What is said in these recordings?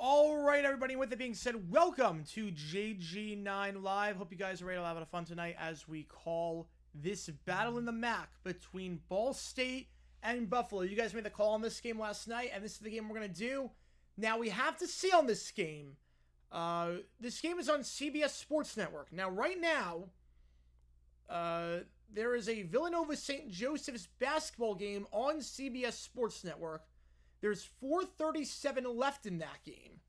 All right, everybody, with it being said, welcome to JG9 Live. Hope you guys are ready to have a lot of fun tonight as we call this battle in the MAC between Ball State and Buffalo. You guys made the call on this game last night, and this is the game we're going to do. Now, we have to see on this game. This game is on CBS Sports Network. Now, right now, there is a Villanova-St. Joseph's basketball game on CBS Sports Network. There's 4:37 left in that game.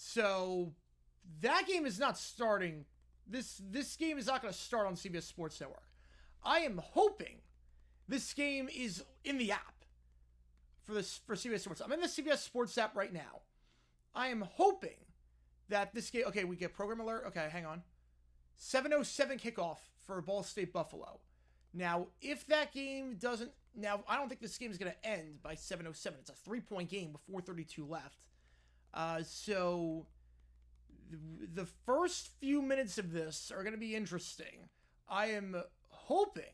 So, that game is not starting. This game is not going to start on CBS Sports Network. I am hoping this game is in the app for CBS Sports. I'm in the CBS Sports app right now. I am hoping that this game... Okay, we get program alert. Okay, hang on. 7:07 kickoff for Ball State Buffalo. Now, if that game doesn't... Now, I don't think this game is going to end by 7:07. It's a 3-point game with 4:32 left. So, the first few minutes of this are going to be interesting. I am hoping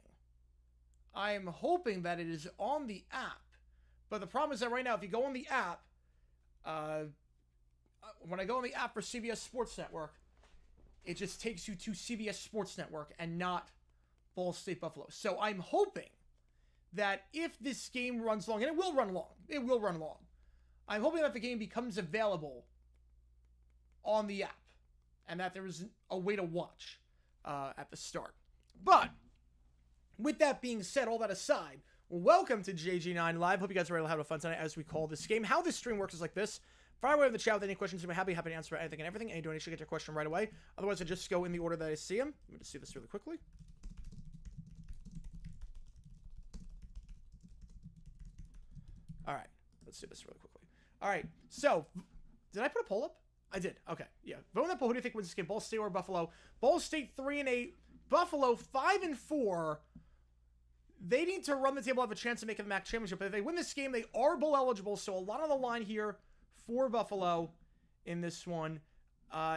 that it is on the app. But the problem is that right now, if you go on the app, when I go on the app for CBS Sports Network, it just takes you to CBS Sports Network and not Ball State Buffalo. So I'm hoping that if this game runs long, and it will run long, I'm hoping that the game becomes available on the app and that there is a way to watch at the start. But with that being said, all that aside, welcome to JG9 Live. Hope you guys are ready to have fun tonight as we call this game. How this stream works is like this. Fire away in the chat with any questions. I'm happy to answer anything and everything. Any donation, get your question right away. Otherwise, I just go in the order that I see them. Let me just see this really quickly. All right. Let's do this really quickly. All right. So, did I put a poll up? I did. Okay. Yeah. Vote on that poll. Who do you think wins this game? Ball State or Buffalo? Ball State 3-8. Buffalo 5-4. They need to run the table, have a chance to make it the MAC championship. But if they win this game, they are bowl eligible. So a lot on the line here for Buffalo in this one.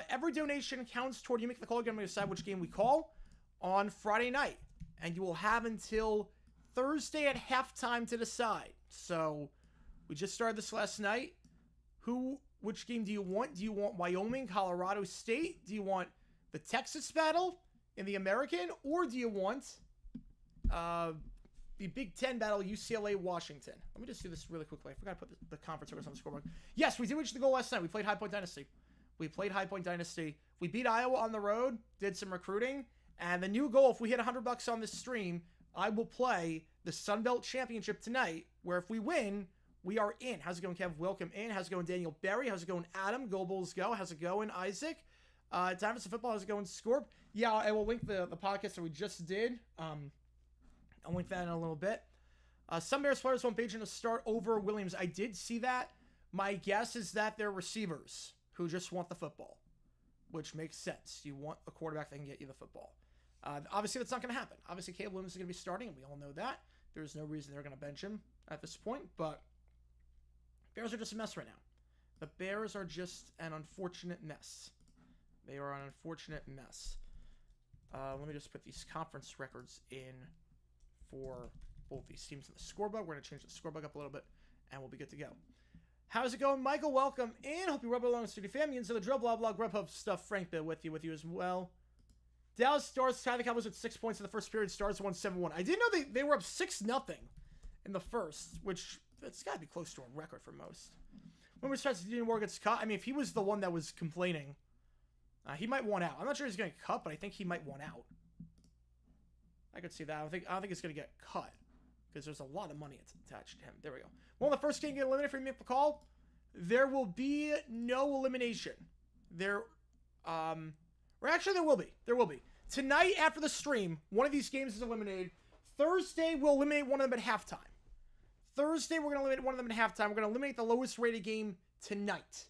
Every donation counts toward you make the call. Again, we decide which game we call on Friday night. And you will have until Thursday at halftime to decide. So we just started this last night. Which game do you want? Do you want Wyoming, Colorado State? Do you want the Texas battle in the American? Or do you want the Big Ten battle, UCLA, Washington? Let me just do this really quickly. I forgot to put the conference records on the scoreboard. Yes, we did reach the goal last night. We played High Point Dynasty. We beat Iowa on the road, did some recruiting, and the new goal, if we hit $100 on this stream, I will play the Sun Belt Championship tonight, where if we win, we are in. How's it going, Kev? Welcome in. How's it going, Daniel Berry? How's it going, Adam? Go Bulls go. How's it going, Isaac? Time for some football. How's it going, Scorp? Yeah, I will link the podcast that we just did. I'll link that in a little bit. Some Bears players want Bajan to start over Williams. I did see that. My guess is that they're receivers who just want the football, which makes sense. You want a quarterback that can get you the football. Obviously, that's not going to happen. Obviously, Caleb Williams is going to be starting, and we all know that. There's no reason they're going to bench him at this point, but Bears are just a mess right now. The Bears are just an unfortunate mess. They are an unfortunate mess. Let me just put these conference records in for both these teams in the scorebook. We're going to change the scorebook up a little bit, and we'll be good to go. How's it going, Michael? Welcome in. Hope you rub along with Studio Fam. You into the drill, blah, blah, Grubhub stuff. Frank Bill with you as well. Dallas Stars tie the Cowboys with 6 points in the first period. Stars won 7-1. I didn't know they were up 6-0 in the first, which that's got to be close to a record for most. When we start to Dean Moore gets cut, I mean, if he was the one that was complaining, he might want out. I'm not sure he's going to cut, but I think he might want out. I could see that. I don't think it's going to get cut because there's a lot of money attached to him. There we go. Well, the first game get eliminated for make the call. There will be no elimination. There will be. There will be. Tonight after the stream, one of these games is eliminated. Thursday, we'll eliminate one of them at halftime. Thursday, we're going to eliminate one of them at halftime. We're going to eliminate the lowest rated game tonight.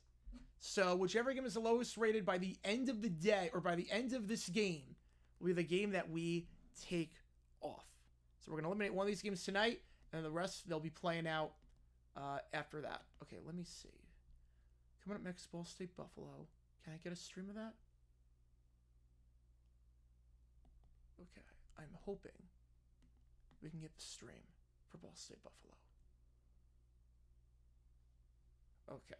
So whichever game is the lowest rated by the end of the day, or by the end of this game, will be the game that we take off. So we're going to eliminate one of these games tonight, and the rest they'll be playing out after that. Okay, let me see. Coming up next, Ball State Buffalo. Can I get a stream of that? Okay, I'm hoping we can get the stream for Ball State Buffalo. Okay.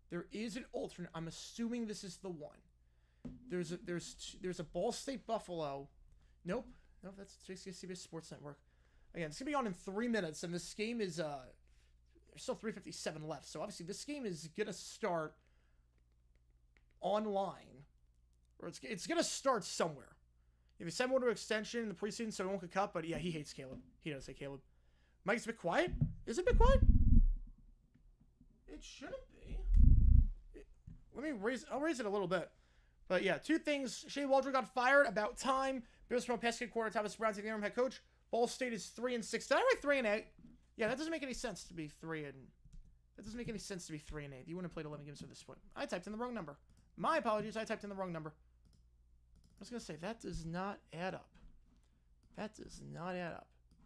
There is an alternate. I'm assuming this is the one. There's a Ball State Buffalo. Nope, that's CBS Sports Network. Again, it's gonna be on in 3 minutes, and this game is there's still 3:57 left. So obviously this game is gonna start online, or it's gonna start somewhere. If you send one to extension in the preseason, so it won't get cut. But yeah, he hates Caleb. He does say Caleb. Mike's a bit quiet. Is it a bit quiet? It shouldn't be. I'll raise it a little bit. But yeah, two things. Shane Waldron got fired. About time. Bears from Pesky quarter. Thomas Brown to the interim head coach. Ball State is 3-6. Did I write 3-8? Yeah, that doesn't make any sense to be 3-8. You wouldn't have played 11 games at this point. I typed in the wrong number. My apologies. I typed in the wrong number. I was gonna say that does not add up.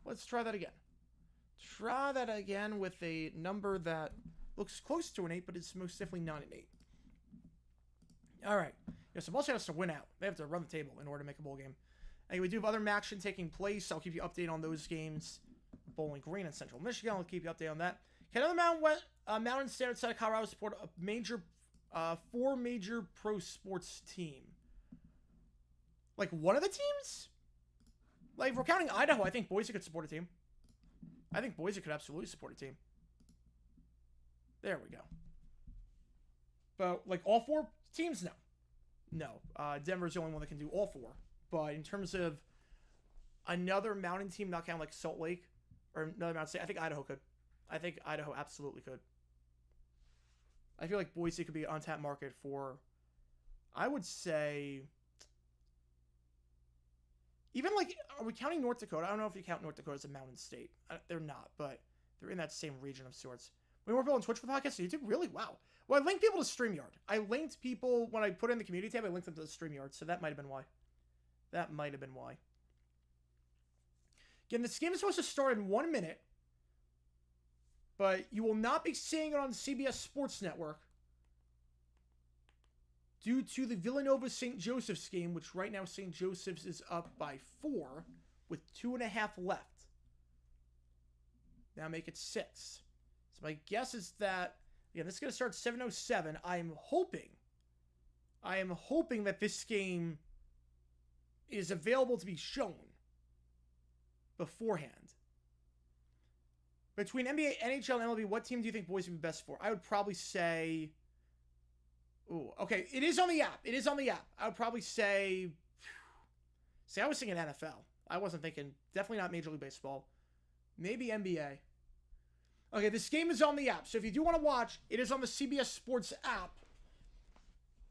Let's try that again. Try that again with a number that looks close to an 8, but it's most definitely not an 8. All right. Yeah, so Ball State has to win out. They have to run the table in order to make a bowl game. And we do have other action taking place. I'll keep you updated on those games. Bowling Green and Central Michigan. I'll keep you updated on that. Can another Mountain Standard side of Colorado support a major, 4 major pro sports team? Like one of the teams? Like if we're counting Idaho, I think Boise could support a team. I think Boise could absolutely support a team. There we go. But like all 4 teams, no. Denver's the only one that can do all 4. But in terms of another mountain team, not counting like Salt Lake or another mountain state, I think Idaho could. I think Idaho absolutely could. I feel like Boise could be an untapped market for, I would say, even like, are we counting North Dakota? I don't know if you count North Dakota as a mountain state. They're not, but They're in that same region of sorts. We more people on Twitch for the podcast, so YouTube? Really? Wow. Well, I linked people to StreamYard. I linked people, when I put in the community tab, I linked them to the StreamYard, so that might have been why. That might have been why. Again, this game is supposed to start in 1 minute, but you will not be seeing it on CBS Sports Network due to the Villanova-St. Joseph's game, which right now St. Joseph's is up by 4 with 2.5 left. Now make it 6. So my guess is that, again, this is going to start 7:07. I am hoping that this game is available to be shown beforehand. Between NBA, NHL, and MLB, what team do you think boys would be best for? I would probably say... Ooh, okay, it is on the app. It is on the app. I would probably say... See, I was thinking NFL. I wasn't thinking... Definitely not Major League Baseball. Maybe NBA. Okay, this game is on the app. So if you do want to watch, it is on the CBS Sports app.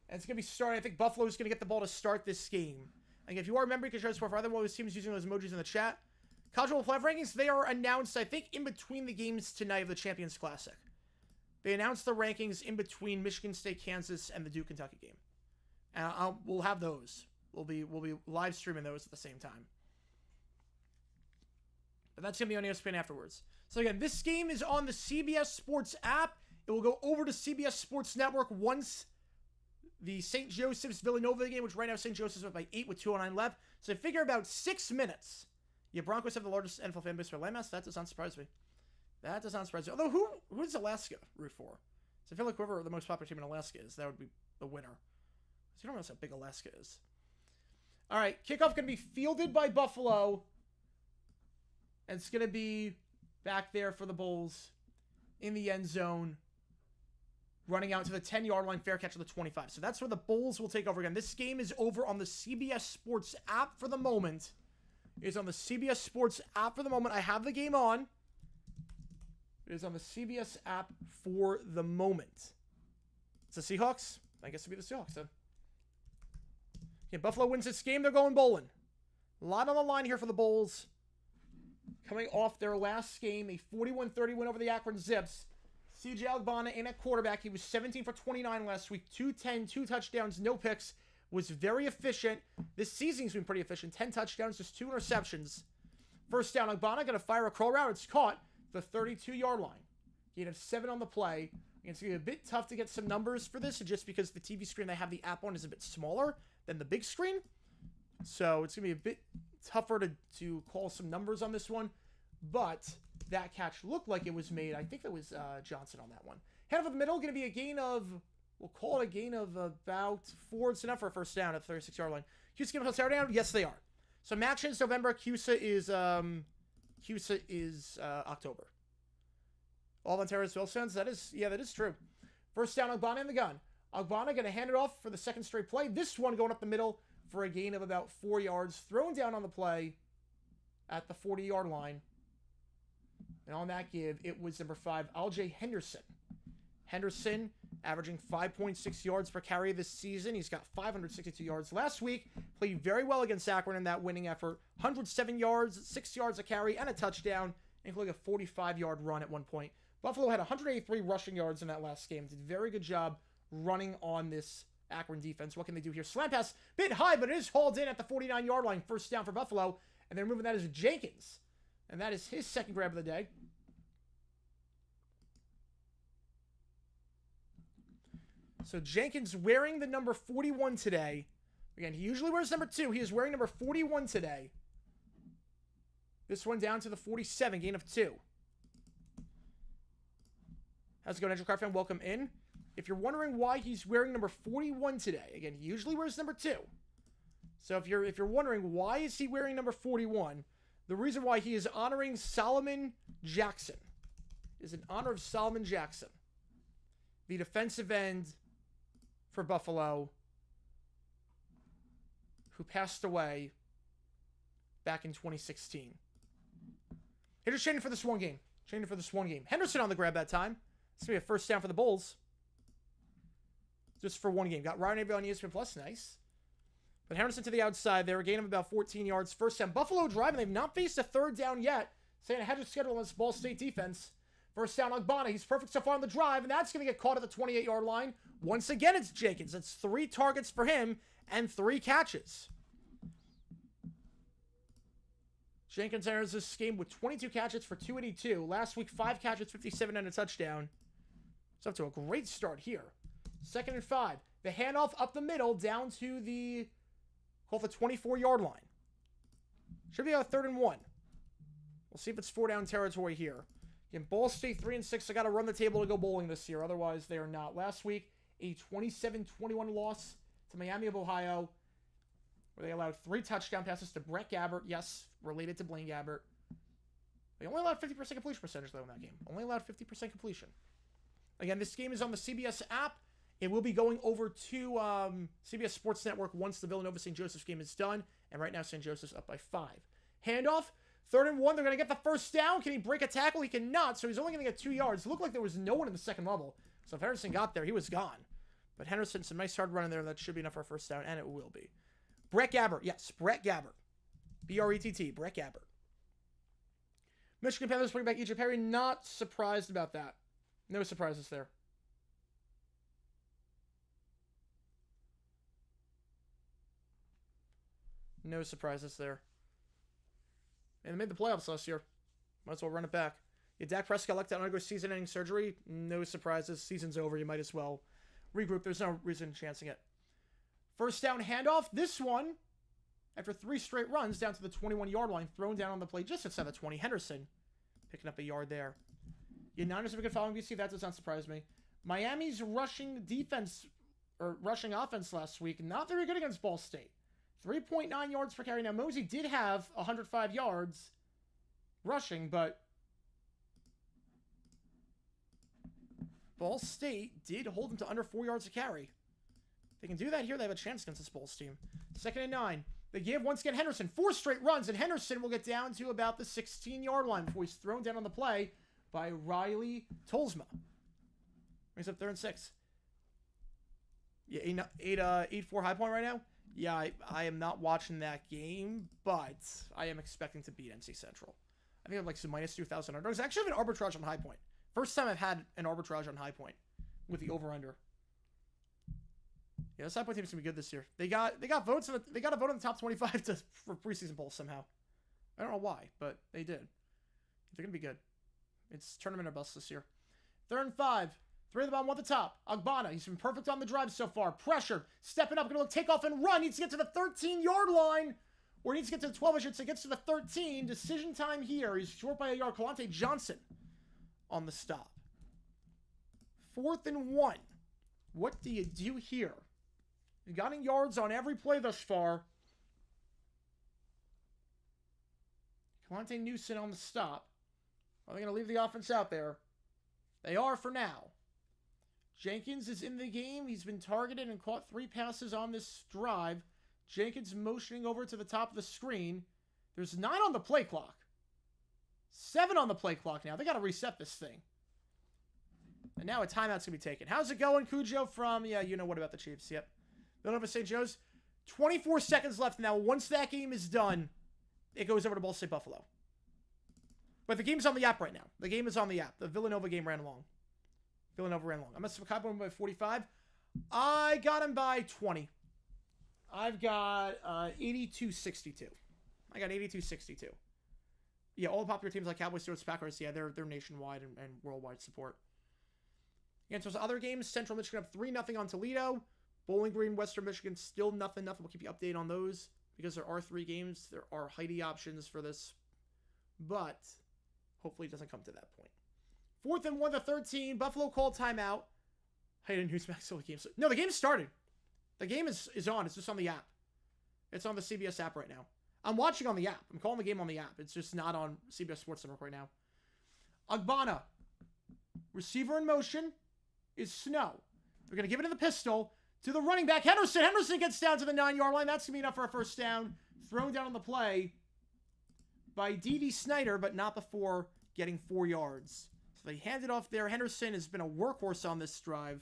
And it's going to be starting. I think Buffalo is going to get the ball to start this game. And if you are a member, you can share support for other one of those teams using those emojis in the chat. College World Playoff rankings, they are announced, I think, in between the games tonight of the Champions Classic. They announced the rankings in between Michigan State, Kansas, and the Duke-Kentucky game. And we'll have those. We'll be live streaming those at the same time. But that's going to be on ESPN afterwards. So again, this game is on the CBS Sports app. It will go over to CBS Sports Network once the St. Joseph's Villanova game, which right now St. Joseph's up by 8 with 2:09 left. So I figure about 6 minutes. Yeah, Broncos have the largest NFL fan base for landmass. That does not surprise me. That does not surprise me. Although, who does Alaska root for? So I feel like whoever the most popular team in Alaska is, that would be the winner. So you don't realize how big Alaska is. All right, kickoff going to be fielded by Buffalo. And it's going to be back there for the Bulls in the end zone, running out to the 10-yard line, fair catch to the 25. So that's where the Bulls will take over again. This game is over on the CBS Sports app for the moment. It is on the CBS Sports app for the moment. I have the game on. It is on the CBS app for the moment. It's the Seahawks? I guess it'll be the Seahawks then. Okay, Buffalo wins this game. They're going bowling. A lot on the line here for the Bulls. Coming off their last game, a 41-30 win over the Akron Zips. cgiulianihpu in at quarterback. He was 17 for 29 last week. 210, 2 touchdowns, no picks. Was very efficient. This season's been pretty efficient. 10 touchdowns, just 2 interceptions. First down, Ogbonna going to fire a curl route. It's caught the 32-yard line. Gain of 7 on the play. It's going to be a bit tough to get some numbers for this, just because the TV screen they have the app on is a bit smaller than the big screen. So it's going to be a bit tougher to call some numbers on this one. But that catch looked like it was made. I think it was Johnson on that one. Head over the middle, going to be a gain of... We'll call it a gain of about 4. It's enough for a first down at the 36-yard line. CUSA going to start down? Yes, they are. So match is November. CUSA is October. All Ontario's Bills fans, that is true. First down, Ogbonna in the gun. Ogbonna going to hand it off for the second straight play. This one going up the middle for a gain of about 4 yards. Thrown down on the play at the 40-yard line. And on that give, it was number 5, Aljay Henderson. Henderson averaging 5.6 yards per carry this season. He's got 562 yards last week. Played very well against Akron in that winning effort. 107 yards, 6 yards a carry, and a touchdown, including a 45-yard run at one point. Buffalo had 183 rushing yards in that last game. Did a very good job running on this Akron defense. What can they do here? Slant pass, bit high, but it is hauled in at the 49-yard line. First down for Buffalo. And they're moving that as Jenkins. And that is his second grab of the day. So Jenkins wearing the number 41 today. Again, he usually wears number 2. He is wearing number 41 today. This one down to the 47, gain of 2. How's it going, Andrew Carfan? Welcome in. If you're wondering why he's wearing number 41 today, again, he usually wears number 2. So if you're wondering why is he wearing number 41, the reason why he is honoring Solomon Jackson is in honor of Solomon Jackson, the defensive end for Buffalo, who passed away back in 2016. They're just training for this one game. Henderson on the grab that time. It's going to be a first down for the Bulls. Just for one game. Got Ryan Avery on ESPN Plus. Nice. But Henderson to the outside there. A gain of about 14 yards. First down. Buffalo driving. They've not faced a third down yet. Staying ahead of schedule on this Ball State defense. First down, Ogbonna. He's perfect so far on the drive, and that's going to get caught at the 28-yard line. Once again, it's Jenkins. It's 3 targets for him and 3 catches. Jenkins enters this game with 22 catches for 282. Last week, 5 catches, 57, and a touchdown. It's up to a great start here. 2nd and 5. The handoff up the middle down to the 24-yard line. Should be a 3rd and 1. We'll see if it's 4-down territory here. Again, Ball State 3-6. I got to run the table to go bowling this year. Otherwise, they are not. Last week, a 27-21 loss to Miami of Ohio, where they allowed 3 touchdown passes to Brett Gabbert. Yes, related to Blaine Gabbert. They only allowed 50% completion percentage, though, in that game. Only allowed 50% completion. Again, this game is on the CBS app. It will be going over to CBS Sports Network once the Villanova-St. Joseph's game is done. And right now, St. Joseph's up by 5. Handoff. 3rd and 1. They're going to get the first down. Can he break a tackle? He cannot, so he's only going to get 2 yards. It looked like there was no one in the second level. So if Henderson got there, he was gone. But Henderson, some nice hard run in there. That should be enough for a first down, and it will be. Brett Gabbert. Yes, Brett Gabbert. B-R-E-T-T. Brett Gabbert. Michigan Panthers bring back E.J. Perry. Not surprised about that. No surprises there. No surprises there. And they made the playoffs last year. Might as well run it back. Yeah, Dak Prescott let out undergo season-ending surgery. No surprises. Season's over. You might as well regroup. There's no reason chancing it. First down handoff. This one, after 3 straight runs, down to the 21-yard line. Thrown down on the play just outside the 20. Henderson picking up a yard there. Yeah, Niners have a good following BC. That does not surprise me. Miami's rushing defense, or rushing offense last week, not very good against Ball State. 3.9 yards per carry. Now, Mosey did have 105 yards rushing, but Ball State did hold him to under 4 yards a carry. If they can do that here, they have a chance against this Bulls team. 2nd and 9. They give once again Henderson 4 straight runs, and Henderson will get down to about the 16-yard line before he's thrown down on the play by Riley Tolsma. He's up 3rd and 6. Yeah, 8-4 high point right now. Yeah, I am not watching that game, but I am expecting to beat NC Central. I think I'm like some minus 2,000 underdogs. I actually have an arbitrage on high point. First time I've had an arbitrage on high point with the over/under. Yeah, this high point team's gonna be good this year. They got votes. They got a vote in the top 25 for preseason polls somehow. I don't know why, but they did. They're gonna be good. It's tournament or bust this year. 3rd and 5. 3 at the bottom, 1 at the top. Ogbonna, he's been perfect on the drive so far. Pressured, stepping up, going to take off and run. Needs to get to the 13-yard line. Or needs to get to the 12, I should say. Gets to the 13. Decision time here. He's short by a yard. Kalante Johnson on the stop. 4th and 1. What do you do here? You've gotten yards on every play thus far. Kalante Newson on the stop. Are they going to leave the offense out there? They are for now. Jenkins is in the game. He's been targeted and caught 3 passes on this drive. Jenkins motioning over to the top of the screen. There's 9 on the play clock. 7 on the play clock now. They got to reset this thing. And now a timeout's going to be taken. How's it going, Cujo from, yeah, you know what about the Chiefs. Yep. Villanova St. Joe's. 24 seconds left now. Once that game is done, it goes over to Ball State Buffalo. But the game's on the app right now. The game is on the app. The Villanova game ran long. Villanova ran long. I must have caught him by 45. I got him by 20. I've got 82-62. I got 82-62. Yeah, all the popular teams like Cowboys, Steelers, Packers, yeah, they're nationwide and worldwide support. Again, so other games, Central Michigan up 3-0 on Toledo. Bowling Green, Western Michigan, still nothing. We'll keep you updated on those because there are 3 games. There are Heidi options for this, but hopefully it doesn't come to that point. 4th and 1 to 13. Buffalo called timeout. Hayden Newsmax still the game. No, the game started. The game is on. It's just on the app. It's on the CBS app right now. I'm watching on the app. I'm calling the game on the app. It's just not on CBS Sports Network right now. Ogbonna. Receiver in motion is Snow. They're going to give it in the pistol to the running back, Henderson. Henderson gets down to the 9-yard line. That's going to be enough for a first down. Thrown down on the play by D.D. Snyder, but not before getting 4 yards. So they hand it off there. Henderson has been a workhorse on this drive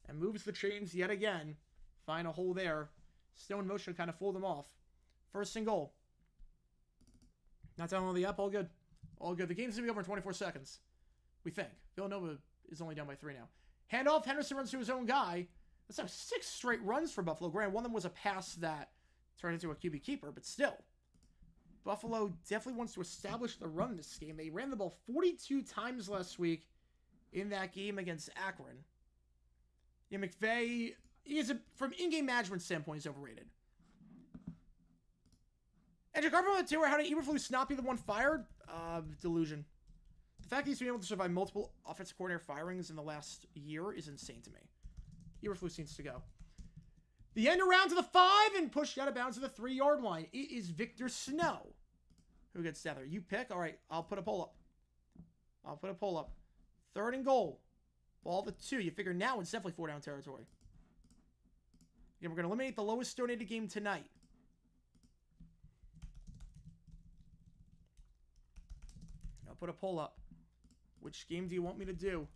and moves the chains yet again. Find a hole there. Snow in motion kind of fooled them off. 1st and goal. Not down on the app. All good. All good. The game's going to be over in 24 seconds. We think. Villanova is only down by 3 now. Handoff. Henderson runs to his own guy. Let's have 6 straight runs for Buffalo. Granted, one of them was a pass that turned into a QB keeper, but still. Buffalo definitely wants to establish the run in this game. They ran the ball 42 times last week in that game against Akron. Yeah, McVay, from in-game management standpoint, he's overrated. And Jakarta on the tour, how did Eberflus not be the one fired? Delusion. The fact that he's been able to survive multiple offensive coordinator firings in the last year is insane to me. Eberflus needs to go. The end around to the 5 and pushed out of bounds to the 3-yard line. It is Victor Snow who gets down there. You pick. All right, I'll put a poll up. 3rd and goal. Ball to 2. You figure now it's definitely 4-down territory. Again, we're going to eliminate the lowest donated game tonight. I'll put a poll up. Which game do you want me to do?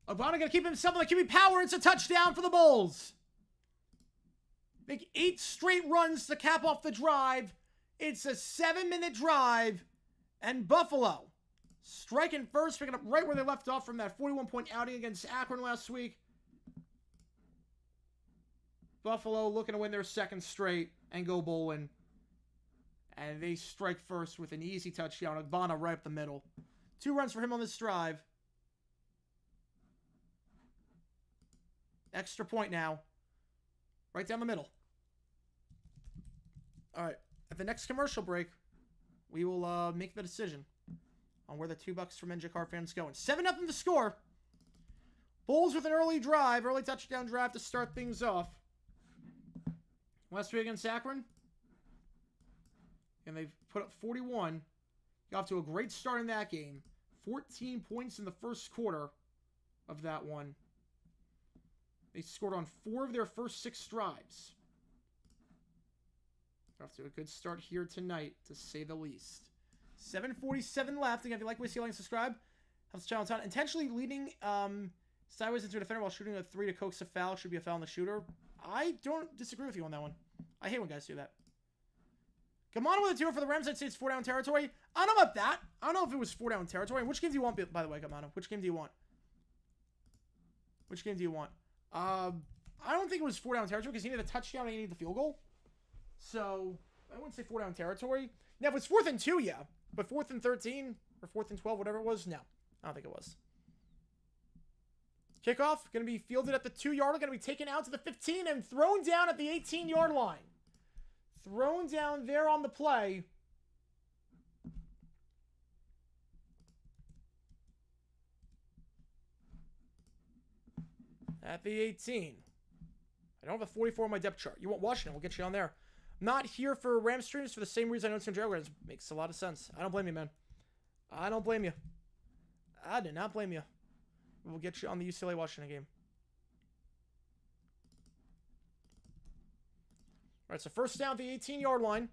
Obama gonna keep himself on the QB power. It's a touchdown for the Bulls. Make 8 straight runs to cap off the drive. It's a 7-minute drive. And Buffalo striking first, picking up right where they left off from that 41-point outing against Akron last week. Buffalo looking to win their 2nd straight and go bowling. And they strike first with an easy touchdown. Ogbonna right up the middle. 2 runs for him on this drive. Extra point now. Right down the middle. All right. At the next commercial break, we will make the decision on where the $2 from NJCAR fans going. 7-0 to score. Bulls with an early touchdown drive to start things off. Last week against Akron. And they've put up 41. Got off to a great start in that game. 14 points in the first quarter of that one. They scored on 4 of their first 6 drives. Off to a good start here tonight, to say the least. 7:47 left. Again, if you like what you see, like and subscribe. Helps the channel a ton. Intentionally leading sideways into a defender while shooting a 3 to coax a foul should be a foul on the shooter. I don't disagree with you on that one. I hate when guys do that. Come on with a 2 for the Rams. I'd say it's 4-down territory. I don't know about that. I don't know if it was 4-down territory. Which game do you want, by the way, Kamano? Which game do you want? I don't think it was 4-down territory because he needed a touchdown and he needed the field goal. So, I wouldn't say 4-down territory. Now, if it's 4th and 2, yeah. But 4th and 13 or 4th and 12, whatever it was, no. I don't think it was. Kickoff, going to be fielded at the 2-yard, going to be taken out to the 15 and thrown down at the 18-yard line. Thrown down there on the play. At the 18. I don't have a 44 on my depth chart. You want Washington, we'll get you on there. Not here for Ram streams for the same reason I know it's going to Jaguars. Makes a lot of sense. I don't blame you, man. I don't blame you. I do not blame you. We'll get you on the UCLA-Washington game. All right, so first down at the 18-yard line.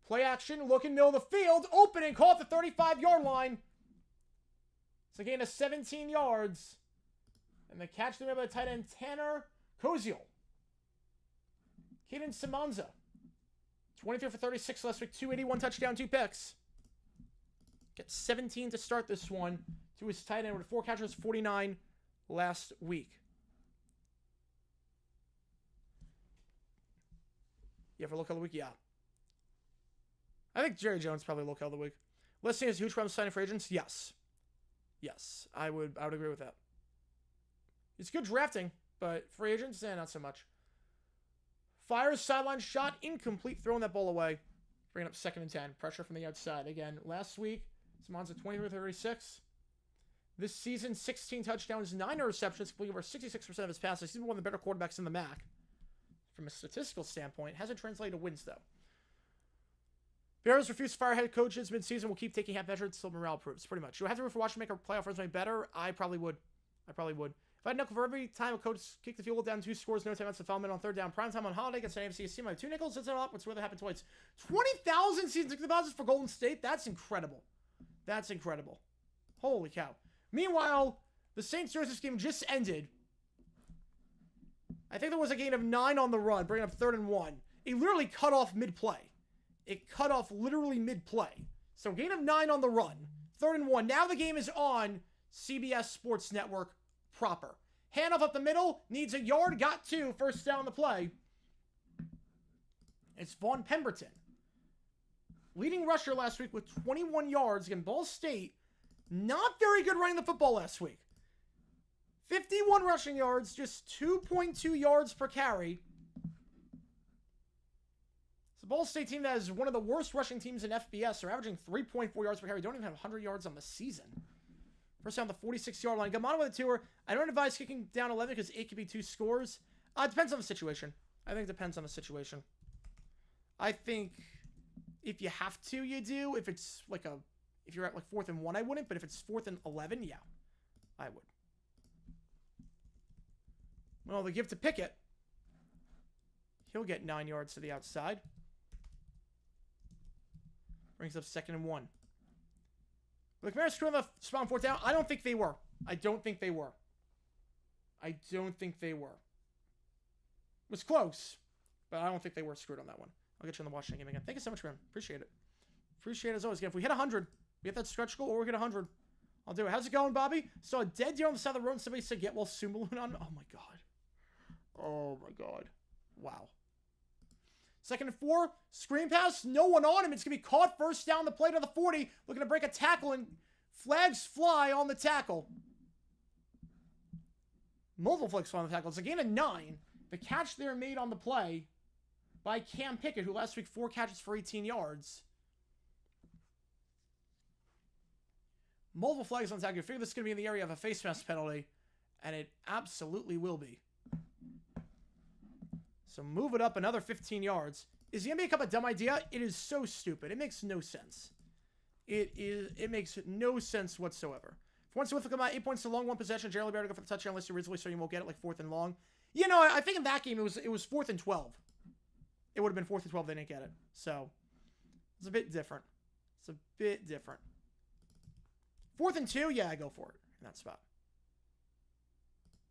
Play action, looking middle of the field. Open and caught at the 35-yard line. It's a gain of 17 yards. And the catch made by the tight end, Tanner Koziel. Caden Simonza. 23 for 36 last week. 281 touchdown, 2 picks. Gets 17 to start this one. To his tight end with 4 catches, 49 last week. Yeah, for locale of the week, yeah. I think Jerry Jones probably locale of the week. Listing is huge from signing for agents. Yes, I would agree with that. It's good drafting, but free agents, not so much. Fires sideline shot, incomplete, throwing that ball away. Bringing up 2nd and 10. Pressure from the outside. Again, last week, Simonza 23-36. This season, 16 touchdowns, 9 interceptions, completing over 66% of his passes. He's one of the better quarterbacks in the MAC. From a statistical standpoint, hasn't translated to wins, though. Bears refuse to fire head coaches mid-season. Will keep taking half measures until morale improves, pretty much. Do I have to root for Washington to make our playoff resume better? I probably would. If I had nickel for every time a coach kicked the field goal down 2 scores, no timeouts, to foul on 3rd down, prime time on holiday against an AFC, see my 2 nickels, that's a lot. What's where that happened twice. 20,000 season ticket deposits for Golden State. That's incredible. Holy cow. Meanwhile, the Saints-Joseph game just ended. I think there was a gain of 9 on the run, bringing up 3rd and 1. He literally cut off mid-play. it cut off literally mid-play. So gain of 9 on the run. 3rd and 1. Now the game is on CBS Sports Network proper. Handoff up the middle. Needs a yard. Got 2. First down the play. It's Vaughn Pemberton. Leading rusher last week with 21 yards against Ball State. Not very good running the football last week. 51 rushing yards, just 2.2 yards per carry. It's a Ball State team that is one of the worst rushing teams in FBS. They're averaging 3.4 yards per carry. Don't even have 100 yards on the season. First down the 46-yard line. Gamano with a tour. I don't advise kicking down 11 because it could be 2 scores. It depends on the situation. I think it depends on the situation. I think if you have to, you do. If it's like if you're at like 4th and 1, I wouldn't. But if it's 4th and 11, yeah, I would. Well, they give to Pickett. He'll get 9 yards to the outside. Brings up 2nd and 1. Will the Commanders screwing the spot on 4th down? I don't think they were. I don't think they were. I don't think they were. It was close, but I don't think they were screwed on that one. I'll get you on the Washington game again. Thank you so much, man. Appreciate it. Appreciate it as always. Again, if we hit 100, we hit that stretch goal, or we hit 100, I'll do it. How's it going, Bobby? Saw a dead deer on the side of the road and somebody said, get well soon balloon on. Oh, my God. Oh, my God. Wow. 2nd and 4. Screen pass. No one on him. It's going to be caught first down the play to the 40. Looking to break a tackle, and flags fly on the tackle. Multiple flags fly on the tackle. It's a gain of 9. The catch there made on the play by Cam Pickett, who last week 4 catches for 18 yards. Multiple flags on the tackle. You figure this is going to be in the area of a face mask penalty, and it absolutely will be. So move it up another 15 yards. Is the NBA Cup a dumb idea? It is so stupid. It makes no sense. It makes no sense whatsoever. If once you come out 8 points to long, 1 possession, generally better to go for the touchdown unless you originally so you won't get it like 4th and long. You know, I think in that game it was 4th and 12. It would have been 4th and 12. They didn't get it. So it's a bit different. It's a bit different. 4th and 2, yeah, I go for it in that spot.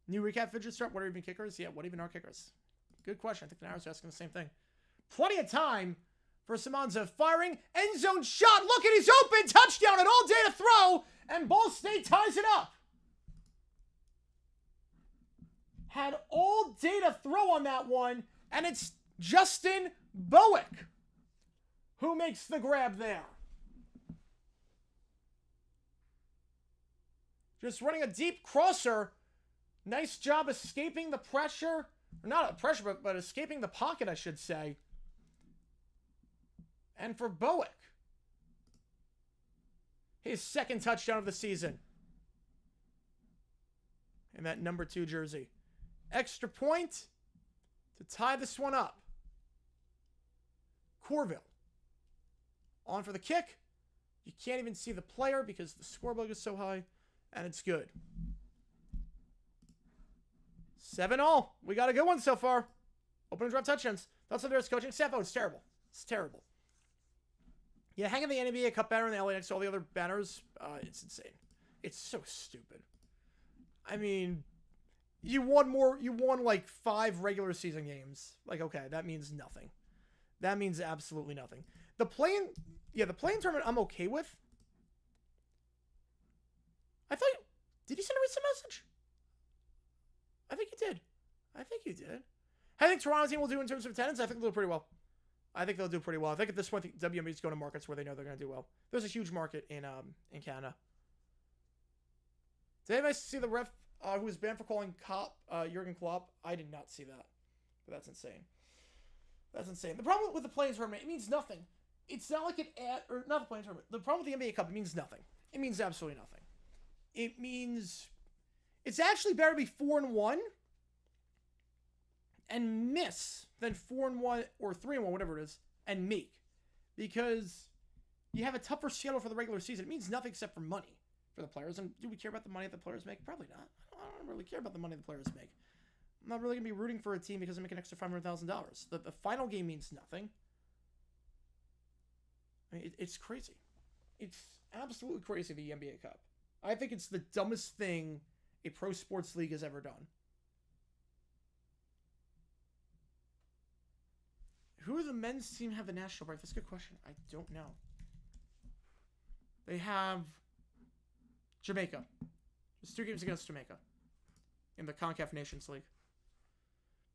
New recap fidget start. What are even kickers? Yeah, what even are kickers? Good question. I think the Narrows are asking the same thing. Plenty of time for Simonza firing. End zone shot. Look at, he's open. Touchdown. An all day to throw. And Ball State ties it up. Had all day to throw on that one. And it's Justin Bowick who makes the grab there. Just running a deep crosser. Nice job escaping the pressure. Not a pressure, but escaping the pocket, I should say. And for Bowick, his 2nd touchdown of the season. In that number 2 jersey. Extra point to tie this one up. Corville. On for the kick. You can't even see the player because the scoreboard is so high. And it's good. 7-all. We got a good one so far. Open and drop touchdowns. That's under his coaching staff. Oh, it's terrible. It's terrible. Yeah, hanging the NBA Cup banner in the LA next to all the other banners, it's insane. It's so stupid. I mean, you won like 5 regular season games. Like, okay, that means nothing. That means absolutely nothing. The play-in tournament I'm okay with. Did you send a recent message? I think you did. I think Toronto team will do in terms of attendance. I think they'll do pretty well. I think at this point, the WNBA is going to markets where they know they're going to do well. There's a huge market in Canada. Did anybody see the ref who was banned for calling Jurgen Klopp? I did not see that. But that's insane. That's insane. The problem with the play-in tournament, it means nothing. It's not like not the play-in tournament. The problem with the NBA Cup, it means nothing. It means absolutely nothing. It means it's actually better to be 4-1 and miss than 4-1 or 3-1, whatever it is, and make. Because you have a tougher schedule for the regular season. It means nothing except for money for the players. And do we care about the money that the players make? Probably not. I don't really care about the money the players make. I'm not really going to be rooting for a team because I make an extra $500,000. The final game means nothing. I mean, it's crazy. It's absolutely crazy, the NBA Cup. I think it's the dumbest thing a pro sports league has ever done. Who do the men's team have the national break? That's a good question. I don't know. They have Jamaica. There's 2 games against Jamaica in the CONCACAF Nations League.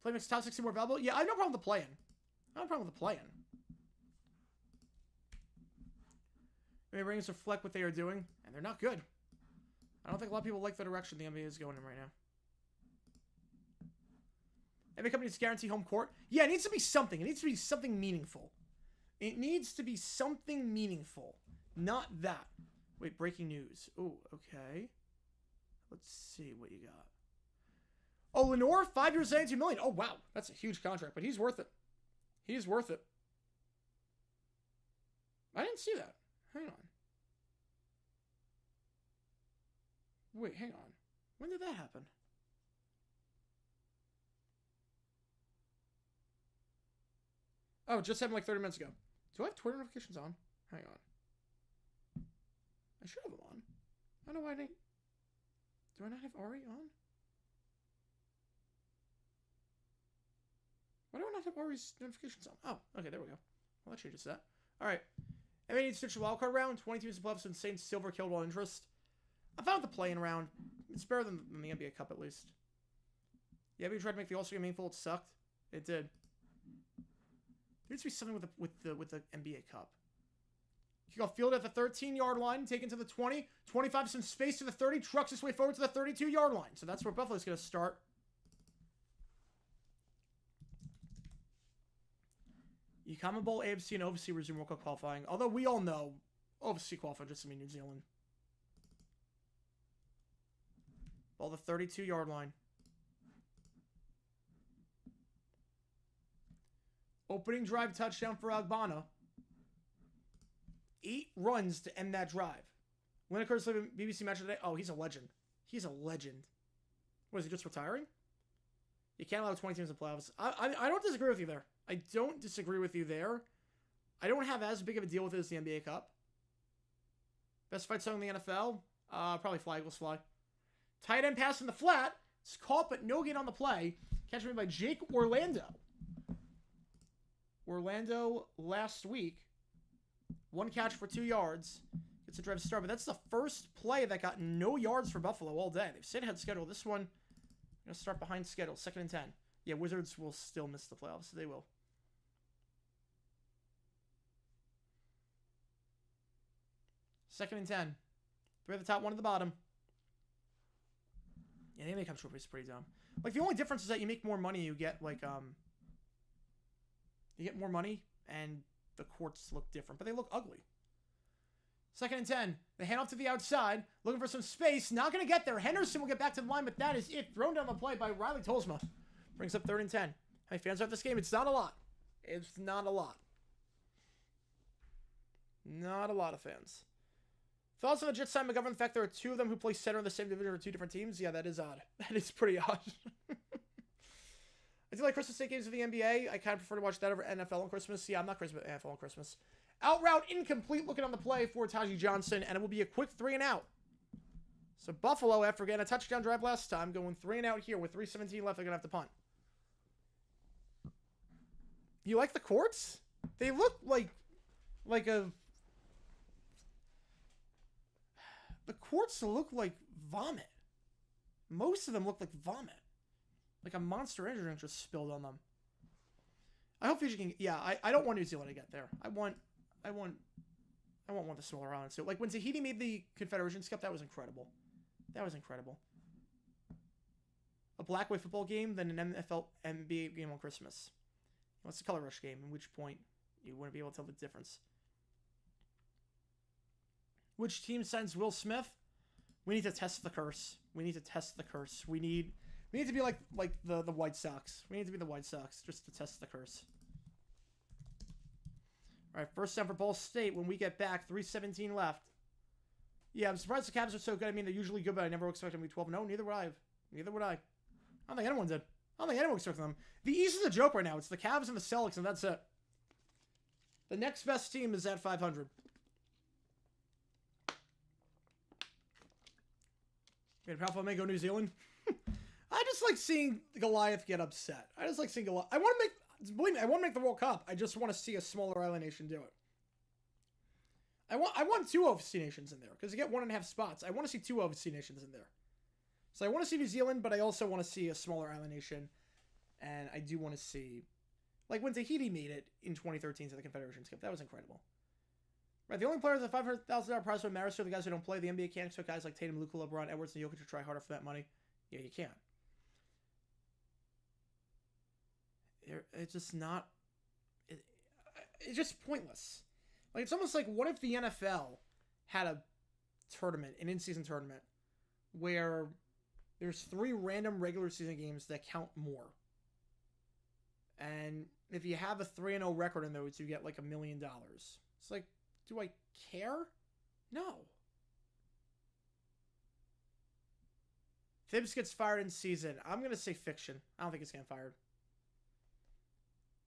Play makes top 16 more valuable? Yeah, I have no problem with the play-in. I have no problem with the play-in. Maybe ratings reflect what they are doing, and they're not good. I don't think a lot of people like the direction the NBA is going in right now. NBA companies guarantee home court. Yeah, it needs to be something. It needs to be something meaningful. It needs to be something meaningful. Not that. Wait, breaking news. Oh, okay. Let's see what you got. Oh, Lenore, 5 years, $82 million. Oh, wow. That's a huge contract, but he's worth it. He's worth it. I didn't see that. Hang on. Wait, hang on. When did that happen? Oh, it just happened like 30 minutes ago. Do I have Twitter notifications on? Hang on. I should have them on. I don't know why I didn't. Do I not have Ari on? Why do I not have Ari's notifications on? Oh, okay, there we go. Well, that changes that. All right. NBA needs to switch the wildcard round. 20 teams in playoffs, insane silver killed all interest. I found the play-in round. It's better than the NBA Cup, at least. Yeah, we tried to make the All-Star game meaningful. It sucked. It did. There needs to be something with the NBA Cup. Kickoff field at the 13-yard line, taken to the 20. 25, some space to the 30. Trucks his way forward to the 32-yard line. So that's where Buffalo's going to start. Common Bowl, AFC, and OVC resume World Cup qualifying. Although we all know OVC qualifying just to mean New Zealand. Ball the 32-yard line. Opening drive touchdown for Agbana. 8 runs to end that drive. Lineker's leaving BBC match of the day. Oh, he's a legend. He's a legend. What, is he just retiring? You can't allow 20 teams in playoffs. I don't disagree with you there. I don't disagree with you there. I don't have as big of a deal with it as the NBA Cup. Best fight song in the NFL? Probably Fly Eagles Fly. Tight end pass in the flat. It's caught, but no gain on the play. Catch made by Jake Orlando. Orlando last week. 1 catch for 2 yards. Gets a drive start, but that's the first play that got no yards for Buffalo all day. They've stayed ahead schedule. This one, going to start behind schedule. 2nd and 10. Yeah, Wizards will still miss the playoffs. They will. Second and 10. 3 at the top, 1 at the bottom. Yeah, the NBA Cup trophy is pretty dumb. Like, the only difference is that you make more money, you get, like, you get more money, and the courts look different, but they look ugly. 2nd and 10. They hand off to the outside, looking for some space. Not going to get there. Henderson will get back to the line, but that is it. Thrown down the play by Riley Tolsma. Brings up 3rd and 10. How many fans are at this game? It's not a lot. It's not a lot. Not a lot of fans. Thoughts on the Jets sign McGovern? The fact there are 2 of them who play center in the same division for 2 different teams? Yeah, that is odd. That is pretty odd. I do like Christmas Day games of the NBA. I kind of prefer to watch that over NFL on Christmas. Yeah, I'm not crazy about NFL on Christmas. Out route incomplete, looking on the play for Tajee Johnson, and it will be a quick 3 and out. So Buffalo, after getting a touchdown drive last time, going 3 and out here with 3:17 left, they're going to have to punt. You like the courts? They look like a... The courts look like vomit. Most of them look like vomit. Like a Monster Energy drink just spilled on them. I hope Fiji can... Yeah, I don't want New Zealand to get there. I want one of the smaller islands. So, like, when Tahiti made the Confederations Cup, that was incredible. That was incredible. A Blackway football game, then an NFL NBA game on Christmas. What's the Color Rush game? At which point you wouldn't be able to tell the difference. Which team signs Will Smith? We need to test the curse. We need to test the curse. We need to be like the White Sox. We need to be the White Sox just to test the curse. All right, first down for Ball State when we get back. 3:17 left. Yeah, I'm surprised the Cavs are so good. I mean, they're usually good, but I never expected them to be 12. No, neither would I. Neither would I. I don't think anyone did. I don't think anyone expected them. The East is a joke right now. It's the Cavs and the Celtics, and that's it. The next best team is at 500. Made Powerful Mango New Zealand. I just like seeing Goliath get upset. I just like seeing Goliath. I want to make... believe me, I want to make the World Cup. I just want to see a smaller island nation do it. I want 2 OVC nations in there because you get 1.5 spots. I want to see 2 OVC nations in there. So I want to see New Zealand, but I also want to see a smaller island nation. And I do want to see, like when Tahiti made it in 2013 to the Confederations Cup, that was incredible. Right, the only players with a $500,000 prize fund matters to the guys who don't play. The NBA can't expect guys like Tatum, Luka, LeBron, Edwards, and Jokic to try harder for that money. Yeah, you can. It's just not. It's just pointless. Like it's almost like, what if the NFL had a tournament, an in-season tournament, where there's 3 random regular season games that count more, and if you have a 3-0 record in those, you get like $1 million. It's like, do I care? No. Thibs gets fired in season. I'm going to say fiction. I don't think he's getting fired.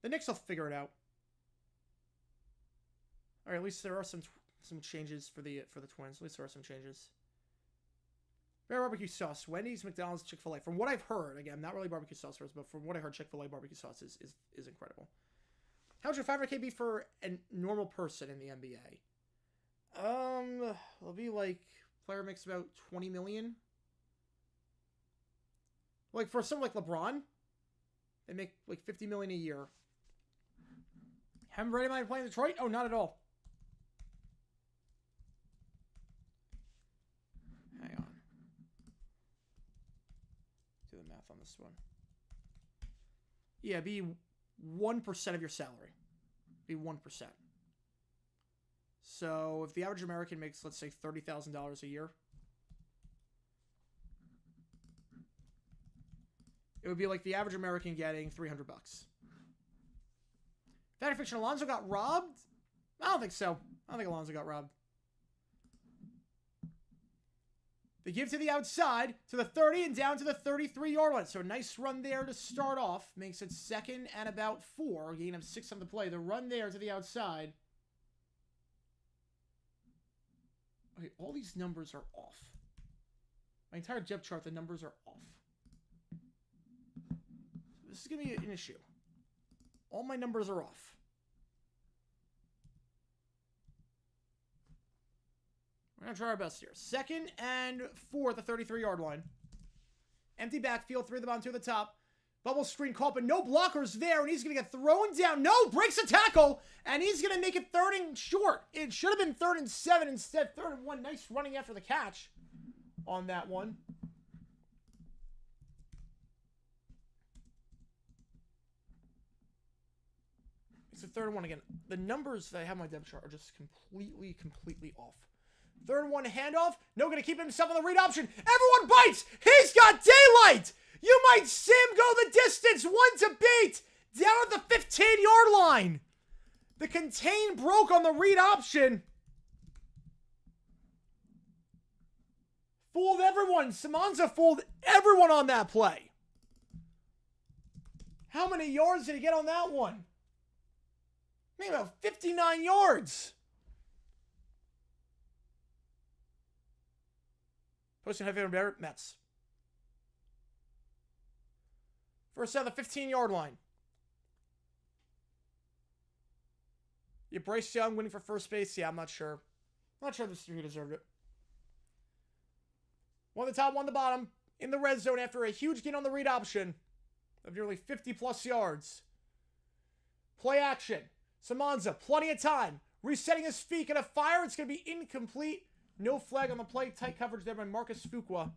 The Knicks will figure it out. Or at least there are some changes for the Twins. At least there are some changes. Bear barbecue sauce. Wendy's, McDonald's, Chick-fil-A. From what I've heard, again, not really barbecue sauce first, but from what I heard, Chick-fil-A barbecue sauce is incredible. How much would 500K be for a normal person in the NBA? It'll be like, player makes about 20 million. Like for someone like LeBron, they make like 50 million a year. Haven't ready mind playing Detroit? Oh, not at all. Hang on. Do the math on this one. Yeah, be 1% of your salary. Be 1%. So if the average American makes, let's say, $30,000 a year, it would be like the average American getting $300. Fact or fiction, Alonzo got robbed? I don't think so. I don't think Alonzo got robbed. They give to the outside, to the 30 and down to the 33-yard line. So a nice run there to start off. Makes it 2nd and about 4. Gain of 6 on the play. The run there to the outside. Okay, all these numbers are off. My entire depth chart, the numbers are off. This is going to be an issue. All my numbers are off. We're going to try our best here. 2nd and 4 at the 33-yard line. Empty backfield, 3 at the bottom, 2 at the top. Bubble screen call, but no blockers there, and he's going to get thrown down. No, breaks a tackle, and he's going to make it 3rd and short. It should have been 3rd and 7 instead. 3rd and 1. Nice running after the catch on that one. It's a 3rd and 1 again. The numbers that I have on my depth chart are just completely off. 3rd and 1 handoff. No, going to keep himself on the read option. Everyone bites. He's got daylight. You might see him go the distance. 1 to beat. Down at the 15-yard line. The contain broke on the read option. Fooled everyone. Samanza fooled everyone on that play. How many yards did he get on that one? Maybe about 59 yards. Posting heavy on Barrett, Mets. First down the 15-yard line. You Bryce Young winning for first base? Yeah, I'm not sure. I'm not sure this he deserved it. 1 the top, 1 the bottom. In the red zone after a huge gain on the read option of nearly 50-plus yards. Play action. Samanza, plenty of time. Resetting his feet. Gonna fire. It's gonna be incomplete. No flag on the play. Tight coverage there by Marcus Fuqua.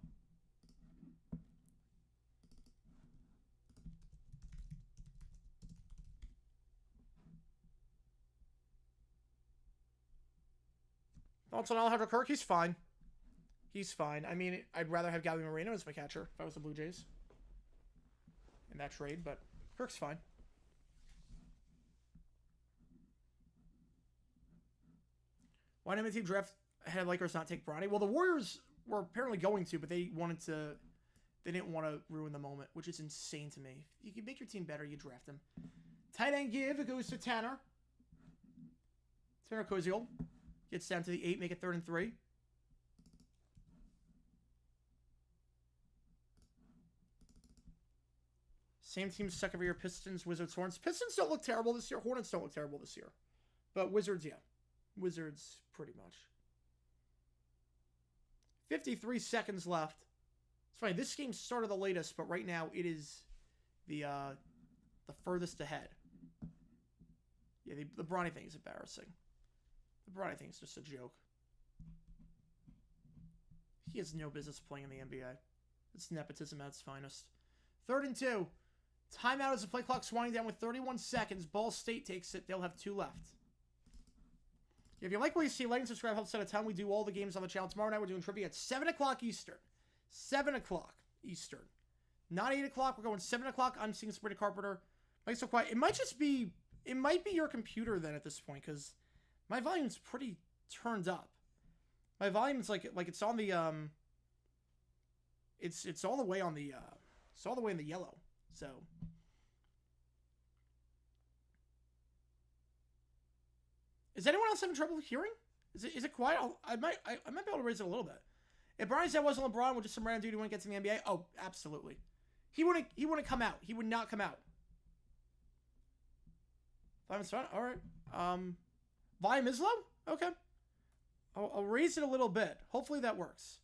Thoughts on Alejandro Kirk? He's fine. He's fine. I mean, I'd rather have Gabby Moreno as my catcher if I was the Blue Jays in that trade, but Kirk's fine. Why didn't the team draft ahead of Lakers not take Bronny? Well, the Warriors were apparently going to, but they didn't want to ruin the moment, which is insane to me. If you can make your team better, you draft them. Tight end give, it goes to Tanner. Tanner Koziol gets down to the 8, make it 3rd and 3. Same team second year. Pistons, Wizards, Hornets. Pistons don't look terrible this year. Hornets don't look terrible this year. But Wizards, yeah. Wizards, pretty much. 53 seconds left. It's funny, this game started the latest, but right now it is the furthest ahead. Yeah, the Bronny thing is embarrassing. The Bronny thing is just a joke. He has no business playing in the NBA. It's nepotism at its finest. 3rd and 2. Timeout as the play clock's winding down with 31 seconds. Ball State takes it. They'll have 2 left. If you like what you see, like and subscribe helps out a ton. We do all the games on the channel. Tomorrow night we're doing trivia at 7 o'clock Eastern. 7 o'clock Eastern. Not 8 o'clock. We're going 7 o'clock. I'm seeing Sabrina Carpenter. Mike's so quiet. It might be your computer then at this point, because my volume's pretty turned up. My volume's like it's on the it's all the way on the it's all the way in the yellow. So is anyone else having trouble hearing? Is it quiet? I might be able to raise it a little bit. If Brian said it wasn't LeBron, with just some random dude who wouldn't get to the NBA, oh, absolutely. He wouldn't come out. He would not come out. Volume's fine. All right. Volume is low? Okay. I'll raise it a little bit. Hopefully that works.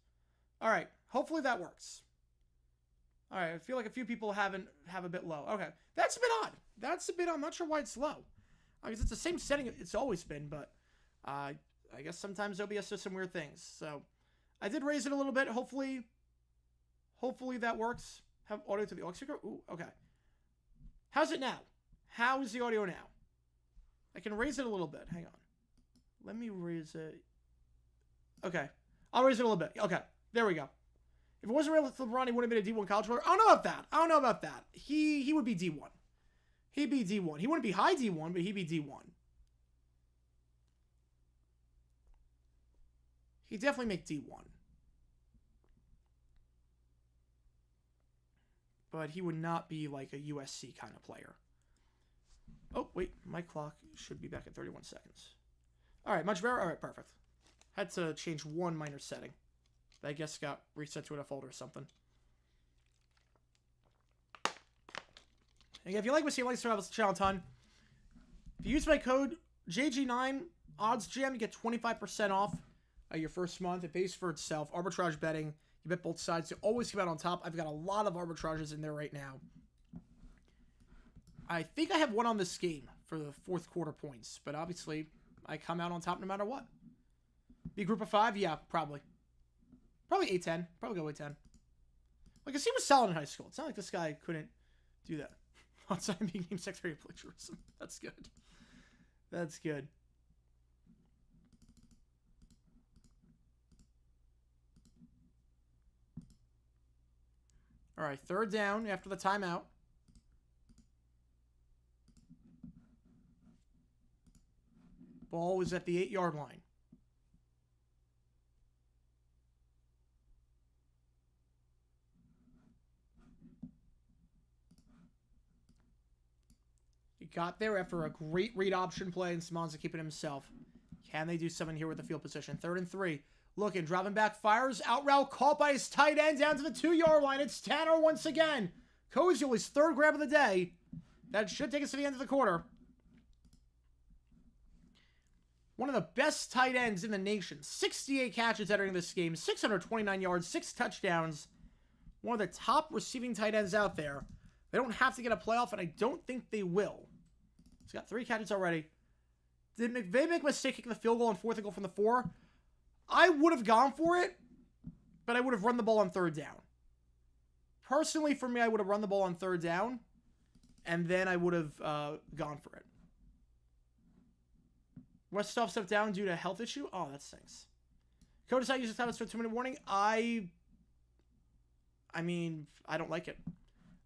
All right. Hopefully that works. All right. I feel like a few people have a bit low. Okay. That's a bit odd. I'm not sure why it's low. I guess it's the same setting it's always been, but I guess sometimes OBS does some weird things. So I did raise it a little bit. Hopefully that works. Have audio to the aux speaker. Ooh, okay. How's it now? How is the audio now? I can raise it a little bit. Hang on. Let me raise it. Okay. I'll raise it a little bit. Okay. There we go. If it wasn't real with LeBron, he would have been a D1 college player. I don't know about that. He would be D1. He'd be D1. He wouldn't be high D1, but he'd be D1. He'd definitely make D1. But he would not be like a USC kind of player. Oh, wait. My clock should be back at 31 seconds. All right. Much better? All right. Perfect. Had to change one minor setting. I guess got reset to a folder or something. And if you like what you like to subscribe to the channel a ton. If you use my code JG9 OddsJam, you get 25% off your first month. It pays for itself. Arbitrage betting. You bet both sides. You always come out on top. I've got a lot of arbitrages in there right now. I think I have one on this game for the 4th quarter points. But obviously, I come out on top no matter what. Be a group of 5? Yeah, probably. Probably 8-10. Probably go 8-10. Like, he was solid in high school. It's not like this guy couldn't do that. Outside being named Secretary of Plagiarism. That's good. That's good. All right, 3rd down after the timeout. Ball was at the 8-yard line. He got there after a great read option play, and Simonza keeping himself. Can they do something here with the field position? 3rd and 3. Looking, dropping back, fires, out route, caught by his tight end down to the 2-yard line. It's Tanner once again. Koziel's 3rd grab of the day. That should take us to the end of the quarter. One of the best tight ends in the nation. 68 catches entering this game, 629 yards, 6 touchdowns. One of the top receiving tight ends out there. They don't have to get a playoff, and I don't think they will. He's got 3 catches already. Did McVay make a mistake kicking the field goal on 4th and goal from the 4? I would have gone for it, but I would have run the ball on 3rd down. Personally, for me, I would have run the ball on 3rd down, and then I would have gone for it. Westhoff stepped down due to a health issue? Oh, that stinks. Code decided to use the timeouts for a 2-minute warning. I mean, I don't like it.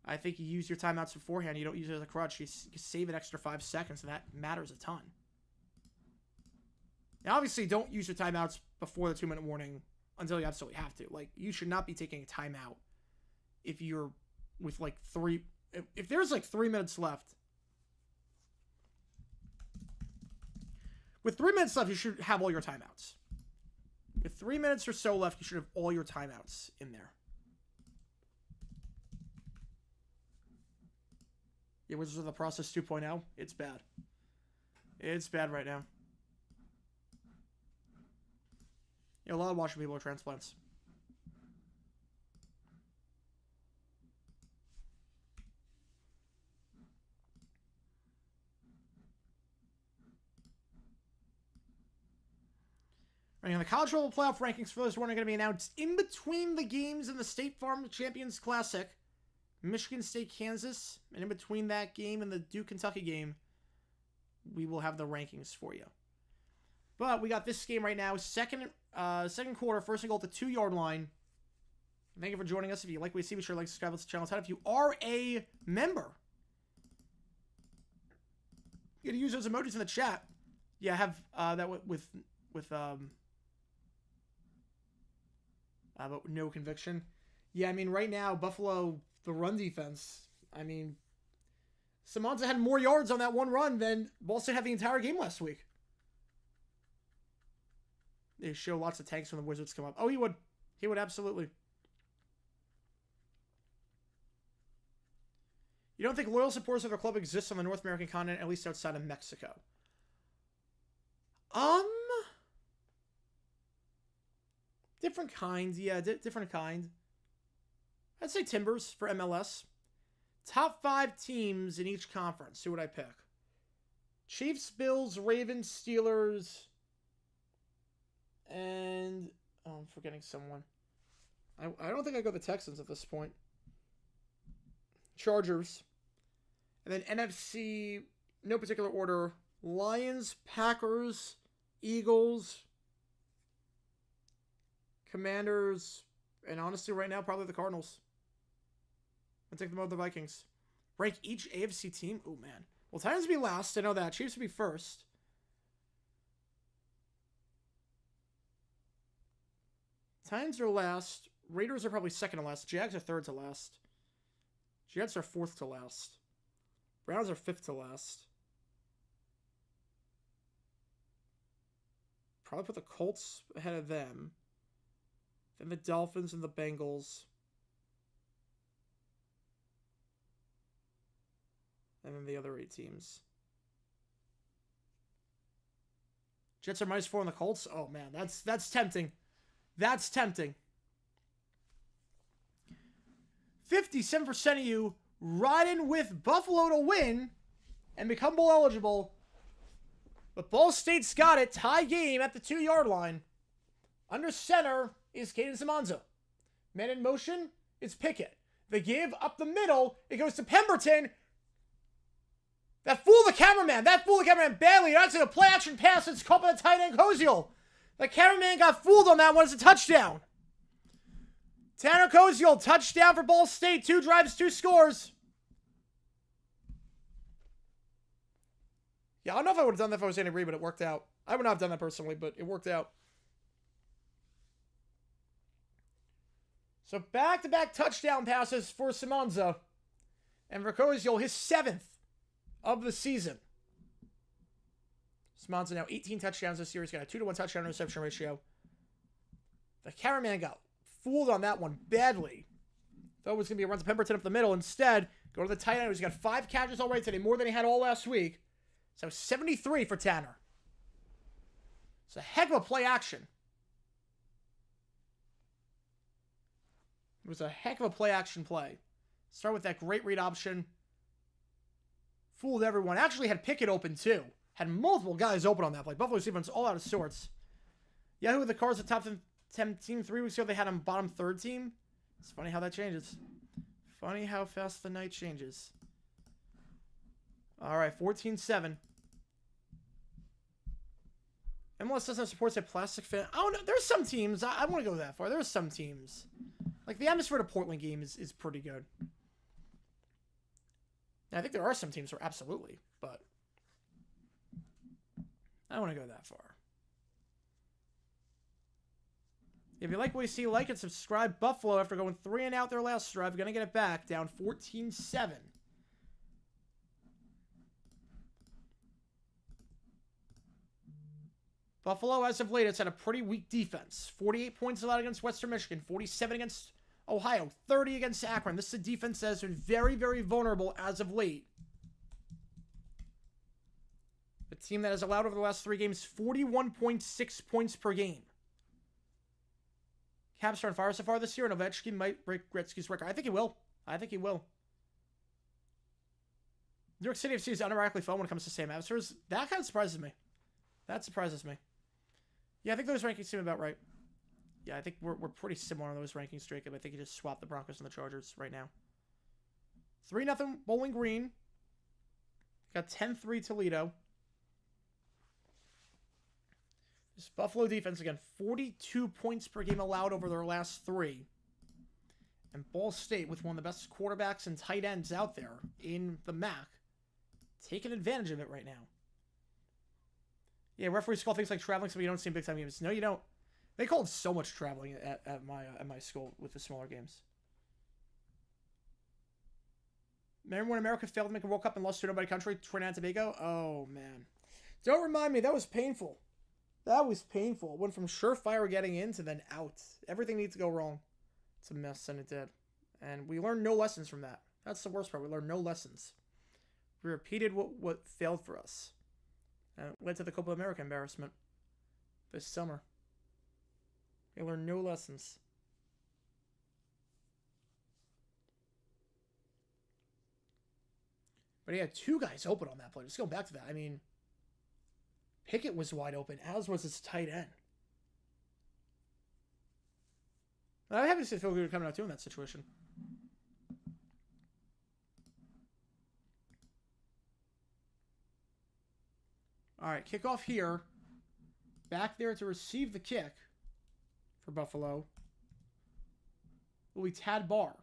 I think you use your timeouts beforehand. You don't use it as a crutch. You save an extra 5 seconds, and that matters a ton. Now, obviously, don't use your timeouts before the 2-minute warning until you absolutely have to. Like, you should not be taking a timeout if you're with, like, 3... If there's, like, 3 minutes left. With 3 minutes left, you should have all your timeouts. With 3 minutes or so left, you should have all your timeouts in there. Yeah, Wizards of the Process 2.0. It's bad. It's bad right now. Yeah, a lot of watching people with transplants. Right, the college level playoff rankings for those one are going to be announced in between the games in the State Farm Champions Classic, Michigan State, Kansas, and in between that game and the Duke Kentucky game, we will have the rankings for you. But we got this game right now, second quarter, first and goal at the 2-yard line. Thank you for joining us. If you like what you see, be sure to like, subscribe to the channel. If you are a member, you got to use those emojis in the chat. Yeah, have that with but no conviction. Yeah, I mean, right now, Buffalo, the run defense, I mean, Simonza had more yards on that one run than Ball State had the entire game last week. They show lots of tanks when the Wizards come up. Oh, he would. He would absolutely. You don't think loyal supporters of their club exist on the North American continent, at least outside of Mexico? Different kinds. Yeah, different kind. I'd say Timbers for MLS. Top 5 teams in each conference. Who would I pick? Chiefs, Bills, Ravens, Steelers, and... oh, I'm forgetting someone. I don't think I go the Texans at this point. Chargers. And then NFC, no particular order. Lions, Packers, Eagles, Commanders, and honestly right now probably the Cardinals. I'll take them over the Vikings. Rank each AFC team? Oh man. Well, Titans would be last, I know that. Chiefs would be first. Titans are last. Raiders are probably second to last. Jags are third to last. Jets are fourth to last. Browns are fifth to last. Probably put the Colts ahead of them. Then the Dolphins and the Bengals. And then the other 8 teams. Jets are -4 on the Colts. Oh man, that's tempting. That's tempting. 57% of you riding with Buffalo to win and become bowl eligible. But Ball State's got it. Tie game at the 2-yard line. Under center is Caden Simonza. Man in motion is Pickett. The give up the middle. It goes to Pemberton. That fooled the cameraman. Badly. That's a play action pass. It's caught by the tight end Koziel. The cameraman got fooled on that one. It's a touchdown. Tanner Koziel, touchdown for Ball State. 2 drives, 2 scores. Yeah, I don't know if I would have done that if I was Andy Reid, but it worked out. I would not have done that personally, but it worked out. So back-to-back touchdown passes for Simonza. And for Koziel, his 7th of the season. Simonza now 18 touchdowns this year. He's got a 2-to-1 touchdown reception ratio. The cameraman got fooled on that one badly. Thought it was going to be a run to Pemberton up the middle. Instead, go to the tight end. He's got 5 catches already today, more than he had all last week. So 73 for Tanner. It's a heck of a play action. It was a heck of a play action play. Start with that great read option. Fooled everyone. Actually had Pickett open too. Had multiple guys open on that play. Buffalo's defense all out of sorts. Yahoo with the Cards, the top 10 team 3 weeks ago. They had him bottom 3rd team. It's funny how that changes. Funny how fast the night changes. All right, 14-7. MLS doesn't have supports a plastic fan. I don't know. There's some teams. I want to go that far. There's some teams. Like the atmosphere to Portland game is pretty good. Now, I think there are some teams where absolutely, but I don't want to go that far. If you like what you see, like and subscribe. Buffalo, after going 3 and out their last drive, going to get it back, down 14-7. Buffalo, as of late, has had a pretty weak defense. 48 points allowed against Western Michigan, 47 against Ohio, 30 against Akron. This is a defense that has been very, very vulnerable as of late. team that has allowed over the last 3 games 41.6 points per game. Caps are on fire so far this year, and Ovechkin might break Gretzky's record. I think he will. New York City FC is unironically fun when it comes to same atmospheres. That kind of surprises me. Yeah, I think those rankings seem about right. Yeah, I think we're pretty similar on those rankings, Jacob. I think you just swap the Broncos and the Chargers right now. 3-0 Bowling Green. Got 10-3 Toledo. This Buffalo defense, again, 42 points per game allowed over their last 3. And Ball State, with one of the best quarterbacks and tight ends out there in the MAC, taking advantage of it right now. Yeah, referees call things like traveling so you don't see in big-time games. No, you don't. They called so much traveling at my school with the smaller games. Remember when America failed to make a World Cup and lost to nobody country, Trinidad and Tobago? Oh, man. Don't remind me. That was painful. It went from surefire getting in to then out. Everything needs to go wrong. It's a mess, and it did. And we learned no lessons from that. That's the worst part. We learned no lessons. We repeated what failed for us. And it led to the Copa America embarrassment this summer. We learned no lessons. But he had 2 guys open on that play. Just going back to that. I mean, Pickett was wide open, as was his tight end. I'm happy to see Phil Goodwin coming out too in that situation. All right, kickoff here. Back there to receive the kick for Buffalo will be Tad Barr.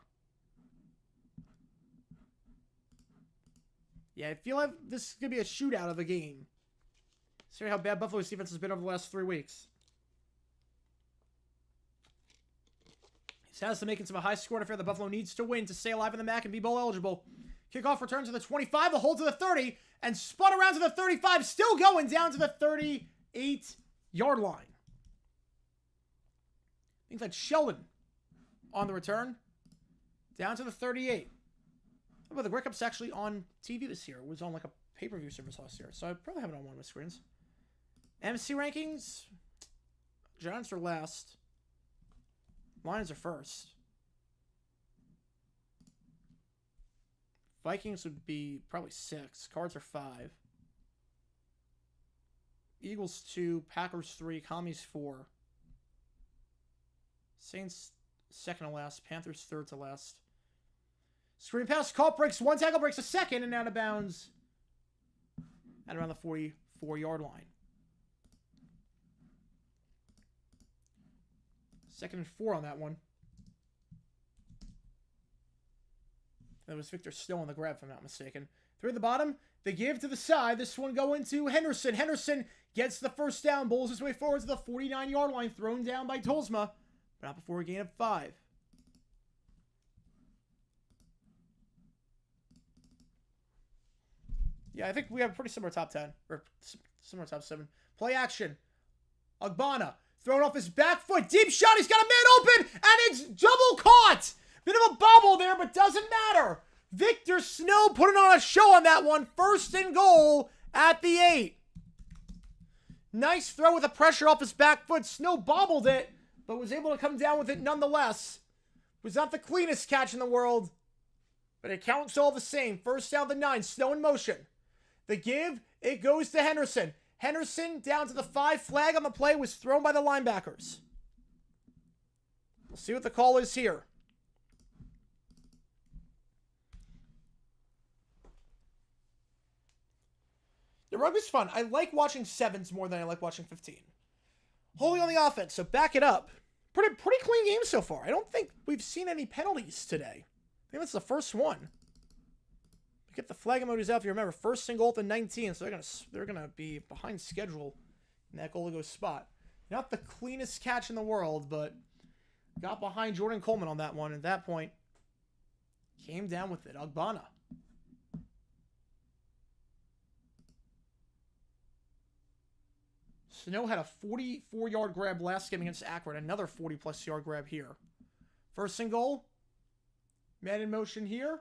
Yeah, I feel like this is going to be a shootout of the game. See how bad Buffalo's defense has been over the last 3 weeks. He has to make it to a high-scoring affair that Buffalo needs to win to stay alive in the MAC and be bowl eligible. Kickoff return to the 25, a hold to the 30, and spun around to the 35, still going down to the 38-yard line. I think that's Sheldon on the return. Down to the 38. Well, the Grey Cup's actually on TV this year. It was on like a pay-per-view service last year, so I probably have it on one of my screens. MC rankings. Giants are last. Lions are first. Vikings would be probably 6. Cards are 5. Eagles 2. Packers 3. Commies 4. Saints second to last. Panthers third to last. Screen pass. Caught, breaks 1 tackle, breaks a second, and out of bounds at around the 44-yard line. 2nd and 4 on that one. That was Victor Snow on the grab, if I'm not mistaken. 3 at the bottom. They give to the side. This one going to Henderson. Henderson gets the first down. Bowls his way forward to the 49-yard line. Thrown down by Tolsma. But not before a gain of 5. Yeah, I think we have a pretty similar top 10. Or similar top 7. Play action. Ogbonna. Thrown off his back foot. Deep shot. He's got a man open. And it's double caught. Bit of a bobble there, but doesn't matter. Victor Snow putting on a show on that one. 1st and goal at the 8. Nice throw with the pressure off his back foot. Snow bobbled it, but was able to come down with it nonetheless. Was not the cleanest catch in the world, but it counts all the same. 1st down the 9. Snow in motion. The give, it goes to Henderson. Henderson down to the 5. Flag on the play was thrown by the linebackers. We'll see what the call is here. The rugby's fun. I like watching 7s more than I like watching 15. Holding on the offense, so back it up. Pretty clean game so far. I don't think we've seen any penalties today. I think that's the first one. Get the flag emojis out if you remember. 1st and goal at the 19, so they're gonna be behind schedule in that goal to go spot. Not the cleanest catch in the world, but got behind Jordan Coleman on that one. At that point, came down with it. Ogbonna. Snow had a 44-yard grab last game against Akron. Another 40-plus yard grab here. 1st and goal. Man in motion here.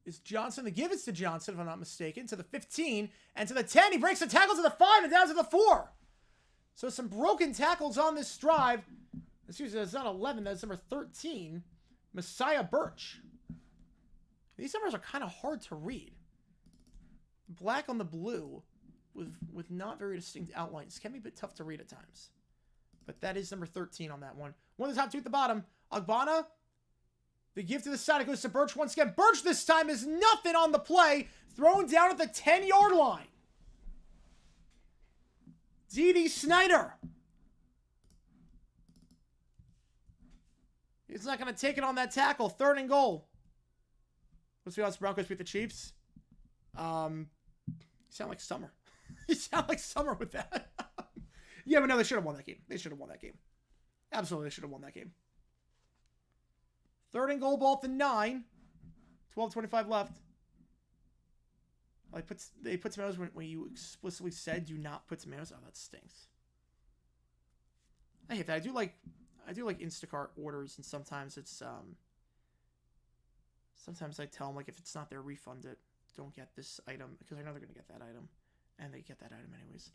is Johnson. The give is to Johnson, if I'm not mistaken, to the 15 and to the 10. He breaks the tackle to the 5 and down to the 4. So some broken tackles on this drive. Excuse me, that's not 11. That's number 13, Messiah Birch. These numbers are kind of hard to read. Black on the blue with not very distinct outlines can be a bit tough to read at times. But that is number 13 on that one. One of the top two at the bottom. Ogbonna. The give to the side. It goes to Birch once again. Birch this time is nothing on the play. Thrown down at the 10-yard line. D.D. Snyder. He's not going to take it on that tackle. 3rd and goal. Let's be honest, Broncos beat the Chiefs. You sound like Summer. You sound like Summer with that. Yeah, but no, they should have won that game. They should have won that game. Absolutely, they should have won that game. 3rd and goal, ball at the 9. 12:25 left. They put tomatoes when you explicitly said do not put tomatoes. Oh, that stinks. I hate that. I do like Instacart orders, and sometimes it's sometimes I tell them, like, if it's not there, refund it. Don't get this item, because I know they're going to get that item. And they get that item anyways.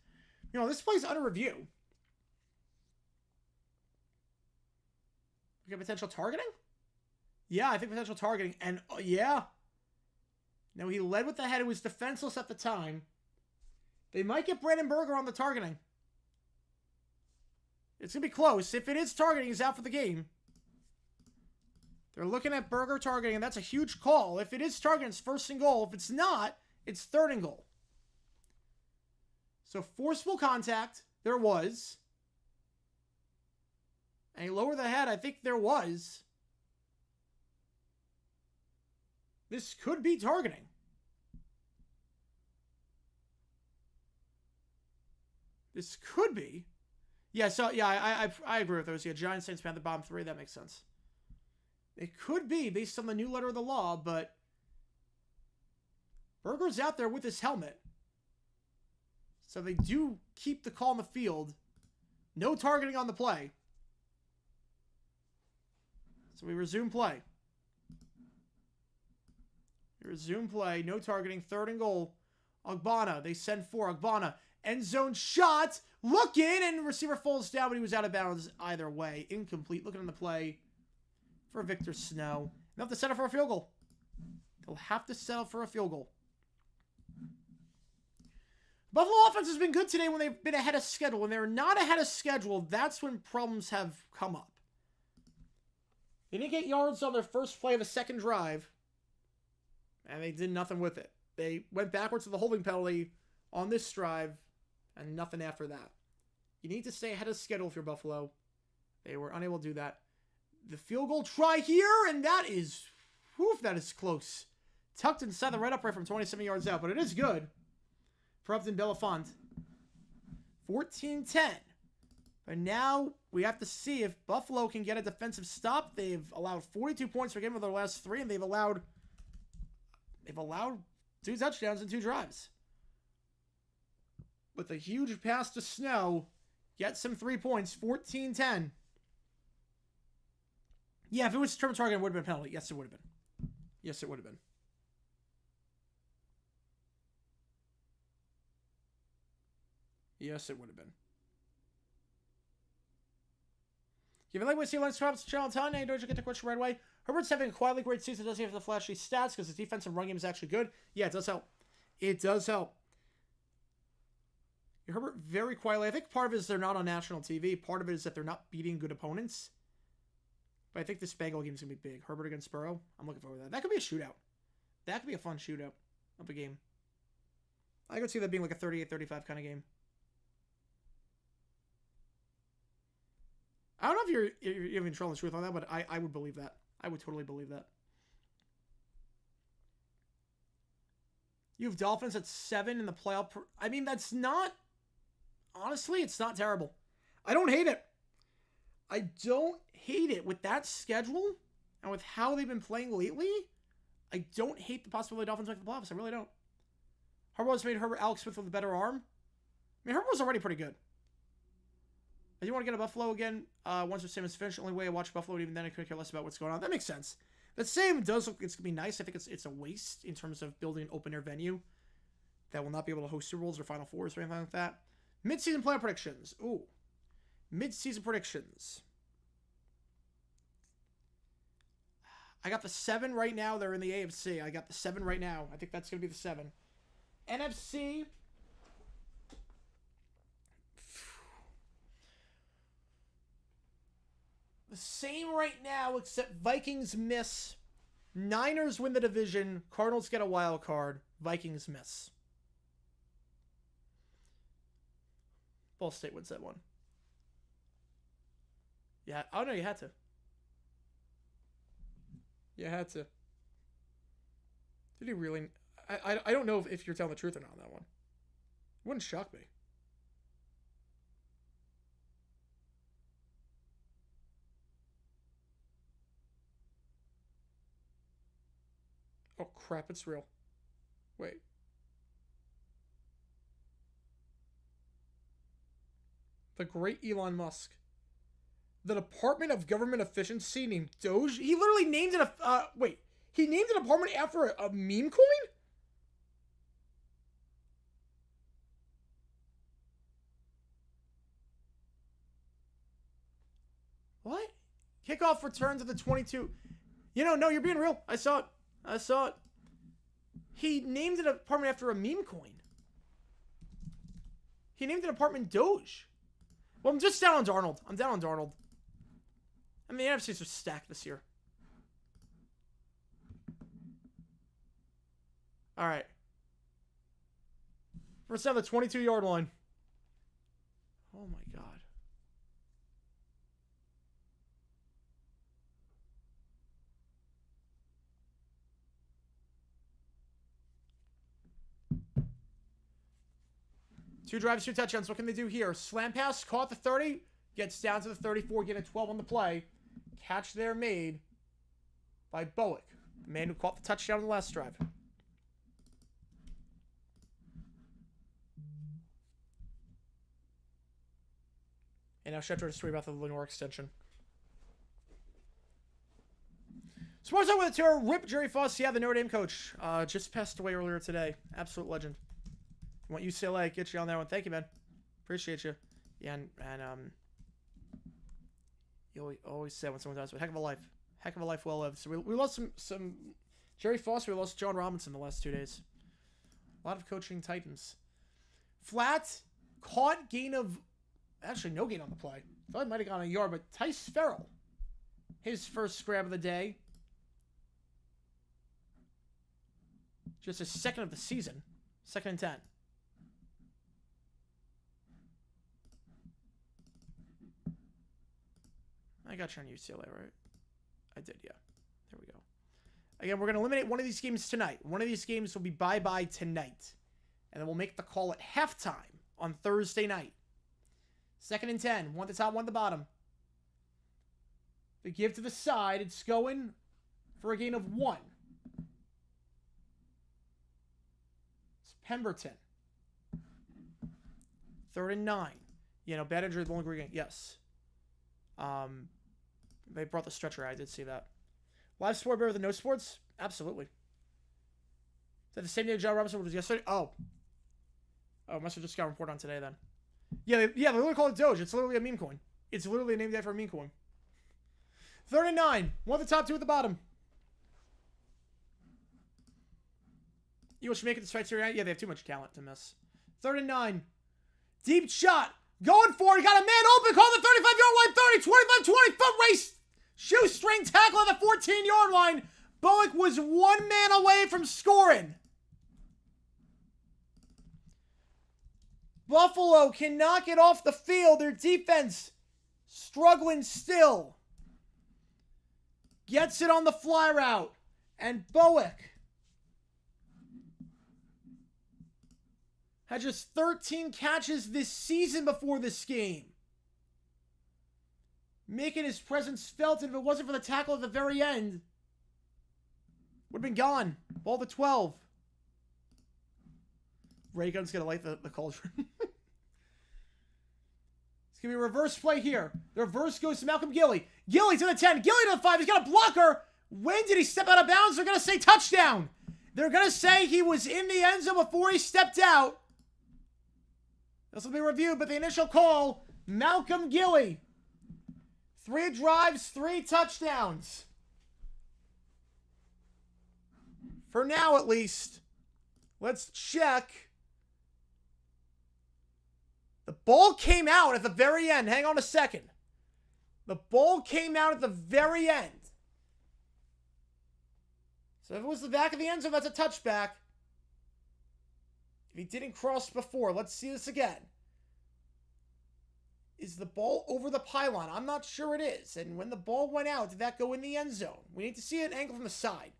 You know, this play's under review. We got potential targeting? Yeah, I think potential targeting. And, yeah. Now, he led with the head. It was defenseless at the time. They might get Brandon Berger on the targeting. It's going to be close. If it is targeting, he's out for the game. They're looking at Berger targeting, and that's a huge call. If it is targeting, it's 1st and goal. If it's not, it's 3rd and goal. So forceful contact, there was. And he lowered the head, I think there was. This could be targeting. This could be. Yeah, so, yeah, I agree with those. Yeah, Giants, Saints, Panther, bottom 3, that makes sense. It could be based on the new letter of the law, but Berger's out there with his helmet. So they do keep the call on the field. No targeting on the play. So we resume play. No targeting. 3rd and goal. Ogbonna. They send 4. Ogbonna. End zone shot. Looking. And receiver falls down, but he was out of bounds either way. Incomplete. Looking on the play for Victor Snow. They'll have to settle for a field goal. They'll have to settle for a field goal. Buffalo offense has been good today when they've been ahead of schedule. When they're not ahead of schedule, that's when problems have come up. They didn't get yards on their first play of the second drive, and they did nothing with it. They went backwards to the holding penalty on this drive, and nothing after that. You need to stay ahead of schedule if you're Buffalo. They were unable to do that. The field goal try here, and that is close. Tucked inside the right upright from 27 yards out, but it is good for Upton Belafonte. 14-10. But now we have to see if Buffalo can get a defensive stop. They've allowed 42 points per game over their last 3, and they've allowed 2 touchdowns in 2 drives. With a huge pass to Snow, gets some 3 points. 14-10. Yeah, if it was term target, it would have been a penalty. Yes, it would have been. Yes, it would have been. Yes, it would have been. Given like we see Lance Travis Charlton, I don't get the question right away. Herbert's having a quietly great season. Doesn't have the flashy stats because his defensive run game is actually good. Yeah, it does help. It does help. Herbert very quietly. I think part of it is they're not on national TV. Part of it is that they're not beating good opponents. But I think this Bengal game is going to be big. Herbert against Burrow. I'm looking forward to that. That could be a shootout. That could be a fun shootout of a game. I could see that being like a 38-35 kind of game. I don't know if you're even trolling the truth on that, but I would believe that. I would totally believe that. You have Dolphins at 7 in the playoff. I mean, that's not... Honestly, it's not terrible. I don't hate it. I don't hate it. With that schedule and with how they've been playing lately, I don't hate the possibility Dolphins make the playoffs. I really don't. Harbaugh's made Alex Smith with a better arm. I mean, Harbaugh's already pretty good. I do want to get a Buffalo again once the same is finished. The only way I watch Buffalo, even then I couldn't care less about what's going on. That makes sense. The same does look, it's going to be nice. I think it's a waste in terms of building an open-air venue that will not be able to host Super Bowls or Final Fours or anything like that. Mid-season playoff predictions. Ooh. Mid-season predictions. I got the 7 right now. They're in the AFC. I got the 7 right now. I think that's going to be the 7. NFC. The same right now, except Vikings miss. Niners win the division. Cardinals get a wild card. Vikings miss. Ball State wins that one. Yeah. Oh, no, you had to. You had to. Did he really? I don't know if you're telling the truth or not on that one. It wouldn't shock me. Oh, crap, it's real. Wait. The great Elon Musk. The Department of Government Efficiency named Doge. He literally named it a... wait. He named a department after a meme coin? What? Kickoff return to the 22... no, you're being real. I saw it. He named a department after a meme coin. He named the department Doge. Well, I'm just down on Darnold. I'm down on Darnold. I mean, the NFCs are stacked this year. All right. First down the 22-yard line. Oh, my God. Two drives, 2 touchdowns. What can they do here? Slam pass, caught the 30. Gets down to the 34, getting a 12 on the play. Catch there made by Bowick, the man who caught the touchdown on the last drive. And now Schechter to story about the Lenore extension. Sports Talk with a tour. Rip Jerry Foss. Yeah, the Notre Dame coach. Just passed away earlier today. Absolute legend. You want UCLA, get you on that one. Thank you, man. Appreciate you. Yeah, and you always say when someone dies, but heck of a life. Heck of a life well lived. So we lost some Jerry Foster. We lost John Robinson the last 2 days. A lot of coaching titans. Flat, caught gain of... Actually, no gain on the play. Thought he might have gone a yard, but Tice Farrell. His first grab of the day. Just his second of the season. 2nd and 10. I got you on UCLA, right? I did, yeah. There we go. Again, we're going to eliminate one of these games tonight. One of these games will be bye-bye tonight. And then we'll make the call at halftime on Thursday night. 2nd and 10. One at the top, one at the bottom. The give to the side. It's going for a gain of 1. It's Pemberton. 3rd and 9. Bad injury, long game. Yes. They brought the stretcher. I did see that. Live sport better than no sports? Absolutely. Is that the same day John Robinson was yesterday? Oh, must have just got a report on today then. Yeah, they literally call it Doge. It's literally a meme coin. It's literally named after a meme coin. 3rd and 9. One at the top, 2 at the bottom. You should make it the strikes here. Yeah, they have too much talent to miss. 3rd and 9. Deep shot. Going for it. Got a man open. Call the 35-yard line. 30, 25, 20. Foot race. Shoestring tackle at the 14-yard line. Bowick was 1 man away from scoring. Buffalo cannot get off the field. Their defense struggling still. Gets it on the fly route. And Bowick had just 13 catches this season before this game. Making his presence felt, and if it wasn't for the tackle at the very end, would have been gone. Ball to 12. Ray Gun's going to light the cauldron. It's going to be a reverse play here. The reverse goes to Malcolm Gilly. Gilly to the 10. Gilly to the 5. He's got a blocker. When did he step out of bounds? They're going to say touchdown. They're going to say he was in the end zone before he stepped out. This will be reviewed, but the initial call, Malcolm Gilly. 3 drives, 3 touchdowns. For now, at least. Let's check. The ball came out at the very end. Hang on a second. The ball came out at the very end. So if it was the back of the end zone, that's a touchback. If he didn't cross before, let's see this again. Is the ball over the pylon? I'm not sure it is. And when the ball went out, did that go in the end zone? We need to see an angle from the side.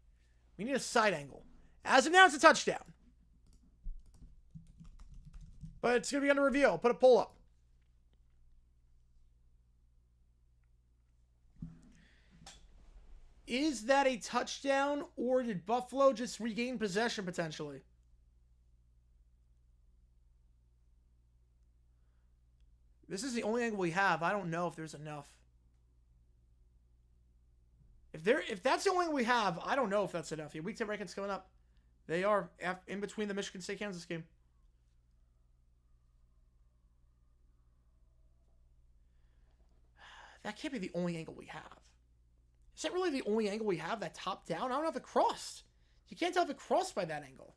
We need a side angle. As of now, it's a touchdown. But it's going to be under review. I'll put a poll up. Is that a touchdown, or did Buffalo just regain possession potentially? This is the only angle we have. I don't know if there's enough. If that's the only angle we have, I don't know if that's enough. Your Week 10 rankings coming up. They are in between the Michigan State-Kansas game. That can't be the only angle we have. Is that really the only angle we have, that top down? I don't have it crossed. You can't tell if it crossed by that angle.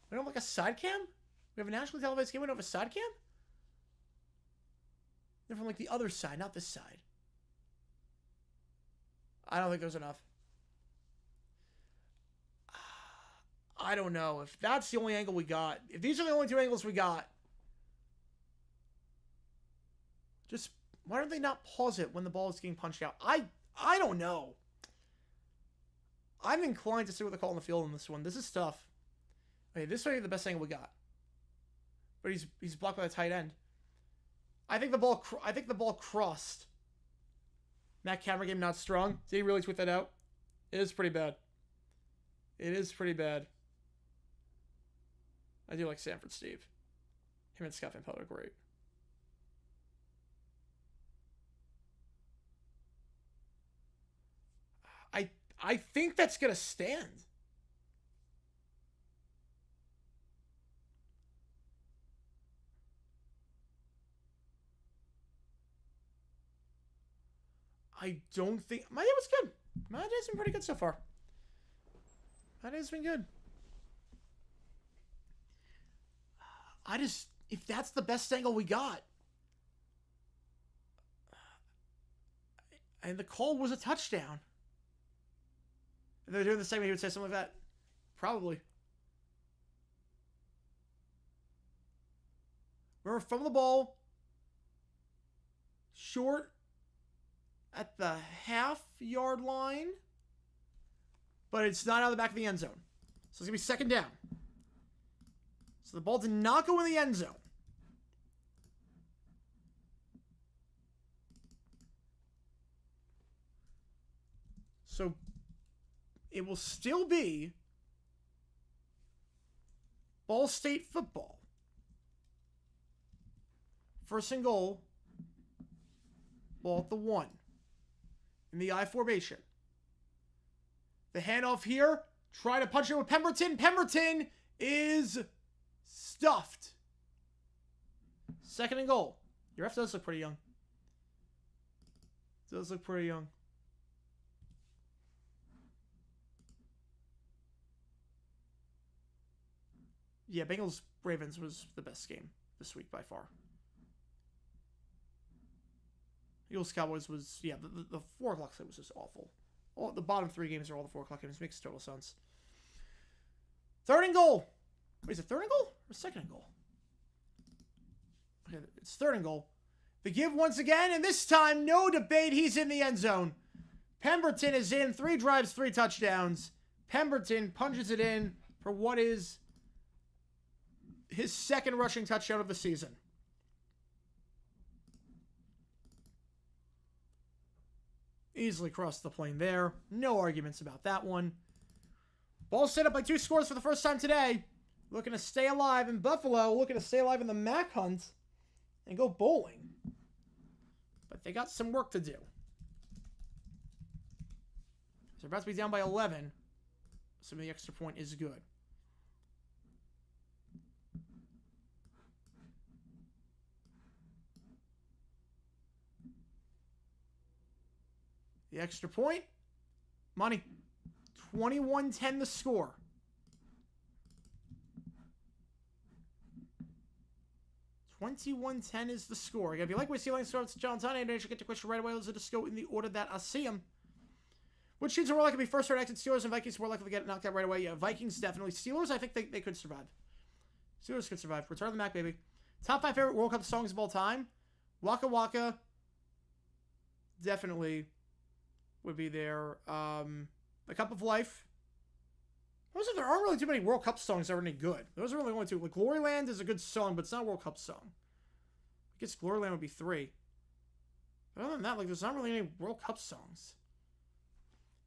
We don't have like a side cam? We have a nationally televised game, we don't have a side cam? They're from like the other side, not this side. I don't think there's enough. I don't know. If that's the only angle we got, if these are the only 2 angles we got, just why don't they not pause it when the ball is getting punched out? I don't know. I'm inclined to see what they call on the field in this one. This is tough. Okay, this might be the best angle we got. But he's blocked by the tight end. I think the ball crossed. That camera game not strong. Did he really tweet that out? It is pretty bad. It is pretty bad. I do like Sanford Steve. Him and Scott Van Pelt are great. I think that's going to stand. I don't think... My day was good. My day's been pretty good so far. My day's been good. If that's the best angle we got... And the call was a touchdown. If they're doing the segment, he would say something like that. Probably. Remember, from the ball. Short. At the half-yard line. But it's not out of the back of the end zone. So it's going to be 2nd down. So the ball did not go in the end zone. So it will still be Ball State football. 1st and goal. Ball at the 1. In the I formation. The handoff here. Try to punch it with Pemberton. Pemberton is stuffed. 2nd and goal. Your ref does look pretty young. Does look pretty young. Yeah, Bengals-Ravens was the best game this week by far. Eagles-Cowboys was, yeah, the 4 o'clock slate was just awful. The bottom 3 games are all the 4 o'clock games. Makes total sense. 3rd and goal. Wait, is it 3rd and goal or 2nd and goal? Okay, it's 3rd and goal. The give once again, and this time, no debate, he's in the end zone. Pemberton is in. 3 drives, 3 touchdowns. Pemberton punches it in for what is his 2nd rushing touchdown of the season. Easily crossed the plane there. No arguments about that one. Ball set up by 2 scores for the first time today. Looking to stay alive in Buffalo. Looking to stay alive in the MAC hunt. And go bowling. But they got some work to do. they're about to be down by 11. So the extra point is good. The extra point. Money. 21-10 the score. $21-10 is the score. Again, if you like what you see, like, starts John Tony, and you should get your question right away. Let's just go in the order that I see them. Which teams are more likely to be first or exit? Steelers and Vikings are more likely to get knocked out right away. Yeah, Vikings definitely. Steelers, I think they could survive. Steelers could survive. Return of the Mac, baby. Top 5 favorite World Cup songs of all time. Waka Waka. Definitely would be there. The Cup of Life. There aren't really too many World Cup songs that are any good. Those are really only 2. Like, Gloryland is a good song, but it's not a World Cup song. I guess Gloryland would be 3. But other than that, like, there's not really any World Cup songs.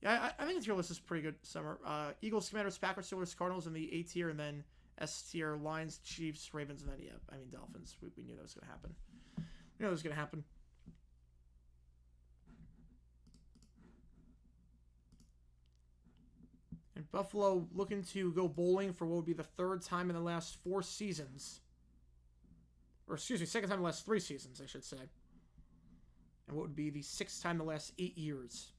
Yeah, I think your list is pretty good, Summer. Eagles, Commanders, Packers, Steelers, Cardinals in the A tier, and then S tier, Lions, Chiefs, Ravens, and then, yeah, I mean, Dolphins. We knew that was going to happen. We knew that was going to happen. And Buffalo looking to go bowling for what would be the 3rd time in the last 4 seasons. Or, excuse me, 2nd time in the last 3 seasons, I should say. And what would be the 6th time in the last 8 years.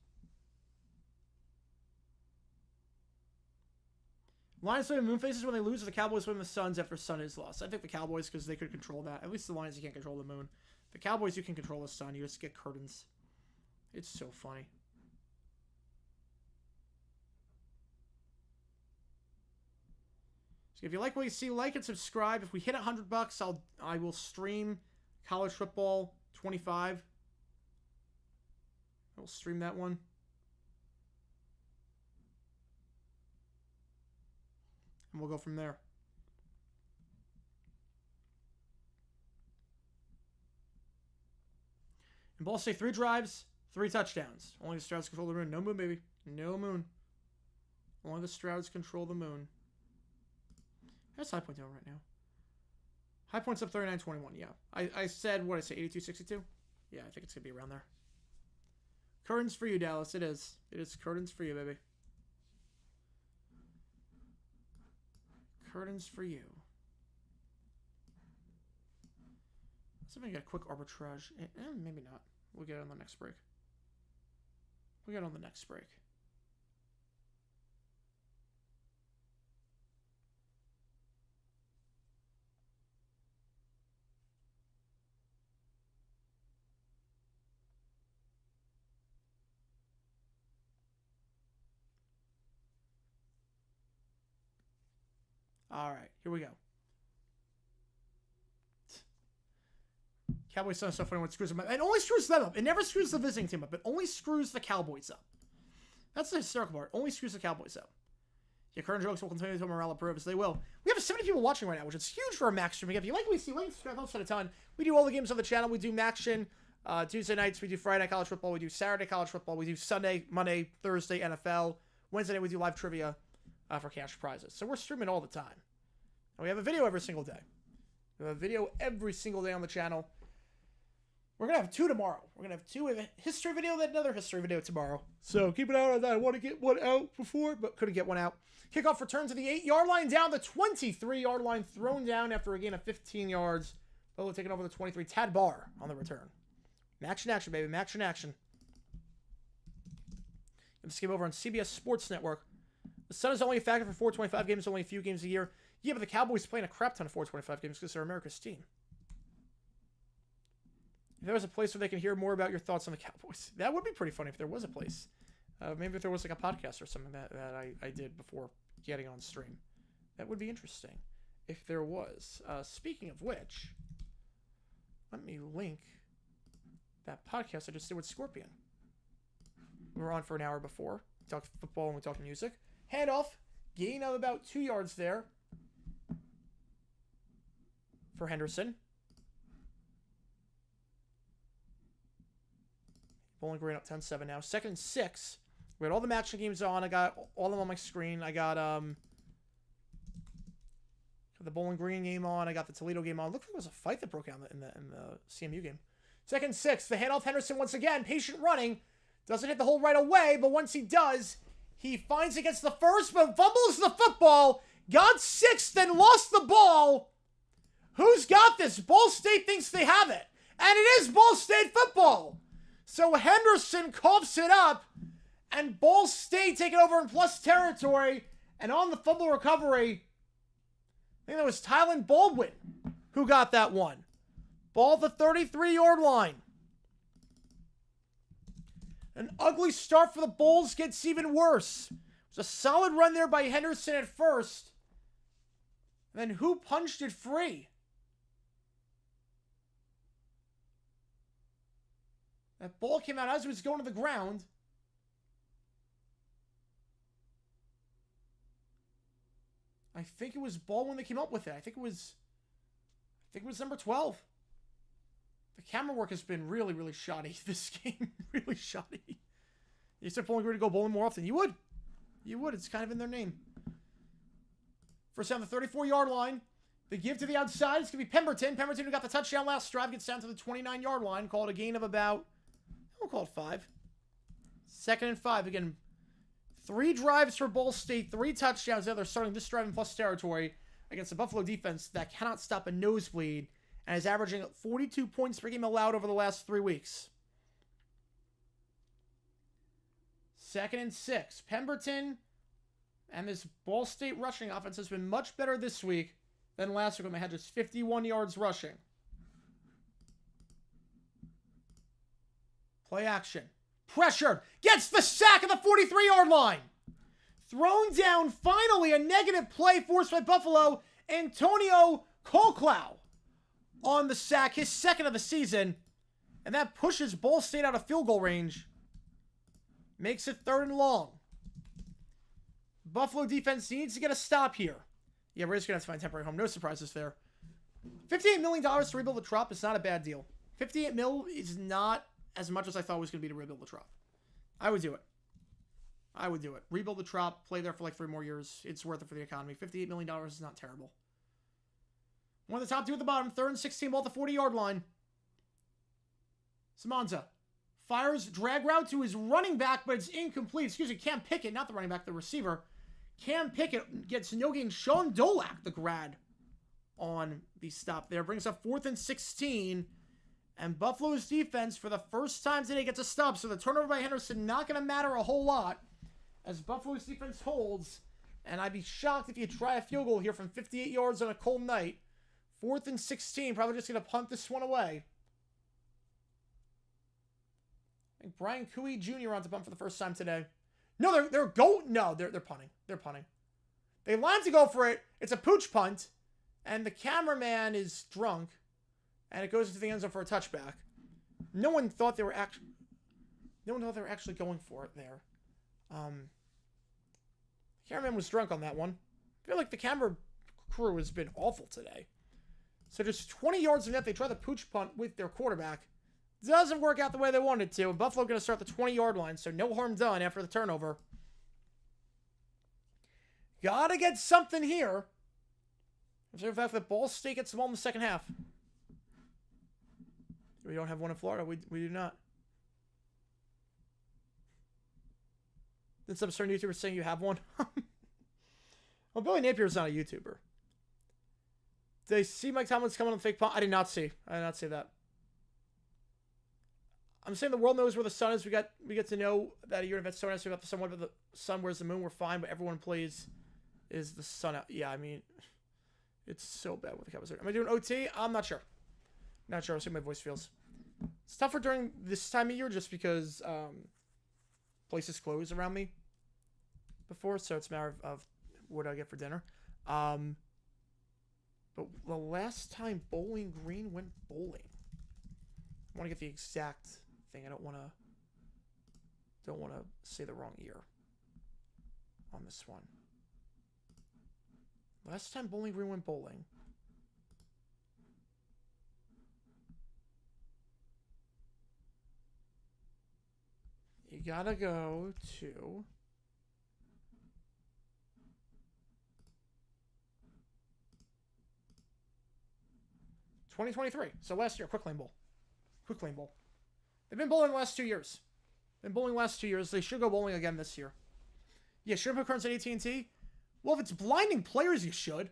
Lions swim in moon phases when they lose, or the Cowboys swim in the suns after sun is lost. I think the Cowboys, because they could control that. At least the Lions, you can't control the moon. The Cowboys, you can control the sun. You just get curtains. It's so funny. So if you like what you see, like and subscribe. If we hit $100, I will stream college football 25. I will stream that one. And we'll go from there. And Ball State, 3 drives, 3 touchdowns. Only the Strouds control the moon. No moon, baby. No moon. Only the Strouds control the moon. How's High Point doing right now? High Point's up 39-21, yeah. I said, what did I say, 82-62? Yeah, I think it's going to be around there. Curtains for you, Dallas. It is. It is curtains for you, baby. Curtains for you. Let's see if I can get a quick arbitrage. Maybe not. We'll get it on the next break. We'll get it on the next break. All right, here we go. Cowboys Sun stuff when it screws them up. It only screws them up. It never screws the visiting team up. It only screws the Cowboys up. That's the hysterical part. It only screws the Cowboys up. Yeah, current jokes will continue to morale improve. They will. We have 70 people watching right now, which is huge for a Max stream. If you like what we see, like subscribe, helps out a ton. We do all the games on the channel. We do Maction Tuesday nights. We do Friday night college football. We do Saturday college football. We do Sunday, Monday, Thursday NFL. Wednesday night we do live trivia for cash prizes. So we're streaming all the time. And we have a video every single day. We have a video every single day on the channel. We're going to have 2 tomorrow. We're going to have 2 of a history video, then another history video tomorrow. So keep an eye on that. I want to get one out before, but couldn't get one out. Kickoff return to the 8-yard line, down the 23-yard line, thrown down after a gain of 15 yards. Bolo taking over the 23. Tad Barr on the return. Action, action, baby. Action, action. This game over on CBS Sports Network. The Sun is only a factor for 425 games, only a few games a year. Yeah, but the Cowboys playing a crap ton of 425 games because they're America's team. If there was a place where they can hear more about your thoughts on the Cowboys, that would be pretty funny if there was a place. Maybe if there was like a podcast or something that I did before getting on stream. That would be interesting if there was. Speaking of which, let me link that podcast I just did with Scorpion. We were on for an hour before. We talked football and we talked music. Handoff. Gain of about 2 yards there for Henderson. Bowling Green up 10-7 now. 2nd and 6. We had all the action games on. I got all of them on my screen. I got the Bowling Green game on. I got the Toledo game on. Looked like there was a fight that broke out in the CMU game. 2nd and 6. The handoff. Henderson once again. Patient running. Doesn't hit the hole right away, but once he does, He finds it, gets the first, but fumbles the football. Got 6th, then lost the ball. Who's got this? Ball State thinks they have it. And it is Ball State football. So Henderson coughs it up. And Ball State take it over in plus territory. And on the fumble recovery, I think that was Tylen Baldwin who got that one. Ball at the 33-yard line. An ugly start for the Bulls gets even worse. It was a solid run there by Henderson at first. And then who punched it free? That ball came out as it was going to the ground. I think it was Baldwin that came up with it. I think it was number 12. The camera work has been really, really shoddy this game. Really shoddy. You said Bowling Green to go bowling more often. You would. You would. It's kind of in their name. First down the 34-yard line. The give to the outside. It's going to be Pemberton. Pemberton, who got the touchdown last drive, gets down to the 29-yard line. Call it a gain of about, we'll call it 5. 2nd and 5. Again, 3 drives for Ball State. 3 touchdowns. Now they're starting this drive in plus territory against the Buffalo defense that cannot stop a nosebleed and is averaging 42 points per game allowed over the last 3 weeks. 2nd and 6. Pemberton and this Ball State rushing offense has been much better this week than last week when they had just 51 yards rushing. Play action. Pressured. Gets the sack at the 43-yard line. Thrown down. Finally, a negative play forced by Buffalo. Antonio Colclough on the sack. His 2nd of the season. And that pushes Ball State out of field goal range. Makes it 3rd and long. Buffalo defense needs to get a stop here. Yeah, we're just going to have to find temporary home. No surprises there. $58 million to rebuild the Trop is not a bad deal. $58 million is not as much as I thought it was going to be to rebuild the Trop. I would do it. I would do it. Rebuild the Trop, play there for like 3 more years. It's worth it for the economy. $58 million is not terrible. One of the top 2 at the bottom. 3rd and 16, ball at the 40-yard line. Simonza fires drag route to his running back, but it's incomplete. Excuse me, Cam Pickett, not the running back, the receiver. Cam Pickett gets no gain. Sean Dolak, the grad, on the stop there. Brings up 4th and 16. And Buffalo's defense, for the first time today, gets a stop. So the turnover by Henderson not going to matter a whole lot as Buffalo's defense holds. And I'd be shocked if you try a field goal here from 58 yards on a cold night. 4th and 16. Probably just going to punt this one away. I think Brian Cooey Jr. on to punt for the first time today. No, they're punting. They're punting. They line to go for it. It's a pooch punt. And the cameraman is drunk. And it goes into the end zone for a touchback. No one thought they were actually going for it there. The cameraman was drunk on that one. I feel like the camera crew has been awful today. So just 20 yards in net, they try the pooch punt with their quarterback. Doesn't work out the way they wanted to. And Buffalo going to start the 20-yard line, so no harm done after the turnover. Gotta get something here. Considering the fact that Ball State gets the ball in the second half. We don't have one in Florida. We do not. Then some certain YouTubers saying you have one. Well, Billy Napier's not a YouTuber. Did they see Mike Tomlin's coming on the fake punt? I did not see that. I'm saying the world knows where the sun is. We get to know that a year in event so nice. We got the sun. What about the sun? Where's the moon? We're fine, but everyone plays is the sun out. Yeah, I mean, it's so bad with the Cowboys. Am I doing OT? I'm not sure. Not sure. I'll see how my voice feels. It's tougher during this time of year just because places close around me before, so it's a matter of what I get for dinner. But the last time Bowling Green went bowling, I want to get the exact thing. I don't want to say the wrong year on this one. Last time Bowling Green went bowling. You gotta go to 2023. So last year, Quick Lane Bowl. Quick Lane Bowl. They've been bowling the last 2 years. They should go bowling again this year. Yeah, shouldn't put currents at AT&T. Well, if it's blinding players, you should.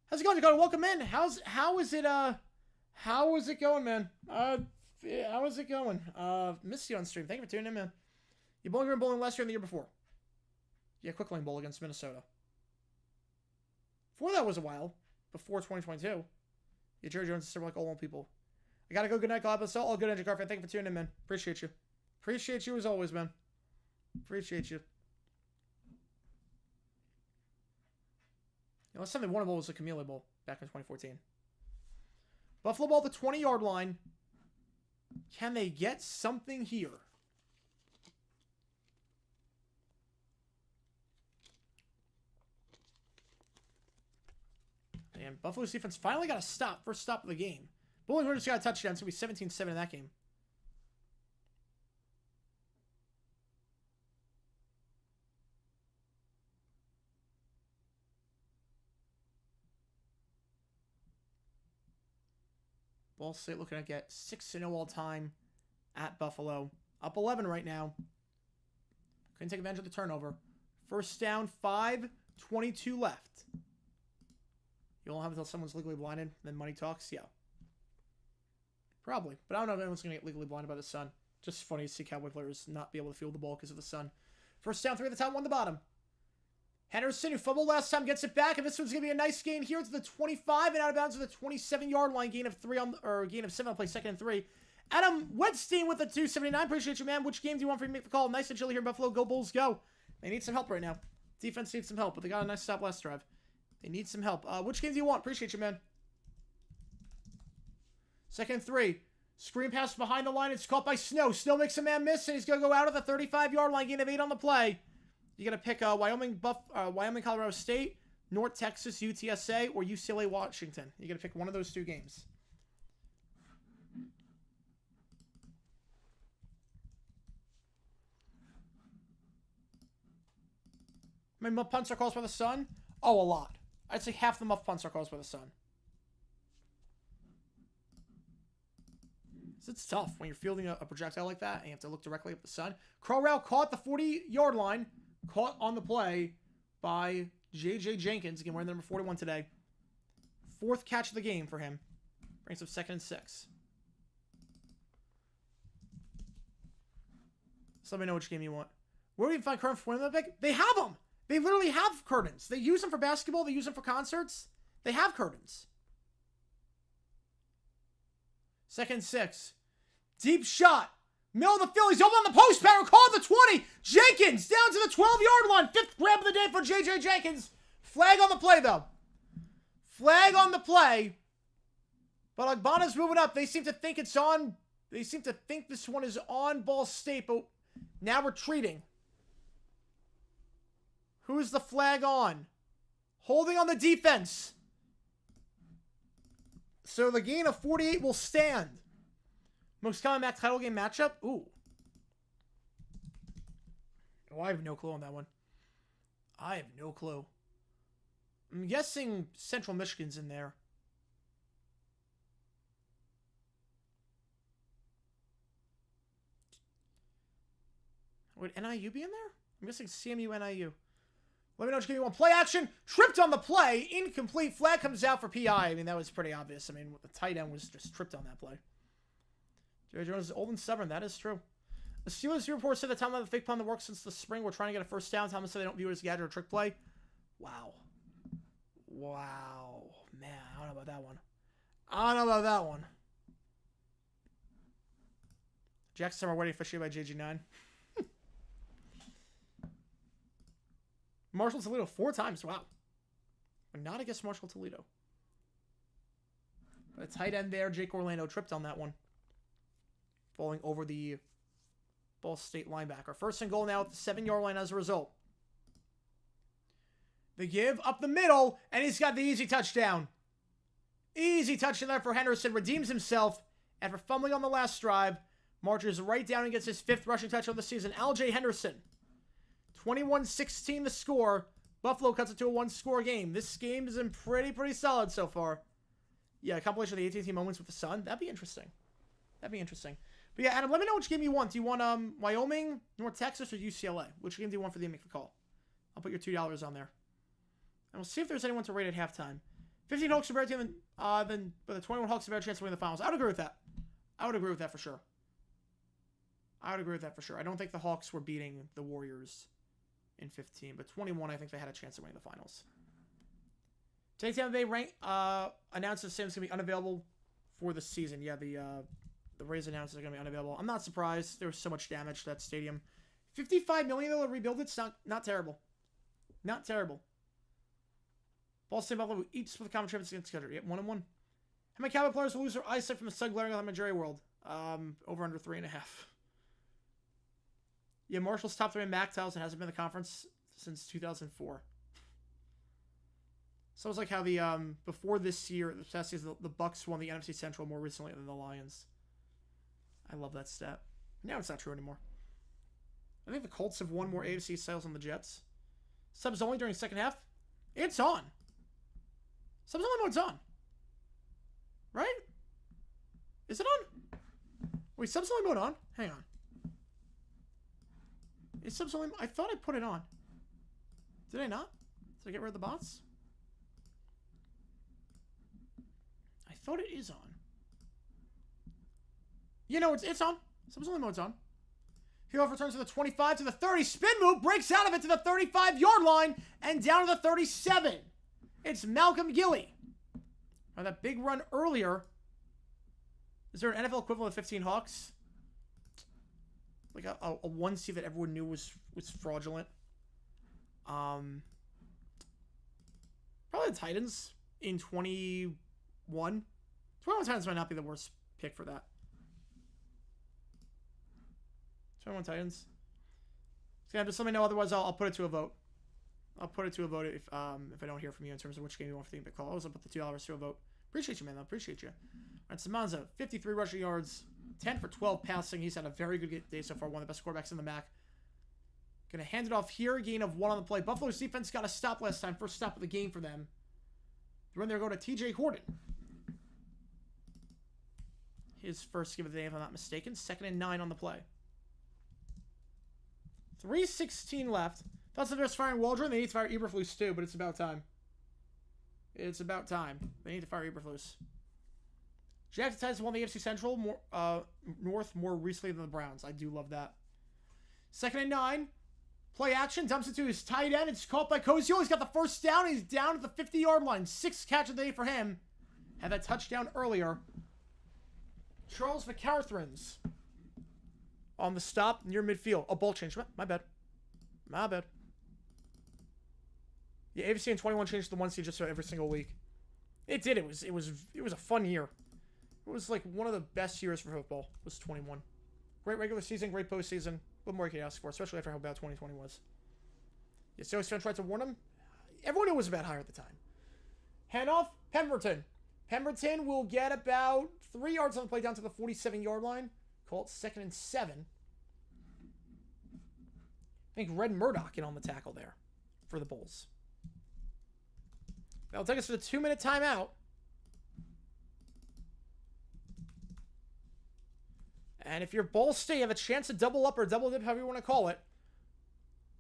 How's it going, Dakota? Welcome in. How is it going, man? How is it going? Missed you on stream. Thank you for tuning in, man. You bowling last year and the year before. Yeah, quick lane bowl against Minnesota. Before that was a while. Before 2022. Yeah, Jerry Jones is like all old people. I gotta go. Good night, God. All good, Engine Car fan. Thank you for tuning in, man. Appreciate you. Appreciate you as always, man. Appreciate you. Last time they won a bowl was the Camellia Bowl back in 2014. Buffalo ball at the 20-yard line. Can they get something here? And Buffalo's defense finally got a stop. First stop of the game. Bowling Green just got a touchdown. It's going to be 17-7 in that game. Ball State looking to get 6-0 all time at Buffalo. Up 11 right now. Couldn't take advantage of the turnover. First down, 5:22 left. You won't have until someone's legally blinded, then money talks? Yeah. Probably. But I don't know if anyone's going to get legally blinded by the sun. Just funny to see Cowboy players not be able to field the ball because of the sun. First down, 3 at the top, 1 at the bottom. Henderson, who fumbled last time, gets it back, and this one's going to be a nice gain here to the 25 and out of bounds to the 27-yard line. Gain of 7 on play, 2nd and 3. Adam Wedstein with the 279. Appreciate you, man. Which game do you want for me to make the call? Nice and chilly here in Buffalo. Go Bulls, go. They need some help right now. Defense needs some help, but they got a nice stop last drive. They need some help. Which game do you want? Appreciate you, man. 2nd and 3. Screen pass behind the line. It's caught by Snow. Snow makes a man miss, and he's going to go out at the 35-yard line. Gain of 8 on the play. You got to pick Wyoming, Colorado State, North Texas, UTSA, or UCLA, Washington. You got to pick one of those 2 games. How many muff punts are caused by the sun? Oh, a lot. I'd say half the muff punts are caused by the sun. So it's tough when you're fielding a projectile like that and you have to look directly at the sun. Crow Route caught the 40-yard line. Caught on the play by J.J. Jenkins. Again, wearing the number 41 today. 4th catch of the game for him. Brings up 2nd and 6. So let me know which game you want. Where do you find current for them? They have them. They literally have curtains. They use them for basketball. They use them for concerts. They have curtains. 2nd and 6. Deep shot. Middle of the field. He's over on the post. Barrow called the 20. Jenkins down to the 12-yard line. 5th grab of the day for J.J. Jenkins. Flag on the play, though. Flag on the play. But Agbana's moving up. They seem to think it's on. They seem to think this one is on Ball State, but now retreating. Who's the flag on? Holding on the defense. So the gain of 48 will stand. Most common MAC title game matchup? Ooh. Oh, I have no clue on that one. I have no clue. I'm guessing Central Michigan's in there. Would NIU be in there? I'm guessing CMU, NIU. Let me know which game you want. Play action. Tripped on the play. Incomplete. Flag comes out for PI. I mean, that was pretty obvious. I mean, the tight end was just tripped on that play. Jerry Jones is old and stubborn. That is true. The Steelers report said the time of the fake punt that worked since the spring. We're trying to get a first down. Thomas said they don't view it as a gadget or trick play. Wow. Wow. Man, I don't know about that one. I don't know about that one. Jackson Summer wedding officiated by JG9. Marshall Toledo 4 times. Wow. But not against Marshall Toledo. But a tight end there. Jake Orlando tripped on that one. Falling over the Ball State linebacker. 1st and goal now at the 7-yard line as a result. The give up the middle, and he's got the easy touchdown. Easy touchdown there for Henderson. Redeems himself after fumbling on the last drive. Marches right down and gets his 5th rushing touchdown of the season. L.J. Henderson. 21-16 the score. Buffalo cuts it to a 1-score game. This game has been pretty solid so far. Yeah, a compilation of the AT&T moments with the sun. That'd be interesting. That'd be interesting. But yeah, Adam, let me know which game you want. Do you want Wyoming, North Texas, or UCLA? Which game do you want for the make the call? I'll put your $2 on there. And we'll see if there's anyone to rate at halftime. 15 Hawks are better team than but the 21 Hawks have a better chance to win the finals. I would agree with that. I would agree with that for sure. I don't think the Hawks were beating the Warriors in 15, but 21, I think they had a chance of winning the finals. Today, Tampa Bay announced that Sam's going to be unavailable for the season. Yeah, the Rays announced they're going to be unavailable. I'm not surprised. There was so much damage to that stadium. $55 million to rebuild it. It's not terrible. Not terrible. Ball State Buffalo each split the common champions against Kendrick. Yep, 1-1. How many Cowboy players will lose their eyesight from the sun glaring on the Majority World? Over under 3.5. Yeah, Marshall's top 3 in MAC titles and hasn't been in the conference since 2004. So it's like how the before this year, the past season, the Bucks won the NFC Central more recently than the Lions. I love that stat. Now it's not true anymore. I think the Colts have won more AFC titles than the Jets. Subs only during the second half. It's on. Subs only mode's on. Right? Is it on? Wait, subs only mode on? Hang on. Is subs only? I thought I put it on. Did I not? Did I get rid of the bots? I thought it is on. You know, it's on. Subs only mode's on. Heroff returns to the 25 to the 30. Spin move breaks out of it to the 35-yard line and down to the 37. It's Malcolm Gilly. Now that big run earlier. Is there an NFL equivalent of 15 Hawks? Like a 1C that everyone knew was fraudulent. Probably the Titans in 21. 21 Titans might not be the worst pick for that. 21 Titans. So yeah, just let me know. Otherwise, I'll put it to a vote. I'll put it to a vote if I don't hear from you in terms of which game you want for the pick call. I'll also put the $2 to a vote. Appreciate you, man. I appreciate you. All right, Samanza, 53 rushing yards, 10 for 12 passing. He's had a very good day so far. One of the best quarterbacks in the MAC. Going to hand it off here. Gain of 1 on the play. Buffalo's defense got a stop last time. First stop of the game for them. They're in there going to TJ Horton. His first give of the day, if I'm not mistaken. 2nd and 9 on the play. 3:16 left. Thoughts of just firing Waldron. They need to fire Eberflus too, but it's about time. It's about time. They need to fire Eberflus. Jackson Titans won the AFC Central North more recently than the Browns. I do love that. 2nd and 9. Play action. Dumps it to his tight end. It's caught by Cozio. He's got the first down. He's down at the 50-yard line. 6th catch of the day for him. Had that touchdown earlier. Charles McCarthrins on the stop near midfield. Oh, ball change. My bad. My bad. Yeah, AFC in 21 changed the 1C just about every single week. It did. It was a fun year. It was like one of the best years for football. Was 21. Great regular season, great postseason. What more can you ask for, especially after how bad 2020 was. Yeah, so fans tried to warn him. Everyone knew it was a bad hire at the time. Handoff, Pemberton. Pemberton will get about 3 yards on the play down to the 47-yard line. Call it 2nd and 7. I think Red Murdoch in on the tackle there for the Bulls. That'll take us to the 2-minute timeout. And if you're Ball State, you have a chance to double up or double dip, however you want to call it.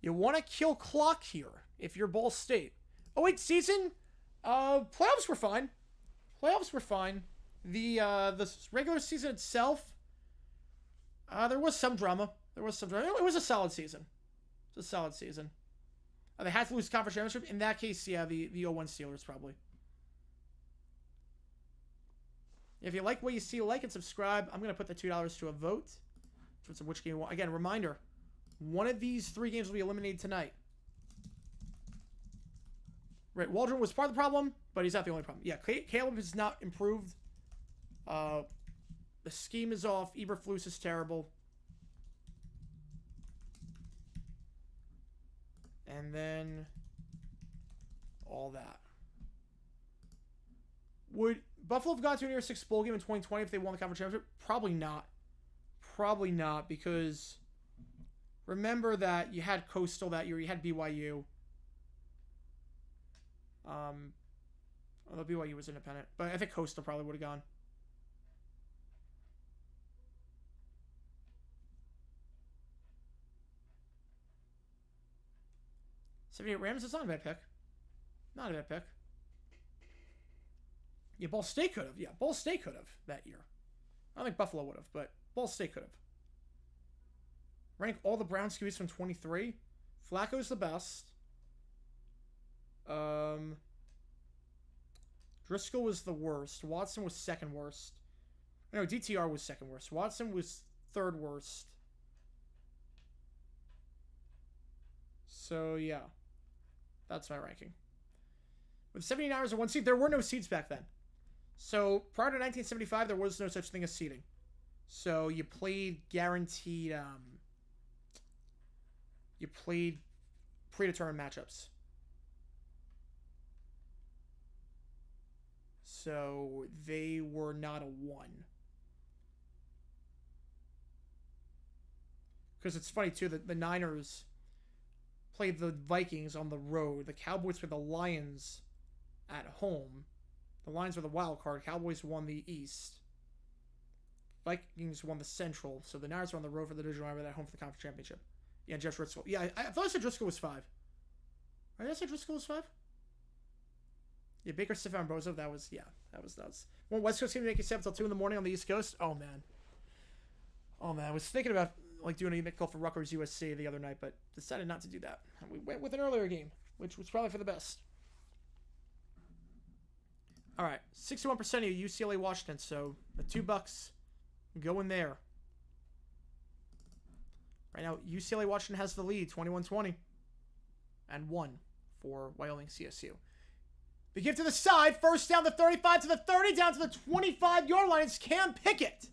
You want to kill clock here if you're Ball State. Oh, wait, season? Playoffs were fine. Playoffs were fine. The regular season itself, there was some drama. It was a solid season. It was a solid season. They had to lose conference championship. In that case, yeah, the 0-1 Steelers probably. If you like what you see, like and subscribe. I'm going to put the $2 to a vote. So which game you want. Again, reminder, one of these 3 games will be eliminated tonight. Right, Waldron was part of the problem, but he's not the only problem. Yeah, Caleb has not improved. The scheme is off. Eberflus is terrible. And then all that. Would Buffalo have gone to a near 6 bowl game in 2020 if they won the conference championship? Probably not. Probably not, because remember that you had Coastal that year. You had BYU. Although BYU was independent. But I think Coastal probably would have gone. 78 Rams, it's not a bad pick. Not a bad pick. Yeah, Ball State could have. Yeah, Ball State could have that year. I don't think Buffalo would have, but Ball State could have. Rank all the Browns QBs from 23. Flacco's the best. Driscoll was the worst. Watson was second worst. No, DTR was second worst. Watson was third worst. So, yeah. That's my ranking. With 79ers and 1 seed, there were no seeds back then. So, prior to 1975, there was no such thing as seeding. So, you played guaranteed, you played predetermined matchups. So, they were not a 1. Because it's funny, too, that the Niners played the Vikings on the road. The Cowboys played the Lions at home. The Lions were the wild card. Cowboys won the East. Vikings won the Central. So the Niners were on the road for the division rival at home for the conference championship. Yeah, Jeff Driscoll. Yeah, I thought I said Driscoll was 5. Right, did I say Driscoll was 5? Yeah, Baker, Stefan Bozo. That was nuts. Well, West Coast game to make you stay up until 2 in the morning on the East Coast. Oh man. I was thinking about doing a call for Rutgers USC the other night, but decided not to do that. And we went with an earlier game, which was probably for the best. All right, 61% of you UCLA Washington, so the $2 go in there. Right now, UCLA Washington has the lead, 21-20, and 1 for Wyoming CSU. The give to the side, first down the 35 to the 30, down to the 25-yard line. It's Cam Pickett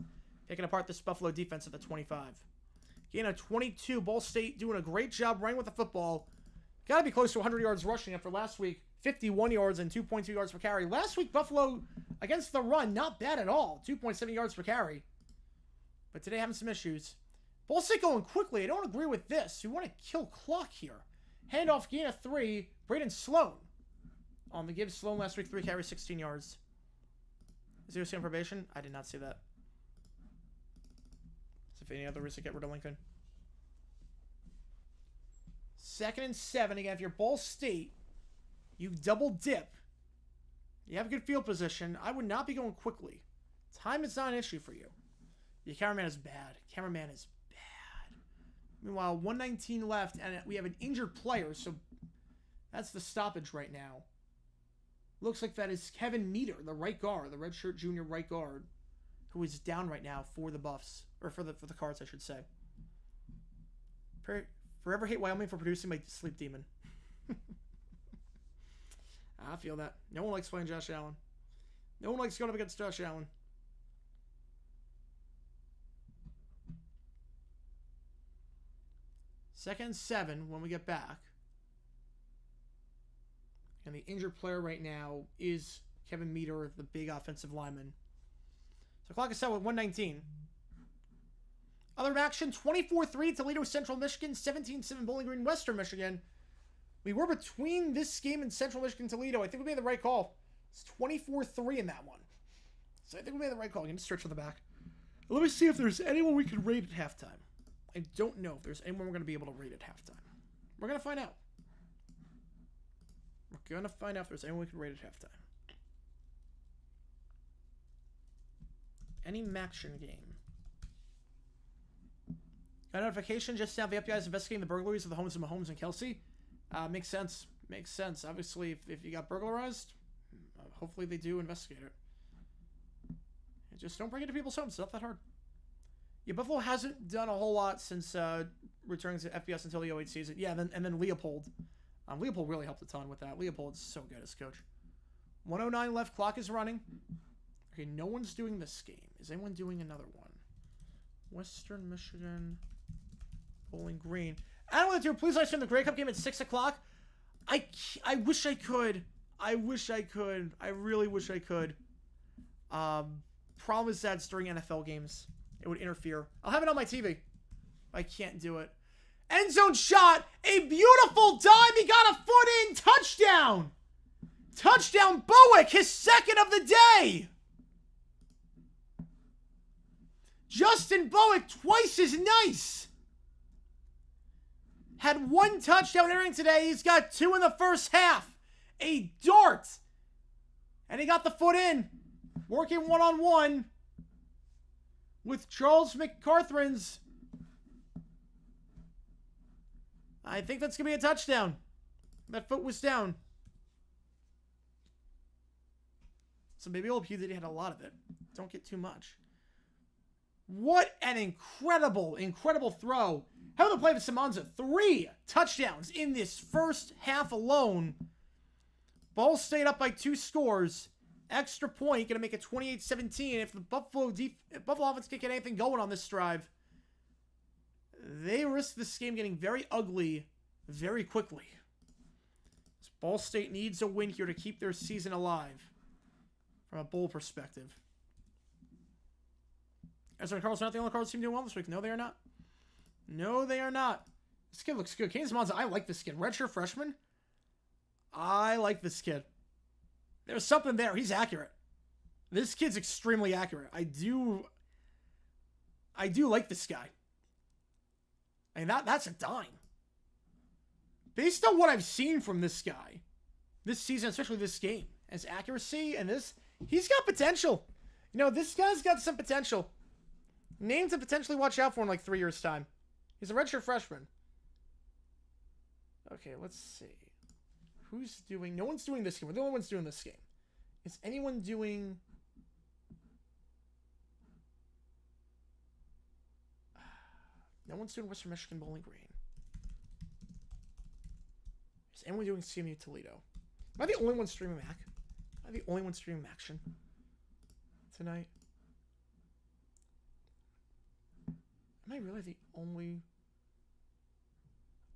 picking apart this Buffalo defense at the 25. Gain of 22. Ball State doing a great job running with the football. Got to be close to 100 yards rushing after last week. 51 yards and 2.2 yards per carry. Last week, Buffalo, against the run, not bad at all. 2.7 yards per carry. But today, having some issues. Ball State going quickly. I don't agree with this. You want to kill clock here. Handoff, gain of 3. Braden Sloan. On the give, Sloan last week, 3 carries, 16 yards. 0 on probation. I did not see that. As if any other reason to get rid of Lincoln. 2nd and 7. Again, if you're Ball State, you double dip. You have a good field position. I would not be going quickly. Time is not an issue for you. Your cameraman is bad. Cameraman is bad. Meanwhile, 119 left, and we have an injured player, so that's the stoppage right now. Looks like that is Kevin Meter, the right guard, the redshirt junior right guard, who is down right now for the Buffs, or for the Cards, I should say. Forever hate Wyoming for producing my sleep demon. I feel that. No one likes playing Josh Allen. No one likes going up against Josh Allen. Second and 7 when we get back. And the injured player right now is Kevin Meter, the big offensive lineman. So clock is set with 119. Other action, 24-3 Toledo Central Michigan, 17-7 Bowling Green Western Michigan. We were between this game and Central Michigan Toledo. I think we made the right call. It's 24-3 in that one. So I think we made the right call. I'm going to search for the back. Let me see if there's anyone we can rate at halftime. I don't know if there's anyone we're going to be able to rate at halftime. We're going to find out. We're going to find out if there's anyone we can rate at halftime. Any Maction game. Got a notification just now. The FBI is investigating the burglaries of the homes of Mahomes and Kelsey. Makes sense. Makes sense. Obviously, if you got burglarized, hopefully they do investigate it. And just don't break into people's homes. It's not that hard. Yeah, Buffalo hasn't done a whole lot since returning to FBS until the 08 season. Yeah, and then Leopold. Leopold really helped a ton with that. Leopold's so good as coach. 109 left. Clock is running. Okay, no one's doing this game. Is anyone doing another one? Western Michigan, Bowling Green. I don't want to do. Please live stream the Grey Cup game at 6 o'clock. I wish I could. I really wish I could. Problem is that it's during NFL games. It would interfere. I'll have it on my TV. I can't do it. End zone shot. A beautiful dive. He got a foot in. Touchdown. Touchdown Bowick. His second of the day. Justin Bowick twice as nice. had 1 touchdown entering today. He's got 2 in the first half. A dart. And he got the foot in. Working one-on-one with Charles McCarthrins. I think that's going to be a touchdown. That foot was down. So maybe old Hugh that he had a lot of it. Don't get too much. What an incredible, incredible throw. How about the play of Simonza? 3 touchdowns in this first half alone. Ball stayed up by 2 scores. Extra point, going to make it 28-17. If the Buffalo offense can't get anything going on this drive, they risk this game getting very ugly very quickly. Ball State needs a win here to keep their season alive from a bowl perspective. Ezra Carl's not the only Cardinals team doing well this week. No, they are not. No, they are not. This kid looks good. Kane Simonza, I like this kid. Redshirt freshman. I like this kid. There's something there. He's accurate. This kid's extremely accurate. I do like this guy. I mean, that's a dime. Based on what I've seen from this guy this season, especially this game, his accuracy and this, he's got potential. You know, this guy's got some potential. Name to potentially watch out for in like 3 years' time. He's a redshirt freshman. Okay, let's see. Who's doing... No one's doing this game. We're the only ones doing this game. Is anyone doing... No one's doing Western Michigan Bowling Green. Is anyone doing CMU Toledo? Am I the only one streaming Mac? Am I the only one streaming Maction tonight? Am I really the only...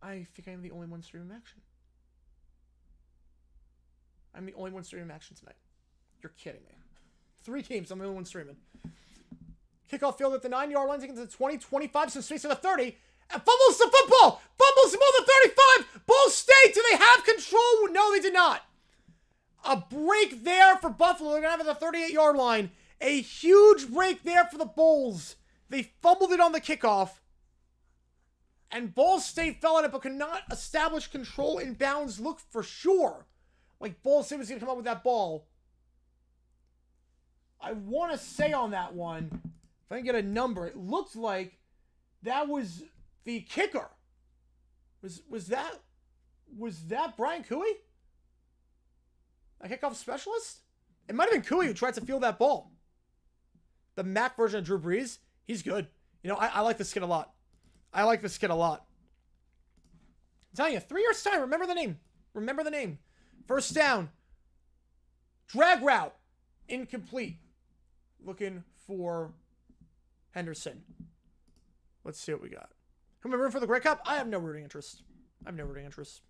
I think I'm the only one streaming Action. I'm the only one streaming Action tonight. You're kidding me. 3 games, I'm the only one streaming. Kickoff field at the 9-yard line, taking to the 20, 25, some space to the 30. And fumbles the football! Fumbles the ball to the 35! Ball State, do they have control? No, they did not. A break there for Buffalo. They're going to have it at the 38-yard line. A huge break there for the Bulls. They fumbled it on the kickoff. And Ball State fell at it, but could not establish control in bounds. Look for sure like Ball State was going to come up with that ball. I want to say on that one, if I can get a number, it looked like that was the kicker. Was that Brian Cooey? A kickoff specialist? It might have been Cooey who tried to field that ball. The Mac version of Drew Brees, he's good. You know, I like this kid a lot. I like this kid a lot. I'm telling you, 3 years' time, remember the name. Remember the name. First down. Drag route. Incomplete. Looking for Henderson. Let's see what we got. Who am I rooting for the Grey Cup? I have no rooting interest.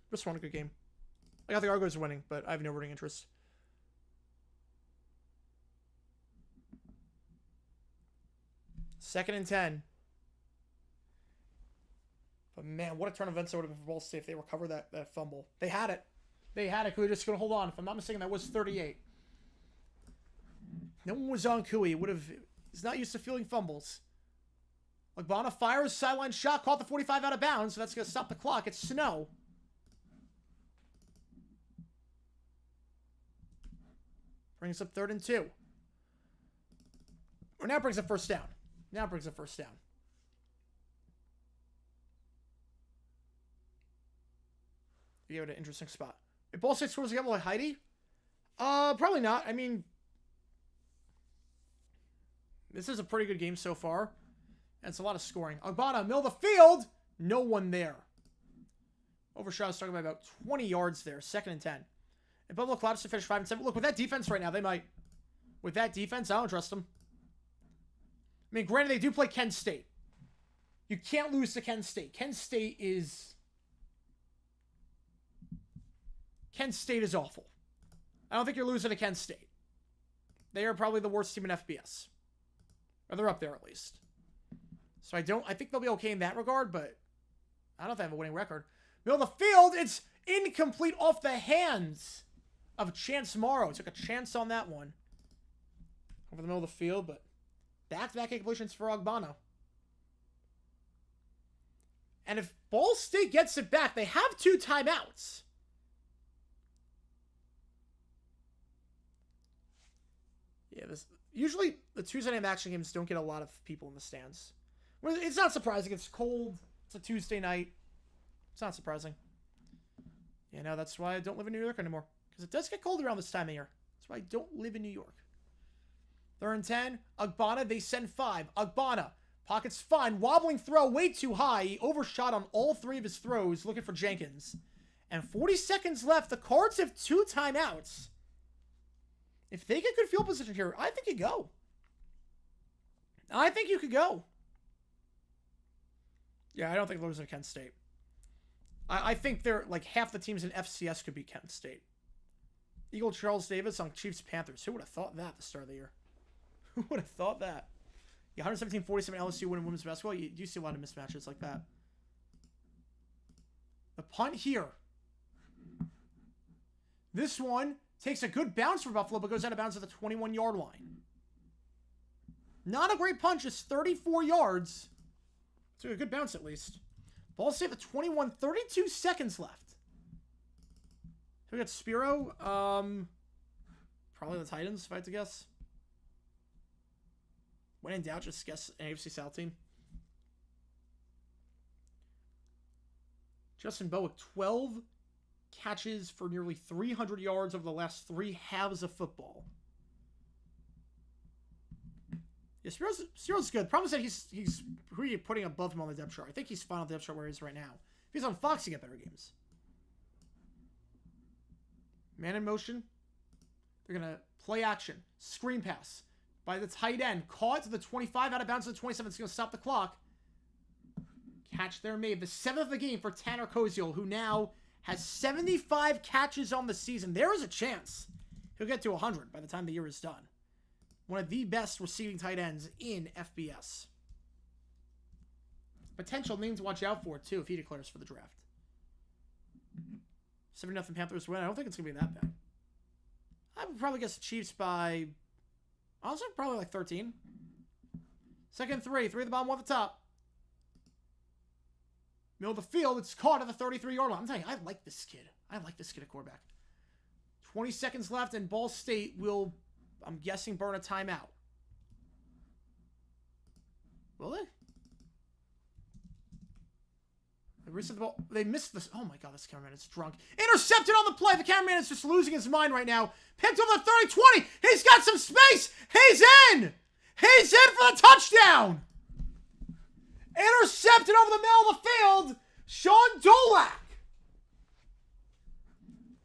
Just want a good game. I got the Argos winning, but I have no rooting interest. Second and 10. But man, what a turn of events it would have been for Ball State if they recover that fumble. They had it. They had it. Cooey just going to hold on. If I'm not mistaken, that was 38. No one was on Cooey. He's not used to fielding fumbles. Agbana fires, sideline shot, caught the 45 out of bounds, so that's going to stop the clock. It's Snow. Brings up 3rd and 2. Or now brings up first down. You gave it an interesting spot. If Ball State scores again, will Heidi? Probably not. I mean, this is a pretty good game so far. And it's a lot of scoring. Agbana, middle of the field. No one there. Overshot is talking about 20 yards there. 2nd and 10. And Buffalo collapsed to finish 5 and 7. Look, with that defense right now, they might. With that defense, I don't trust them. I mean, granted, they do play Kent State. You can't lose to Kent State. Kent State is awful. I don't think you're losing to Kent State. They are probably the worst team in FBS. Or they're up there at least. So I think they'll be okay in that regard, but I don't know if they have a winning record. Middle of the field, it's incomplete off the hands of Chance Morrow. Took a chance on that one. Over the middle of the field, but back-to-back incompletions for Agbana. And if Ball State gets it back. They have 2 timeouts. Yeah, usually the Tuesday night action games don't get a lot of people in the stands. Well, it's not surprising. It's cold. It's a Tuesday night. It's not surprising. Yeah, no, that's why I don't live in New York anymore. Because it does get cold around this time of year. That's why I don't live in New York. 3rd and 10. Agbana, they send 5. Agbana, pockets fine. Wobbling throw way too high. He overshot on all 3 of his throws, looking for Jenkins. And 40 seconds left. The Cards have 2 timeouts. If they get good field position here, I think you go. I think you could go. Yeah, I don't think losing to Kent State. I think they're like half the teams in FCS could be Kent State. Eagle Charles Davis on Chiefs Panthers. Who would have thought that at the start of the year? Who would have thought that? Yeah, 117-47 LSU winning women's basketball. You do see a lot of mismatches like that. The punt here. This one takes a good bounce for Buffalo, but goes out of bounds at the 21-yard line. Not a great punch. It's 34 yards. So a good bounce at least. Ball State at the 21, 32 seconds left. We got Spiro. Probably the Titans, if I had to guess. When in doubt, just guess an AFC South team. Justin Bowe with 12 catches for nearly 300 yards over the last 3 halves of football. Yeah, Spiro's good. Problem is that he's who are you putting above him on the depth chart? I think he's fine on the depth chart where he is right now. If he's on Fox, he get better games. Man in motion. They're going to play action. Screen pass by the tight end. Caught to the 25, out of bounds to the 27. It's going to stop the clock. Catch there made. The 7th of the game for Tanner Koziel, who now has 75 catches on the season. There is a chance he'll get to 100 by the time the year is done. One of the best receiving tight ends in FBS. Potential name to watch out for, too, if he declares for the draft. 7-0 Panthers win. I don't think it's going to be that bad. I would probably guess the Chiefs by, honestly, probably like 13. 2nd 3. 3 at the bottom, 1 at the top. Middle of the field. It's caught at the 33-yard line. I'm telling you, I like this kid. I like this kid at quarterback. 20 seconds left, and Ball State will, I'm guessing, burn a timeout. Will they? They reset the ball. They missed this. Oh my god, this cameraman is drunk. Intercepted on the play. The cameraman is just losing his mind right now. Picked up the 30-20. He's got some space. He's in. He's in for the touchdown. Intercepted over the middle of the field. Sean Dolak.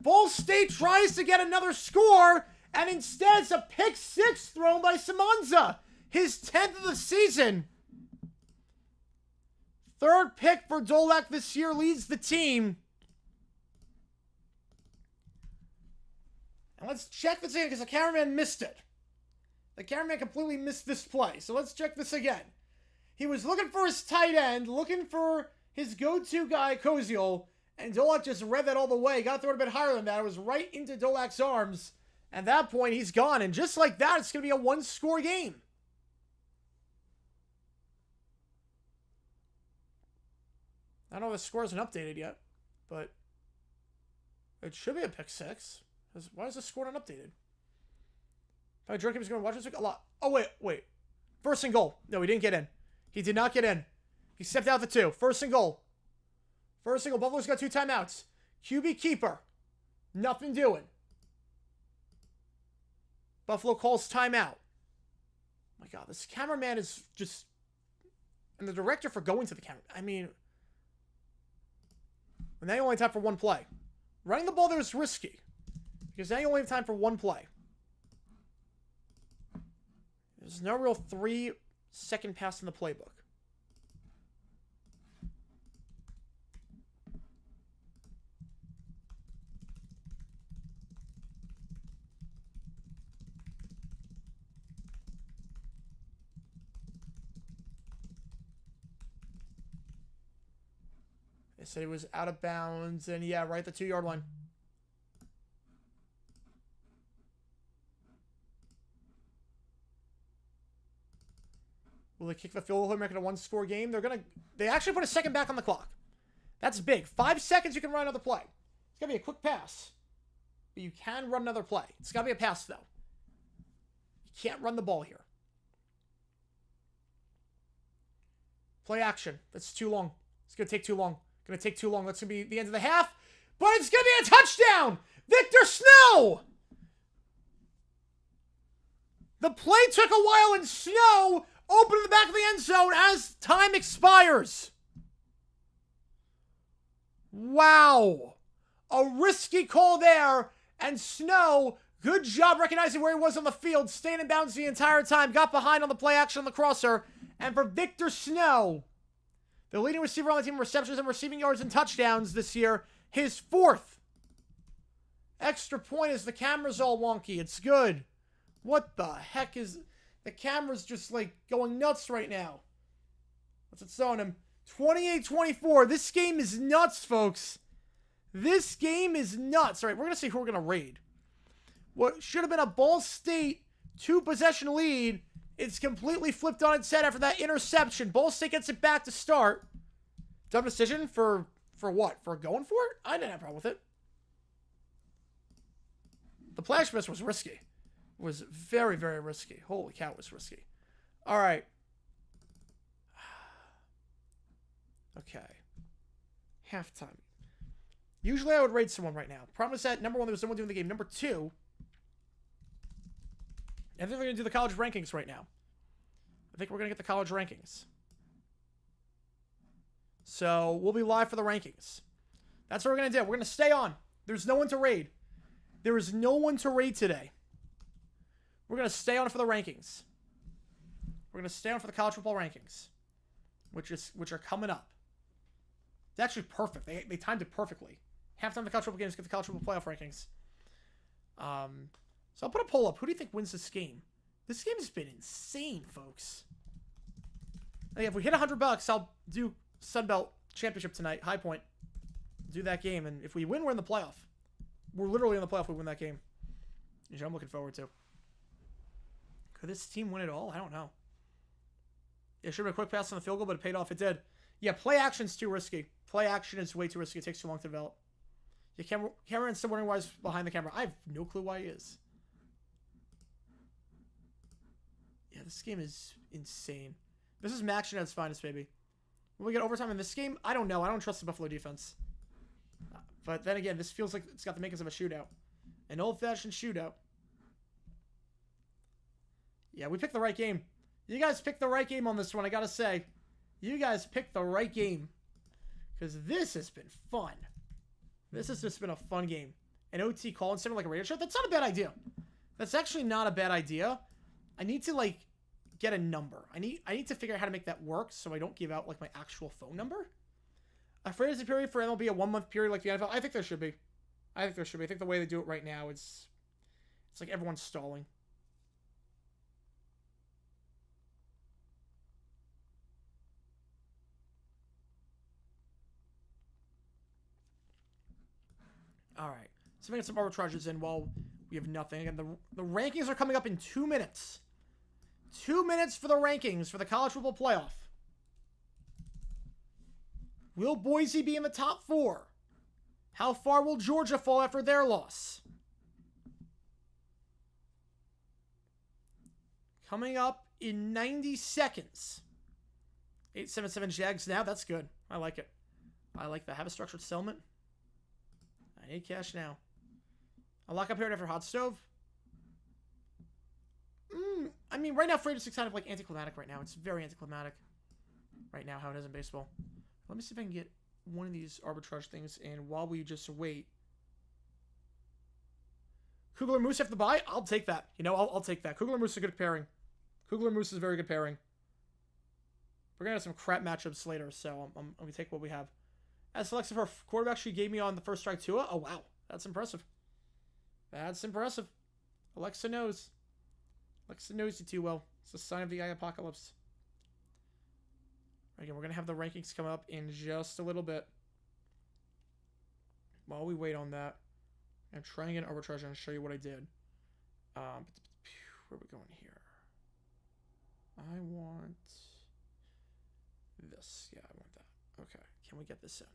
Ball State tries to get another score, and instead it's a pick 6 thrown by Simonza. His 10th of the season. 3rd pick for Dolak this year, leads the team. And let's check this again because the cameraman missed it. The cameraman completely missed this play. So let's check this again. He was looking for his tight end, looking for his go-to guy, Koziel, and Dolak just read that all the way. Got to throw it a bit higher than that. It was right into Dolak's arms. At that point, he's gone. And just like that, it's going to be a 1-score game. I don't know if the score isn't updated yet, but it should be a pick 6. Why is the score not updated? I drink him is going to watch this a lot. Oh, wait. 1st and goal. No, he didn't get in. He did not get in. He stepped out the 2. 1st and goal. 1st and goal. Buffalo's got 2 timeouts. QB keeper. Nothing doing. Buffalo calls timeout. Oh my god, this cameraman is just... And the director for going to the camera. I mean... And now you only have time for 1 play. Running the ball there is risky. Because now you only have time for 1 play. There's no real 3-second pass in the playbook. They said he was out of bounds, and yeah, right at the 2-yard line. Will they kick the field goal and make it a 1-score game? They actually put a second back on the clock. That's big. 5 seconds, you can run another play. It's got to be a quick pass. But you can run another play. It's got to be a pass, though. You can't run the ball here. Play action. That's too long. It's going to take too long. Going to take too long. That's going to be the end of the half. But it's going to be a touchdown! Victor Snow! The play took a while, and Snow opened the back of the end zone as time expires. Wow. A risky call there. And Snow, good job recognizing where he was on the field, staying in bounds the entire time, got behind on the play action on the crosser. And for Victor Snow, the leading receiver on the team in receptions and receiving yards and touchdowns this year, his 4th extra point as the camera's all wonky. It's good. What the heck is... The camera's just, like, going nuts right now. What's it showing him? 28-24. This game is nuts, folks. This game is nuts. All right, we're going to see who we're going to raid. What should have been a Ball State 2-possession lead, it's completely flipped on its head after that interception. Ball State gets it back to start. Dumb decision for what? For going for it? I didn't have a problem with it. The flash miss was risky. It was very, very risky. Holy cow, it was risky. All right. Okay. Halftime. Usually I would raid someone right now. Problem is that, number 1, there's no one doing the game. Number 2, I think we're going to do the college rankings right now. I think we're going to get the college rankings. So, we'll be live for the rankings. That's what we're going to do. We're going to stay on. There's no one to raid. There is no one to raid today. We're going to stay on for the rankings. We're going to stay on for the college football rankings, which are coming up. It's actually perfect. They timed it perfectly. Halftime of the college football games, get the college football playoff rankings. So I'll put a poll up. Who do you think wins this game? This game has been insane, folks. If we hit $100, I'll do Sunbelt Championship tonight, High Point. Do that game, and if we win, we're in the playoff. We're literally in the playoff if we win that game. Which I'm looking forward to. Could this team win it all? I don't know. It should have been a quick pass on the field goal, but it paid off. It did. Yeah, play action's too risky. Play action is way too risky. It takes too long to develop. Yeah, Cameron's still wondering why he's behind the camera. I have no clue why he is. Yeah, this game is insane. This is Max Jeanette's finest, baby. Will we get overtime in this game? I don't know. I don't trust the Buffalo defense. But then again, this feels like it's got the makings of a shootout. An old-fashioned shootout. Yeah, we picked the right game. You guys picked the right game on this one, I gotta say. You guys picked the right game. Because this has been fun. This has just been a fun game. An OT call instead of like a radio show? That's not a bad idea. That's actually not a bad idea. I need to, like, get a number. I need to figure out how to make that work so I don't give out, like, my actual phone number. A fantasy period for MLB, a 1-month period like the NFL? I think there should be. I think the way they do it right now is... It's like everyone's stalling. All right. So we get some arbitrages in while we have nothing. Again, the rankings are coming up in 2 minutes. 2 minutes for the rankings for the college football playoff. Will Boise be in the top 4? How far will Georgia fall after their loss? Coming up in 90 seconds. 877 Jags now. That's good. I like it. I like that. Have a structured settlement. I need cash now. A lockup period after hot stove. I mean, right now, free agency's kind of like anticlimactic right now. It's very anticlimactic right now, how it is in baseball. Let me see if I can get one of these arbitrage things in while we just wait. Kugler Moose have to buy? I'll take that. You know, I'll take that. Kugler Moose is a good pairing. Kugler Moose is a very good pairing. We're going to have some crap matchups later, so I'm going to take what we have. As selected for quarterback she gave me on the first strike, Tua. Oh, wow. That's impressive. That's impressive. Alexa knows. Alexa knows you too well. It's a sign of the apocalypse. Again, we're going to have the rankings come up in just a little bit. While we wait on that, I'm trying to get an arbitrage and show you what I did. Where are we going here? I want this. Yeah, I want that. Okay. Can we get this in?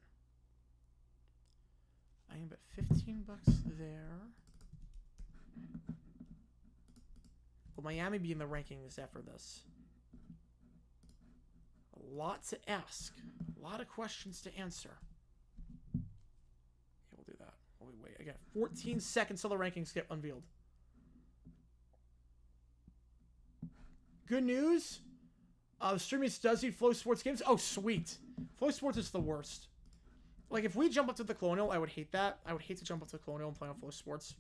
I can bet $15 there. Will Miami be in the rankings after this? A lot to ask. A lot of questions to answer. Yeah, we'll do that. Wait. I got 14 seconds till the rankings get unveiled. Good news. Streaming does need Flow Sports games. Oh, sweet. Flow Sports is the worst. Like, if we jump up to the Colonial, I would hate that. I would hate to jump up to the Colonial and play on Flow Sports.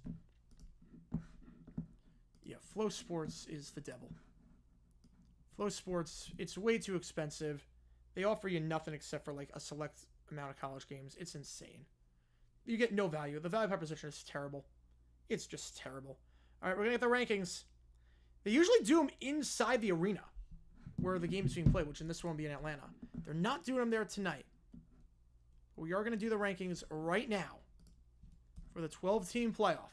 Yeah, Flow Sports is the devil. Flow Sports, it's way too expensive. They offer you nothing except for, like, a select amount of college games. It's insane. You get no value. The value proposition is terrible. It's just terrible. All right, we're going to get the rankings. They usually do them inside the arena where the game's being played, which in this one will be in Atlanta. They're not doing them there tonight. We are going to do the rankings right now for the 12-team playoff.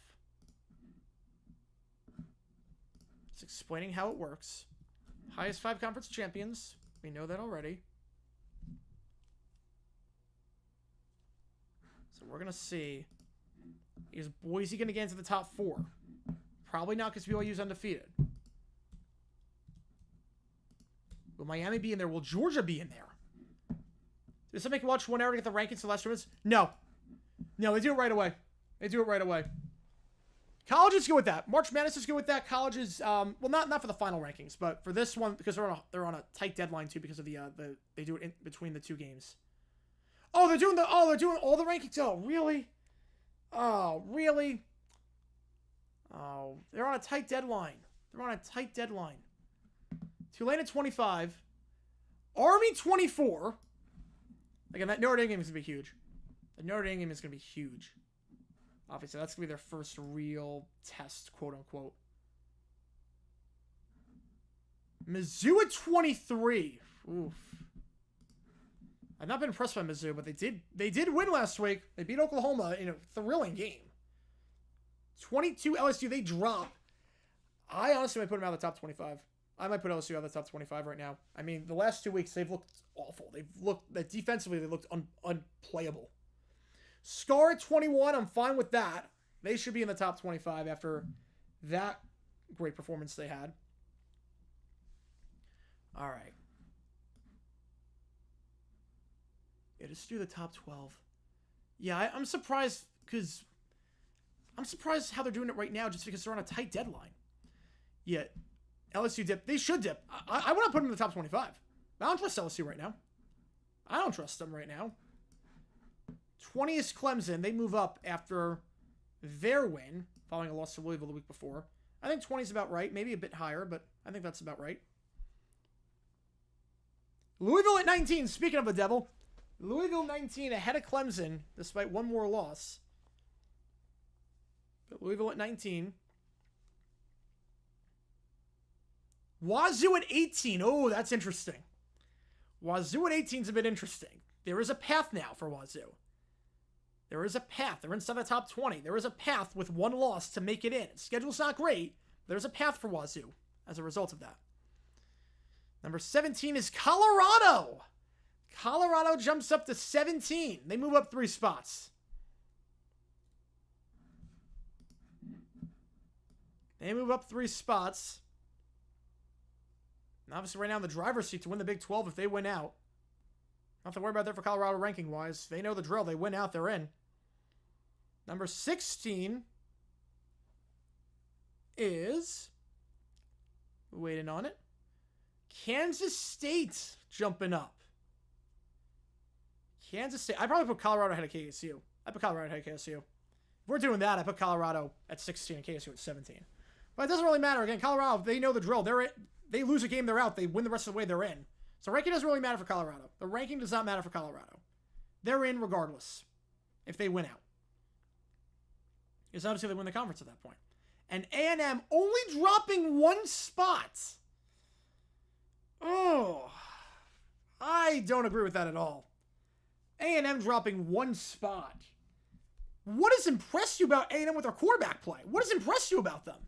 It's explaining how it works. Highest 5 conference champions. We know that already. So we're going to see, is Boise going to get into the top 4? Probably not, because BYU's undefeated. Will Miami be in there? Will Georgia be in there? Does it make you watch 1 hour to get the rankings to the last 2 minutes? No. No, they do it right away. They do it right away. College is good with that. March Madness is good with that. College is, well, not for the final rankings, but for this one, because they're on a tight deadline too, because of the they do it in between the 2 games. Oh, they're doing all the rankings. Oh, really? Oh, really? Oh, they're on a tight deadline. They're on a tight deadline. Tulane at 25. Army 24. Again, that Notre Dame game is going to be huge. The Notre Dame game is going to be huge. Obviously, that's going to be their first real test, quote-unquote. Mizzou at 23. Oof. I've not been impressed by Mizzou, but they did win last week. They beat Oklahoma in a thrilling game. 22 LSU, they drop. I honestly might put them out of the top 25. I might put LSU out of the top 25 right now. I mean, the last 2 weeks, they've looked awful. Defensively, they looked unplayable. Scar at 21, I'm fine with that. They should be in the top 25 after that great performance they had. All right. Yeah, just do the top 12. Yeah, I'm surprised because I'm surprised how they're doing it right now just because they're on a tight deadline. Yeah, LSU dip. They should dip. I want to put them in the top 25. I don't trust LSU right now. I don't trust them right now. 20 is Clemson. They move up after their win, following a loss to Louisville the week before. I think 20 is about right. Maybe a bit higher, but I think that's about right. Louisville at 19. Speaking of the devil, Louisville 19 ahead of Clemson, despite one more loss. But Louisville at 19. Wazoo at 18. Oh, that's interesting. Wazoo at 18 is a bit interesting. There is a path now for Wazoo. There is a path. They're inside the top 20. There is a path with one loss to make it in. Schedule's not great. There's a path for Wazoo as a result of that. Number 17 is Colorado. Colorado jumps up to 17. They move up 3 spots. They move up 3 spots. And obviously right now in the driver's seat to win the Big 12 if they win out. Nothing to worry about there for Colorado ranking-wise. They know the drill. They win out, they're in. Number 16 is, waiting on it, Kansas State jumping up. Kansas State. I'd probably put Colorado ahead of KSU. I put Colorado ahead of KSU. If we're doing that, I put Colorado at 16 and KSU at 17. But it doesn't really matter. Again, Colorado, they know the drill. They lose a game, they're out. They win the rest of the way, they're in. So ranking doesn't really matter for Colorado. The ranking does not matter for Colorado. They're in regardless if they win out. Because obviously they win the conference at that point. And A&M only dropping 1 spot. Oh, I don't agree with that at all. A&M dropping 1 spot. What has impressed you about A&M with their quarterback play? What has impressed you about them?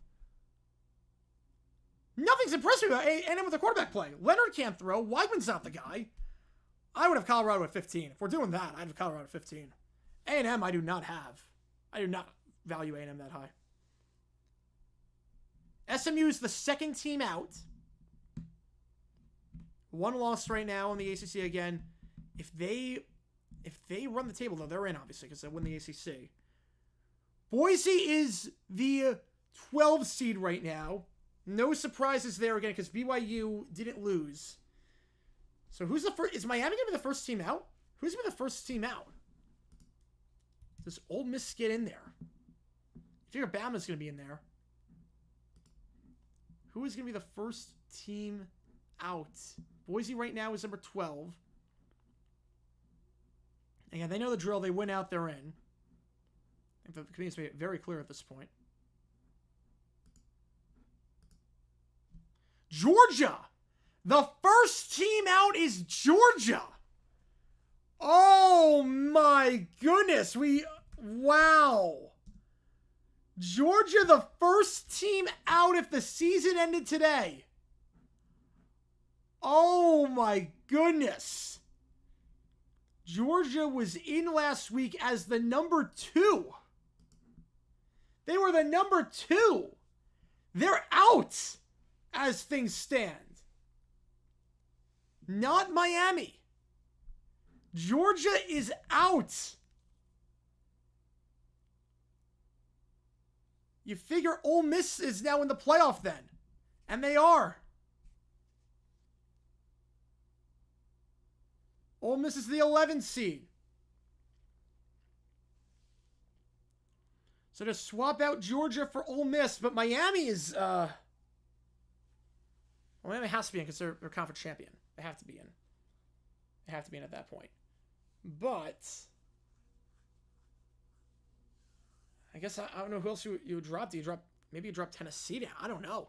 Nothing's impressed me about A&M with their quarterback play. Leonard can't throw. Weigman's not the guy. I would have Colorado at 15. If we're doing that, I'd have Colorado at 15. A&M I do not have. I do not value A&M that high. SMU is the second team out. One loss right now in the ACC again. If they run the table, though, they're in, obviously, because they win the ACC. Boise is the 12 seed right now. No surprises there again, because BYU didn't lose. So who's the first? Is Miami going to be the first team out? Who's going to be the first team out? Does Ole Miss get in there? I figure Bama's going to be in there. Who is going to be the first team out? Boise right now is number 12. Again, they know the drill. They win out, they're in. I think the committee's made it very clear at this point. Georgia! The first team out is Georgia! Oh my goodness! Wow! Georgia, the first team out if the season ended today. Oh my goodness. Georgia was in last week as the number 2. They were the number 2. They're out as things stand. Not Miami. Georgia is out. You figure Ole Miss is now in the playoff then. And they are. Ole Miss is the 11th seed. So to swap out Georgia for Ole Miss, but Miami is, Miami has to be in because they're conference champion. They have to be in. They have to be in at that point. But I guess I don't know who else you would drop. Maybe you drop Tennessee down. I don't know.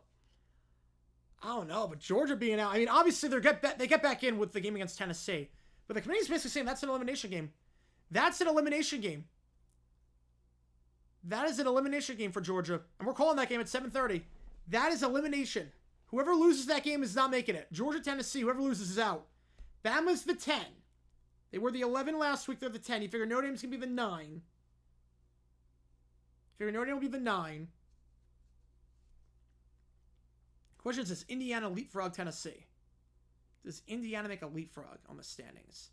But Georgia being out, I mean, obviously they get back in with the game against Tennessee. But the committee's basically saying that's an elimination game. That's an elimination game. That is an elimination game for Georgia. And we're calling that game at 7:30. That is elimination. Whoever loses that game is not making it. Georgia, Tennessee, whoever loses is out. Bama's the 10. They were the 11 last week. They're the 10. You figure Notre Dame's going to be the 9. You figure Notre Dame will be the 9. Question is, does Indiana leapfrog Tennessee? Does Indiana make a leapfrog on the standings?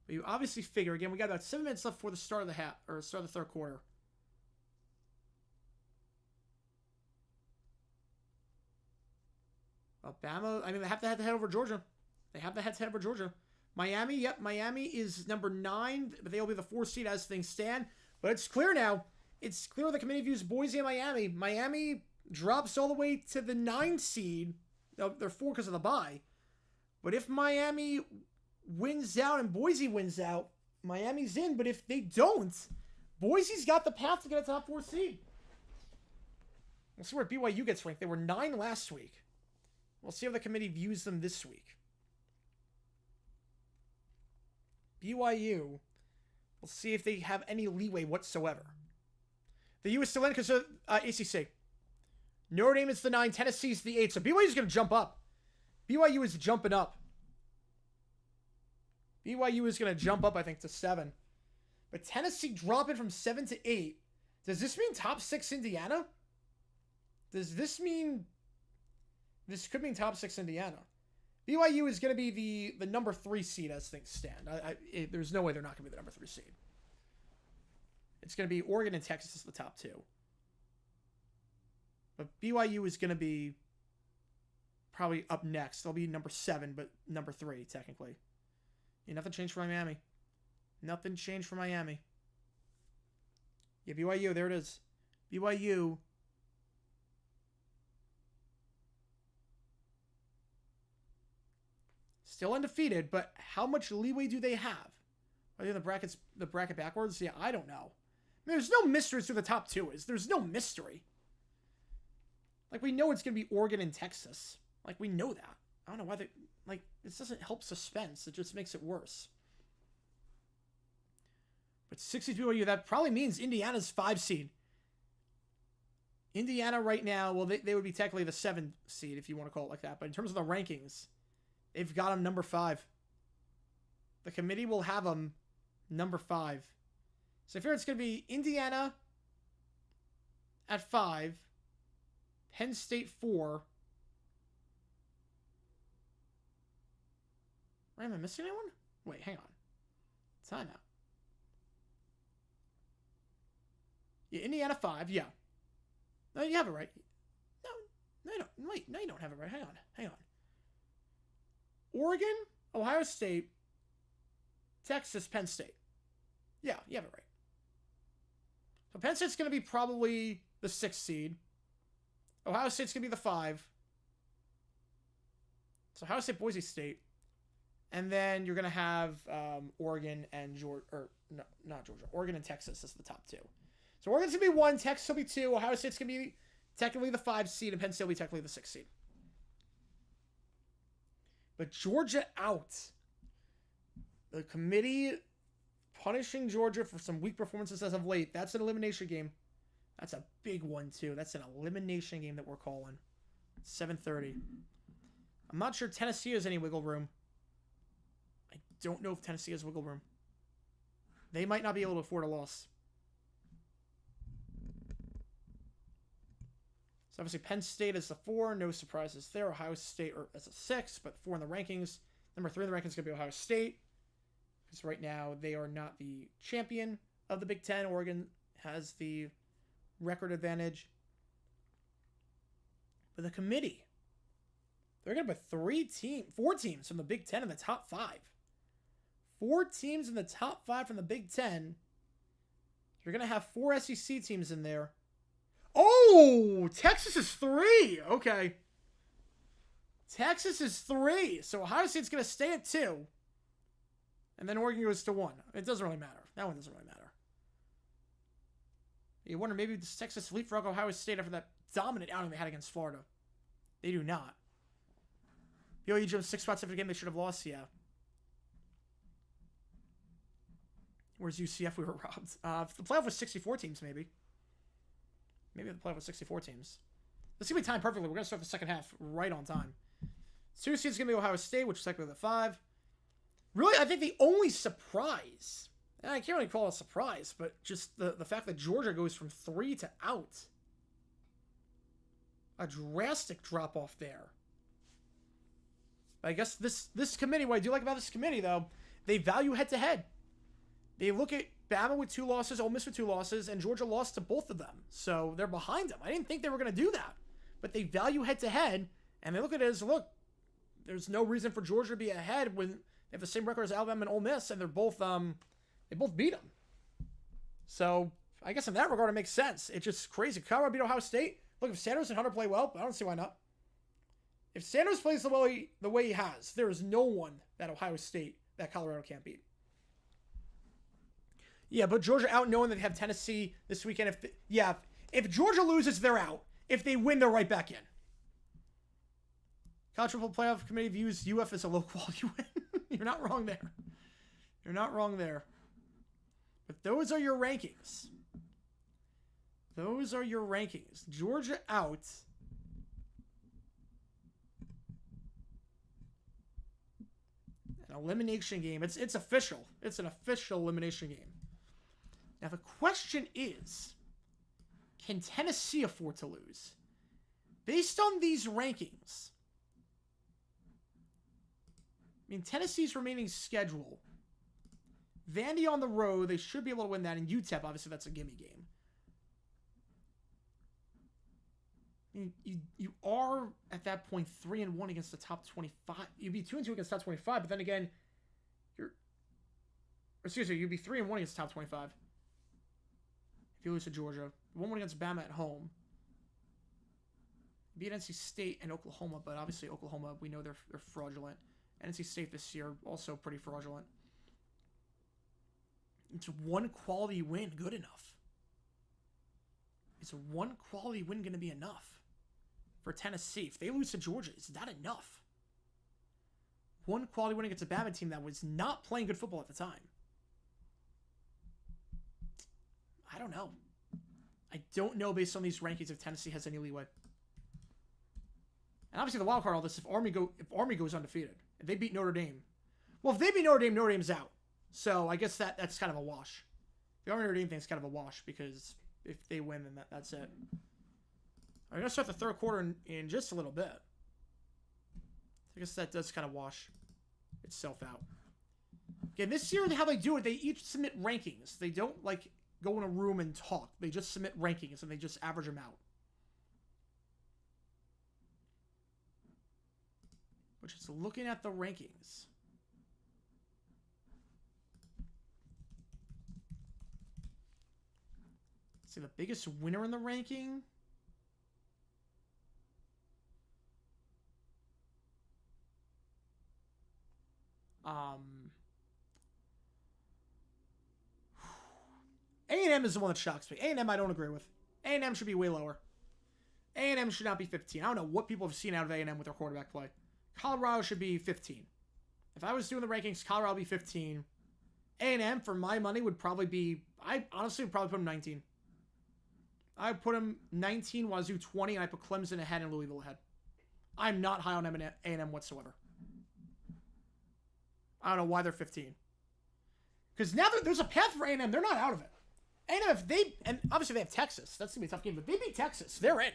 But you obviously figure, again, we got about 7 minutes left before the start of the third quarter. Bama, I mean, they have to head over Georgia. They have to head over Georgia. Miami, yep, Miami is number 9, but they'll be the 4th seed as things stand. But it's clear now. It's clear the committee views Boise and Miami. Miami drops all the way to the 9 seed. They're 4 because of the bye. But if Miami wins out and Boise wins out, Miami's in. But if they don't, Boise's got the path to get a top 4 seed. We'll see where BYU gets ranked. They were 9 last week. We'll see how the committee views them this week. BYU, we'll see if they have any leeway whatsoever. The U is still in because of ACC. Notre Dame is the 9, Tennessee's the 8. So BYU's going to jump up. BYU is jumping up. BYU is going to jump up, I think, to 7. But Tennessee dropping from 7 to 8. Does this mean top 6 Indiana? Does this mean... This could mean top 6 Indiana. BYU is going to be the number 3 seed as things stand. There's no way they're not going to be the number 3 seed. It's going to be Oregon and Texas as the top 2. But BYU is going to be probably up next. They'll be number 7, but number 3, technically. Yeah, nothing changed for Miami. Nothing changed for Miami. Yeah, BYU, there it is. BYU... Still undefeated, but how much leeway do they have? Are they in the bracket backwards? Yeah, I don't know. I mean, there's no mystery as to who the top 2 is. There's no mystery. Like, we know it's going to be Oregon and Texas. Like, we know that. I don't know why they... Like, this doesn't help suspense. It just makes it worse. But 62 BYU, that probably means Indiana's 5 seed. Indiana right now, well, they would be technically the 7 seed, if you want to call it like that. But in terms of the rankings... They've got him number 5. The committee will have him number 5. So I figure it's going to be Indiana at 5, Penn State 4. Right, am I missing anyone? Wait, hang on. Timeout. Yeah, Indiana 5, yeah. No, you have it right. No, you don't. Wait, no, you don't have it right. Hang on. Oregon, Ohio State, Texas, Penn State. Yeah, you have it right. So Penn State's going to be probably the 6th seed. Ohio State's going to be the 5. So Ohio State, Boise State. And then you're going to have Oregon and Georgia, or no, not Georgia. Oregon and Texas is the top 2. So Oregon's going to be 1, Texas will be 2, Ohio State's going to be technically the 5 seed, and Penn State will be technically the 6 seed. But Georgia out. The committee punishing Georgia for some weak performances as of late. That's an elimination game. That's a big one, too. That's an elimination game that we're calling. 7:30. I'm not sure Tennessee has any wiggle room. I don't know if Tennessee has wiggle room. They might not be able to afford a loss. So obviously Penn State is the 4. No surprises there. Ohio State as a 6, but 4 in the rankings. Number 3 in the rankings is going to be Ohio State. Because right now they are not the champion of the Big Ten. Oregon has the record advantage. But the committee, they're going to put 4 teams from the Big Ten in the top 5. 4 teams in the top 5 from the Big Ten. You're going to have 4 SEC teams in there. Oh, Texas is 3. Okay. Texas is 3. So Ohio State's going to stay at 2. And then Oregon goes to 1. It doesn't really matter. That one doesn't really matter. You wonder, maybe does Texas leapfrog Ohio State after that dominant outing they had against Florida? They do not. BYU jumped 6 spots after the game they should have lost. Yeah. Where's UCF? We were robbed. The playoff was 64 teams, maybe. Maybe the playoff was 64 teams. This is going to be timed perfectly. We're going to start the second half right on time. 2 seeds is going to be Ohio State, which is technically the 5. Really, I think the only surprise, and I can't really call it a surprise, but just the fact that Georgia goes from 3 to out. A drastic drop-off there. I guess this committee, what I do like about this committee, though, they value head-to-head. They look at Bama with 2 losses, Ole Miss with 2 losses, and Georgia lost to both of them. So they're behind them. I didn't think they were going to do that. But they value head-to-head, and they look at it as, look, there's no reason for Georgia to be ahead when they have the same record as Alabama and Ole Miss, and they both beat them. So I guess in that regard, it makes sense. It's just crazy. Colorado beat Ohio State. Look, if Sanders and Hunter play well, I don't see why not. If Sanders plays the way he has, there is no one that Ohio State that Colorado can't beat. Yeah, but Georgia out knowing that they have Tennessee this weekend. If Georgia loses, they're out. If they win, they're right back in. College Football Playoff Committee views UF as a low-quality win. You're not wrong there. You're not wrong there. But those are your rankings. Those are your rankings. Georgia out. An elimination game. It's official. It's an official elimination game. Now the question is, can Tennessee afford to lose? Based on these rankings, I mean, Tennessee's remaining schedule, Vandy on the road, they should be able to win that. And UTEP, obviously, that's a gimme game. I mean, you are, at that point, 3-1 against the top 25. You'd be 2-2 against the top 25, but then again, you'd be 3-1 against the top 25. If you lose to Georgia. 1-1 against Bama at home. Beat NC State and Oklahoma, but obviously Oklahoma, we know they're fraudulent. NC State this year, also pretty fraudulent. It's one quality win good enough? Is one quality win going to be enough for Tennessee? If they lose to Georgia, is that enough? One quality win against a Bama team that was not playing good football at the time. I don't know. I don't know based on these rankings if Tennessee has any leeway. And obviously the wild card all this, if Army goes undefeated, if they beat Notre Dame. Well, if they beat Notre Dame, Notre Dame's out. So I guess that's kind of a wash. The Army Notre Dame thing is kind of a wash because if they win, then that's it. I'm going to start the third quarter in just a little bit. I guess that does kind of wash itself out. Again, this year, how they do it, they each submit rankings. They don't, like, go in a room and talk. They just submit rankings, and they just average them out. Which is looking at the rankings. See, the biggest winner in the ranking... A&M is the one that shocks me. A&M I don't agree with. A&M should be way lower. A&M should not be 15. I don't know what people have seen out of A&M with their quarterback play. Colorado should be 15. If I was doing the rankings, Colorado would be 15. A&M, for my money, would probably be... I honestly would probably put them 19. I would put them 19, Wazoo 20, and I put Clemson ahead and Louisville ahead. I'm not high on A&M whatsoever. I don't know why they're 15. Because now there's a path for A&M. They're not out of it. A&M, if they... And obviously they have Texas. That's going to be a tough game. But if they beat Texas, they're in.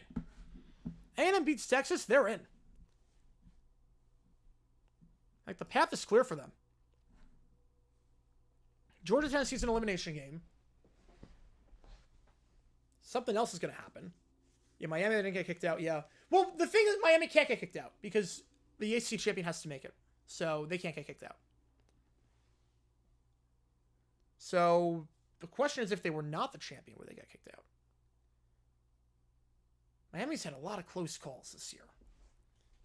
A&M beats Texas, they're in. Like, the path is clear for them. Georgia Tennessee's an elimination game. Something else is going to happen. Yeah, Miami didn't get kicked out. Yeah. Well, the thing is, Miami can't get kicked out because the ACC champion has to make it. So they can't get kicked out. So the question is, if they were not the champion, would they get kicked out? Miami's had a lot of close calls this year.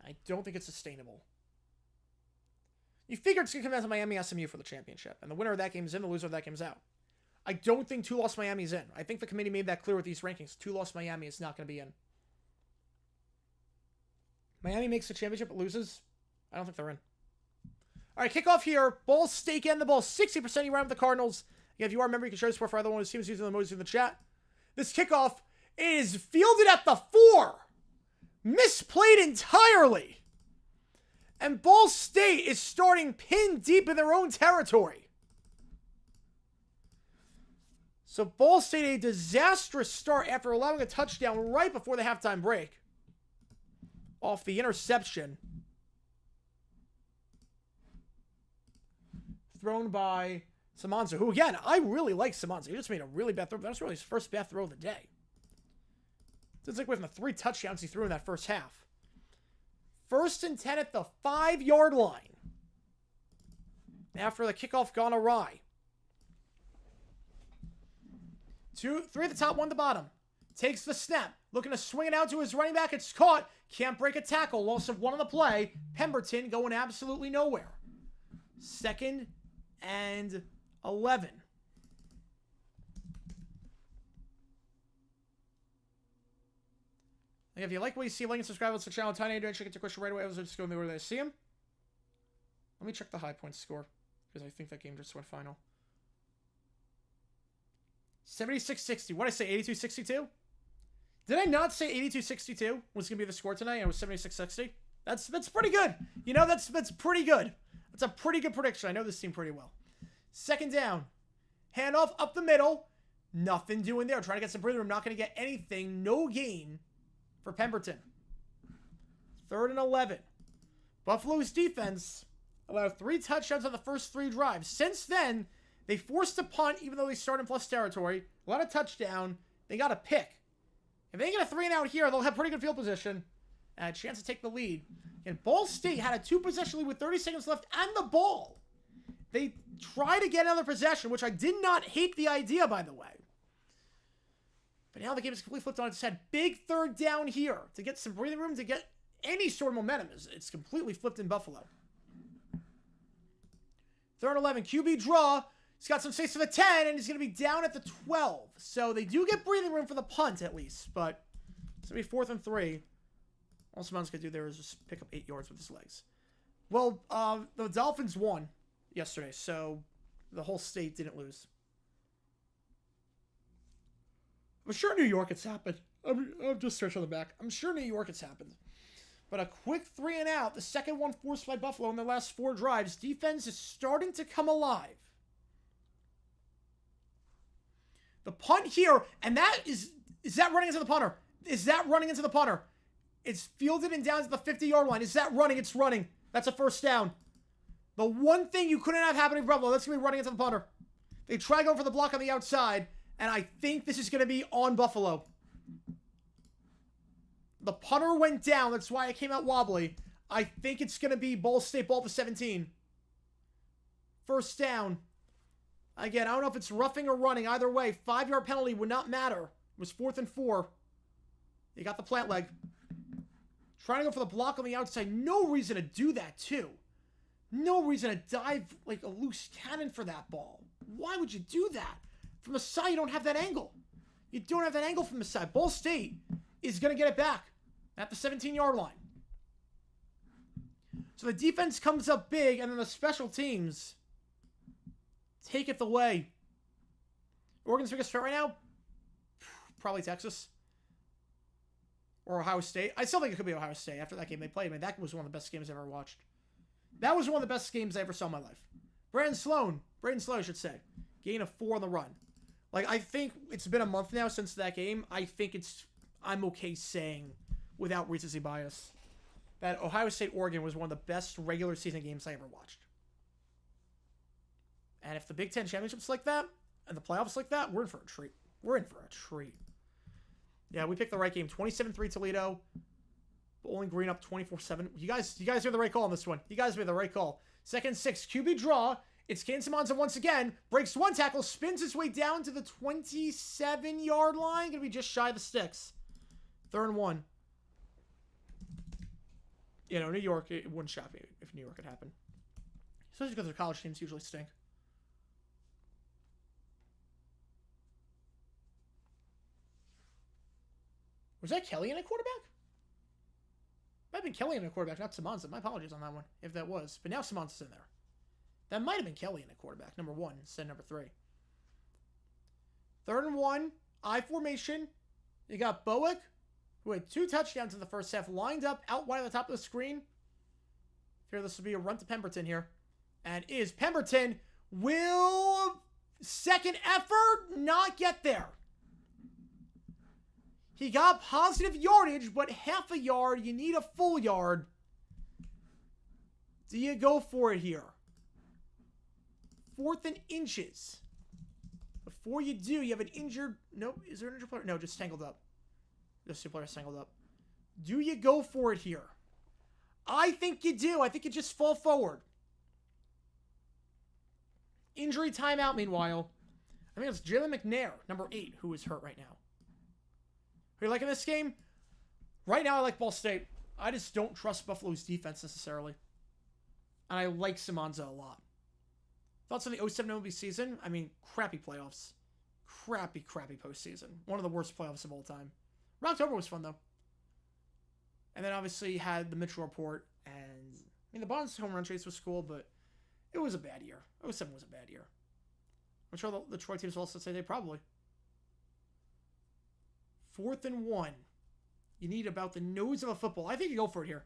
I don't think it's sustainable. You figure it's going to come down to Miami SMU for the championship, and the winner of that game is in, the loser of that game is out. I don't think 2-loss Miami is in. I think the committee made that clear with these rankings. 2-loss Miami is not going to be in. Miami makes the championship, but loses. I don't think they're in. All right, kickoff here. Ball State getting the ball. 60% you round with the Cardinals. Again, if you are a member, you can share this for other one of the teams using the emojis in the chat. This kickoff is fielded at the 4. Misplayed entirely. And Ball State is starting pinned deep in their own territory. So Ball State, a disastrous start after allowing a touchdown right before the halftime break. Off the interception. Thrown by Samanza, who, again, I really like Samanza. He just made a really bad throw. That was really his first bad throw of the day. It's like with the 3 touchdowns he threw in that first half. 1st and 10 at the 5-yard line. After the kickoff gone awry. 3 at the top, 1 at the bottom. Takes the snap. Looking to swing it out to his running back. It's caught. Can't break a tackle. Loss of 1 on the play. Pemberton going absolutely nowhere. 2nd and 11. And if you like what you see, like and subscribe to the channel. Tiny and check your question right away. I was just going where they see him. Let me check the high point score because I think that game just went final. 76-60. What did I say? 82-62? Did I not say 82-62 was going to be the score tonight? And it was 76-60. That's pretty good. You know, that's pretty good. That's a pretty good prediction. I know this team pretty well. 2nd down. Handoff up the middle. Nothing doing there. Trying to get some breathing room. Not going to get anything. No gain for Pemberton. 3rd and 11. Buffalo's defense allowed 3 touchdowns on the first 3 drives. Since then, they forced a punt even though they started in plus territory. A lot of touchdown. They got a pick. If they get a 3 and out here, they'll have pretty good field position. And a chance to take the lead. And Ball State had a 2-possession lead with 30 seconds left and the ball. They tried to get another possession, which I did not hate the idea, by the way. But now the game is completely flipped on its head. Big 3rd down here to get some breathing room, to get any sort of momentum. It's completely flipped in Buffalo. 3rd and 11. QB draw. He's got some space for the 10, and he's going to be down at the 12. So they do get breathing room for the punt, at least. But it's going to be 4th and 3. All Simon's going to do there is just pick up 8 yards with his legs. Well, the Dolphins won yesterday, so the whole state didn't lose. I'm sure New York it's happened. I'm just searching on the back. I'm sure New York it's happened. But a quick 3 and out. The second one forced by Buffalo in the last 4 drives. Defense is starting to come alive. The punt here, and that is that running into the punter? Is that running into the punter? It's fielded and down to the 50-yard line. Is that running? It's running. That's a first down. The one thing you couldn't have happening for Buffalo, that's going to be running into the punter. They try going for the block on the outside, and I think this is going to be on Buffalo. The punter went down. That's why it came out wobbly. I think it's going to be Ball State ball for 17. First down. Again, I don't know if it's roughing or running. Either way, 5-yard penalty would not matter. It was 4th and 4. They got the plant leg. Trying to go for the block on the outside. No reason to do that, too. No reason to dive like a loose cannon for that ball. Why would you do that? From the side, you don't have that angle. You don't have that angle from the side. Ball State is going to get it back at the 17-yard line. So the defense comes up big, and then the special teams take it away. Oregon's biggest threat right now? Probably Texas. Or Ohio State. I still think it could be Ohio State after that game they played. I mean, that was one of the best games I ever watched. That was one of the best games I ever saw in my life. Braden Sloan, I should say. Gain of 4 on the run. Like, I think it's been a month now since that game. I think I'm okay saying, without recency bias, that Ohio State-Oregon was one of the best regular season games I ever watched. And if the Big Ten championships like that, and the playoffs like that, we're in for a treat. We're in for a treat. Yeah, we picked the right game. 27-3 Toledo. Bowling Green up 24-7. You guys made the right call on this one. You guys made the right call. 2nd and 6. QB draw. It's Caden Simonza once again. Breaks one tackle. Spins his way down to the 27-yard line. Going to be just shy of the sticks. 3rd and 1. You know, New York, it wouldn't shock me if New York could happen. Especially because their college teams usually stink. Was that Kelly in a quarterback? Might have been Kelly in a quarterback, not Simonza. My apologies on that one, if that was. But now Simonza's in there. That might have been Kelly in a quarterback, number 1 instead of number 3. 3rd and 1, I formation. You got Bowick, who had 2 touchdowns in the first half, lined up out wide at the top of the screen. Here, this will be a run to Pemberton here. And Pemberton will, second effort, not get there. He got positive yardage, but half a yard. You need a full yard. Do you go for it here? 4th and inches. Before you do, you have an injured... Nope. Is there an injured player? No, just tangled up. Just 2 players tangled up. Do you go for it here? I think you do. I think you just fall forward. Injury timeout, meanwhile. I think it's Jalen McNair, number 8, who is hurt right now. Who you liking this game? Right now, I like Ball State. I just don't trust Buffalo's defense necessarily. And I like Simonza a lot. Thoughts on the 07 MLB season? I mean, crappy playoffs. Crappy postseason. One of the worst playoffs of all time. October was fun, though. And then, obviously, you had the Mitchell report. And, I mean, the Bonds home run chase was cool, but it was a bad year. 07 was a bad year. I'm sure the Troy teams will also say they probably. 4th and 1. You need about the nose of a football. I think you go for it here.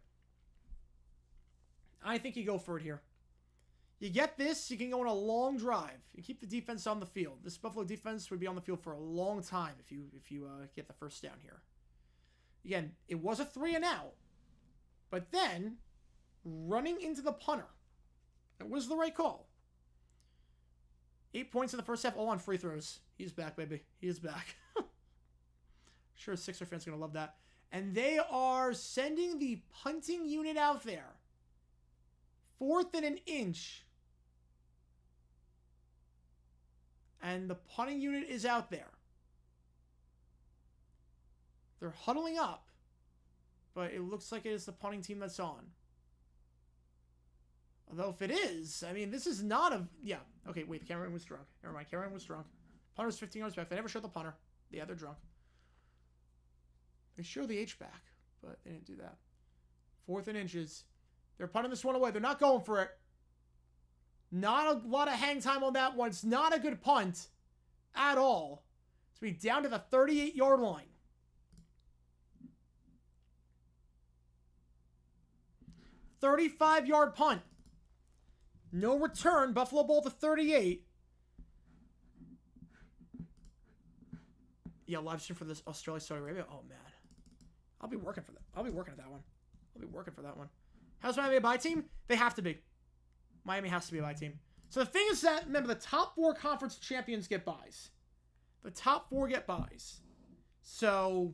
You get this, you can go on a long drive. You keep the defense on the field. This Buffalo defense would be on the field for a long time if you get the first down here. Again, it was a 3 and out. But then, running into the punter. It was the right call. 8 points in the first half, all on free throws. He's back, baby. He is back. Sure, Sixer fans are going to love that. And they are sending the punting unit out there. 4th and an inch. And the punting unit is out there. They're huddling up. But it looks like it is the punting team that's on. Although if it is, I mean, this is not a... Yeah. Okay, wait, the cameraman was drunk. Never mind, cameraman was drunk. Punter's 15 yards back. They never showed the punter. Yeah, they're drunk. They show the H back, but they didn't do that. 4th and inches. They're punting this one away. They're not going for it. Not a lot of hang time on that one. It's not a good punt at all. It's going to be down to the 38-yard line. $35-yard punt. No return. Buffalo ball to 38. Yeah, live stream for this Australia, Saudi Arabia. Oh, man. I'll be working for that. I'll be working at that one. I'll be working for that one. How's Miami a bye team? They have to be. Miami has to be a bye team. So the thing is that, remember, the top 4 conference champions get buys. The top 4 get buys. So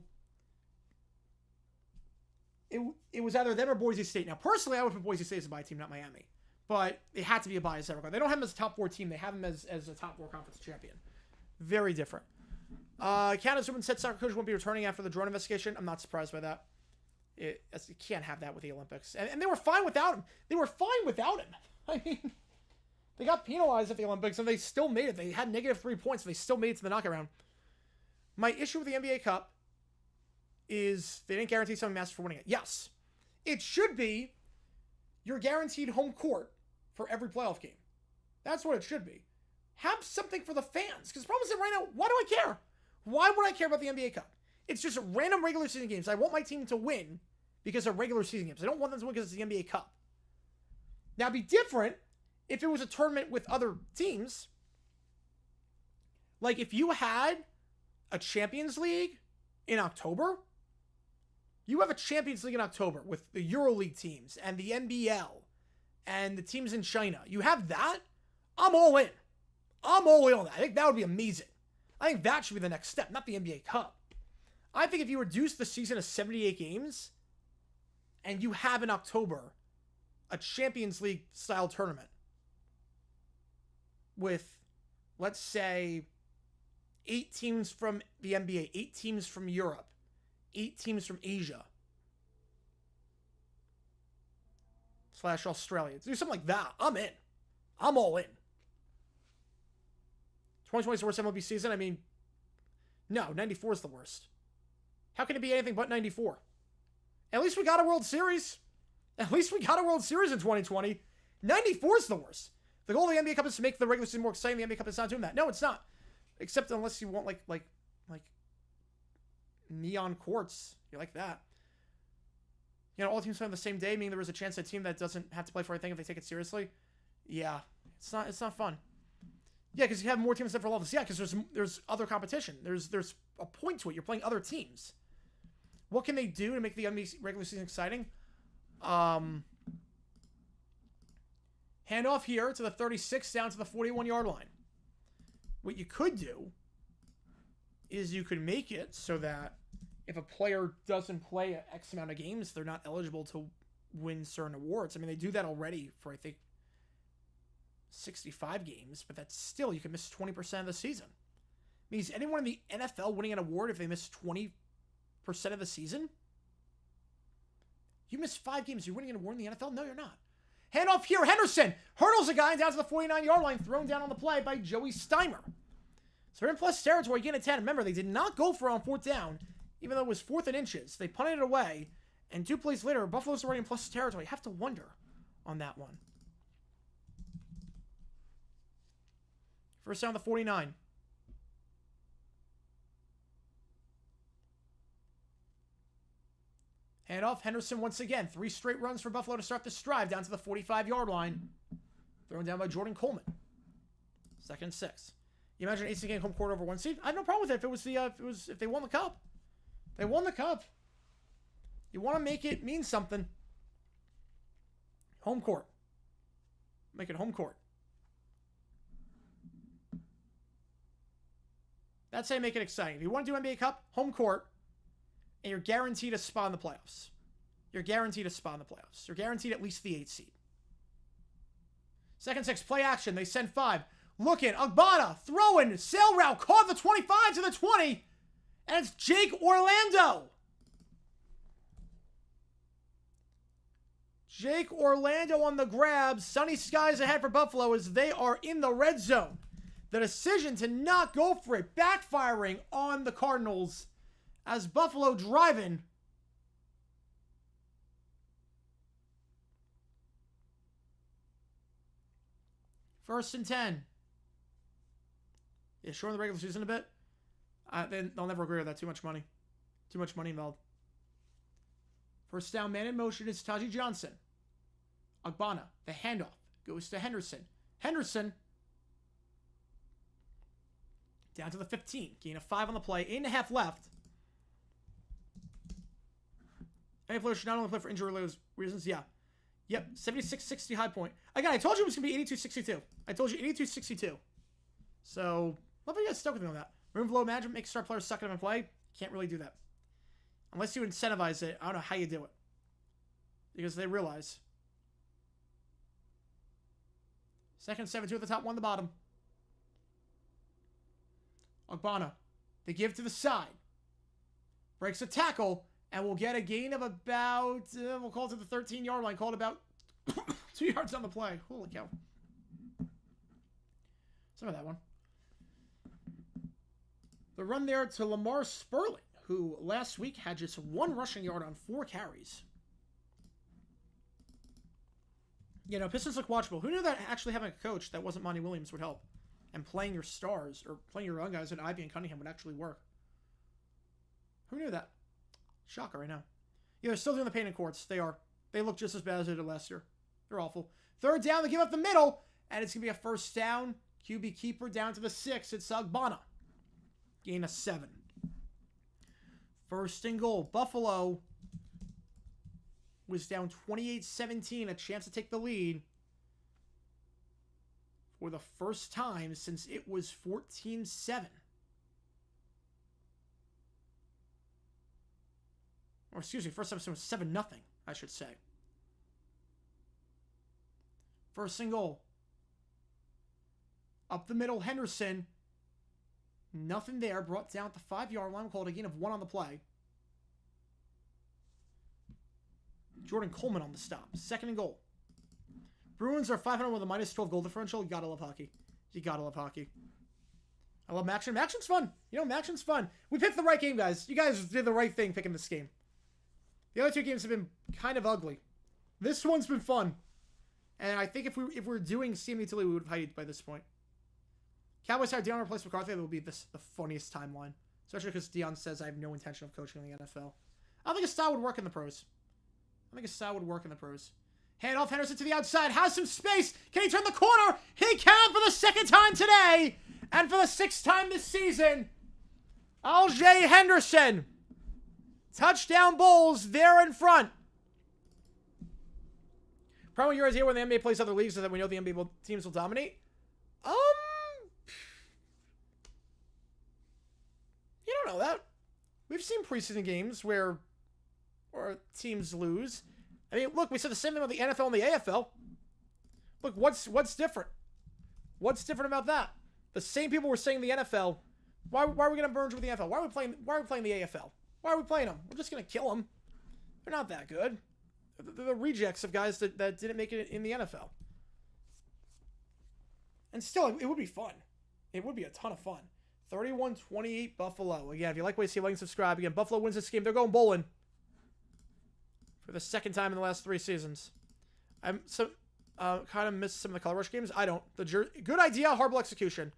it was either them or Boise State. Now, personally, I would put Boise State as a bye team, not Miami. But it had to be a bye as ever. They don't have them as a top 4 team. They have them as a top 4 conference champion. Very different. Canada's women's head soccer coach won't be returning after the drone investigation. I'm not surprised by that. You can't have that with the Olympics. And they were fine without him. They were fine without him. I mean, they got penalized at the Olympics, and they still made it. They had -3 points, and they still made it to the knockout round. My issue with the NBA Cup is they didn't guarantee something massive for winning it. Yes, it should be you're guaranteed home court for every playoff game. That's what it should be. Have something for the fans. Because the problem is that right now, why do I care? Why would I care about the NBA Cup? It's just random regular season games. I want my team to win because they're regular season games. I don't want them to win because it's the NBA Cup. Now, it'd be different if it was a tournament with other teams. Like if you had a Champions League in October, you have a Champions League in October with the EuroLeague teams and the NBL and the teams in China. You have that, I'm all in. I'm all in on that. I think that would be amazing. I think that should be the next step, not the NBA Cup. I think if you reduce the season to 78 games and you have in October a Champions League style tournament with, let's say, 8 teams from the NBA, 8 teams from Europe, 8 teams from Asia / Australia. Do something like that. I'm in. I'm all in. 2020 is the worst MLB season? I mean, no, 94 is the worst. How can it be anything but 94? At least we got a World Series. At least we got a World Series in 2020. 94 is the worst. The goal of the NBA Cup is to make the regular season more exciting. The NBA Cup is not doing that. No, it's not. Except unless you want like neon courts. You like that. You know, all teams play on the same day, meaning there was a chance a team that doesn't have to play for anything if they take it seriously. Yeah, it's not fun. Yeah, because you have more teams than for levels. Yeah, because there's other competition. There's a point to it. You're playing other teams. What can they do to make the NBA regular season exciting? Hand off here to the 36 down to the 41-yard line. What you could do is you could make it so that if a player doesn't play X amount of games, they're not eligible to win certain awards. I mean, they do that already for, I think, 65 games, but that's still, you can miss 20% of the season. Means anyone in the NFL winning an award if they miss 20% of the season? You miss 5 games, you're winning an award in the NFL? No, you're not. Hand off here, Henderson hurdles a guy down to the 49-yard line, thrown down on the play by Joey Steimer. So they're in plus territory, gain of 10. Remember, they did not go for it on 4th down, even though it was 4th and inches. They punted it away, and 2 plays later, Buffalo's already in plus territory. You have to wonder on that one. First down the 49. Hand off, Henderson once again. 3 straight runs for Buffalo to start this drive down to the 45-yard line. Thrown down by Jordan Coleman. 2nd and 6. You imagine AC getting home court over 1 seed? I have no problem with it if they won the cup. They won the cup. You want to make it mean something. Home court. Make it home court. That's how you make it exciting. If you want to do NBA Cup, home court, and you're guaranteed a spot in the playoffs. You're guaranteed a spot in the playoffs. You're guaranteed at least the 8th seed. 2nd and 6, play action. They send 5. Looking, Agbada, throwing, sail route, caught the 25 to the 20, and it's Jake Orlando. Jake Orlando on the grab. Sunny skies ahead for Buffalo as they are in the red zone. The decision to not go for it, backfiring on the Cardinals as Buffalo driving. First and 10. Yeah, short in the regular season a bit. They'll never agree with that. Too much money. Too much money involved. First down, man in motion is Taji Johnson. Agbana, the handoff, goes to Henderson. Henderson Down to the 15. Gain of 5 on the play. 8.5 left. Any player should not only play for injury-related reasons. Yeah. Yep. 76-60 high point. Again, I told you it was going to be 82-62. I told you 82-62. So, love how you guys stuck with me on that. Room flow management makes star players suck it up and play. Can't really do that. Unless you incentivize it, I don't know how you do it. Because they realize. Second, 7-2 at the top, 1 at the bottom. Ogbonna. They give to the side. Breaks a tackle. And we'll get a gain of about, we'll call it to the 13-yard line. Call it about 2 yards on the play. Holy cow. Some of that one. The run there to Lamar Sperling, who last week had just 1 rushing yard on 4 carries. You know, Pistons look watchable. Who knew that actually having a coach that wasn't Monty Williams would help? And playing your stars, or playing your young guys at Ivy and Cunningham would actually work. Who knew that? Shocker right now. Yeah, they're still doing the painting courts. They are. They look just as bad as they did last year. They're awful. Third down, they give up the middle, and it's going to be a first down. QB keeper down to the 6. It's Ogbonna. Gain of 7. First and goal. Buffalo was down 28-17. A chance to take the lead for the first time since it was 14-7. Or excuse me, first time it was 7-0, I should say. First and goal. Up the middle, Henderson. Nothing there. Brought down at the 5-yard line. We'll call it a gain of 1 on the play. Jordan Coleman on the stop. Second and goal. Bruins are 500 with a -12 goal differential. You gotta love hockey. You gotta love hockey. I love Maction. Maction's fun. You know, Maction's fun. We picked the right game, guys. You guys did the right thing picking this game. The other 2 games have been kind of ugly. This one's been fun. And I think if we're doing CM Italy, we would have hided by this point. Cowboys hired Dion to replace McCarthy. That will be the funniest timeline. Especially because Dion says I have no intention of coaching in the NFL. I don't think his style would work in the pros. Hand off Henderson to the outside. Has some space. Can he turn the corner? He can for the 2nd time today. And for the 6th time this season. Aljay Henderson. Touchdown Bulls. They're in front. Problem here is here when the NBA plays other leagues so that we know the NBA teams will dominate. You don't know that. We've seen preseason games where teams lose. I mean, look, we said the same thing about the NFL and the AFL. Look, what's different? What's different about that? The same people were saying the NFL. Why are we going to merge with the NFL? Why are we playing the AFL? Why are we playing them? We're just going to kill them. They're not that good. They're the rejects of guys that didn't make it in the NFL. And still, it would be fun. It would be a ton of fun. 31-28 Buffalo. Again, if you like what you see, like and subscribe. Again, Buffalo wins this game. They're going bowling for the 2nd time in the last 3 seasons. I'm kind of missed some of the color rush games. I don't. Good idea, horrible execution.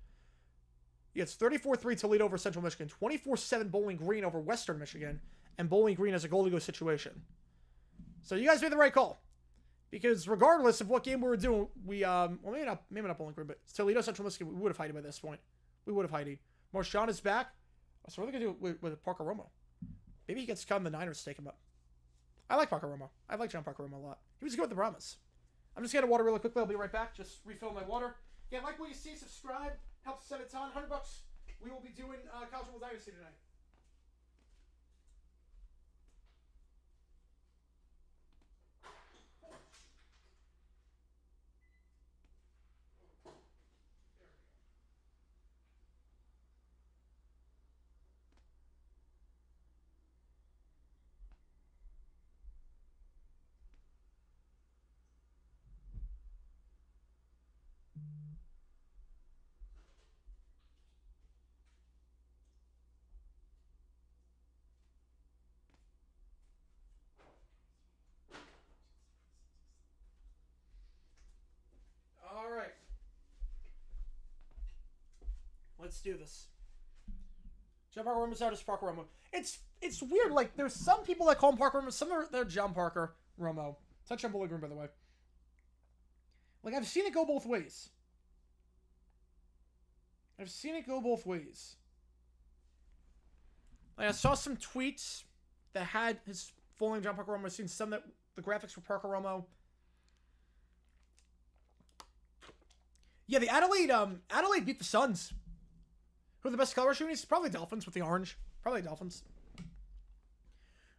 It's 34-3 Toledo over Central Michigan. 24-7 Bowling Green over Western Michigan. And Bowling Green has a goal-to-go situation. So you guys made the right call. Because regardless of what game we were doing, maybe not Bowling Green, but Toledo, Central Michigan, we would have hided by this point. We would have hided. Marshawn is back. So what are they going to do with Parker Romo? Maybe he gets cut and the Niners take him up. I like Parker Romo. I like John Parker Romo a lot. He was good with the Brahmas. I'm just getting water really quickly. I'll be right back. Just refill my water. Yeah, like what you see, subscribe. Helps us out a ton. $100. We will be doing College Football Dynasty tonight. Let's do this. John Parker Romo's out as Parker Romo. It's weird. Like, there's some people that call him Parker Romo. Some they're John Parker Romo. Touchdown Bowling Green, by the way. Like, I've seen it go both ways. I've seen it go both ways. Like, I saw some tweets that had his full name John Parker Romo. I've seen some that the graphics for Parker Romo. Yeah, the Adelaide beat the Suns. Who are the best color shooting? Probably Dolphins with the orange. Probably Dolphins.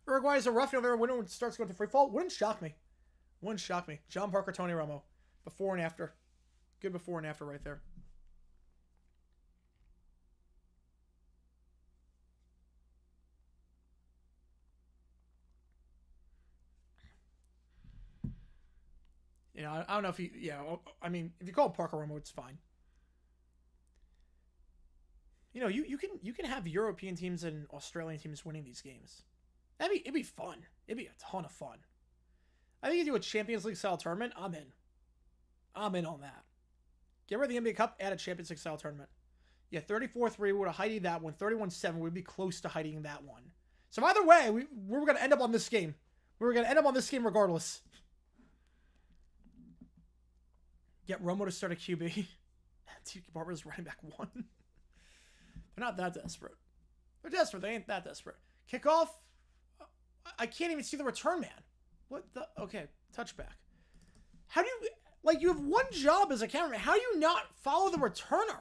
Uruguay is a rough November winter when it starts going to free fall. Wouldn't shock me. Wouldn't shock me. John Parker, Tony Romo. Before and after. Good before and after right there. You know, I don't know if you... Yeah, I mean, if you call it Parker Romo, it's fine. You know, you can have European teams and Australian teams winning these games. It'd be fun. It'd be a ton of fun. I think you do a Champions League style tournament. I'm in. I'm in on that. Get rid of the NBA Cup, add a Champions League style tournament. Yeah, 34-3 would have hiding that one. 31-7 would be close to hiding that one. So either way, we were going to end up on this game. We were going to end up on this game regardless. Get Romo to start a QB. Tiki Barber's running back 1. They're not that desperate. They're desperate. They ain't that desperate. Kickoff. I can't even see the return man. What the? Okay, touchback. How do you... Like, you have one job as a cameraman. How do you not follow the returner?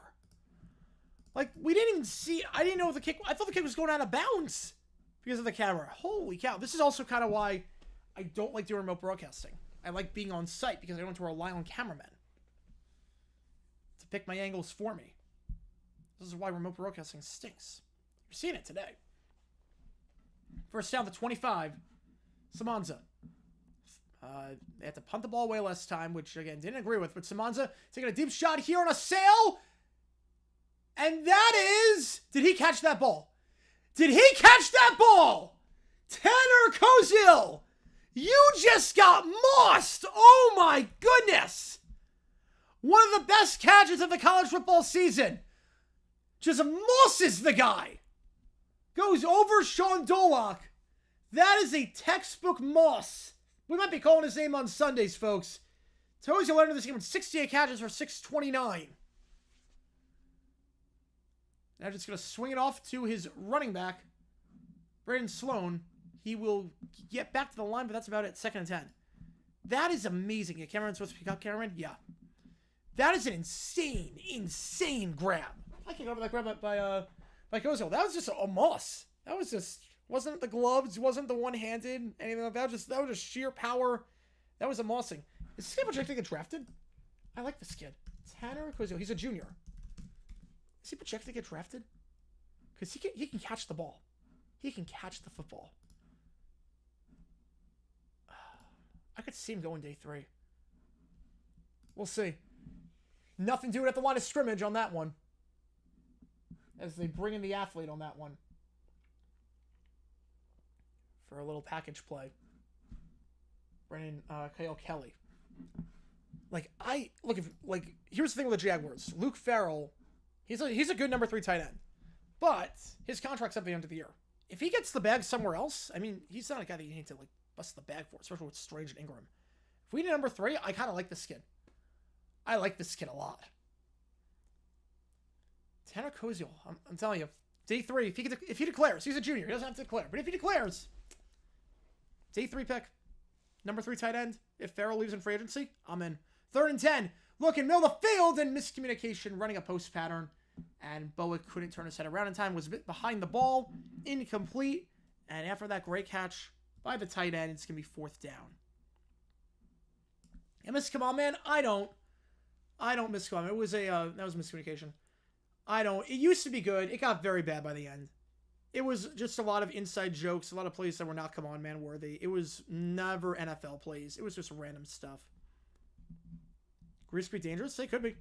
Like, we didn't even see... I didn't know the kick... I thought the kick was going out of bounds because of the camera. Holy cow. This is also kind of why I don't like doing remote broadcasting. I like being on site because I don't have to rely on cameramen to pick my angles for me. This is why remote broadcasting stinks. You're seeing it today. First down to 25. Samanza. They had to punt the ball away last time, which, again, didn't agree with. But Samanza taking a deep shot here on a sail. And that is... Did he catch that ball? Did he catch that ball? Tanner Koziel! You just got mossed! Oh my goodness! One of the best catches of the college football season. Just mosses the guy. Goes over Sean Dolock. That is a textbook moss. We might be calling his name on Sundays, folks. Koziel entered this game with 68 catches for 629. Now just going to swing it off to his running back, Braden Sloan. He will get back to the line, but that's about it. 2nd and 10. That is amazing. Yeah, Cameron's supposed to pick up Cameron? Yeah. That is an insane, insane grab. I can't go over that grab by Koziel. That was just a moss. That was just... Wasn't the gloves, wasn't the one-handed, anything like that. That was just sheer power. That was a mossing. Is this kid projected to get drafted? I like this kid. Tanner Koziel. He's a junior. Is he projected to get drafted? Because he can catch the ball. He can catch the football. I could see him going day 3. We'll see. Nothing doing at the line of scrimmage on that one. As they bring in the athlete on that one. For a little package play. Brennan, Kyle Kelly. Here's the thing with the Jaguars. Luke Farrell, he's a good number 3 tight end. But his contract's up at the end of the year. If he gets the bag somewhere else, I mean, he's not a guy that you need to, bust the bag for, especially with Strange and Ingram. If we need number 3, I kind of like this kid. I like this kid a lot. Tanner Koziel, I'm telling you, day 3, if he declares, he's a junior, he doesn't have to declare, but if he declares, day 3 pick, number 3 tight end, if Farrell leaves in free agency, I'm in. 3rd and 10, looking middle of the field, and miscommunication, running a post pattern, and Boa couldn't turn his head around in time, was a bit behind the ball, incomplete, and after that great catch by the tight end, it's going to be 4th down. And come on, man, I don't miss come on. It was that was miscommunication. It used to be good. It got very bad by the end. It was just a lot of inside jokes, a lot of plays that were not come on man worthy. It was never NFL plays. It was just random stuff. Greece be dangerous? They could be.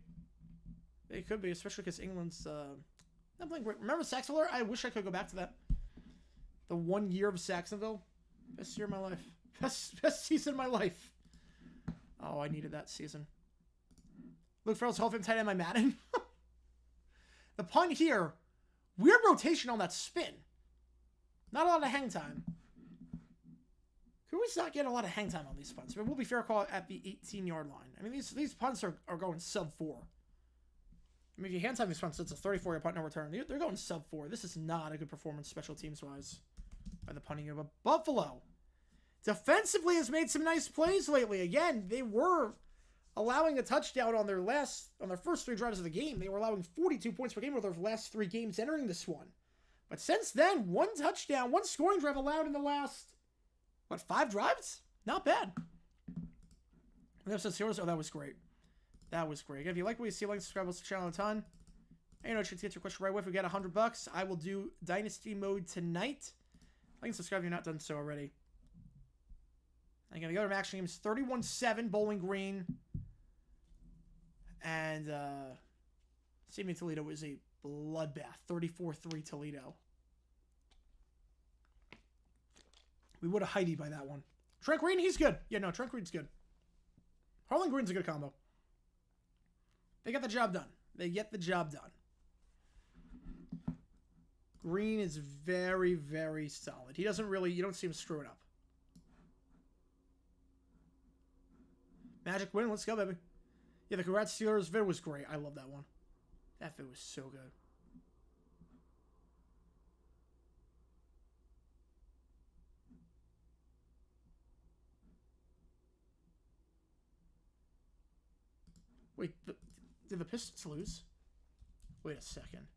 They could be, especially because England's not playing great. Remember Saxonville? I wish I could go back to that. The 1 year of Saxonville. Best year of my life. Best season of my life. Oh, I needed that season. Luke Farrell's Hall of Fame tight end, my Madden. The punt here. Weird rotation on that spin. Not a lot of hang time. Who's not getting a lot of hang time on these punts? But we'll be fair call at the 18-yard line. I mean, these punts are going sub 4. I mean, if you hand time these punts, it's a 34-yard punt no return. They're going sub-4. This is not a good performance special teams-wise by the punting unit. But Buffalo defensively has made some nice plays lately. Again, they were allowing a touchdown on their first 3 drives of the game. They were allowing 42 points per game with their last 3 games entering this one. But since then, 1 touchdown, 1 scoring drive allowed in the last, 5 drives? Not bad. Oh, that was great. That was great. If you like what you see, like, subscribe to the channel a ton. And you know, should get your question right away. If we get $100, I will do Dynasty mode tonight. Like and subscribe if you're not done so already. Again, the other action game is 31-7 Bowling Green. And CMU Toledo was a bloodbath. 34-3 Toledo. We would have Heidi by that one. Trent Green, he's good. Yeah, no, Trent Green's good. Harlan Green's a good combo. They get the job done. They get the job done. Green is very, very solid. He doesn't really, you don't see him screw it up. Magic win. Let's go, baby. Yeah, the Congrats Steelers vid was great. I love that one. That vid was so good. Wait, did the Pistons lose? Wait a second.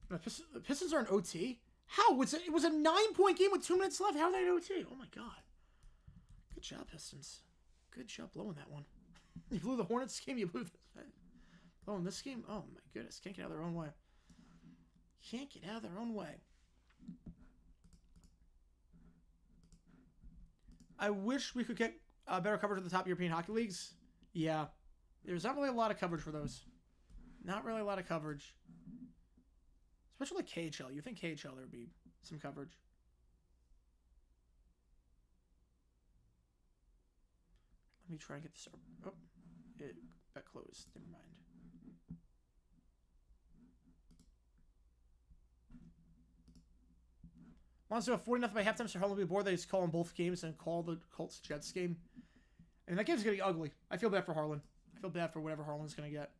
The Pistons are in OT? How? It was a 9-point game with 2 minutes left. How are they in OT? Oh my god. Good job, Pistons. Good job blowing that one. You blew the Hornets game, you blew blowing this game? Oh my goodness. Can't get out of their own way. Can't get out of their own way. I wish we could get better coverage of the top European hockey leagues. Yeah. There's not really a lot of coverage for those. Not really a lot of coverage. Especially like KHL. You think KHL there would be some coverage. Let me try and get this over. Oh, it got closed. Never mind. Wants to have 40-0 by halftime, so Harlan will be bored that he's calling both games and call the Colts-Jets game. And that game's going to be ugly. I feel bad for Harlan. I feel bad for whatever Harlan's going to get.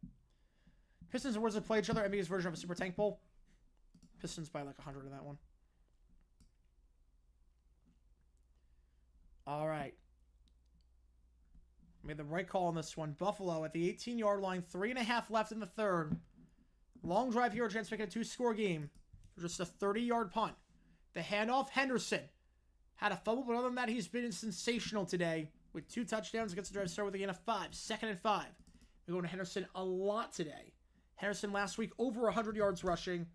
Pistons and Wizards play each other. NBA's version of a Super Tank Bowl. Pistons by like 100 in that one. All right. Made the right call on this one. Buffalo at the 18-yard line. 3.5 left in the third. Long drive here. Chance to make it a 2-score game. For just a 30-yard punt. The handoff. Henderson had a fumble, but other than that, he's been sensational today. With 2 touchdowns against the drive start with a gain of 5. 2nd and 5. We're going to Henderson a lot today. Henderson last week over 100 yards rushing.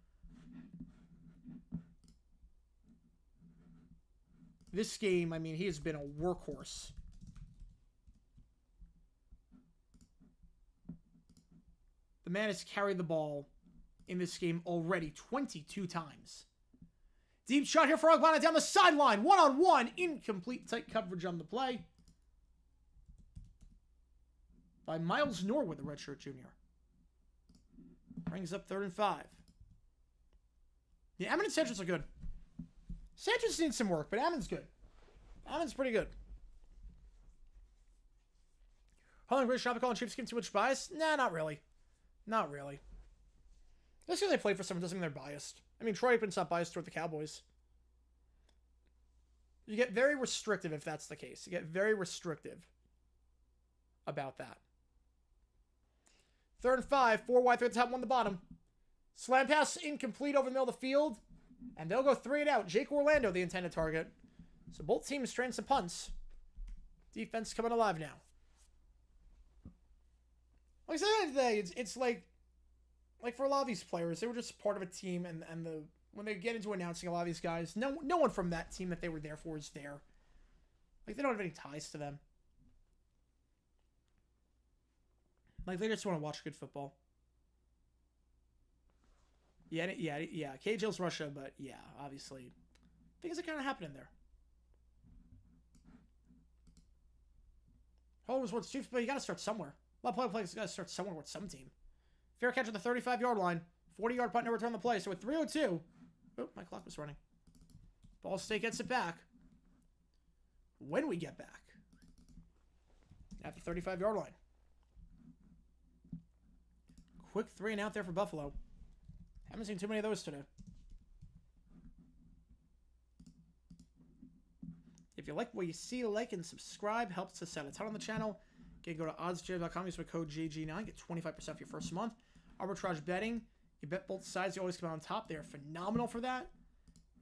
This game, I mean, he has been a workhorse. The man has carried the ball in this game already 22 times. Deep shot here for Ogbonna down the sideline. 1-on-1. Incomplete tight coverage on the play. By Miles Norwood, the redshirt junior. Brings up 3rd and 5. Yeah, Ammon and Sanchez are good. Sanchez needs some work, but Ammon's good. Ammon's pretty good. Harlan Green, Shopper calling Chiefs game too much bias? Nah, not really. Not really. Just because they play for someone doesn't mean they're biased. I mean, Troy Aikman's not biased toward the Cowboys. You get very restrictive if that's the case. You get very restrictive about that. 3rd and 5. 4 wide, 3 at the top, 1 at the bottom. Slam pass incomplete over the middle of the field. And they'll go 3 and out. Jake Orlando, the intended target. So both teams train some punts. Defense coming alive now. Like I said today, it's like for a lot of these players, they were just part of a team, and when they get into announcing a lot of these guys, no one from that team that they were there for is there. Like, they don't have any ties to them. Like, they just want to watch good football. Yeah. KJL's Russia, but yeah, obviously, things are kind of happening there. Holmes wants Chiefs, but you got to start somewhere. A lot of players got to start somewhere with some team. Fair catch at the 35-yard line. 40-yard punt, no return on the play. So with 3:02, oh, my clock was running. Ball State gets it back. When we get back at the 35-yard line. Quick 3 and out there for Buffalo. Haven't seen too many of those today. If you like what you see, like and subscribe. Helps us out a ton on the channel. Again, go to oddsjam.com. Use my code GG9. Get 25% for your first month. Arbitrage betting. You bet both sides. You always come out on top. They are phenomenal for that.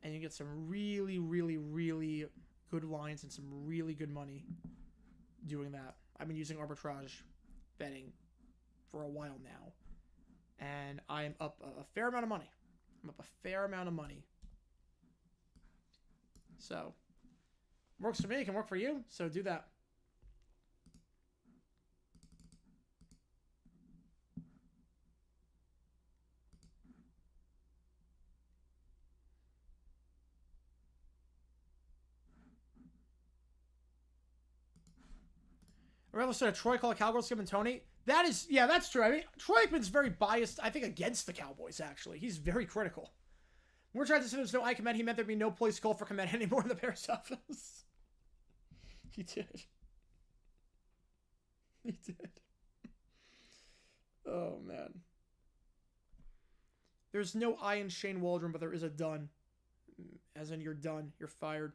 And you get some really, really, really good lines and some really good money doing that. I've been using arbitrage betting for a while now. And I am up a fair amount of money. So, works for me. It can work for you. So do that. I remember listening to Troy call a Cowgirls game and Tony. That is, yeah, that's true. I mean, Troy Aikman's very biased, I think, against the Cowboys, actually. He's very critical. We're trying to say there's no I command. He meant there'd be no place called for command anymore in the Bears office. He did. He did. Oh, man. There's no I in Shane Waldron, but there is a done. As in, you're done. You're fired.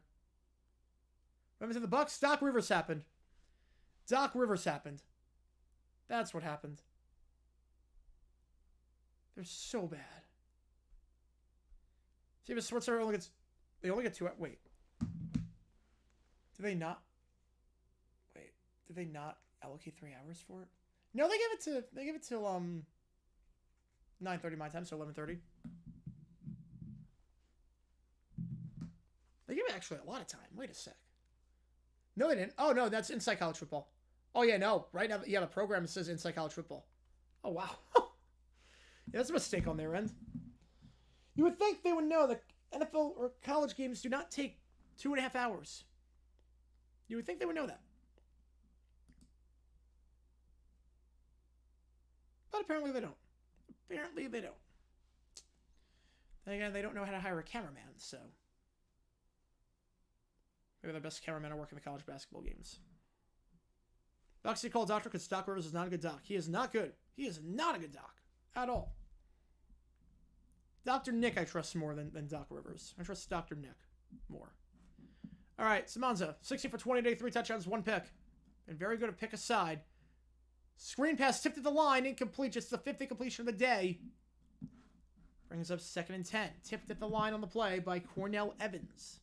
Remember to the Bucks? Doc Rivers happened. That's what happened. They're so bad. See, but Sports Center only gets... They only get 2... Wait. Did they not... Wait. Did they not allocate 3 hours for it? No, they give it till 9:30 my time, so 11:30. They give it actually a lot of time. Wait a sec. No, they didn't. Oh, no, that's Inside College Football. Oh, yeah, no. Right now, yeah, the program says Inside College Football. Oh, wow. Yeah, that's a mistake on their end. You would think they would know that NFL or college games do not take 2.5 hours. You would think they would know that. But apparently they don't. Then again, they don't know how to hire a cameraman, so... Maybe the best cameramen are working the college basketball games. Bucksy called doctor because Doc Rivers is not a good doc. He is not good. He is not a good doc. At all. Dr. Nick I trust more than Doc Rivers. I trust Dr. Nick more. All right, Simonza. 60 for 20 today, 3 touchdowns, 1 pick. Been very good at pick aside. Screen pass tipped at the line. Incomplete. Just the 5th incompletion of the day. Brings up 2nd and 10. Tipped at the line on the play by Cornell Evans.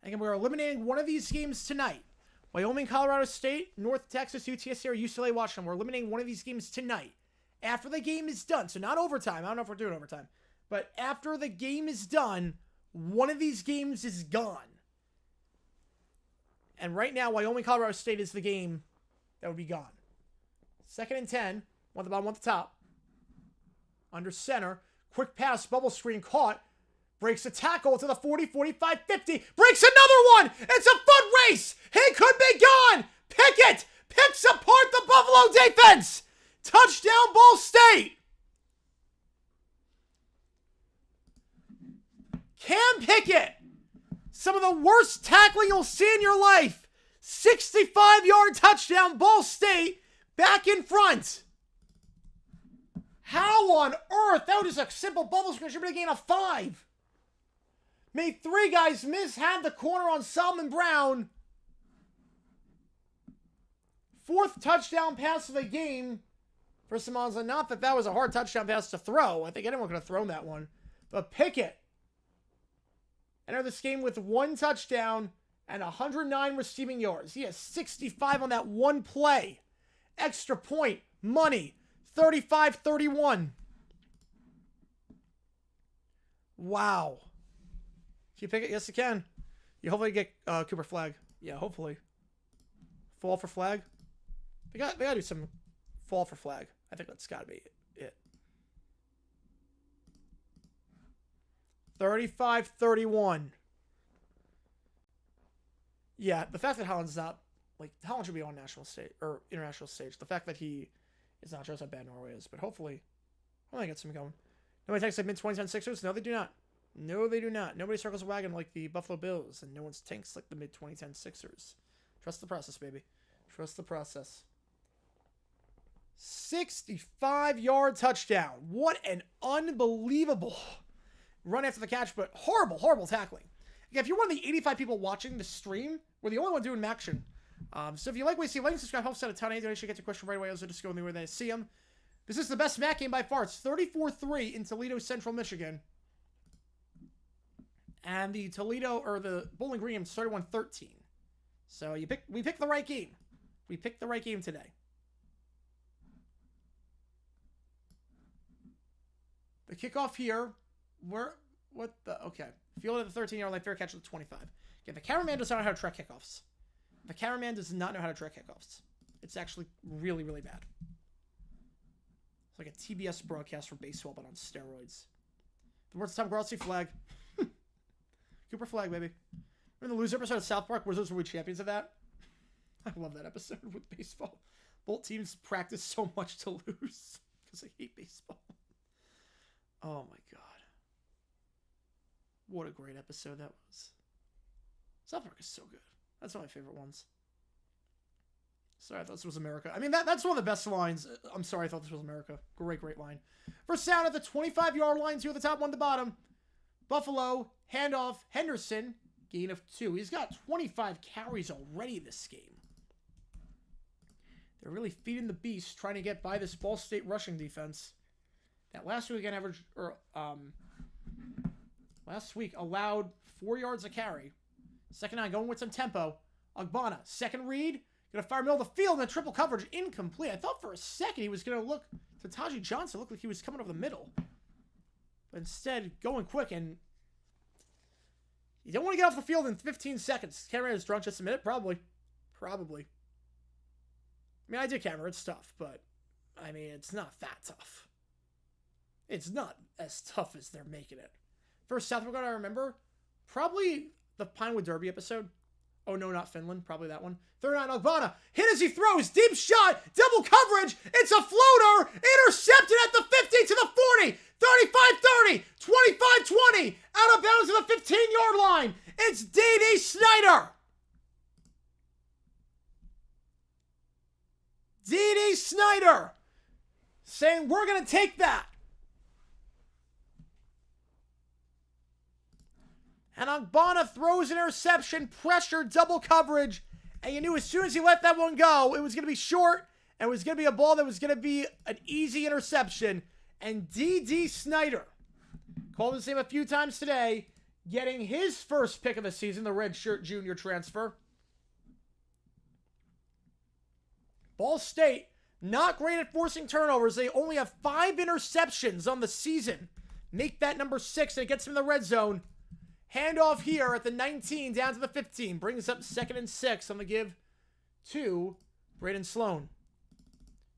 Again, we're eliminating one of these games tonight. Wyoming, Colorado State, North Texas, UTSA, or UCLA, Washington. We're eliminating one of these games tonight. After the game is done, so not overtime. I don't know if we're doing overtime. But after the game is done, one of these games is gone. And right now, Wyoming, Colorado State is the game that would be gone. 2nd and 10. One at the bottom, one at the top. Under center. Quick pass, bubble screen caught. Breaks a tackle to the 40, 45, 50. Breaks another one. It's a foot race. He could be gone. Pickett picks apart the Buffalo defense. Touchdown, Ball State. Cam Pickett. Some of the worst tackling you'll see in your life. 65-yard touchdown, Ball State. Back in front. How on earth? That was just a simple bubble screen. Should be a gain of 5. Made 3 guys miss, had the corner on Solomon Brown. 4th touchdown pass of the game for Simonza. Not that that was a hard touchdown pass to throw. I think anyone could have thrown that one. But Pickett entered this game with 1 touchdown and 109 receiving yards. He has 65 on that one play. Extra point, money, 35-31. Wow. Can you pick it? Yes, you can. You hopefully get Cooper Flag. Yeah, hopefully. Fall for Flag. They got to do some fall for Flag. I think that's got to be it. 35-31. Yeah, the fact that Holland's not, like, Holland should be on national stage or international stage. The fact that he is not shows how bad Norway is, but hopefully they get some going. Nobody takes like mid-2010 Sixers? No, they do not. No, they do not. Nobody circles a wagon like the Buffalo Bills, and no one's tanks like the mid-2010 Sixers. Trust the process, baby. Trust the process. 65-yard touchdown. What an unbelievable run after the catch, but horrible, horrible tackling. Again, if you're one of the 85 people watching the stream, we're the only one doing action. So if you like what you see, like and subscribe helps out a ton. Any donation gets your question right away. Also, just go anywhere they see them. This is the best MAC game by far. It's 34-3 in Toledo, Central Michigan. And the Bowling Green game is 31-13. So we picked the right game. We picked the right game today. The kickoff here. Okay. Field at the 13-yard line, fair catch at the 25. Okay, the cameraman does not know how to track kickoffs. The cameraman does not know how to track kickoffs. It's actually really, really bad. It's like a TBS broadcast for baseball, but on steroids. The words Tom Grossi flag. Cooper flag, baby. Remember the loser episode of South Park? Wizards were we champions of that? I love that episode with baseball. Both teams practice so much to lose because they hate baseball. Oh my god. What a great episode that was. South Park is so good. That's one of my favorite ones. Sorry, I thought this was America. I mean, that's one of the best lines. I'm sorry, I thought this was America. Great, great line. First down at the 25-yard line, 2 at the top, 1 at the bottom. Buffalo, handoff, Henderson, gain of 2. He's got 25 carries already this game. They're really feeding the beast, trying to get by this Ball State rushing defense. That last week allowed 4 yards a carry. Second down, going with some tempo. Ogbonna, second read. Going to fire middle of the field, and the triple coverage incomplete. I thought for a second he was going to look to Taji Johnson. Looked like he was coming over the middle. But instead, going quick, and you don't want to get off the field in 15 seconds. Camera is drunk just a minute? Probably. I mean, I did camera. It's tough, but, I mean, it's not that tough. It's not as tough as they're making it. First South Dakota I remember, probably the Pinewood Derby episode. Oh, no, not Finland. Probably that one. Third down, Ogbonna. Hit as he throws. Deep shot. Double coverage. It's a floater. Intercepted at the 50 to the 40. 35-30. 25-20. Out of bounds to the 15-yard line. It's D.D. Snyder. D.D. Snyder saying, we're going to take that. And Ogbonna throws an interception, pressure, double coverage. And you knew as soon as he let that one go, it was going to be short. And it was going to be a ball that was going to be an easy interception. And D.D. Snyder, called his name a few times today, getting his first pick of the season, the redshirt junior transfer. Ball State, not great at forcing turnovers. They only have 5 interceptions on the season. Make that number 6, and it gets them in the red zone. Handoff here at the 19, down to the 15. Brings up 2nd and 6 on the give to Braden Sloan.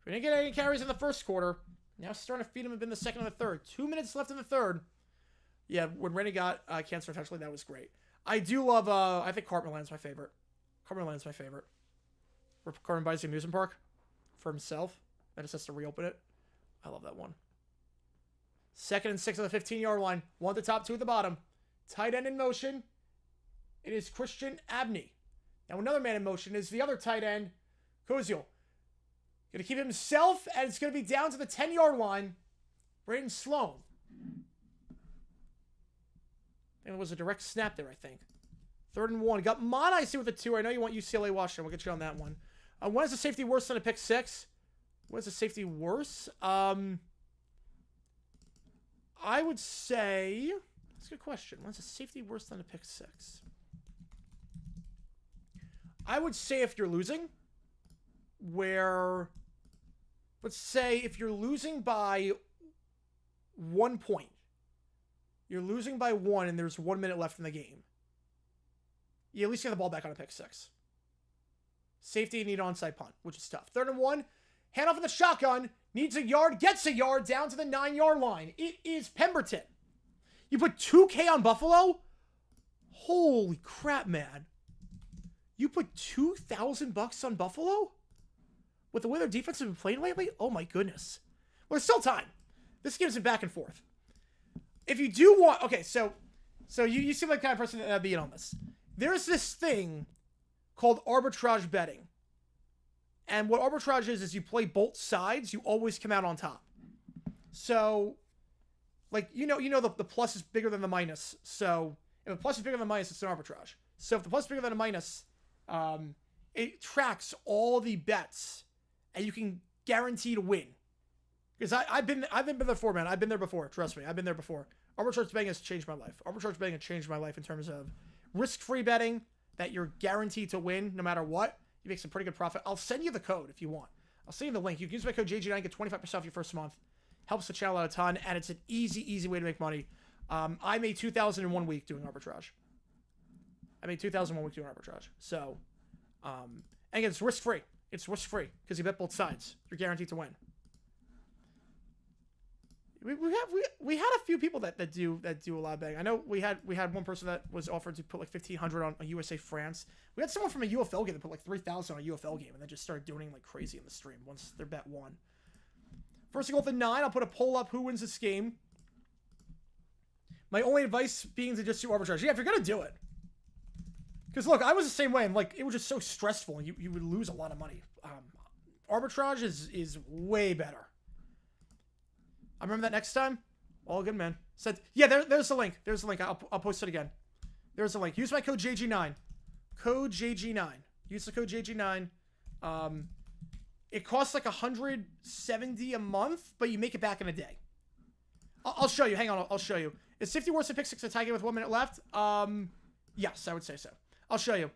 We didn't get any carries in the first quarter. Now starting to feed him in the second and the third. 2 minutes left in the third. Yeah, when Rennie got cancer touchdown, that was great. I do love, I think Cartman Land's my favorite. Where Cartman buys the amusement park for himself. Then just has to reopen it. I love that one. 2nd and 6 on the 15-yard line. 1 at the top, 2 at the bottom. Tight end in motion. It is Christian Abney. Now another man in motion is the other tight end, Koziel. Going to keep himself, and it's going to be down to the 10-yard line. Braden Sloan. And it was a direct snap there, I think. 3rd and 1. Got Monty with the 2. I know you want UCLA Washington. We'll get you on that one. When is the safety worse than a pick 6? When is the safety worse? I would say... That's a good question. When's a safety worse than a pick 6? I would say if you're losing, let's say if you're losing by 1 point. You're losing by 1 and there's 1 minute left in the game. You at least get the ball back on a pick 6. Safety, need onside punt, which is tough. 3rd and 1. Handoff in the shotgun. Needs a yard, gets a yard down to the 9-yard line. It is Pemberton. You put 2K on Buffalo? Holy crap, man. You put $2,000 on Buffalo? With the way their defense has been playing lately? Oh my goodness. Well, there's still time. This game's in back and forth. If you do want... Okay, so you seem like the kind of person that would be in on this. There's this thing called arbitrage betting. And what arbitrage is you play both sides. You always come out on top. So, like, you know the plus is bigger than the minus. So, if the plus is bigger than the minus, it's an arbitrage. So, if the plus is bigger than a minus, it tracks all the bets, and you can guarantee to win. Because I've been there before, man. I've been there before. Trust me, I've been there before. Arbitrage betting has changed my life. Arbitrage betting has changed my life in terms of risk-free betting that you're guaranteed to win no matter what. You make some pretty good profit. I'll send you the code if you want. I'll send you the link. You can use my code JG9, get 25% off your first month. Helps the channel out a ton, and it's an easy way to make money. I made $2,000 in 1 week doing arbitrage. So, and again, it's risk-free. It's risk-free because you bet both sides. You're guaranteed to win. We had a few people that do a lot of betting. I know we had one person that was offered to put like 1,500 on a USA France. We had someone from a UFL game that put like 3,000 on a UFL game and then just started doing like crazy in the stream once their bet won. First to go with the 9, I'll put a poll up who wins this game. My only advice being to just do arbitrage. Yeah, if you're gonna do it. Because look, I was the same way, and like it was just so stressful and you would lose a lot of money. Arbitrage is way better. I remember that next time. All good, man. Said, yeah, there's the link. There's the link. I'll post it again. There's the link. Use my code JG9. Code JG9. Use the code JG9. It costs like $170 a month, but you make it back in a day. I'll show you. Hang on. I'll show you. Is 50 worse than pick 6 to tie game with 1 minute left? Yes, I would say so. I'll show you.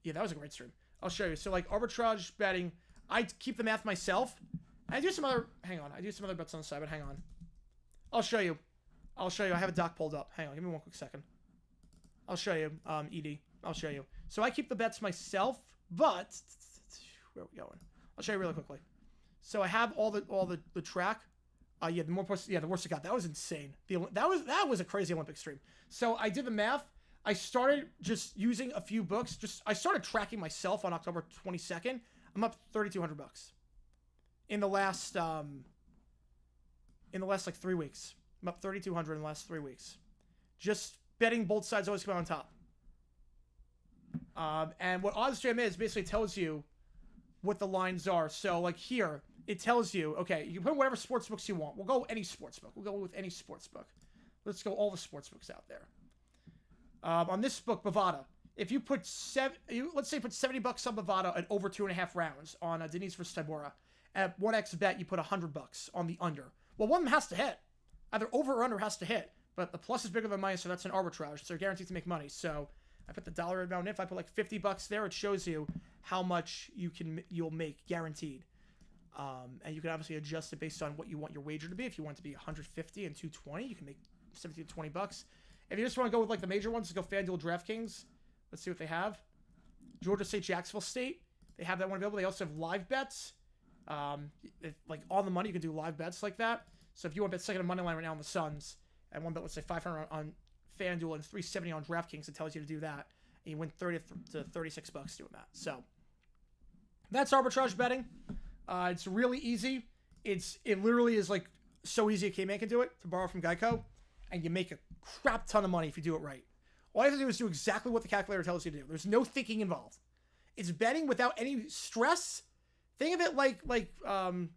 Yeah, that was a great stream. I'll show you. So like arbitrage betting, I keep the math myself. I do some other, hang on. I do some other bets on the side, but hang on. I'll show you. I have a doc pulled up. Hang on, give me one quick second. I'll show you, ED. I'll show you. So I keep the bets myself, but where are we going? I'll show you really quickly. So I have all the track. Yeah, the worse it got. That was insane. That was a crazy Olympic stream. So I did the math. I started just using a few books. I started tracking myself on October 22nd. I'm up $3,200 in the last like 3 weeks. I'm up $3,200 in the last 3 weeks. Just betting both sides always come out on top. And what OddsJam is basically tells you what the lines are. So like here, it tells you, okay, you can put whatever sports books you want. We'll go any sports book. We'll go with any sports book. Let's go all the sports books out there. On this book, Bovada, if you put let's say put $70 on Bovada at over 2.5 rounds on Denise versus Tybura. At 1x bet, you put $100 on the under. Well, one of them has to hit. Either over or under has to hit. But the plus is bigger than minus, so that's an arbitrage. So you're guaranteed to make money. So I put the dollar amount in. If I put like $50 there, it shows you how much you'll make guaranteed. And you can obviously adjust it based on what you want your wager to be. If you want it to be 150 and 220, you can make 17 to $20. If you just want to go with like the major ones, let's go FanDuel, DraftKings. Let's see what they have. Georgia State, Jacksonville State. They have that one available. They also have live bets. Like on the money, you can do live bets like that. So if you want to bet second money line right now on the Suns, and one bet, let's say 500 on FanDuel and 370 on DraftKings, it tells you to do that, and you win 30 to $36 doing that. So that's arbitrage betting. It's really easy. It literally is like so easy a caveman can do it, to borrow from Geico, and you make a crap ton of money if you do it right. All you have to do is do exactly what the calculator tells you to do. There's no thinking involved. It's betting without any stress. Think of it like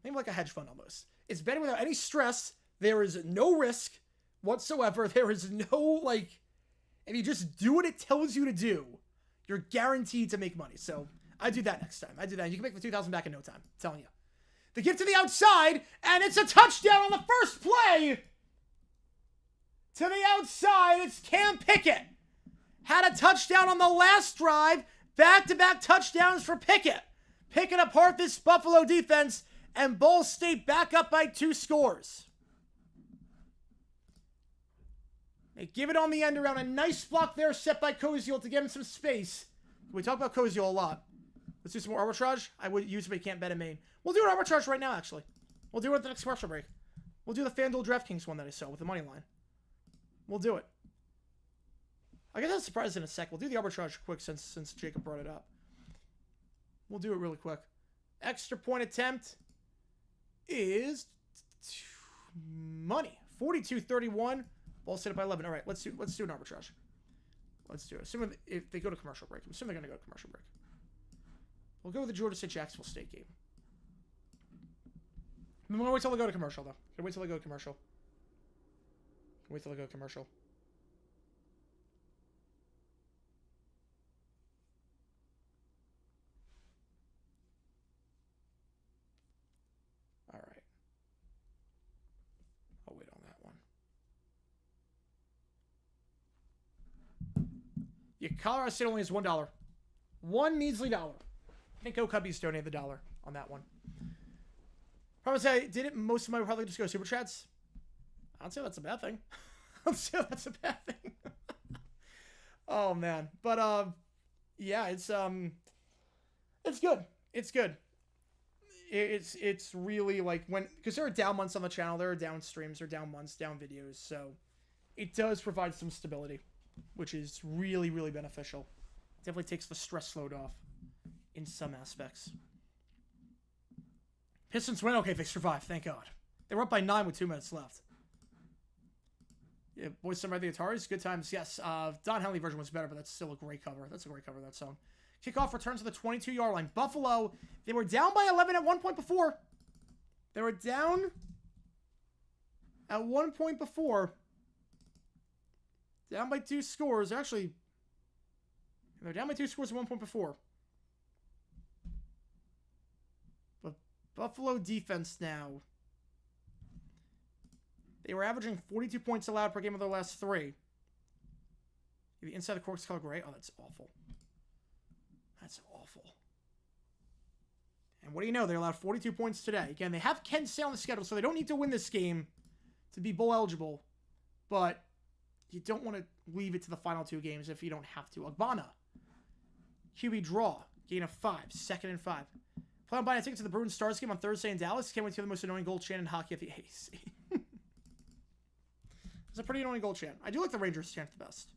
maybe like a hedge fund almost. It's betting without any stress. There is no risk whatsoever. There is no if you just do what it tells you to do, you're guaranteed to make money. So I do that next time. I do that. You can make the 2,000 back in no time. I'm telling you. The gift to the outside, and it's a touchdown on the first play. To the outside, it's Cam Pickett. Had a touchdown on the last drive. Back-to-back touchdowns for Pickett. Picking apart this Buffalo defense, and Ball State back up by 2 scores. They give it on the end around a nice block there set by Koziel to give him some space. We talk about Koziel a lot. Let's do some more arbitrage. I would usually can't bet a main. We'll do an arbitrage right now, actually. We'll do it at the next commercial break. We'll do the FanDuel DraftKings one that I saw with the money line. We'll do it. I guess I'm surprised in a sec. We'll do the arbitrage quick since Jacob brought it up. We'll do it really quick. Extra point attempt is money. 42-31. Ball set up by 11. All right, let's do an arbitrage. Let's do it. Assuming if they go to commercial break. I'm assuming they're going to go to commercial break. We'll go with the Georgia State-Jacksonville State game. I'm going to wait till I go to commercial, though. Wait till I go to commercial. Wait till I go to commercial. All right. I'll wait on that one. Yeah, Colorado State only has $1. One measly dollar. I think Go Cubbies donated the $1 on that one. Probably say I did it. Most of my probably just go super chats. I don't say that's a bad thing. I don't say that's a bad thing. Oh man, but yeah, it's good. It's good. It's really like because there are down months on the channel, there are down streams, there are down months, down videos, so it does provide some stability, which is really, really beneficial. Definitely takes the stress load off in some aspects. Pistons win. Okay, they survived. Thank God. They were up by 9 with 2 minutes left. Yeah, boys, some by the Ataris. Good times. Yes. Don Henley version was better, but that's still a great cover. That's a great cover, that song. Kickoff returns to the 22-yard line. Buffalo, they were down by 11 at one point before. They were down at one point before. Down by 2 scores. Actually, they're down by 2 scores at one point before. But Buffalo defense now. They were averaging 42 points allowed per game of their last 3. The inside the cork's color gray. Oh, that's awful. That's awful. And what do you know? They allowed 42 points today. Again, they have Kent State on the schedule, so they don't need to win this game to be bowl eligible. But you don't want to leave it to the final 2 games if you don't have to. Agbana. QB draw. Gain of 5. 2nd and 5. Plan on buying a ticket to the Bruins Stars game on Thursday in Dallas. Can't wait to hear the most annoying gold chant in hockey at the AC. It's a pretty annoying gold chant. I do like the Rangers chant the best.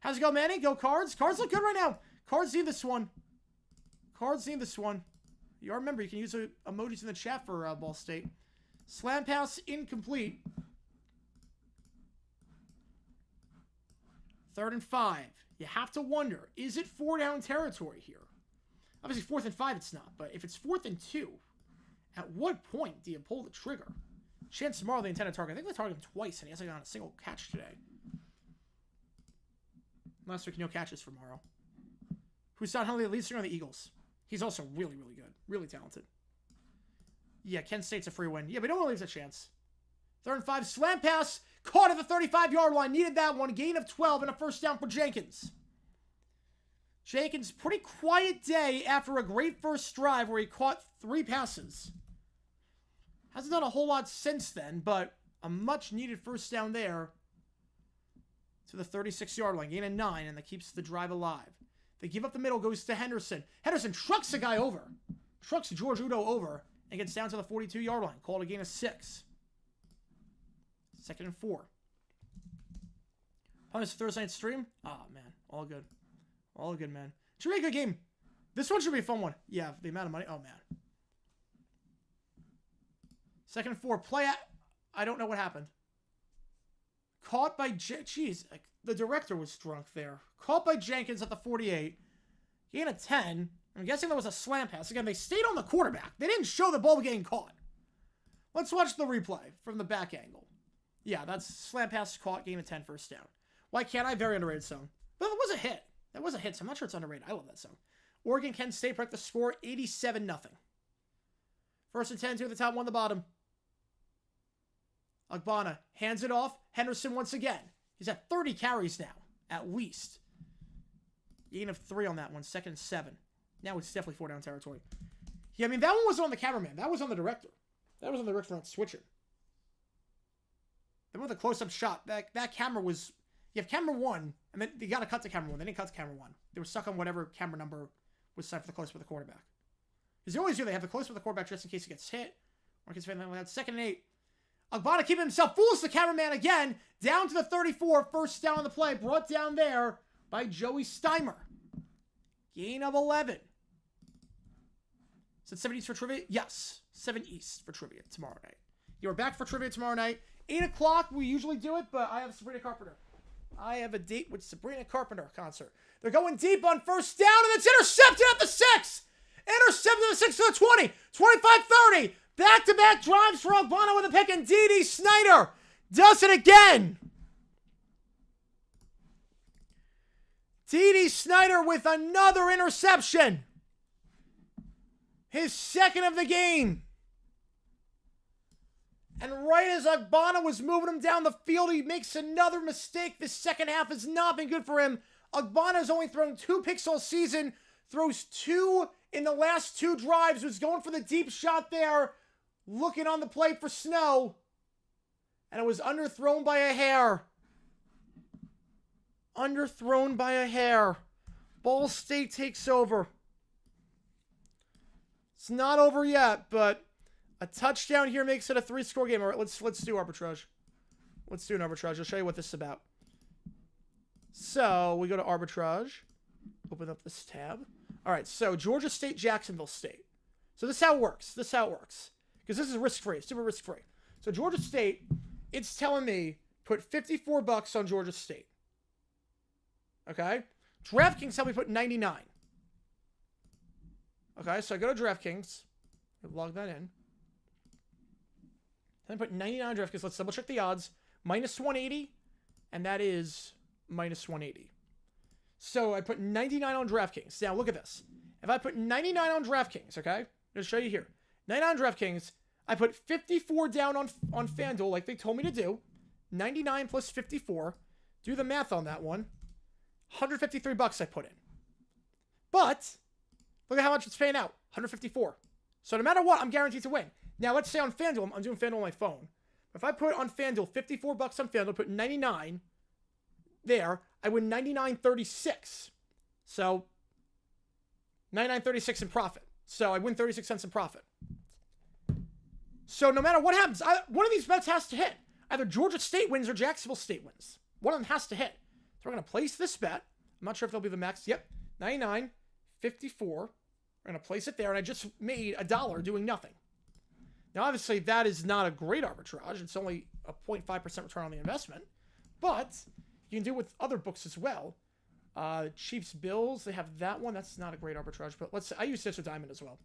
How's it go, Manny? Go Cards. Cards look good right now. Cards need this one. Cards need this one. You remember, you can use emojis in the chat for Ball State. Slam pass incomplete. 3rd and 5. You have to wonder, is it 4-down territory here? Obviously, 4th and 5 it's not, but if it's 4th and 2, at what point do you pull the trigger? Chance tomorrow, the intended target. I think they targeted him twice, and he hasn't gotten a single catch today. Last week, no catches for Morrow. Who's not Henley, the lead singer on the Eagles? He's also really, really good. Really talented. Yeah, Kent State's a free win. Yeah, we don't really leave a chance. 3rd and 5, slam pass. Caught at the 35-yard line. Needed that one. Gain of 12 and a 1st down for Jenkins. Jenkins, pretty quiet day after a great first drive where he caught 3 passes. Hasn't done a whole lot since then, but a much-needed 1st down there to the 36-yard line. Gain of 9, and that keeps the drive alive. They give up the middle, goes to Henderson. Henderson trucks a guy over. Trucks George Udo over, and gets down to the 42-yard line. Called a gain of 6. 2nd and 4. On this Thursday night stream? Ah, man. All good. All good, man. Should be a good game. This one should be a fun one. Yeah, the amount of money. Oh, man. 2nd and 4. Play at... I don't know what happened. Caught by... Jeez. The director was drunk there. Caught by Jenkins at the 48. Gain of 10. I'm guessing that was a slam pass. Again, they stayed on the quarterback. They didn't show the ball getting caught. Let's watch the replay from the back angle. Yeah, that's slam pass caught. Gain of 10, 1st down. Why can't I? Very underrated song. But it was a hit. That was a hit, so I'm not sure it's underrated. I love that song. Oregon, Kent State, break the score 87-0. 1st and 10, 2 at the top, 1 at the bottom. Agbana hands it off. Henderson once again. He's at 30 carries now, at least. Gain of 3 on that one, 2nd and 7. Now it's definitely 4-down territory. Yeah, I mean, that one wasn't on the cameraman. That was on the director. That was on the director not switching. Then with a close-up shot, that camera was... You have camera 1, and then you got to cut to camera 1. They didn't cut to camera 1. They were stuck on whatever camera number was set for the close-up of the quarterback. Because they always do. They have the close-up of the quarterback just in case he gets hit. Or gets hit. 2nd and 8. Agbana keeping himself, fools the cameraman again. Down to the 34. 1st down on the play. Brought down there by Joey Steimer. Gain of 11. Is it 7 East for trivia? Yes. 7 East for trivia tomorrow night. You're back for trivia tomorrow night. 8 o'clock, we usually do it, but I have Sabrina Carpenter. I have a date with Sabrina Carpenter concert. They're going deep on 1st down, and it's intercepted at the 6. Intercepted the 6 to the 20. 25-30. Back-to-back drives for Ogbonna with a pick, and D.D. Snyder does it again. D.D. Snyder with another interception. His second of the game. And right as Ogbonna was moving him down the field, he makes another mistake. The second half has not been good for him. Ogbonna's only thrown 2 picks all season. Throws 2 in the last 2 drives. Was going for the deep shot there. Looking on the plate for Snow. And it was underthrown by a hair. Underthrown by a hair. Ball State takes over. It's not over yet, but a touchdown here makes it a 3-score game. All right, let's do arbitrage. Let's do an arbitrage. I'll show you what this is about. So we go to arbitrage. Open up this tab. All right, so Georgia State, Jacksonville State. So this is how it works. Because this is risk-free, super risk-free. So Georgia State, it's telling me put $54 on Georgia State. Okay? DraftKings tell me put 99. Okay, so I go to DraftKings. Log that in. Then I put 99 on DraftKings. Let's double check the odds. Minus 180. And that is minus 180. So I put 99 on DraftKings. Now look at this. If I put 99 on DraftKings, okay? I'm going to show you here. 99 on DraftKings. I put 54 down on FanDuel like they told me to do. 99 plus 54. Do the math on that one. $153 I put in. But look at how much it's paying out. 154. So no matter what, I'm guaranteed to win. Now let's say on FanDuel, I'm doing FanDuel on my phone. If I put on FanDuel $54 on FanDuel, put 99 there, I win 99.36. So 99.36 in profit. So I win 36 cents in profit. So no matter what happens, one of these bets has to hit. Either Georgia State wins or Jacksonville State wins. One of them has to hit. So we're going to place this bet. I'm not sure if they'll be the max. Yep. 99, 54. We're going to place it there. And I just made $1 doing nothing. Now, obviously, that is not a great arbitrage. It's only a 0.5% return on the investment. But you can do it with other books as well. Chiefs Bills, they have that one. That's not a great arbitrage. But I use Sister Diamond as well.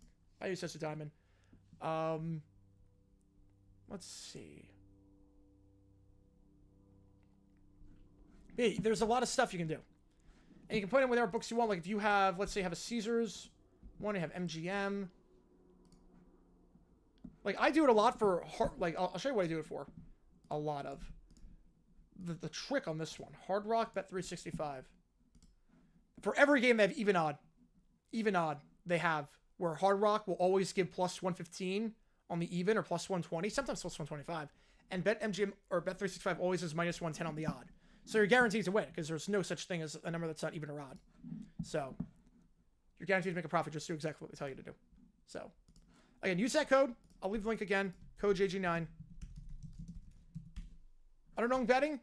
Let's see. Hey, there's a lot of stuff you can do. And you can put in whatever books you want. Like if you have, let's say you have a Caesars one, you have MGM. Like I do it a lot for, I'll show you what I do it for. A lot of. The trick on this one. Hard Rock, Bet 365. For every game they have even odd. Even odd they have. Where Hard Rock will always give plus 115 on the even or plus 120. Sometimes plus 125. And Bet MGM or Bet 365 always is minus 110 on the odd. So you're guaranteed to win because there's no such thing as a number that's not even or odd. So you're guaranteed to make a profit. Just do exactly what they tell you to do. So again, use that code. I'll leave the link again. Code JG9. Underdog betting.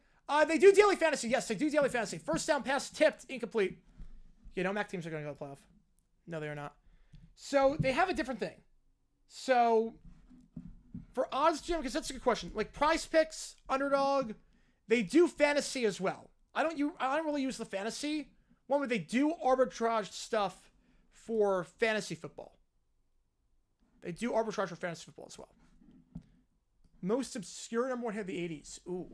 They do daily fantasy. Yes, they do daily fantasy. First down pass tipped, incomplete. You know, MAC teams are going to go to the playoff. No, they are not. So they have a different thing. So for odds, Jim, because that's a good question. Like Prize Picks, Underdog, they do fantasy as well. I don't really use the fantasy one, but they do arbitrage stuff for fantasy football. They do arbitrage for fantasy football as well. Most obscure number one hit of the 80s. Ooh.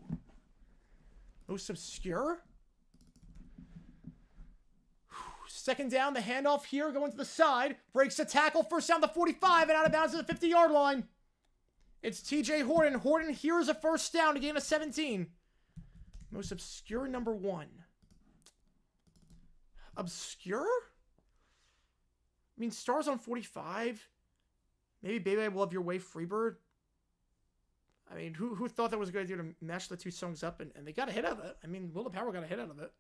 Most obscure? Second down, the handoff here, going to the side. Breaks the tackle, first down the 45, and out of bounds at the 50-yard line. It's TJ Horton. Horton here's a first down to gain a 17. Most obscure number one. Obscure? I mean, Stars on 45. Maybe Baby I Love Your Way, Freebird. I mean, who thought that was a good idea to mash the two songs up? And they got a hit out of it. I mean, Will the Power got a hit out of it.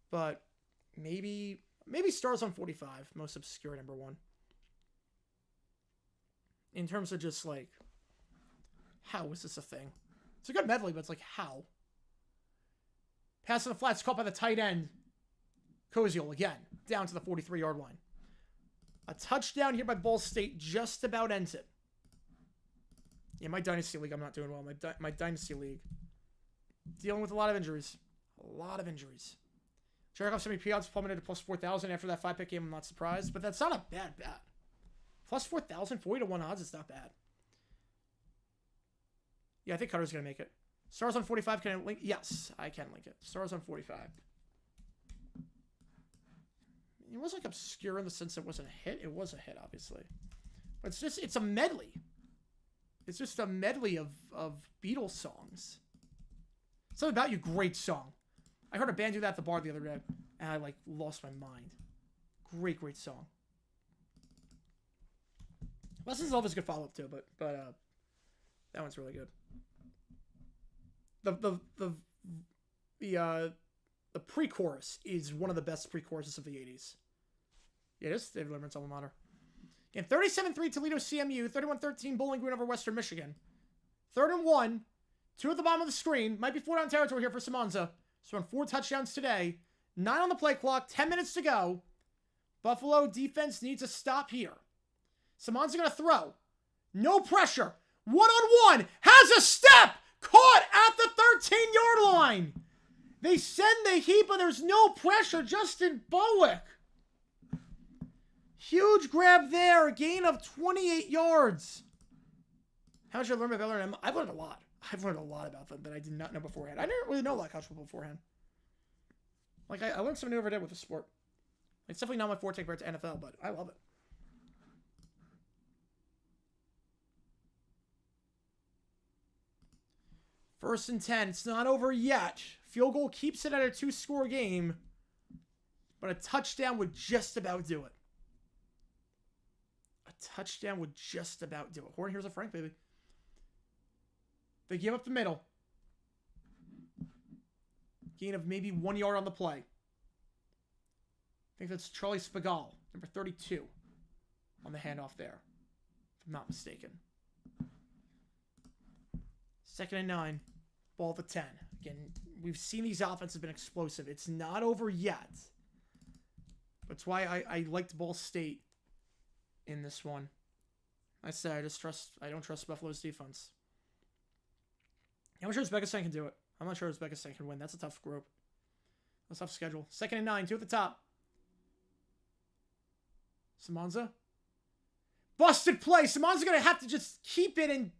But maybe Stars on 45. Most obscure number one. In terms of just like, how is this a thing? It's a good medley, but it's like, how? Pass in the flats, caught by the tight end. Koziel again, down to the 43-yard line. A touchdown here by Ball State just about ends it. Yeah, my Dynasty League, I'm not doing well. My Dynasty League. Dealing with a lot of injuries. A lot of injuries. Cherikhov's MVP odds plummeted to plus 4,000 after that 5-pick game. I'm not surprised, but that's not a bad bet. Plus 4,000, 40 to 1 odds. It's not bad. Yeah, I think Cutter's going to make it. Stars on 45. Can I link? Yes, I can link it. Stars on 45. It was like obscure in the sense it wasn't a hit. It was a hit, obviously. But it's a medley. It's just a medley of Beatles songs. Something About You, great song. I heard a band do that at the bar the other day, and I, like, lost my mind. Great, great song. Lessons Love is a good follow-up, too, but that one's really good. The pre-chorus is one of the best pre-choruses of the 80s. Yeah, it is David Letterman's alma mater. Again, 37-3 Toledo CMU, 31-13 Bowling Green over Western Michigan. 3rd and 1. 2 at the bottom of the screen. Might be 4-down territory here for Simonza. So on 4 touchdowns today. 9 on the play clock. 10 minutes to go. Buffalo defense needs a stop here. Simonza going to throw. No pressure. 1-on-1. Has a step. Caught at the 13-yard line. They send the heat, but there's no pressure. Justin Bowick. Huge grab there. A gain of 28 yards. How much did I learn about LRM? I've learned a lot. I've learned a lot about them that I did not know beforehand. I didn't really know a lot of college football beforehand. Like, I learned something new every day with the sport. It's definitely not my forte compared to NFL, but I love it. First and 10. It's not over yet. Field goal keeps it at a 2-score game, but a touchdown would just about do it. A touchdown would just about do it. Horn, here's a Frank, baby. They give up the middle. Gain of maybe 1 yard on the play. I think that's Charlie Spagal, number 32, on the handoff there, if I'm not mistaken. 2nd and 9, ball at the 10. Again, we've seen these offenses have been explosive. It's not over yet. That's why I liked Ball State in this one. I said I don't trust Buffalo's defense. I'm sure Uzbekistan can do it. I'm not sure Uzbekistan can win. That's a tough group. That's a tough schedule. 2nd and 9, 2 at the top. Simonza. Busted play. Simonza's going to have to just keep it and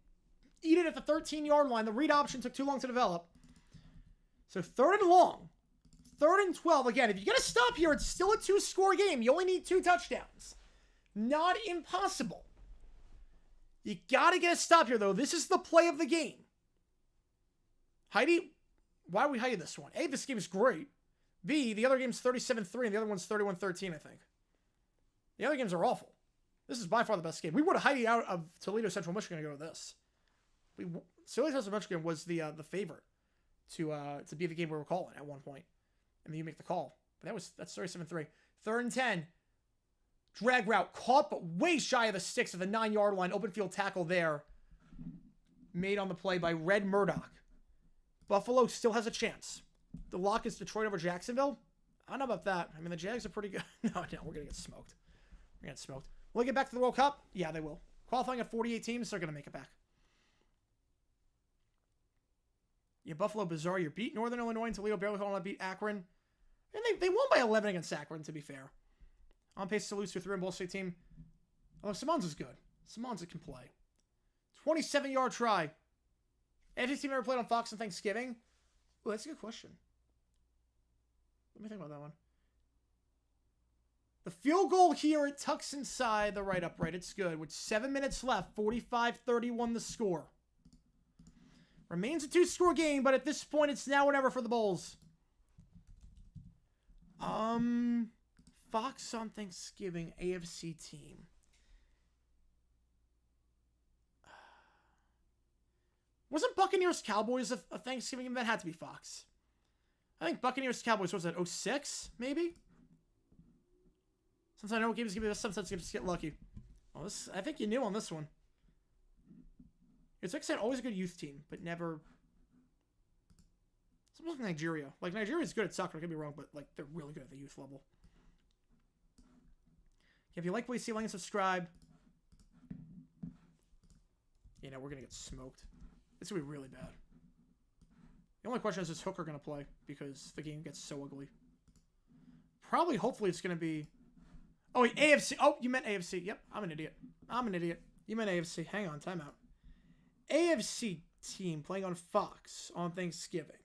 eat it at the 13-yard line. The read option took too long to develop. So 3rd and long. 3rd and 12. Again, if you're going to stop here, it's still a 2-score game. You only need 2 touchdowns. Not impossible. You got to get a stop here, though. This is the play of the game. Heidi, why are we hiding this one? A, this game is great. B, the other game's 37-3, and the other one's 31-13, I think. The other games are awful. This is by far the best game. We would have Heidi out of Toledo Central Michigan to go with this. Toledo Central Michigan was the favorite to be the game we were calling at one point. And then you make the call. But that's 37-3. 3rd and 10. Drag route. Caught, but way shy of the sticks of the 9-yard line. Open field tackle there. Made on the play by Red Murdoch. Buffalo still has a chance. The lock is Detroit over Jacksonville. I don't know about that. I mean, the Jags are pretty good. No, we're going to get smoked. We're going to get smoked. Will they get back to the World Cup? Yeah, they will. Qualifying at 48 teams, they're going to make it back. Yeah, Buffalo, bizarre. You beat Northern Illinois and Toledo, barely hold on to beat Akron. And they won by 11 against Akron, to be fair. On pace to lose to a 3-and-Bowl State team. Oh, Simonza's good. Simonza can play. 27-yard try. Any team ever played on Fox on Thanksgiving? Oh, that's a good question. Let me think about that one. The field goal here, it tucks inside the right upright. It's good. With 7 minutes left, 45-31 the score. Remains a 2-score game, but at this point, it's now or never for the Bulls. Fox on Thanksgiving, AFC team. Wasn't Buccaneers Cowboys a Thanksgiving game? That had to be Fox. I think Buccaneers Cowboys was that 06, maybe? Since I know what games give me this, sometimes you just get lucky. Oh, this I think you knew on this one. It's like I said, always a good youth team, but never. Something like Nigeria. Like Nigeria's good at soccer, don't get me wrong, but like they're really good at the youth level. If you like what you see, like and subscribe. You know, we're gonna get smoked. It's gonna be really bad. The only question is Hooker gonna play? Because the game gets so ugly. Probably, hopefully, it's gonna be... Oh, wait, AFC. Oh, you meant AFC. Yep, I'm an idiot. You meant AFC. Hang on, timeout. AFC team playing on Fox on Thanksgiving.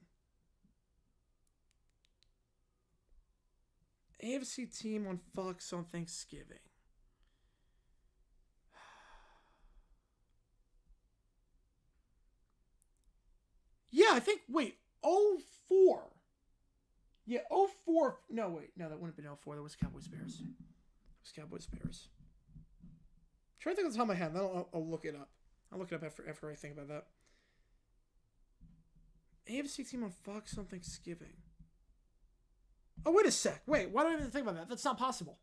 AFC team on Fox on Thanksgiving. Yeah, I think, wait, 04. Yeah, 04. No, wait. No, that wouldn't have been 04. That was Cowboys-Bears. It was Cowboys-Bears. Trying to think of the top of my head. Then I'll look it up. I'll look it up after I think about that. AFC team on Fox on Thanksgiving. Oh, wait a sec. Wait, why do I even think about that? That's not possible.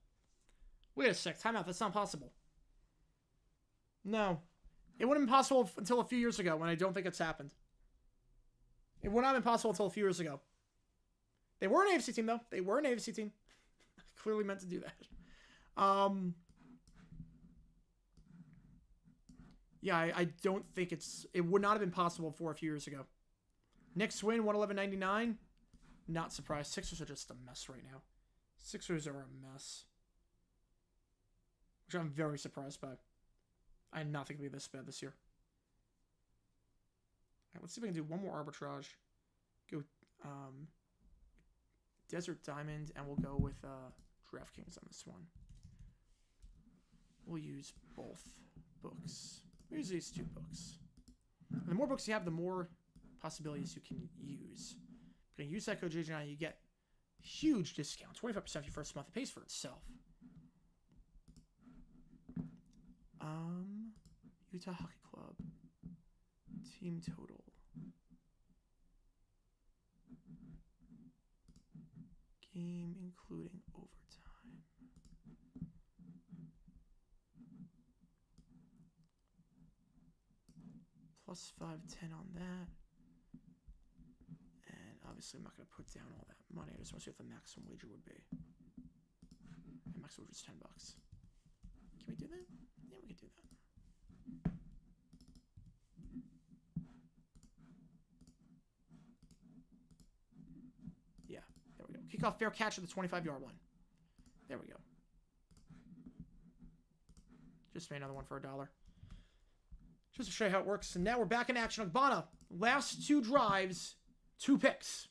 Wait a sec. Time out. That's not possible. No. It wouldn't have been possible until a few years ago when I don't think it's happened. It would not have been possible until a few years ago. They were an AFC team, though. They were an AFC team. I clearly meant to do that. Yeah, I don't think it would not have been possible for a few years ago. Knicks win, 111.99. Not surprised. Sixers are just a mess right now. Sixers are a mess. Which I'm very surprised by. I did not think it would be this bad this year. All right, let's see if I can do one more arbitrage. Go Desert Diamond, and we'll go with DraftKings on this one. We'll use both books. We'll use these two books. And the more books you have, the more possibilities you can use. If you use that code cgiuliani, you get huge discount. 25% for your first month. It pays for itself. Utah Hockey Club. Team total. Game including overtime. Plus 510 on that. And obviously I'm not going to put down all that money. I just want to see what the maximum wager would be. And maximum wager is $10. Can we do that? Yeah, we can do that. Yeah, there we go. Kickoff fair catch at the 25-yard line. There we go. Just made another one for $1. Just to show you how it works. And now we're back in action. Ogbonna, last two drives, 2 picks.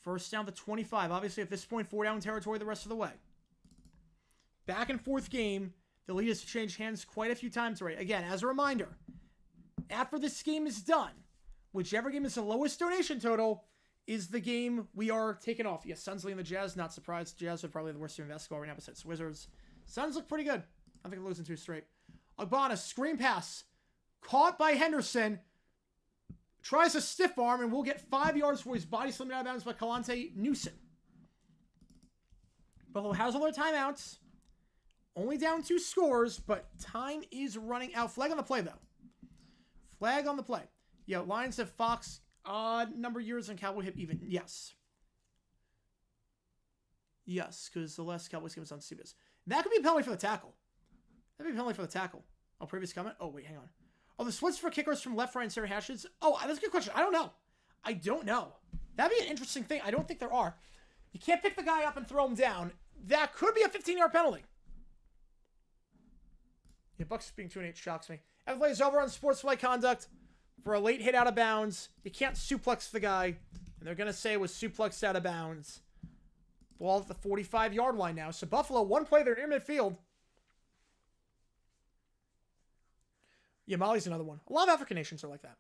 First down to 25. Obviously, at this point, 4 down territory the rest of the way. Back and forth game. The lead has changed hands quite a few times already. Again, as a reminder, after this game is done, whichever game is the lowest donation total is the game we are taking off. Yes, Suns leading the Jazz. Not surprised. Jazz are probably the worst team in basketball right now besides Wizards. Suns look pretty good. I think they're losing 2 straight. Ogbonna, screen pass. Caught by Henderson. Tries a stiff arm and will get 5 yards for his body slammed out of bounds by Kalante Newsom. Buffalo has all their timeouts. Only down 2 scores, but time is running out. Flag on the play, though. Flag on the play. Yeah, Lions have Fox odd number years and Cowboy hip even. Yes. Yes, because the last Cowboys game was on CBS. That could be a penalty for the tackle. That'd be a penalty for the tackle. Oh, previous comment? Oh, wait, hang on. Oh, the splits for kickers from left, right, and center hashes? Oh, that's a good question. I don't know. That'd be an interesting thing. I don't think there are. You can't pick the guy up and throw him down. That could be a 15-yard penalty. Yeah, Bucks being 2-8 shocks me. Every play is over on sportsplay conduct for a late hit out of bounds. You can't suplex the guy. And they're going to say it was suplexed out of bounds. Ball at the 45-yard line now. So Buffalo, one play, they're near midfield. Yeah, Mali's another one. A lot of African nations are like that.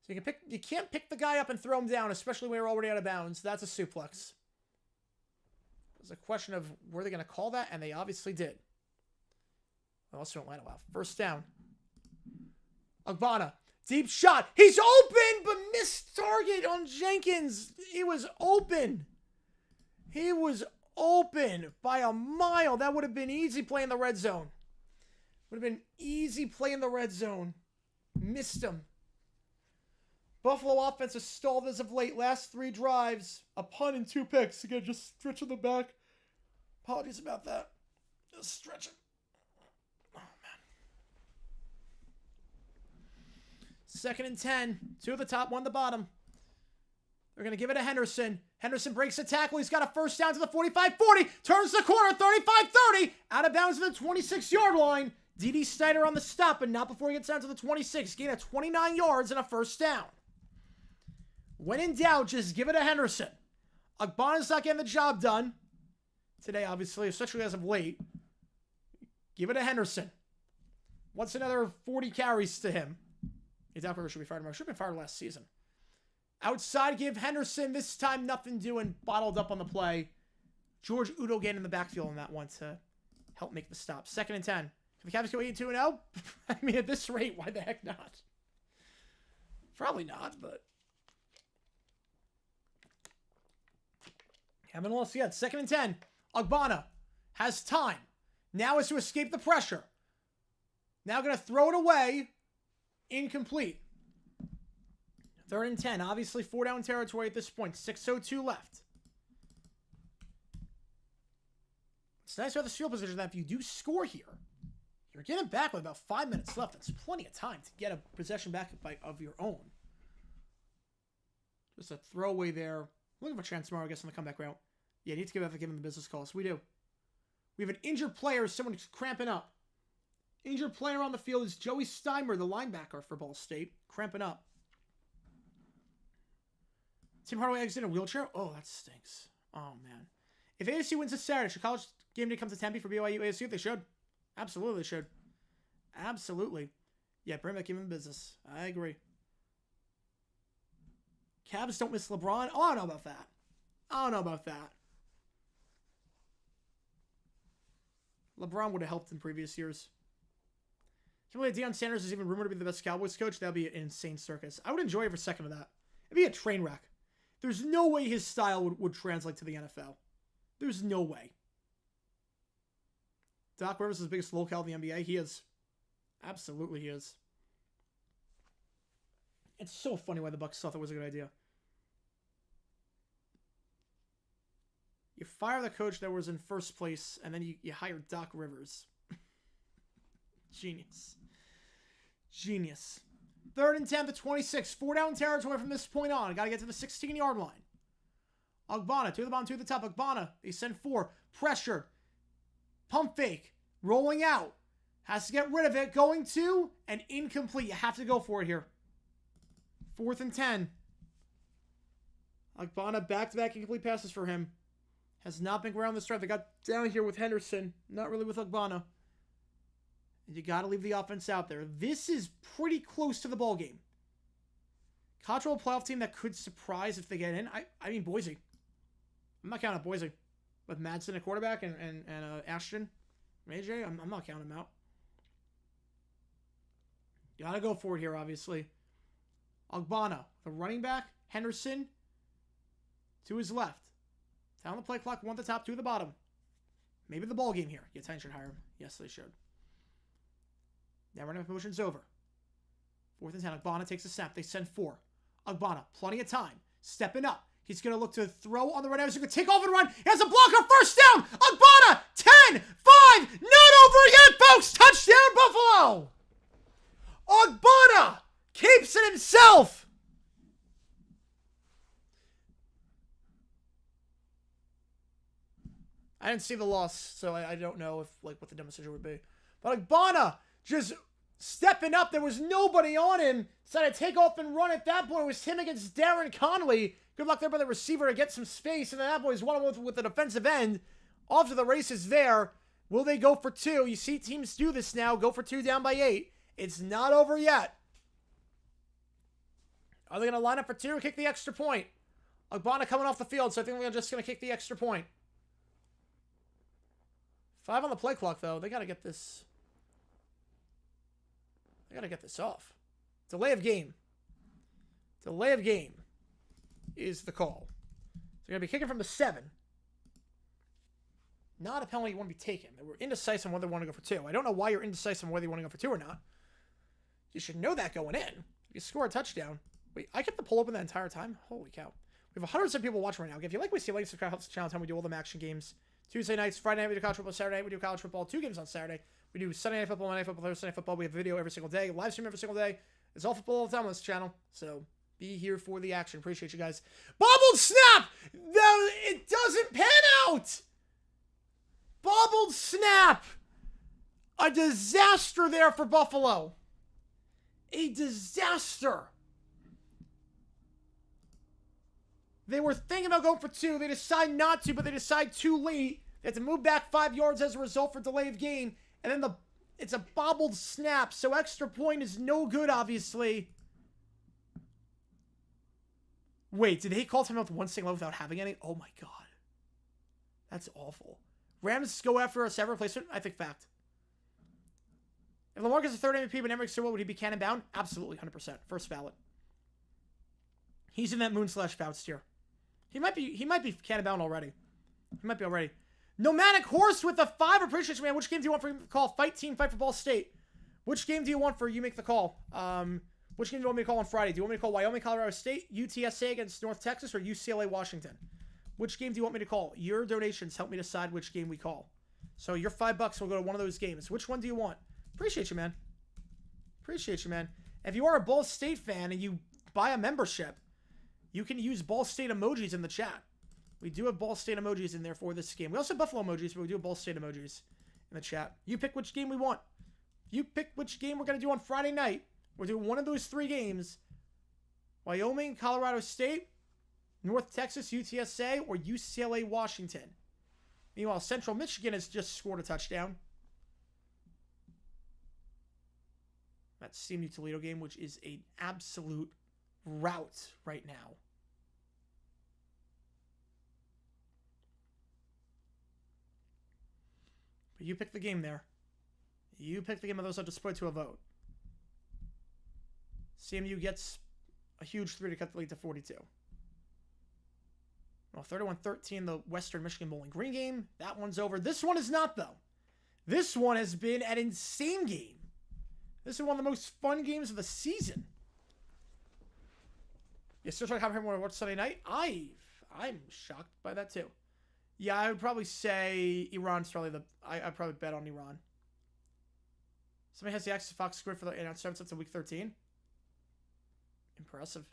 So you can't pick the guy up and throw him down, especially when you're already out of bounds. That's a suplex. There's a question of were they going to call that, and they obviously did. They also don't line it well. First down. Ogbonna. Deep shot. He's open, but missed target on Jenkins. He was open. He was open by a mile. That would have been easy play in the red zone. Would have been easy play in the red zone. Missed him. Buffalo offense has stalled as of late. Last 3 drives. A punt and 2 picks. Again, just stretching the back. Apologies about that. Just stretching. Oh, man. 2nd and 10. 2 at the top, 1 at the bottom. They're going to give it to Henderson. Henderson breaks the tackle. He's got a first down to the 45-40. Turns the corner, 35-30. Out of bounds to the 26-yard line. D.D. Snyder on the stop, but not before he gets down to the 26. Gain of 29 yards and a first down. When in doubt, just give it to Henderson. Agbana's not getting the job done today, obviously, especially as of late. Give it to Henderson. What's another 40 carries to him? His outfielder should be fired tomorrow. Should have been fired last season. Outside, give Henderson, this time nothing doing, bottled up on the play. George Udo getting in the backfield on that one to help make the stop. 2nd and 10. Can the Cavs go 8-2-0? I mean, at this rate, why the heck not? Probably not, but... haven't lost yet. 2nd and 10. Agbana has time. Now is to escape the pressure. Now going to throw it away. Incomplete. 3rd and 10. Obviously 4 down territory at this point. 6:02 left. It's nice to have this field position that if you do score here, you're getting back with about 5 minutes left. That's plenty of time to get a possession back of your own. Just a throwaway there. Looking for chance tomorrow, I guess, on the comeback route. Yeah, need to give him the business calls. We do. We have an injured player. Someone who's cramping up. Injured player on the field is Joey Steimer, the linebacker for Ball State. Cramping up. Tim Hardaway exited in a wheelchair? Oh, that stinks. Oh, man. If ASU wins this Saturday, should college game day come to Tempe for BYU ASU? They should. Absolutely, they should. Absolutely. Yeah, bring back give him the business. I agree. Cavs don't miss LeBron. Oh, I don't know about that. I don't know about that. LeBron would have helped in previous years. Can't believe Deion Sanders is even rumored to be the best Cowboys coach. That would be an insane circus. I would enjoy every second of that. It'd be a train wreck. There's no way his style would translate to the NFL. There's no way. Doc Rivers is the biggest locale in the NBA. He is. Absolutely he is. It's so funny why the Bucs thought that was a good idea. You fire the coach that was in first place, and then you hire Doc Rivers. Genius. Genius. 3rd and 10 to 26. 4 down territory from this point on. Got to get to the 16-yard line. Agbana, to the bottom, to the top. Agbana, they send 4. Pressure. Pump fake. Rolling out. Has to get rid of it. Going to, and incomplete. You have to go for it here. 4th and 10. Agbana, back-to-back incomplete passes for him. Has not been around this drive. They got down here with Henderson. Not really with Agbana. And you got to leave the offense out there. This is pretty close to the ball game. College World playoff team that could surprise if they get in. I mean, Boise. I'm not counting Boise. With Madsen at quarterback and Ashton. AJ, I'm not counting them out. You got to go for it here, obviously. Agbana, the running back. Henderson to his left. Down the play clock, 1 at the top, 2 at the bottom. Maybe the ball game here. Yeah, Titans should hire him. Yes, they should. Now running motion's over. 4th and 10. Agbana takes a snap. They send 4. Agbana, plenty of time. Stepping up. He's going to look to throw on the right. He's going to take off and run. He has a blocker. First down. Agbana, 10, 5. Not over yet, folks. Touchdown, Buffalo. Agbana keeps it himself. I didn't see the loss, so I don't know if what the dumb decision would be. But Agbana just stepping up. There was nobody on him. Decided to take off and run. At that point, it was him against Darren Conley. Good luck there by the receiver to get some space. And then that boy's one-on-one with the defensive end. Off to the races there. Will they go for 2? You see teams do this now. Go for 2 down by 8. It's not over yet. Are they going to line up for 2 or kick the extra point? Agbana coming off the field, so I think they're just going to kick the extra point. 5 on the play clock, though. They got to get this. They got to get this off. Delay of game. Delay of game is the call. They're going to be kicking from the 7. Not a penalty you want to be taken. They were indecisive on whether they want to go for 2. I don't know why you're indecisive on whether you want to go for 2 or not. You should know that going in. If you score a touchdown. Wait, I kept the poll open that entire time? Holy cow. We have 100% people watching right now. If you like what you see, like, subscribe, helps the channel. Time we do all the action games. Tuesday nights, Friday night we do college football, Saturday night we do college football. 2 games on Saturday. We do Sunday night football, Monday night football, Thursday night football. We have video every single day, live stream every single day. It's all football all the time on this channel. So Be here for the action. Appreciate you guys. Bobbled snap! No, it doesn't pan out! Bobbled snap! A disaster there for Buffalo. A disaster. They were thinking about going for 2. They decide not to, but they decide too late. They have to move back 5 yards as a result for delay of game. And then it's a bobbled snap, so extra point is no good, obviously. Wait, did they call timeout with 1 single without having any? Oh my god. That's awful. Rams go after a server replacement? I think fact. If Lamar gets a third MVP but Emmerich Sewell, would he be cannon bound? Absolutely, 100%. First ballot. He's in that moon/Fouts tier. He might be cannon bound already. He might be already. Nomadic Horse with a 5. Appreciate you, man. Which game do you want for you to call? Fight Team, Fight for Ball State. Which game do you want for you make the call? Which game do you want me to call on Friday? Do you want me to call Wyoming, Colorado State, UTSA against North Texas, or UCLA, Washington? Which game do you want me to call? Your donations help me decide which game we call. So your $5 will go to one of those games. Which one do you want? Appreciate you, man. Appreciate you, man. If you are a Ball State fan and you buy a membership, you can use Ball State emojis in the chat. We do have Ball State emojis in there for this game. We also have Buffalo emojis, but we do have Ball State emojis in the chat. You pick which game we want. You pick which game we're going to do on Friday night. We're doing one of those 3 games. Wyoming, Colorado State, North Texas, UTSA, or UCLA, Washington. Meanwhile, Central Michigan has just scored a touchdown. That CMU Toledo game, which is an absolute rout right now. But you pick the game there. You pick the game of those. I'll just put it to a vote. CMU gets a huge 3 to cut the lead to 42. Well, 31-13, the Western Michigan Bowling Green game. That one's over. This one is not, though. This one has been an insane game. This is one of the most fun games of the season. You still trying to come here more watch Sunday night? I'm shocked by that, too. Yeah, I would probably say Iran's probably I'd probably bet on Iran. Somebody has the access to Fox Grid for the announced since week 13. Impressive.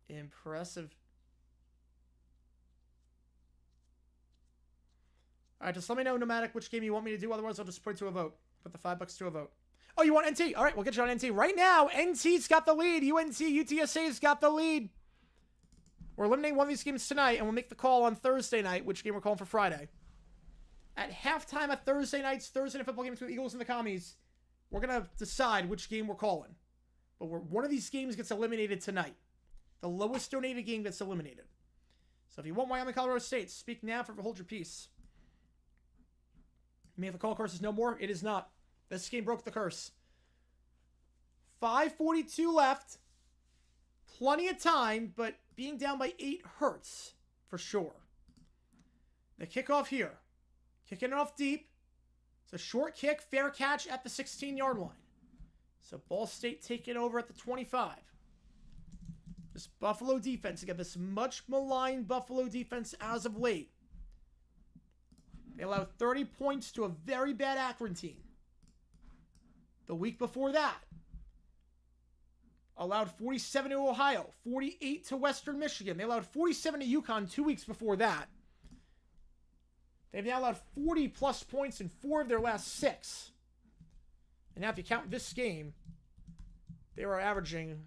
Impressive. All right, just let me know, Nomadic, which game you want me to do. Otherwise, I'll just put it to a vote. Put the $5 to a vote. Oh, you want NT? All right, we'll get you on NT. Right now, NT's got the lead. UNC, UTSA's got the lead. We're eliminating one of these games tonight, and we'll make the call on Thursday night, which game we're calling for Friday. At halftime of Thursday night's Thursday night football game between the Eagles and the Commies, we're going to decide which game we're calling. But one of these games gets eliminated tonight. The lowest donated game gets eliminated. So if you want Wyoming, Colorado State, speak now or hold your peace. You mean if the call curse is no more? It is not. This game broke the curse. 5:42 left. Plenty of time, but being down by 8 hurts for sure. The kickoff here. Kicking it off deep. It's a short kick, fair catch at the 16-yard line. So Ball State taking over at the 25. This Buffalo defense, again, this much maligned Buffalo defense as of late. They allowed 30 points to a very bad Akron team. The week before that, allowed 47 to Ohio, 48 to Western Michigan. They allowed 47 to UConn 2 weeks before that. They've now allowed 40-plus points in 4 of their last 6. And now if you count this game, they are averaging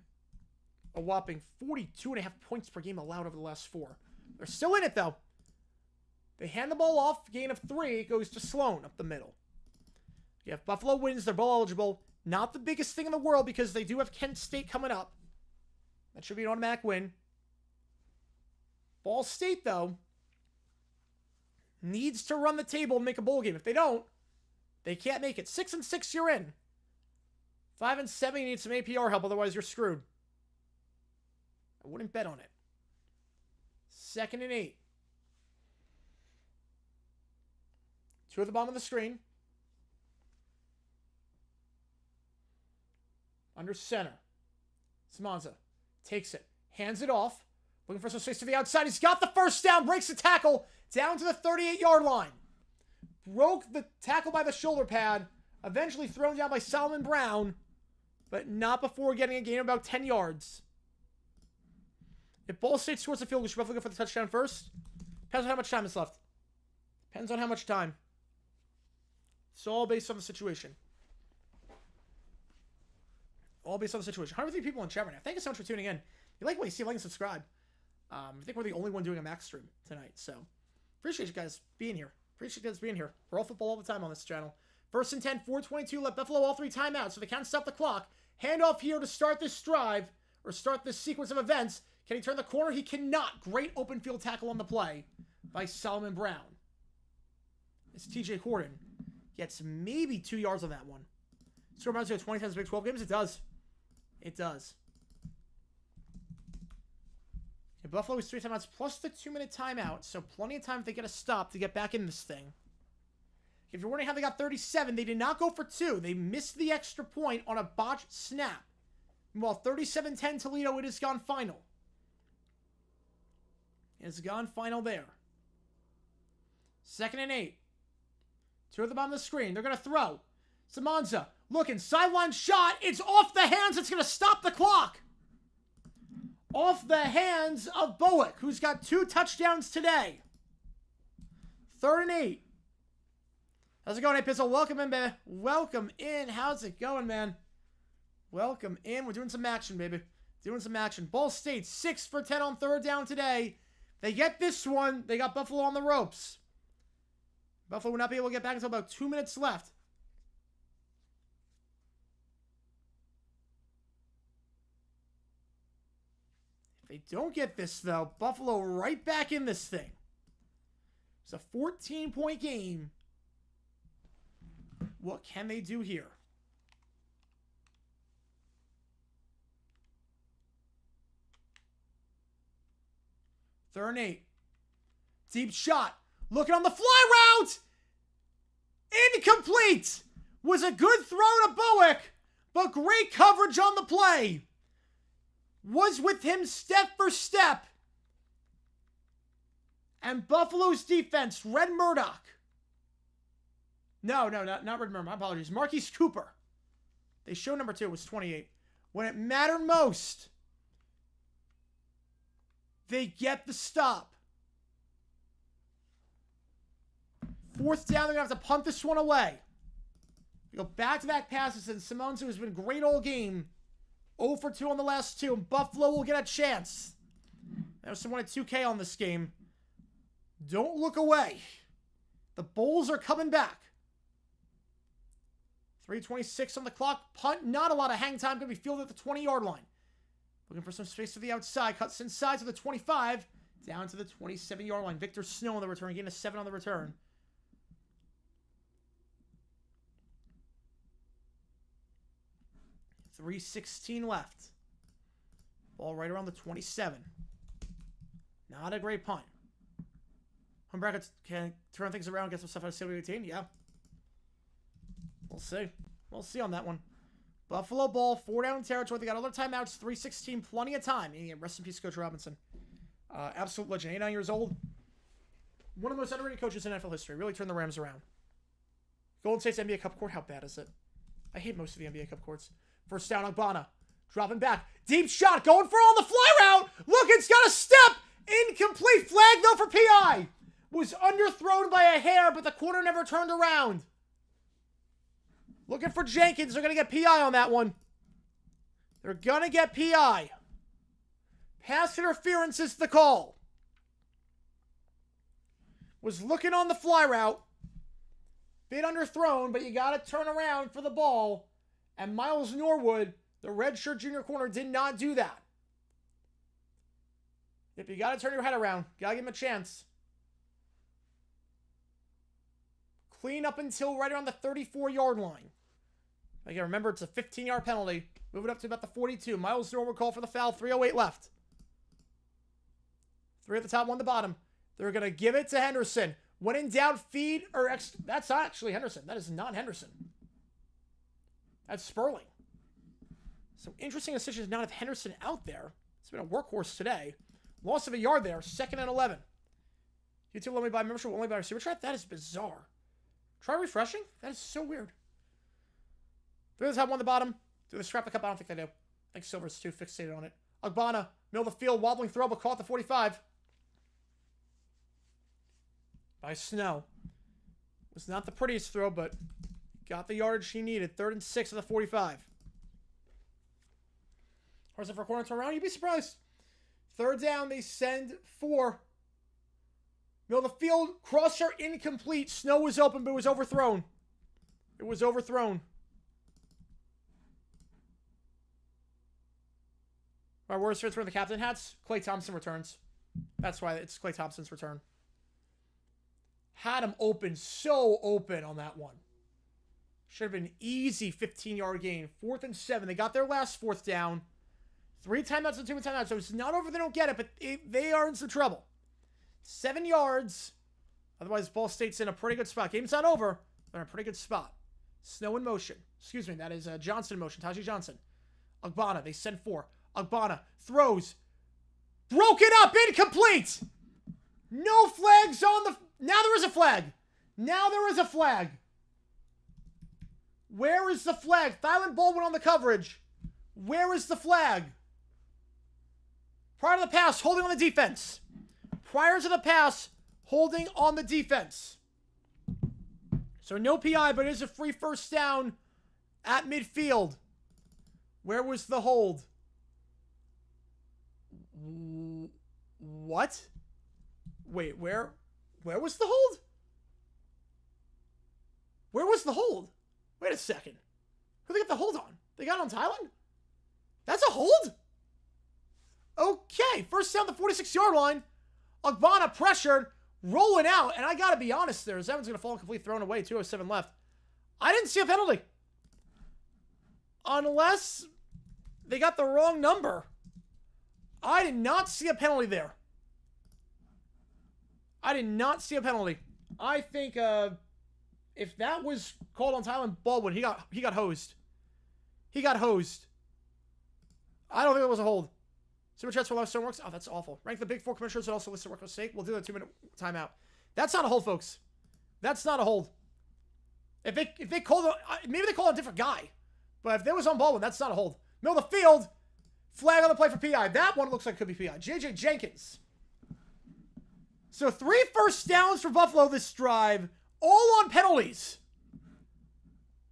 a whopping 42.5 points per game allowed over the last 4. They're still in it, though. They hand the ball off, gain of 3, it goes to Sloan up the middle. If Buffalo wins, they're bowl eligible. Not the biggest thing in the world because they do have Kent State coming up. That should be an automatic win. Ball State, though, needs to run the table and make a bowl game. If they don't, they can't make it. 6-6, you're in. 5-7, you need some APR help, otherwise you're screwed. I wouldn't bet on it. 2nd and 8. 2 at the bottom of the screen. Under center. Simonza takes it. Hands it off. Looking for some space to the outside. He's got the first down. Breaks the tackle. Down to the 38-yard line. Broke the tackle by the shoulder pad. Eventually thrown down by Solomon Brown. But not before getting a gain of about 10 yards. If Ball State scores a field goal, we should probably go for the touchdown first. Depends on how much time is left. Depends on how much time. It's all based on the situation. All based on the situation. 103 people in chat right now. Thank you so much for tuning in. If you like what you see, like and subscribe. I think we're the only one doing a max stream tonight, so appreciate you guys being here. Appreciate you guys being here. We're all football all the time on this channel. First and 10, 4:22 left. Buffalo all 3 timeouts, so they can't stop the clock. Handoff here to start this drive, or start this sequence of events. Can he turn the corner? He cannot. Great open field tackle on the play by Solomon Brown. It's TJ Corden. Gets maybe 2 yards on that one. So reminds me of 20 times Big 12 games? It does. It does. And Buffalo is 3 timeouts plus the 2-minute timeout, so plenty of time if they get a stop to get back in this thing. If you're wondering how they got 37, they did not go for 2. They missed the extra point on a botched snap. Meanwhile, 37-10 Toledo, it has gone final. It's gone final there. 2nd and 8. 2 at the bottom of the screen. They're going to throw. Samanza looking. Sideline shot. It's off the hands. It's going to stop the clock. Off the hands of Bowick, who's got 2 touchdowns today. 3rd and 8. How's it going, hey Pizzle? Welcome in, baby. Welcome in. How's it going, man? Welcome in. We're doing some action, baby. Doing some action. Ball State, 6 for 10 on 3rd down today. They get this one. They got Buffalo on the ropes. Buffalo will not be able to get back until about 2 minutes left. If they don't get this, though, Buffalo right back in this thing. It's a 14-point game. What can they do here? Third and 8. Deep shot. Looking on the fly route. Incomplete. Was a good throw to Bowick, but great coverage on the play. Was with him step for step. And Buffalo's defense, Red Murdoch. No, not Red Murdoch. My apologies. Marquise Cooper. They show number 2 was 28. When it mattered most, they get the stop. 4th down, they're going to have to punt this one away. They go back-to-back passes, and Simons, who has been great all game, 0 for 2 on the last 2, and Buffalo will get a chance. There's someone at 2K on this game. Don't look away. The Bulls are coming back. 3:26 on the clock. Punt, not a lot of hang time. Going to be fielded at the 20-yard line. Looking for some space to the outside. Cuts inside to the 25. Down to the 27-yard line. Victor Snow on the return. Getting a 7 on the return. .316 left. Ball right around the 27. Not a great punt. Home brackets can turn things around, get some stuff out of CW18. Yeah. We'll see. We'll see on that one. Buffalo ball, 4 down territory. They got other timeouts, 3:16, plenty of time. And rest in peace, Coach Robinson. Absolute legend, 89 years old. One of the most underrated coaches in NFL history. Really turned the Rams around. Golden State's NBA Cup court, how bad is it? I hate most of the NBA Cup courts. First down, Ogbonna. Dropping back. Deep shot, going for on the fly route. Look, it's got a step. Incomplete. Flag, though, for PI. Was underthrown by a hair, but the corner never turned around. Looking for Jenkins. They're going to get PI on that one. They're going to get PI. Pass interference is the call. Was looking on the fly route. Bit underthrown, but you got to turn around for the ball. And Miles Norwood, the redshirt junior corner, did not do that. If you got to turn your head around, got to give him a chance. Clean up until right around the 34-yard line. Again, remember, it's a 15-yard penalty. Move it up to about the 42. Miles Norwood called for the foul. 3:08 left. 3 at the top, 1 at the bottom. They're going to give it to Henderson. When in doubt, feed or that's not actually Henderson. That is not Henderson. That's Sperling. Some interesting decisions not have Henderson out there. It's been a workhorse today. Loss of a yard there. 2nd and 11. YouTube only by membership, only by receiver trap. That is bizarre. Try refreshing? That is so weird. 3 at the top, 1 at the bottom. Do they strap the cup? I don't think they do. I think Silver's too fixated on it. Ogbonna Middle of the field, wobbling throw, but caught the 45. By Snow. Was not the prettiest throw, but got the yardage he needed. 3rd and 6 of the 45. Horse for a corner turn around. You'd be surprised. 3rd down, they send 4. Middle of the field, crosser incomplete. Snow was open, but it was overthrown. It was overthrown. All right, where's return the captain hats? Klay Thompson returns. That's why it's Klay Thompson's return. Had him open, so open on that one. Should have been an easy 15-yard gain. 4th and 7. They got their last 4th down. 3 timeouts and 2 timeouts. So it's not over. They don't get it, but they are in some trouble. 7 yards. Otherwise, Ball State's in a pretty good spot. Game's not over. They're in a pretty good spot. Snow in motion. Excuse me. That is Johnson in motion. Tajee Johnson. Agbana. They send 4. Agbana throws. Broken up. Incomplete. No flags on the... Now there is a flag. Now there is a flag. Where is the flag? Thylan Baldwin on the coverage. Where is the flag? Prior to the pass, holding on the defense. Prior to the pass, holding on the defense. So no PI, but it is a free 1st down at midfield. Where was the hold? What? Wait, where was the hold? Where was the hold? Wait a second. Who they got the hold on? They got it on Thailand? That's a hold? Okay, 1st down the 46-yard line. Agbana pressured, rolling out, and I gotta be honest there. Zevin's gonna fall incomplete, thrown away, 2:07 left. I didn't see a penalty. Unless they got the wrong number. I did not see a penalty there. I did not see a penalty. I think if that was called on Thylan Baldwin, he got hosed. He got hosed. I don't think it was a hold. Super chats for live stone works. Oh, that's awful. Rank the Big 4 commissioners that also listed work mistake. We'll do a 2-minute timeout. That's not a hold, folks. That's not a hold. If they called maybe they called a different guy. But if there was on Baldwin, that's not a hold. Middle of the field. Flag on the play for PI. That one looks like it could be PI. JJ Jenkins. So 3 first downs for Buffalo this drive. All on penalties.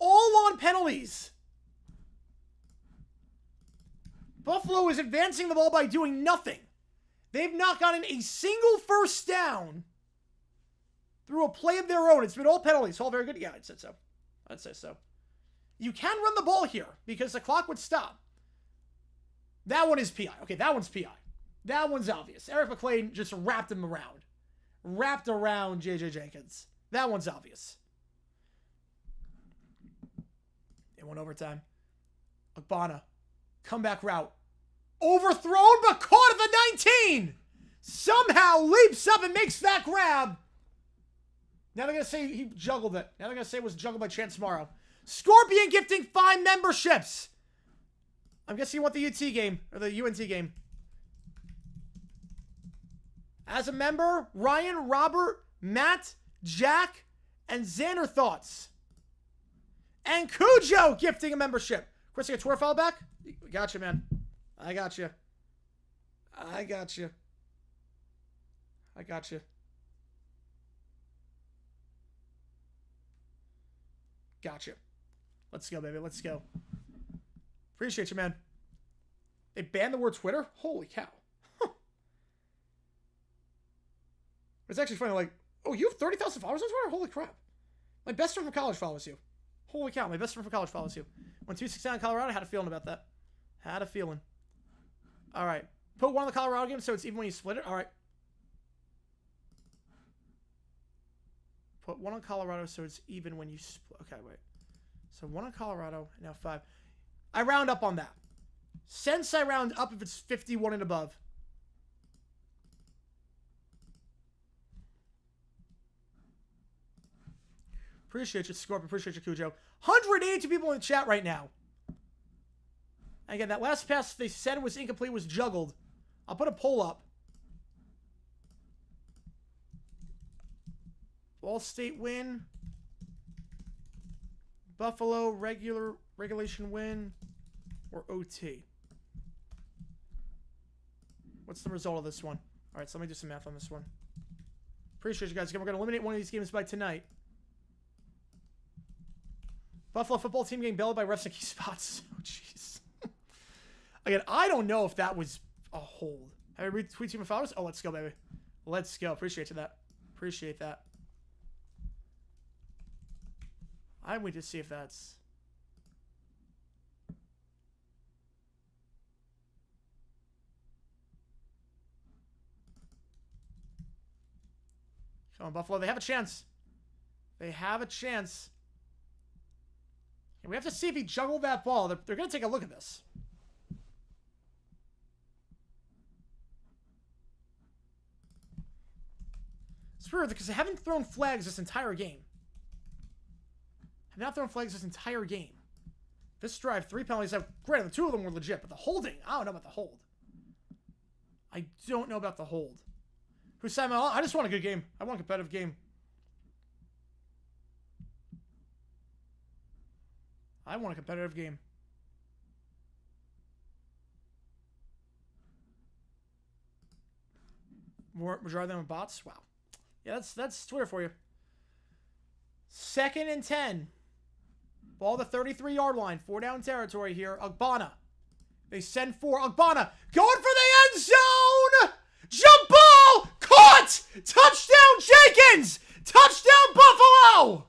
All on penalties. Buffalo is advancing the ball by doing nothing. They've not gotten a single first down through a play of their own. It's been all penalties. All very good. Yeah, I'd say so. I'd say so. You can run the ball here because the clock would stop. That one is PI. Okay, that one's PI. That one's obvious. Eric McLean just wrapped him around. Wrapped around JJ Jenkins. That one's obvious. It went overtime. Agbana. Comeback route. Overthrown, but caught at the 19. Somehow leaps up and makes that grab. Now they're going to say he juggled it. Now they're going to say it was juggled by Chance Morrow. Scorpion gifting 5 memberships. I'm guessing you want the UT game, or the UNT game. As a member, Ryan, Robert, Matt, Jack, and Xander thoughts. And Cujo gifting a membership. Chris, you get Twitter follow back? Gotcha, man. I got you. I got you. I got you. Gotcha. Let's go, baby. Let's go. Appreciate you, man. They banned the word Twitter? Holy cow. Huh. It's actually funny, like, oh, you have 30,000 followers on Twitter? Holy crap. My best friend from college follows you. Holy cow, my best friend from college follows you. Went 269 in Colorado, had a feeling about that. Had a feeling. All right. Put one on the Colorado game so it's even when you split it. All right. Put one on Colorado so it's even when you split. Okay, wait. So one on Colorado, now 5. I round up on that. Since I round up if it's 51 and above. Appreciate you, Scorpion. Appreciate you, Cujo. 182 people in the chat right now. Again, that last pass they said was incomplete was juggled. I'll put a poll up. Ball State win. Buffalo regulation win or OT. What's the result of this one? All right, so let me do some math on this one. Appreciate you guys. Again, we're going to eliminate one of these games by tonight. Buffalo football team getting bailed by refs and key spots. Oh, jeez. Again, I don't know if that was a hold. Have I retweeted team of followers? Oh, let's go, baby. Let's go. Appreciate that. Appreciate that. I wait to see if that's... Come on, Buffalo. They have a chance. They have a chance. And we have to see if he juggled that ball. They're going to take a look at this. It's weird because they haven't thrown flags this entire game. Have not thrown flags this entire game. This drive, 3 penalties. Granted, the 2 of them were legit, but the holding, I don't know about the hold. I don't know about the hold. Who's Simon? I just want a good game. I want a competitive game. I want a competitive game. Majority of them are bots? Wow. Yeah, that's Twitter for you. 2nd and 10. Ball the 33-yard line. 4 down territory here. Ogbonna. They send 4. Ogbonna going for the end zone! Jump ball! Caught! Touchdown Jenkins! Touchdown Buffalo!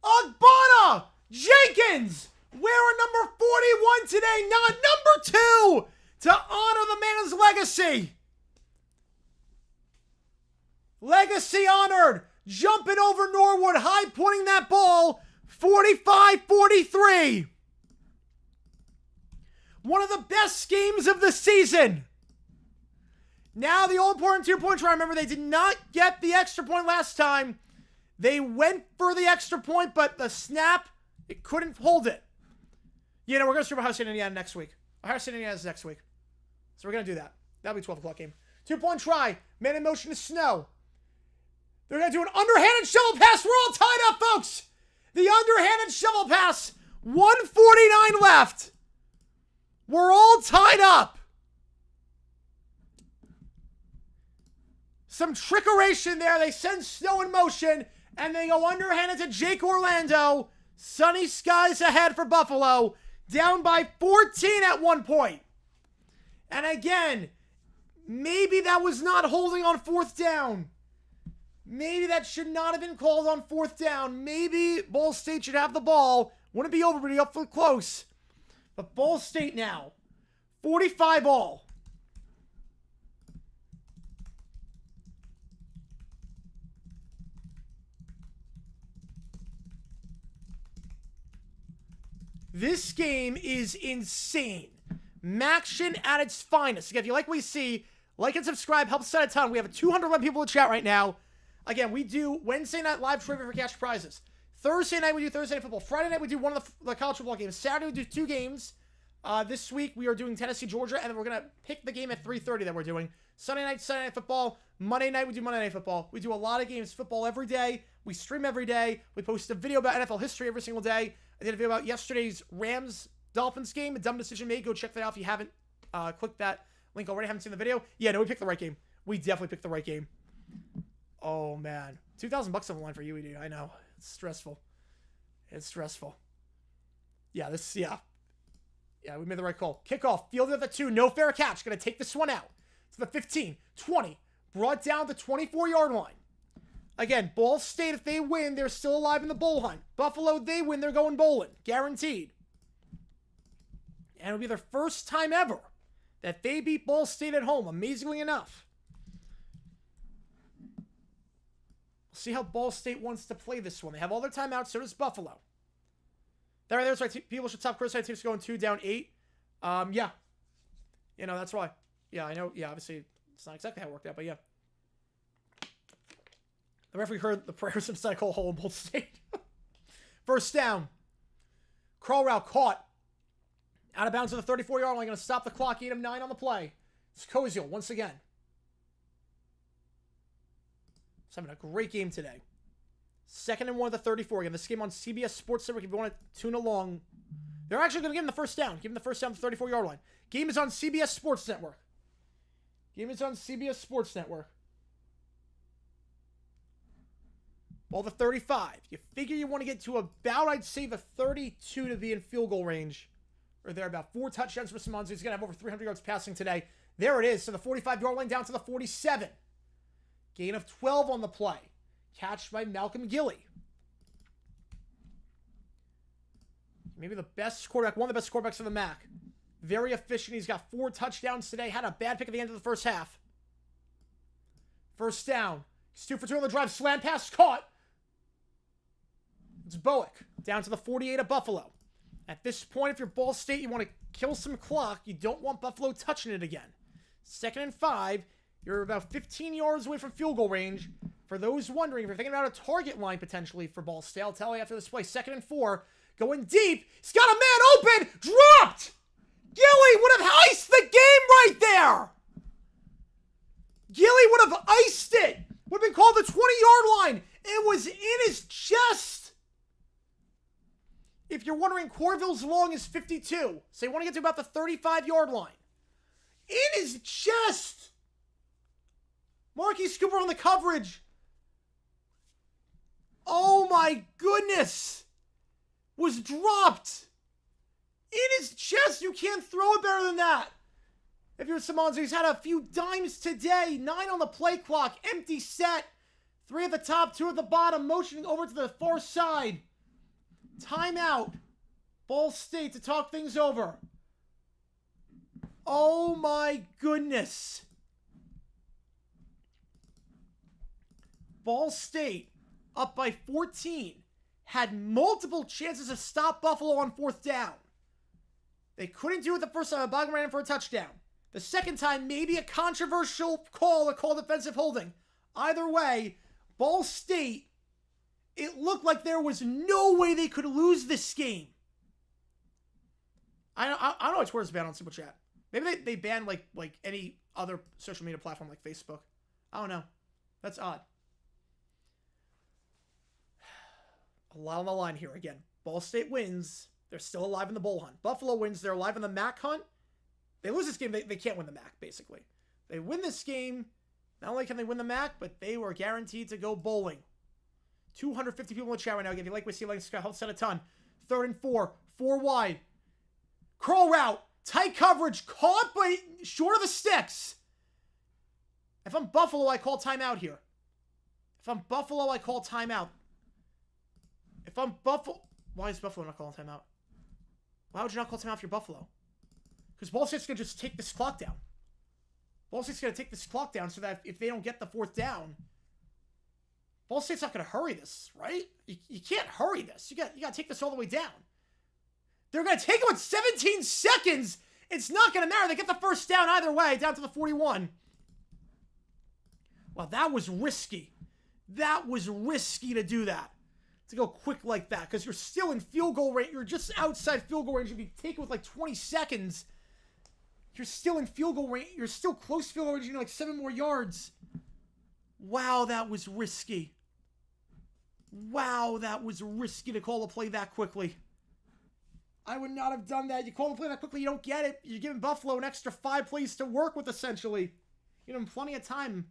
Ogbonna! Jenkins! Wearing number 41 today, not number 2! To honor the man's legacy. Legacy honored. Jumping over Norwood, high pointing that ball. 45-43. One of the best games of the season. Now the all-important 2-point try. Remember, they did not get the extra point last time. They went for the extra point, but the snap, it couldn't hold it. You know, we're going to stream Ohio State Indiana next week. Ohio State Indiana is next week. So we're going to do that. That'll be a 12 o'clock game. 2-point try. Man in motion to Snow. They're going to do an underhanded shovel pass. We're all tied up, folks. The underhanded shovel pass. 1:49 left. We're all tied up. Some trickeration there. They send Snow in motion, and they go underhanded to Jake Orlando. Sunny skies ahead for Buffalo. Down by 14 at one point. And again, maybe that was not holding on 4th down. Maybe that should not have been called on 4th down. Maybe Ball State should have the ball. Wouldn't be over, but be up for close. But Ball State now, 45 all. This game is insane. Maction at its finest. Again, if you like what you see, like and subscribe. Helps us out a ton. We have 211 people in chat right now. Again, we do Wednesday night live trivia for cash prizes. Thursday night, we do Thursday night football. Friday night, we do one of the college football games. Saturday, we do 2 games. This week, we are doing Tennessee, Georgia, and then we're going to pick the game at 3:30 that we're doing. Sunday night football. Monday night, we do Monday Night Football. We do a lot of games, football every day. We stream every day. We post a video about NFL history every single day. I did a video about yesterday's Rams-Dolphins game. A dumb decision made. Go check that out if you haven't clicked that link already. Haven't seen the video. Yeah, no, we picked the right game. We definitely picked the right game. Oh, man. $2,000 on the line for you, I know. It's stressful. It's stressful. Yeah, Yeah, we made the right call. Kickoff. Fielded at the 2. No fair catch. Going to take this one out. To the 15. 20. Brought down the 24-yard line. Again, Ball State, if they win, they're still alive in the bowl hunt. Buffalo, they win, they're going bowling. Guaranteed. And it'll be their first time ever that they beat Ball State at home, amazingly enough. We'll see how Ball State wants to play this one. They have all their timeouts, so does Buffalo. That's right. People should top criticizing teams going 2 down 8. Yeah. You know, that's why. Yeah, I know. Yeah, obviously, it's not exactly how it worked out, but yeah. The referee heard the prayers inside call hole in Ball State. First down. Crawl route caught. Out of bounds to the 34-yard line. Going to stop the clock. 8 of 9 on the play. It's Koziel once again. He's having a great game today. 2nd and 1 at the 34. Again, this game on CBS Sports Network. If you want to tune along, They're actually going to give him the first down. Give him the first down to the 34-yard line. Game is on CBS Sports Network. Game is on CBS Sports Network. Ball to 35. You figure you want to get to about, I'd say, the 32 to be in field goal range. Or there, about 4 touchdowns for Simmons. He's going to have over 300 yards passing today. There it is. So the 45-yard line down to the 47. Gain of 12 on the play. Catch by Malcolm Gilly. Maybe the best quarterback, one of the best quarterbacks of the MAC. Very efficient. He's got 4 touchdowns today. Had a bad pick at the end of the first half. First down. He's 2 for 2 on the drive. Slant pass caught. It's Bowick. Down to the 48 of Buffalo. At this point, if you're Ball State, you want to kill some clock. You don't want Buffalo touching it again. 2nd and 5. You're about 15 yards away from field goal range. For those wondering, if you're thinking about a target line potentially for Ball State, I'll tell you after this play. 2nd and 4. Going deep. He's got a man open. Dropped. Gilly would have iced the game right there. Gilly would have iced it. Would have been called the 20-yard line. It was in his chest. If you're wondering, Corville's long is 52. So you want to get to about the 35-yard line. In his chest. Marquis Cooper on the coverage. Oh my goodness. Was dropped. In his chest. You can't throw it better than that. If you're Simmons, he's had a few dimes today. 9 on the play clock. Empty set. 3 at the top, 2 at the bottom. Motioning over to the far side. Timeout. Ball State to talk things over. Oh my goodness. Ball State up by 14. Had multiple chances to stop Buffalo on 4th down. They couldn't do it the first time. Bogman ran in for a touchdown. The second time, maybe a controversial call, a call defensive holding. Either way, Ball State, it looked like there was no way they could lose this game. I don't know why Twitter's banned on Super Chat. Maybe they banned like any other social media platform like Facebook. I don't know. That's odd. A lot on the line here again. Ball State wins. They're still alive in the bowl hunt. Buffalo wins. They're alive in the MAC hunt. They lose this game, they can't win the MAC, basically. They win this game, not only can they win the MAC, but they were guaranteed to go bowling. 250 people in the chat right now. If you like what you see, like, help set a ton. 3rd and 4. 4 wide. Curl route. Tight coverage. Caught, but short of the sticks. If I'm Buffalo, I call timeout here. If I'm Buffalo, I call timeout. If I'm Buffalo... Why is Buffalo not calling timeout? Why would you not call timeout if you're Buffalo? Because Ball State's going to just take this clock down. Ball State's going to take this clock down so that if they don't get the 4th down, Ball State's not going to hurry this, right? You can't hurry this. You got to take this all the way down. They're going to take it with 17 seconds. It's not going to matter. They get the first down either way, down to the 41. Wow, that was risky. That was risky to do that. To go quick like that, because you're still in field goal range. You're just outside field goal range. If you take it with like 20 seconds, you're still in field goal range. You're still close to field goal range. You need like 7 more yards. Wow, that was risky. Wow, that was risky to call a play that quickly. I would not have done that. You call the play that quickly, you don't get it. You're giving Buffalo an extra 5 plays to work with, essentially. You know, plenty of time.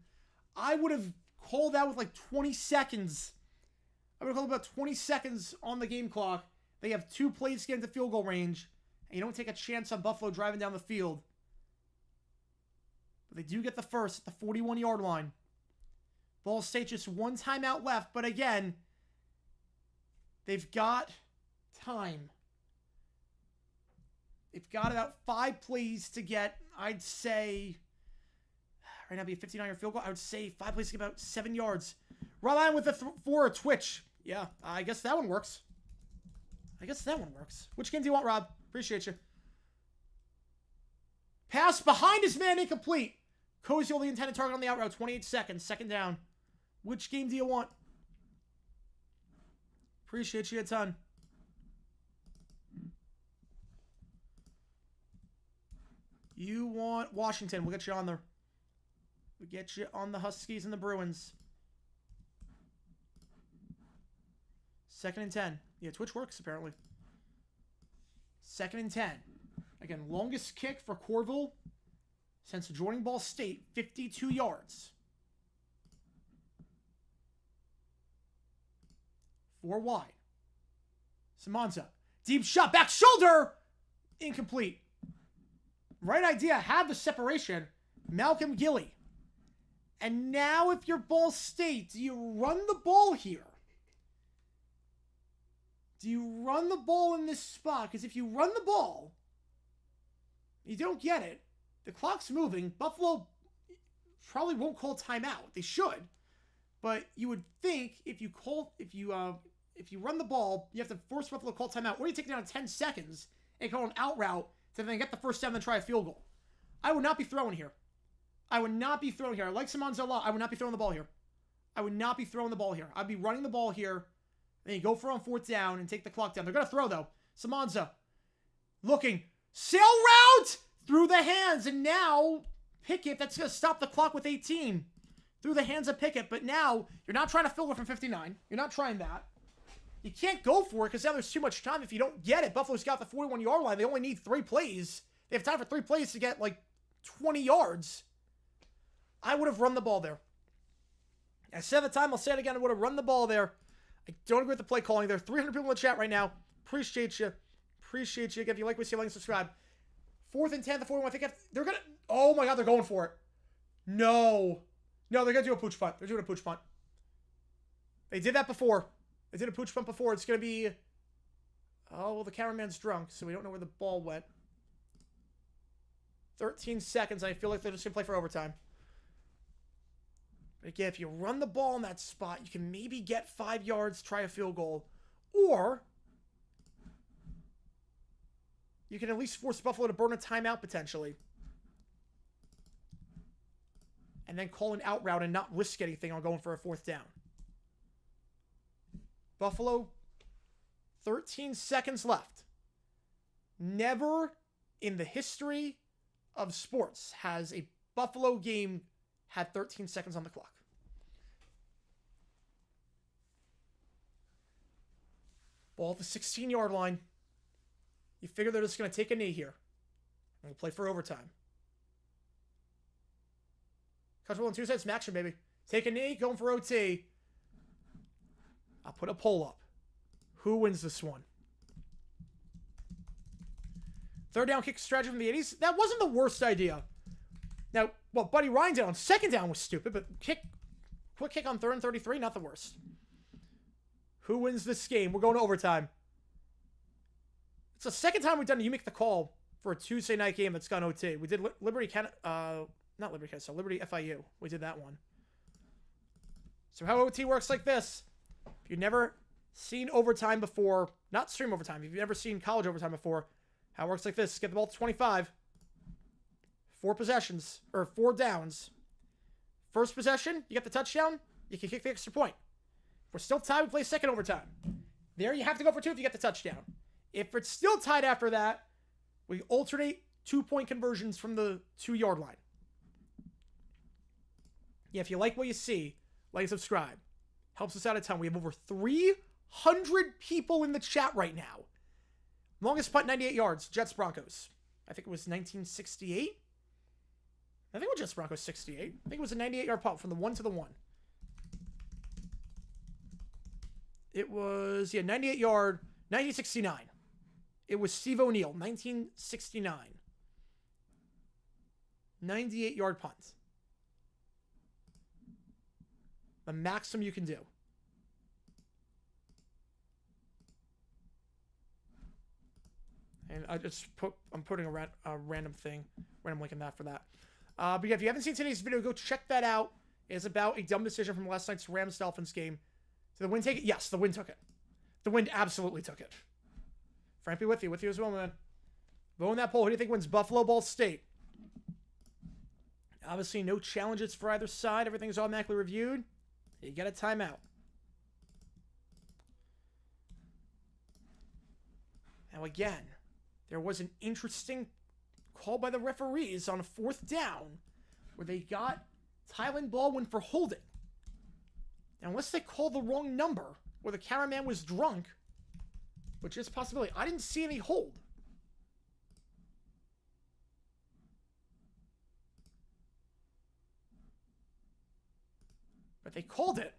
I would have called that with like 20 seconds. I would have called about 20 seconds on the game clock. They have 2 plays to get into field goal range. And you don't take a chance on Buffalo driving down the field. But they do get the first at the 41-yard line. Ball State just 1 timeout left. But again, they've got time. They've got about 5 plays to get, I'd say, right now it'd be a 59-yard field goal. I would say 5 plays to get about 7 yards. Ryan with the 4 Twitch. Yeah, I guess that one works. Which game do you want, Rob? Appreciate you. Pass behind his man, incomplete. Koziel, the intended target on the out route. 28 seconds. 2nd down. Which game do you want? Appreciate you a ton. You want Washington. We'll get you on there. We'll get you on the Huskies and the Bruins. 2nd and 10. Yeah, Twitch works, apparently. 2nd and 10. Again, longest kick for Corville since joining Ball State, 52 yards. 4 wide. Samanza. Deep shot. Back shoulder. Incomplete. Right idea. Had the separation. Malcolm Gilly. And now if you're Ball State, do you run the ball here? Do you run the ball in this spot? Because if you run the ball, you don't get it. The clock's moving. Buffalo probably won't call timeout. They should. But you would think if you run the ball, you have to force Buffalo to call timeout, or you take it down in 10 seconds and call an out route to then get the first down and then try a field goal. I would not be throwing here. I would not be throwing here. I like Samanza a lot. I would not be throwing the ball here. I would not be throwing the ball here. I'd be running the ball here. Then you go for on 4th down and take the clock down. They're going to throw, though. Samanza looking. Sail route through the hands. And now Pickett, that's going to stop the clock with 18. Through the hands of Pickett. But now you're not trying to field goal from 59. You're not trying that. You can't go for it because now there's too much time if you don't get it. Buffalo's got the 41-yard line. They only need 3 plays. They have time for 3 plays to get like 20 yards. I would have run the ball there. I said at the time, I'll say it again, I would have run the ball there. I don't agree with the play calling. There are 300 people in the chat right now. Appreciate you. Appreciate you. If you like what you see, like and subscribe. 4th and 10, the 41. I think they're going to... Oh my God, they're going for it. No. No, they're going to do a pooch punt. They're doing a pooch punt. They did that before. They did a pooch punt before. It's going to be... Oh, well, the cameraman's drunk, so we don't know where the ball went. 13 seconds. I feel like they're just going to play for overtime. But again, if you run the ball in that spot, you can maybe get 5 yards, try a field goal. Or you can at least force Buffalo to burn a timeout potentially. And then call an out route and not risk anything on going for a 4th down. Buffalo, 13 seconds left. Never in the history of sports has a Buffalo game had 13 seconds on the clock. Ball at the 16-yard line. You figure they're just going to take a knee here. And we'll play for overtime. Comfortable in 2 sets, action, baby. Take a knee, going for OT. I'll put a poll up. Who wins this one? 3rd down kick strategy from the 80s. That wasn't the worst idea. Now, well, Buddy Ryan did on 2nd down was stupid, but quick kick on 3rd and 33, not the worst. Who wins this game? We're going to overtime. It's the 2nd time we've done You Make the Call for a Tuesday night game that's gone OT. We did Liberty FIU. We did that one. So how OT works like this. If you've never seen overtime before, not stream overtime, if you've never seen college overtime before, how it works like this. Get the ball to 25. 4 possessions, or 4 downs. First possession, you get the touchdown, you can kick the extra point. If we're still tied, we play 2nd overtime. There you have to go for 2 if you get the touchdown. If it's still tied after that, we alternate 2-point conversions from the 2-yard line. Yeah, if you like what you see, like and subscribe. Helps us out a ton. We have over 300 people in the chat right now. Longest punt, 98 yards. Jets Broncos. I think it was 1968. I think it was Jets Broncos 68. I think it was a 98-yard punt from the 1 to the 1. It was, 98-yard, 1969. It was Steve O'Neill, 1969. 98-yard punt. The maximum you can do. And I'm putting a random link in that for that. But yeah, if you haven't seen today's video, go check that out. It's about a dumb decision from last night's Rams-Dolphins game. Did the wind take it? Yes, the wind took it. The wind absolutely took it. Frank, be with you as well, man. Vote in that poll. Who do you think wins Buffalo Ball State? Obviously, no challenges for either side. Everything's automatically reviewed. You get a timeout. Now again, there was an interesting call by the referees on a 4th down where they got Tylan Baldwin for holding. Now, unless they called the wrong number or the cameraman was drunk, which is a possibility, I didn't see any hold. But they called it.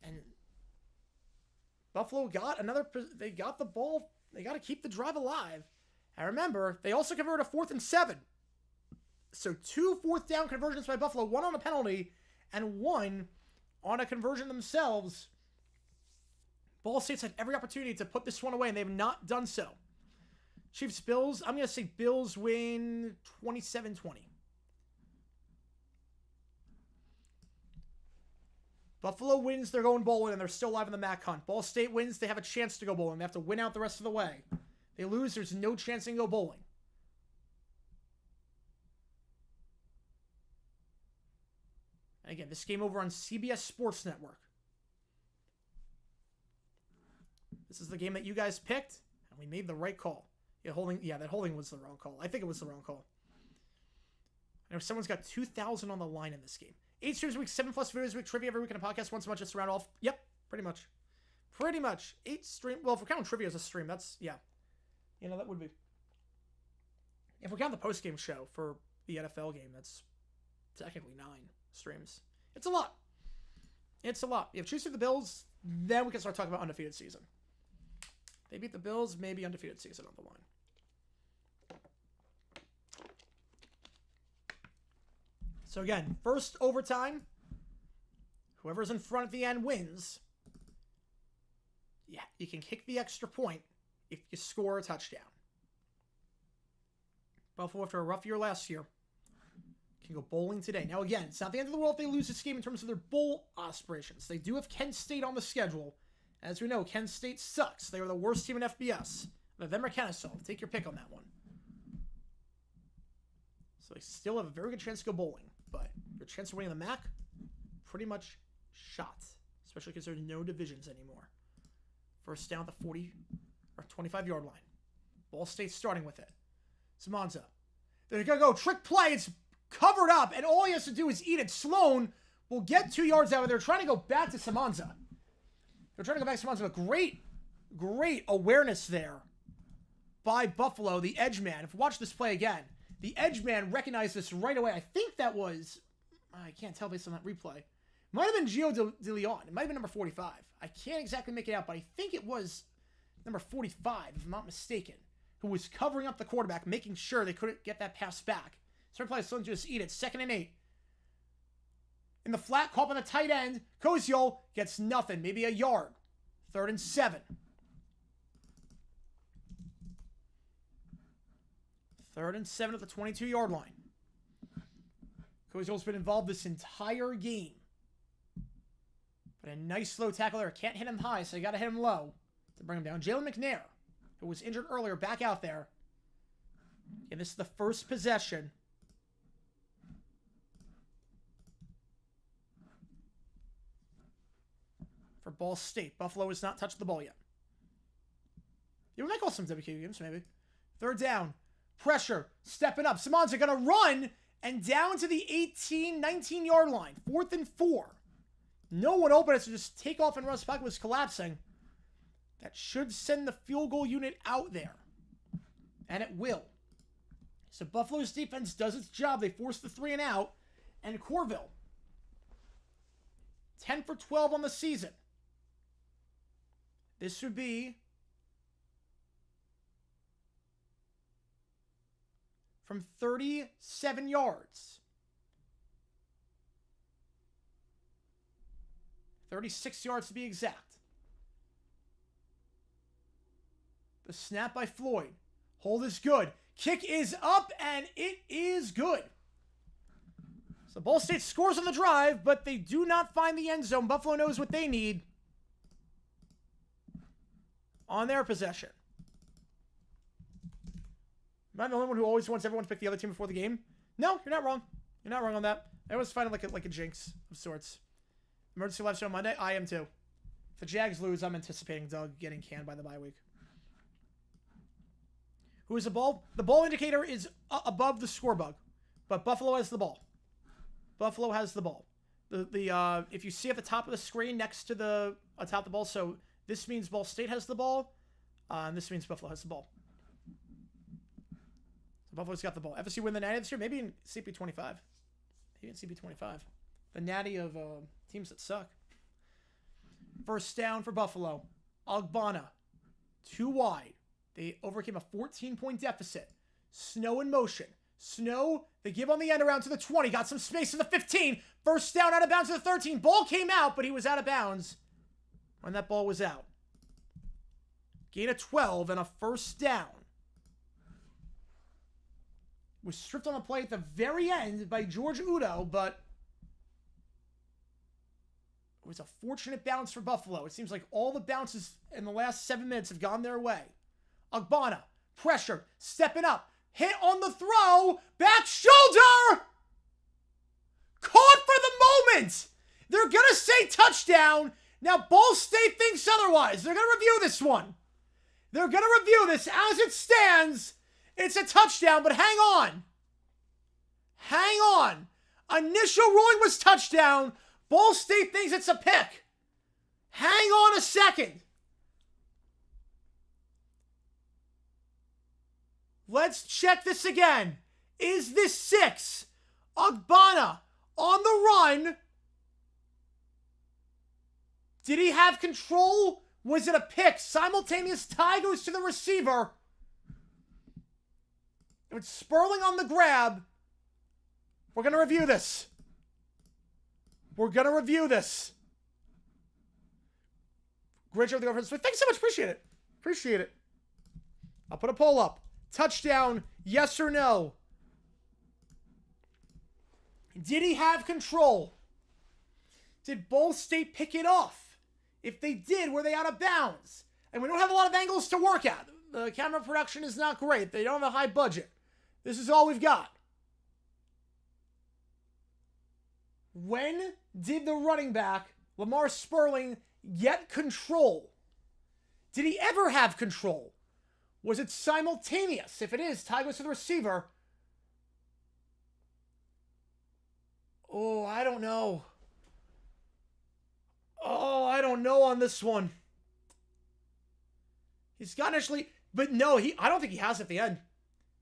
And Buffalo got they got the ball. They got to keep the drive alive. And remember, they also converted a 4th and 7. So 2 4th down conversions by Buffalo, 1 on a penalty and 1 on a conversion themselves. Ball State's had every opportunity to put this one away, and they have not done so. Chiefs, Bills, I'm going to say Bills win 27-20. Buffalo wins, they're going bowling, and they're still alive in the MAC hunt. Ball State wins, they have a chance to go bowling. They have to win out the rest of the way. They lose, there's no chance they can go bowling. And again, this game over on CBS Sports Network. This is the game that you guys picked, and we made the right call. That holding was the wrong call. I think it was the wrong call. I know someone's got 2,000 on the line in this game. 8 streams a week, 7+ videos a week, trivia every week, and a podcast once a month just to round off. Yep, pretty much. Pretty much. 8 stream. Well, if we're counting trivia as a stream, that's, yeah. You know, that would be. If we count the post-game show for the NFL game, that's technically 9 streams. It's a lot. It's a lot. If Chiefs beat the Bills, then we can start talking about undefeated season. They beat the Bills, maybe undefeated season on the line. So again, first overtime, whoever's in front at the end wins. Yeah, you can kick the extra point if you score a touchdown. Buffalo, after a rough year last year, can go bowling today. Now again, it's not the end of the world if they lose this game in terms of their bowl aspirations. They do have Kent State on the schedule. As we know, Kent State sucks. They were the worst team in FBS. Them or Kennesaw. Take your pick on that one. So they still have a very good chance to go bowling. But your chance of winning the MAC, pretty much shot. Especially because there's no divisions anymore. First down at the 40 or 25-yard line. Ball State's starting with it. Samanza. They're going to go trick play. It's covered up, and all he has to do is eat it. Sloan will get 2 yards out of there. They're trying to go back to Samanza. They're trying to go back to Samanza. But great awareness there by Buffalo, the edge man. If you watch this play again, the edge man recognized this right away. I think that was, I can't tell based on that replay. Might have been Gio De Leon. It might have been number 45. I can't exactly make it out, but I think it was number 45, if I'm not mistaken, who was covering up the quarterback, making sure they couldn't get that pass back. Start play, Sloan just eat it. 2nd and 8. In the flat, caught on the tight end. Koziol gets nothing, maybe a yard. 3rd and 7. 3rd and 7 at the 22-yard line. Koziol's been involved this entire game. But a nice slow tackle there. Can't hit him high, so you got to hit him low to bring him down. Jalen McNair, who was injured earlier, back out there. And this is the first possession. For Ball State. Buffalo has not touched the ball yet. You might call some WQ games, maybe. 3rd down. Pressure. Stepping up. Samanza going to run and down to the 18, 19-yard line. 4th and 4. No one open. It's just take off and run. Pocket was collapsing. That should send the field goal unit out there. And it will. So Buffalo's defense does its job. They force the 3 and out. And Corville, 10 for 12 on the season. This would be from 37 yards. 36 yards to be exact. The snap by Floyd. Hold is good. Kick is up, and it is good. So Ball State scores on the drive, but they do not find the end zone. Buffalo knows what they need on their possession. Am I the only one who always wants everyone to pick the other team before the game? No, you're not wrong. You're not wrong on that. I always find it like a jinx of sorts. Emergency live show on Monday? I am too. If the Jags lose, I'm anticipating Doug getting canned by the bye week. Who is the ball? The ball indicator is above the score bug, but Buffalo has the ball. Buffalo has the ball. If you see at the top of the screen next to the atop the ball, so this means Ball State has the ball, and this means Buffalo has the ball. So Buffalo's got the ball. FSU win the night this year, maybe in CP25. Maybe in CP25. the natty of teams that suck. First down for Buffalo. Ogbonna. 2 wide. They overcame a 14-point deficit. Snow in motion. Snow, they give on the end around to the 20. Got some space to the 15. First down out of bounds to the 13. Ball came out, but he was out of bounds when that ball was out. Gain of 12 and a first down. Was stripped on the play at the very end by George Udo, but it was a fortunate bounce for Buffalo. It seems like all the bounces in the last 7 minutes have gone their way. Ogbonna, pressure, stepping up, hit on the throw, back shoulder! Caught for the moment! They're going to say touchdown. Now, Ball State thinks otherwise. They're going to review this one. They're going to review this as it stands. It's a touchdown, but hang on. Hang on. Initial ruling was touchdown. Ball State thinks it's a pick. Hang on a second. Let's check this again. Is this 6? Ogbonna on the run. Did he have control? Was it a pick? Simultaneous tie goes to the receiver. It's Sperling on the grab. We're going to review this. We're going to review this. Great job with the offense. Thanks so much. Appreciate it. Appreciate it. I'll put a poll up. Touchdown, yes or no? Did he have control? Did Ball State pick it off? If they did, were they out of bounds? And we don't have a lot of angles to work at. The camera production is not great. They don't have a high budget. This is all we've got. When did the running back, Lamar Sperling, get control? Did he ever have control? Was it simultaneous? If it is, tie goes to the receiver. Oh, I don't know. Oh, I don't know on this one. He's got initially, but no, I don't think he has at the end.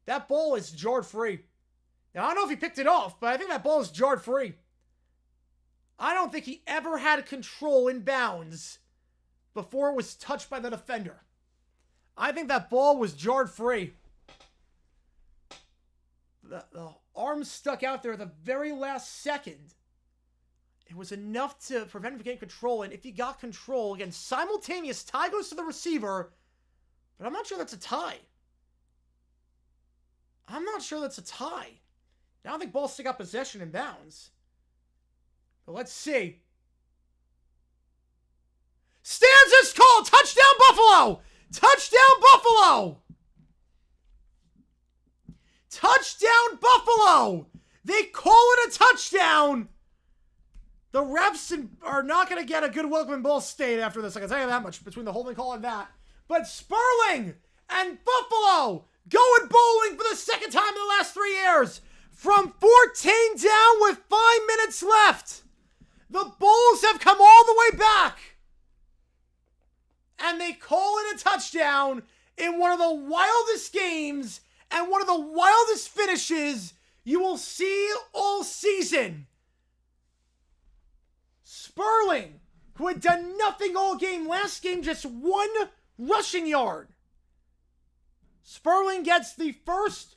That ball is jarred free. Now, I don't know if he picked it off, but I think that ball is jarred free. I don't think he ever had control in bounds before it was touched by the defender. I think that ball was jarred free. The arm stuck out there at the very last second. It was enough to prevent him from getting control. And if he got control, again, simultaneous tie goes to the receiver. But I'm not sure that's a tie. I'm not sure that's a tie. I don't think Ball State got possession in bounds. But let's see. Stands is called. Touchdown Buffalo. Touchdown Buffalo. Touchdown Buffalo. They call it a touchdown. The refs are not going to get a good welcome in Ball State after this. I can tell you that much between the holding call and that. But Sperling and Buffalo going bowling for the second time in the last 3 years. From 14 down with 5 minutes left. The Bulls have come all the way back. And they call it a touchdown in one of the wildest games and one of the wildest finishes you will see all season. Sperling, who had done nothing all game, last game just 1 rushing yard. Sperling gets the first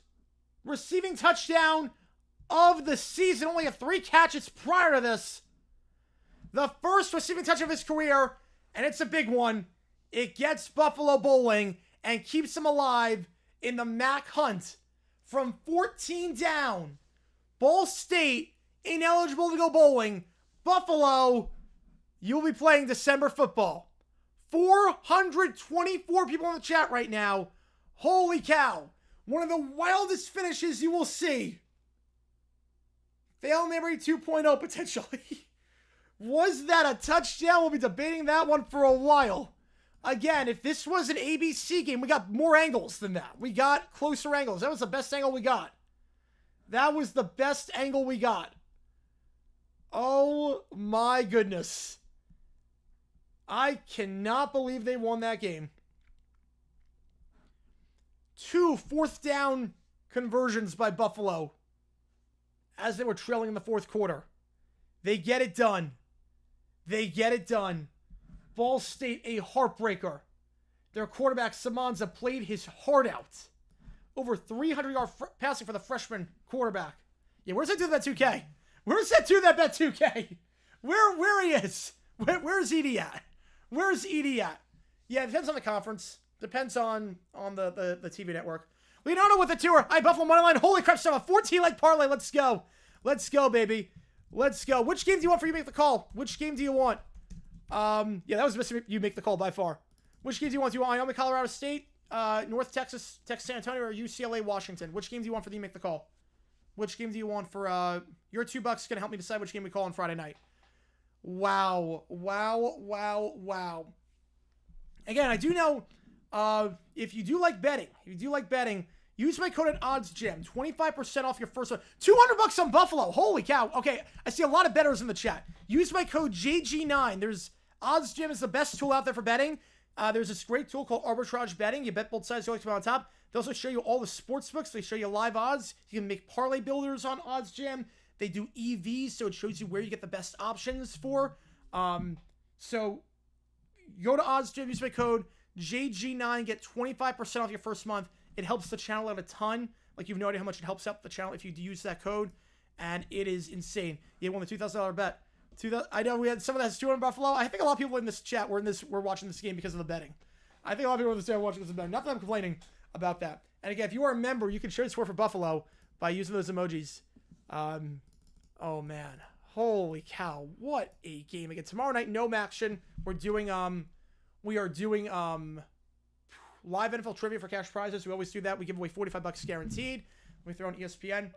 receiving touchdown of the season. Only had 3 catches prior to this. The first receiving touch of his career, and it's a big one. It gets Buffalo bowling and keeps them alive in the MAC hunt. From 14 down, Ball State ineligible to go bowling. Buffalo, you'll be playing December football. 424 people in the chat right now. Holy cow. One of the wildest finishes you will see. Fail Memory 2.0 potentially. Was that a touchdown? We'll be debating that one for a while. Again, if this was an ABC game, we got more angles than that. We got closer angles. That was the best angle we got. That was the best angle we got. Oh my goodness. I cannot believe they won that game. 2 fourth down conversions by Buffalo as they were trailing in the fourth quarter. They get it done. They get it done. Ball State, a heartbreaker. Their quarterback, Samanza, played his heart out. Over 300 yard passing for the freshman quarterback. Yeah, where's that dude that 2K? Where's that dude that bet 2K? Where he is? Where's Edie at? Where's Edie at? Yeah, it depends on the conference. Depends on the TV network. Leonardo with the tour. Hi, Buffalo Moneyline. Holy crap, stuff. A 14-leg parlay. Let's go. Let's go, baby. Let's go. Which game do you want for you to make the call? Which game do you want? Yeah, that was Mr. You make the call by far. Which game do you want? Do you want Wyoming, Colorado State, North Texas, San Antonio, or UCLA, Washington? Which game do you want for the you make the call? Which game do you want for your $2 is gonna help me decide which game we call on Friday night. Wow. Again, I do know if you do like betting, use my code at OddsJam. 25% off your first one. $200 on Buffalo. Holy cow. Okay, I see a lot of bettors in the chat. Use my code JG9. There's OddsJam is the best tool out there for betting. There's this great tool called Arbitrage Betting. You bet both sides, you always come out on top. They also show you all the sports books. They show you live odds. You can make parlay builders on OddsJam. They do EVs, so it shows you where you get the best options for. So go to OddsJam, use my code JG9, get 25% off your first month. It helps the channel out a ton. Like, you've no idea how much it helps out the channel if you use that code. And it is insane. You won the $2,000 bet. I know we had someone that has 200 Buffalo. I think a lot of people in this chat were watching this game because of the betting. I think a lot of people in this chat were watching this betting. Not that I'm complaining about that. And again, if you are a member, you can share the score for Buffalo by using those emojis. Oh man, holy cow, what a game! Again, tomorrow night, no action. We are doing live NFL trivia for cash prizes. We always do that. We give away $45 guaranteed. We throw on ESPN.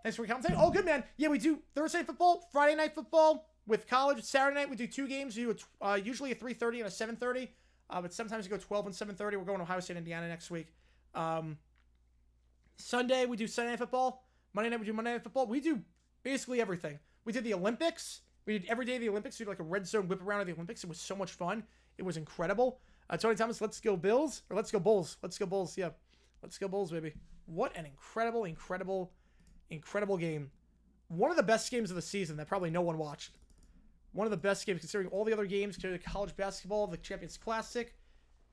Thanks for commenting. Oh, good, man. Yeah, we do Thursday football, Friday night football with college. Saturday night, we do 2 games. We do usually a 3:30 and a 7:30, but sometimes we go 12 and 7:30. We're going to Ohio State, Indiana next week. Sunday, we do Sunday night football. Monday night, we do Monday night football. We do basically everything. We did the Olympics. We did every day of the Olympics. We did like a red zone whip around of the Olympics. It was so much fun. It was incredible. Tony Thomas, let's go Bills. Or let's go Bulls. Let's go Bulls, yeah. Let's go Bulls, baby. What an incredible game. One of the best games of the season that probably no one watched. One of the best games considering all the other games, considering college basketball, the Champions Classic,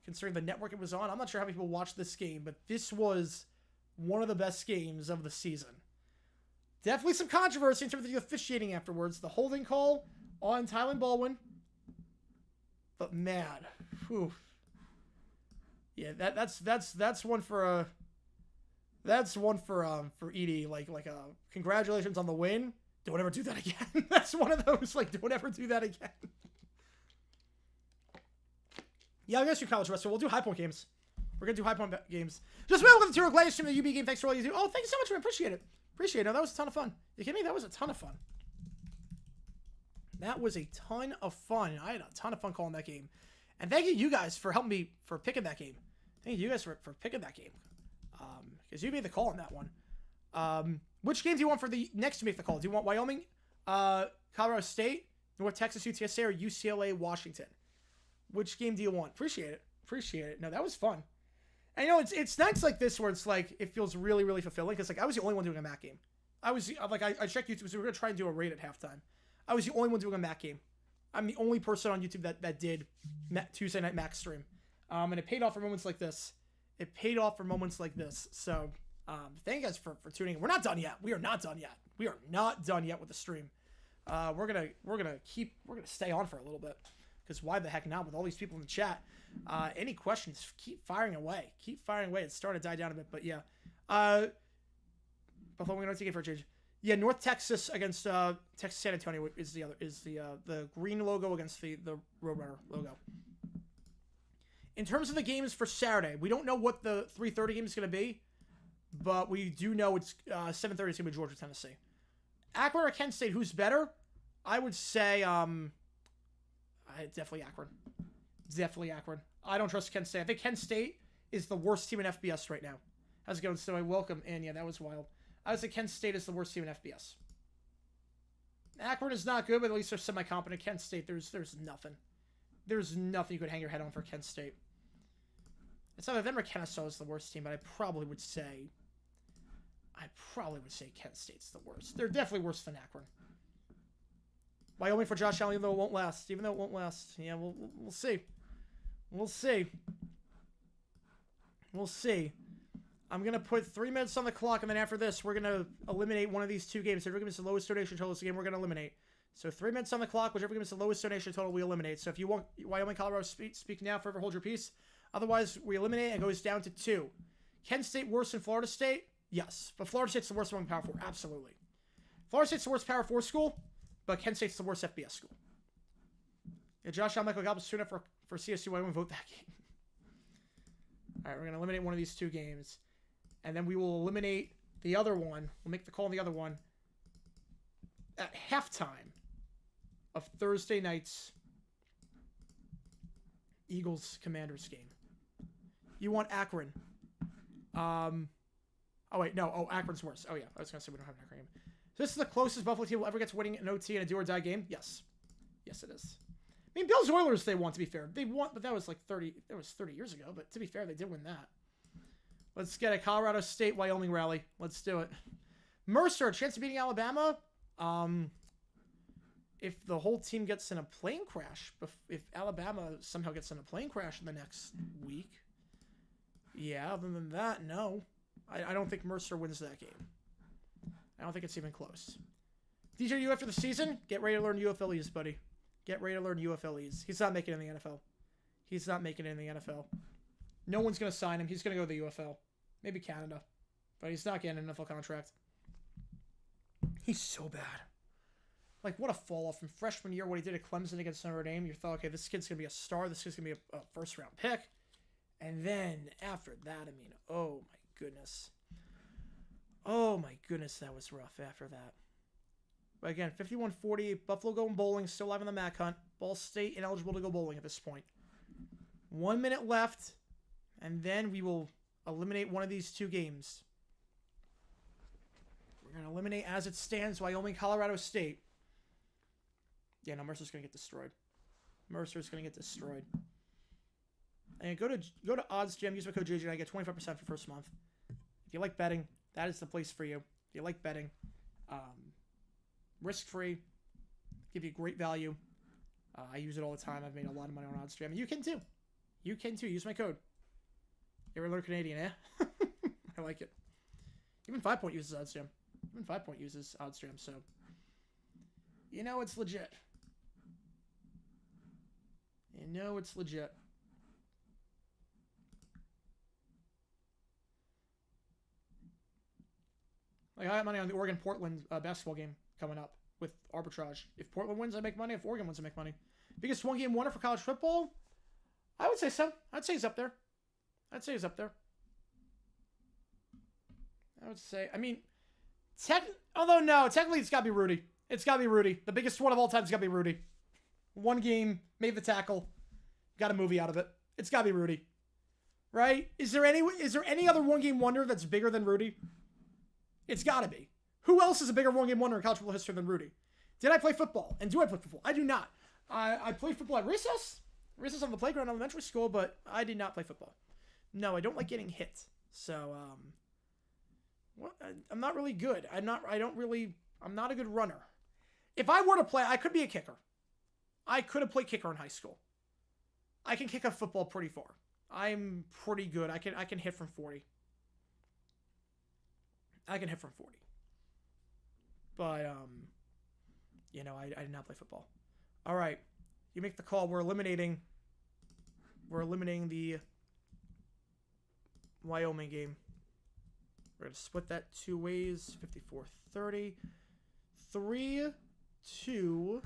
considering the network it was on. I'm not sure how many people watched this game, but this was one of the best games of the season. Definitely some controversy in terms of the officiating afterwards. The holding call on Tylen Baldwin. But man, whew. Yeah, that's one for Edie. Like congratulations on the win. Don't ever do that again. That's one of those, like, don't ever do that again. Yeah, I guess you college wrestler. We'll do high point games. We're gonna do high point games. Just welcome to the Gladius stream, the UB game. Thanks for all you do. Oh, thank you so much, man. Appreciate it. No, that was a ton of fun. You kidding me? That was a ton of fun. That was a ton of fun. I had a ton of fun calling that game. And thank you guys for helping me for picking that game. Thank you guys for picking that game. Because you made the call on that one. Which game do you want for the next to make the call? Do you want Wyoming, Colorado State, North Texas, UTSA, or UCLA, Washington? Which game do you want? Appreciate it. No, that was fun. And you know, it's nights like this where it's like, it feels really, really fulfilling. Because like, I was the only one doing a MAC game. I checked YouTube, so we were going to try and do a raid at halftime. I was the only one doing a MAC game. I'm the only person on YouTube that did Tuesday night MAC stream. And it paid off for moments like this. So, thank you guys for tuning in. We're not done yet. We are not done yet with the stream. We're gonna stay on for a little bit. Because why the heck not with all these people in the chat? Any questions, keep firing away. It's starting to die down a bit, but yeah. Buffalo, we're going to take it for a change. Yeah, North Texas against Texas San Antonio is the green logo against the Roadrunner logo. In terms of the games for Saturday, we don't know what the 3:30 game is going to be, but we do know it's 7:30 is going to be Georgia, Tennessee. Akron or Kent State, who's better? I would say definitely Akron. I don't trust Kent State. I think Kent State is the worst team in FBS right now. How's it going? So I welcome in. Yeah, that was wild. I would say Kent State is the worst team in FBS. Akron is not good, but at least they're semi-competent. Kent State, there's nothing. There's nothing you could hang your head on for Kent State. It's not that Denver Kennesaw is the worst team, but I probably would say Kent State's the worst. They're definitely worse than Akron. Wyoming for Josh Allen, even though it won't last. Yeah, we'll see. We'll see. I'm going to put 3 minutes on the clock, and then after this, we're going to eliminate one of these two games. Whichever gives us the lowest donation total is the game we're going to eliminate. So 3 minutes on the clock, whichever gives us the lowest donation total, we eliminate. So if you want Wyoming, Colorado, speak now, forever hold your peace. Otherwise, we eliminate and it goes down to 2. Kent State worse than Florida State? Yes. But Florida State's the worst among Power 4. Absolutely. Florida State's the worst Power 4 school, but Kent State's the worst FBS school. Yeah, Josh Allen, Michael Gallup, tune up for CSU Wyoming. Vote that game. All right, we're going to eliminate one of these two games. And then we will eliminate the other one. We'll make the call on the other one at halftime of Thursday night's Eagles-Commanders game. You want Akron. Oh, wait. No. Oh, Akron's worse. Oh, yeah. I was going to say we don't have an Akron game. So this is the closest Buffalo team will ever get to winning an OT in a do-or-die game? Yes. Yes, it is. I mean, Bills Oilers, they want, to be fair. They want, but that was like 30 years ago. But to be fair, they did win that. Let's get a Colorado State Wyoming rally. Let's do it. Mercer, chance of beating Alabama. If the whole team gets in a plane crash, if Alabama somehow gets in a plane crash in the next week, yeah, other than that, no. I don't think Mercer wins that game. I don't think it's even close. DJU after the season, get ready to learn UFLEs, buddy. Get ready to learn UFLEs. He's not making it in the NFL. He's not making it in the NFL. No one's going to sign him. He's going to go to the UFL. Maybe Canada. But he's not getting an NFL contract. He's so bad. Like, what a fall off from freshman year, what he did at Clemson against Notre Dame. You thought, okay, this kid's going to be a star. This kid's going to be a first-round pick. And then, after that, I mean, oh, my goodness. Oh, my goodness, that was rough after that. But again, 51-48, Buffalo going bowling, still alive in the MAC hunt. Ball State ineligible to go bowling at this point. 1 minute left, and then we will eliminate one of these two games. We're going to eliminate, as it stands, Wyoming, Colorado State. Yeah, no, Mercer's going to get destroyed. Mercer's going to get destroyed. And go to Odds Gym, use my code JJ, and I get 25% for first month. If you like betting, that is the place for you. If you like betting, risk-free, give you great value. I use it all the time. I've made a lot of money on Odds Gym. You can too. You can too. Use my code. You're a little Canadian, eh? I like it. Even 5 Point uses Odds Gym. Even 5 Point uses Odds Gym, so you know it's legit. You know it's legit. Like, I have money on the Oregon-Portland basketball game coming up with arbitrage. If Portland wins, I make money. If Oregon wins, I make money. Biggest one-game winner for college football? I would say so. I'd say he's up there. I would say, I mean, technically it's got to be Rudy. It's got to be Rudy. The biggest one of all time has got to be Rudy. One game, made the tackle, got a movie out of it. It's got to be Rudy. Right? Is there any other one-game wonder that's bigger than Rudy? It's got to be. Who else is a bigger one-game wonder in college football history than Rudy? Did I play football? And do I play football? I do not. I played football at recess on the playground in elementary school, but I did not play football. No, I don't like getting hit. So, I'm not really good. I'm not a good runner. If I were to play, I could be a kicker. I could have played kicker in high school. I can kick a football pretty far. I'm pretty good. I can hit from 40. I can hit from 40. But, I did not play football. All right. You make the call. We're eliminating the Wyoming game. We're going to split that 2 ways. 54-30. 3, 2,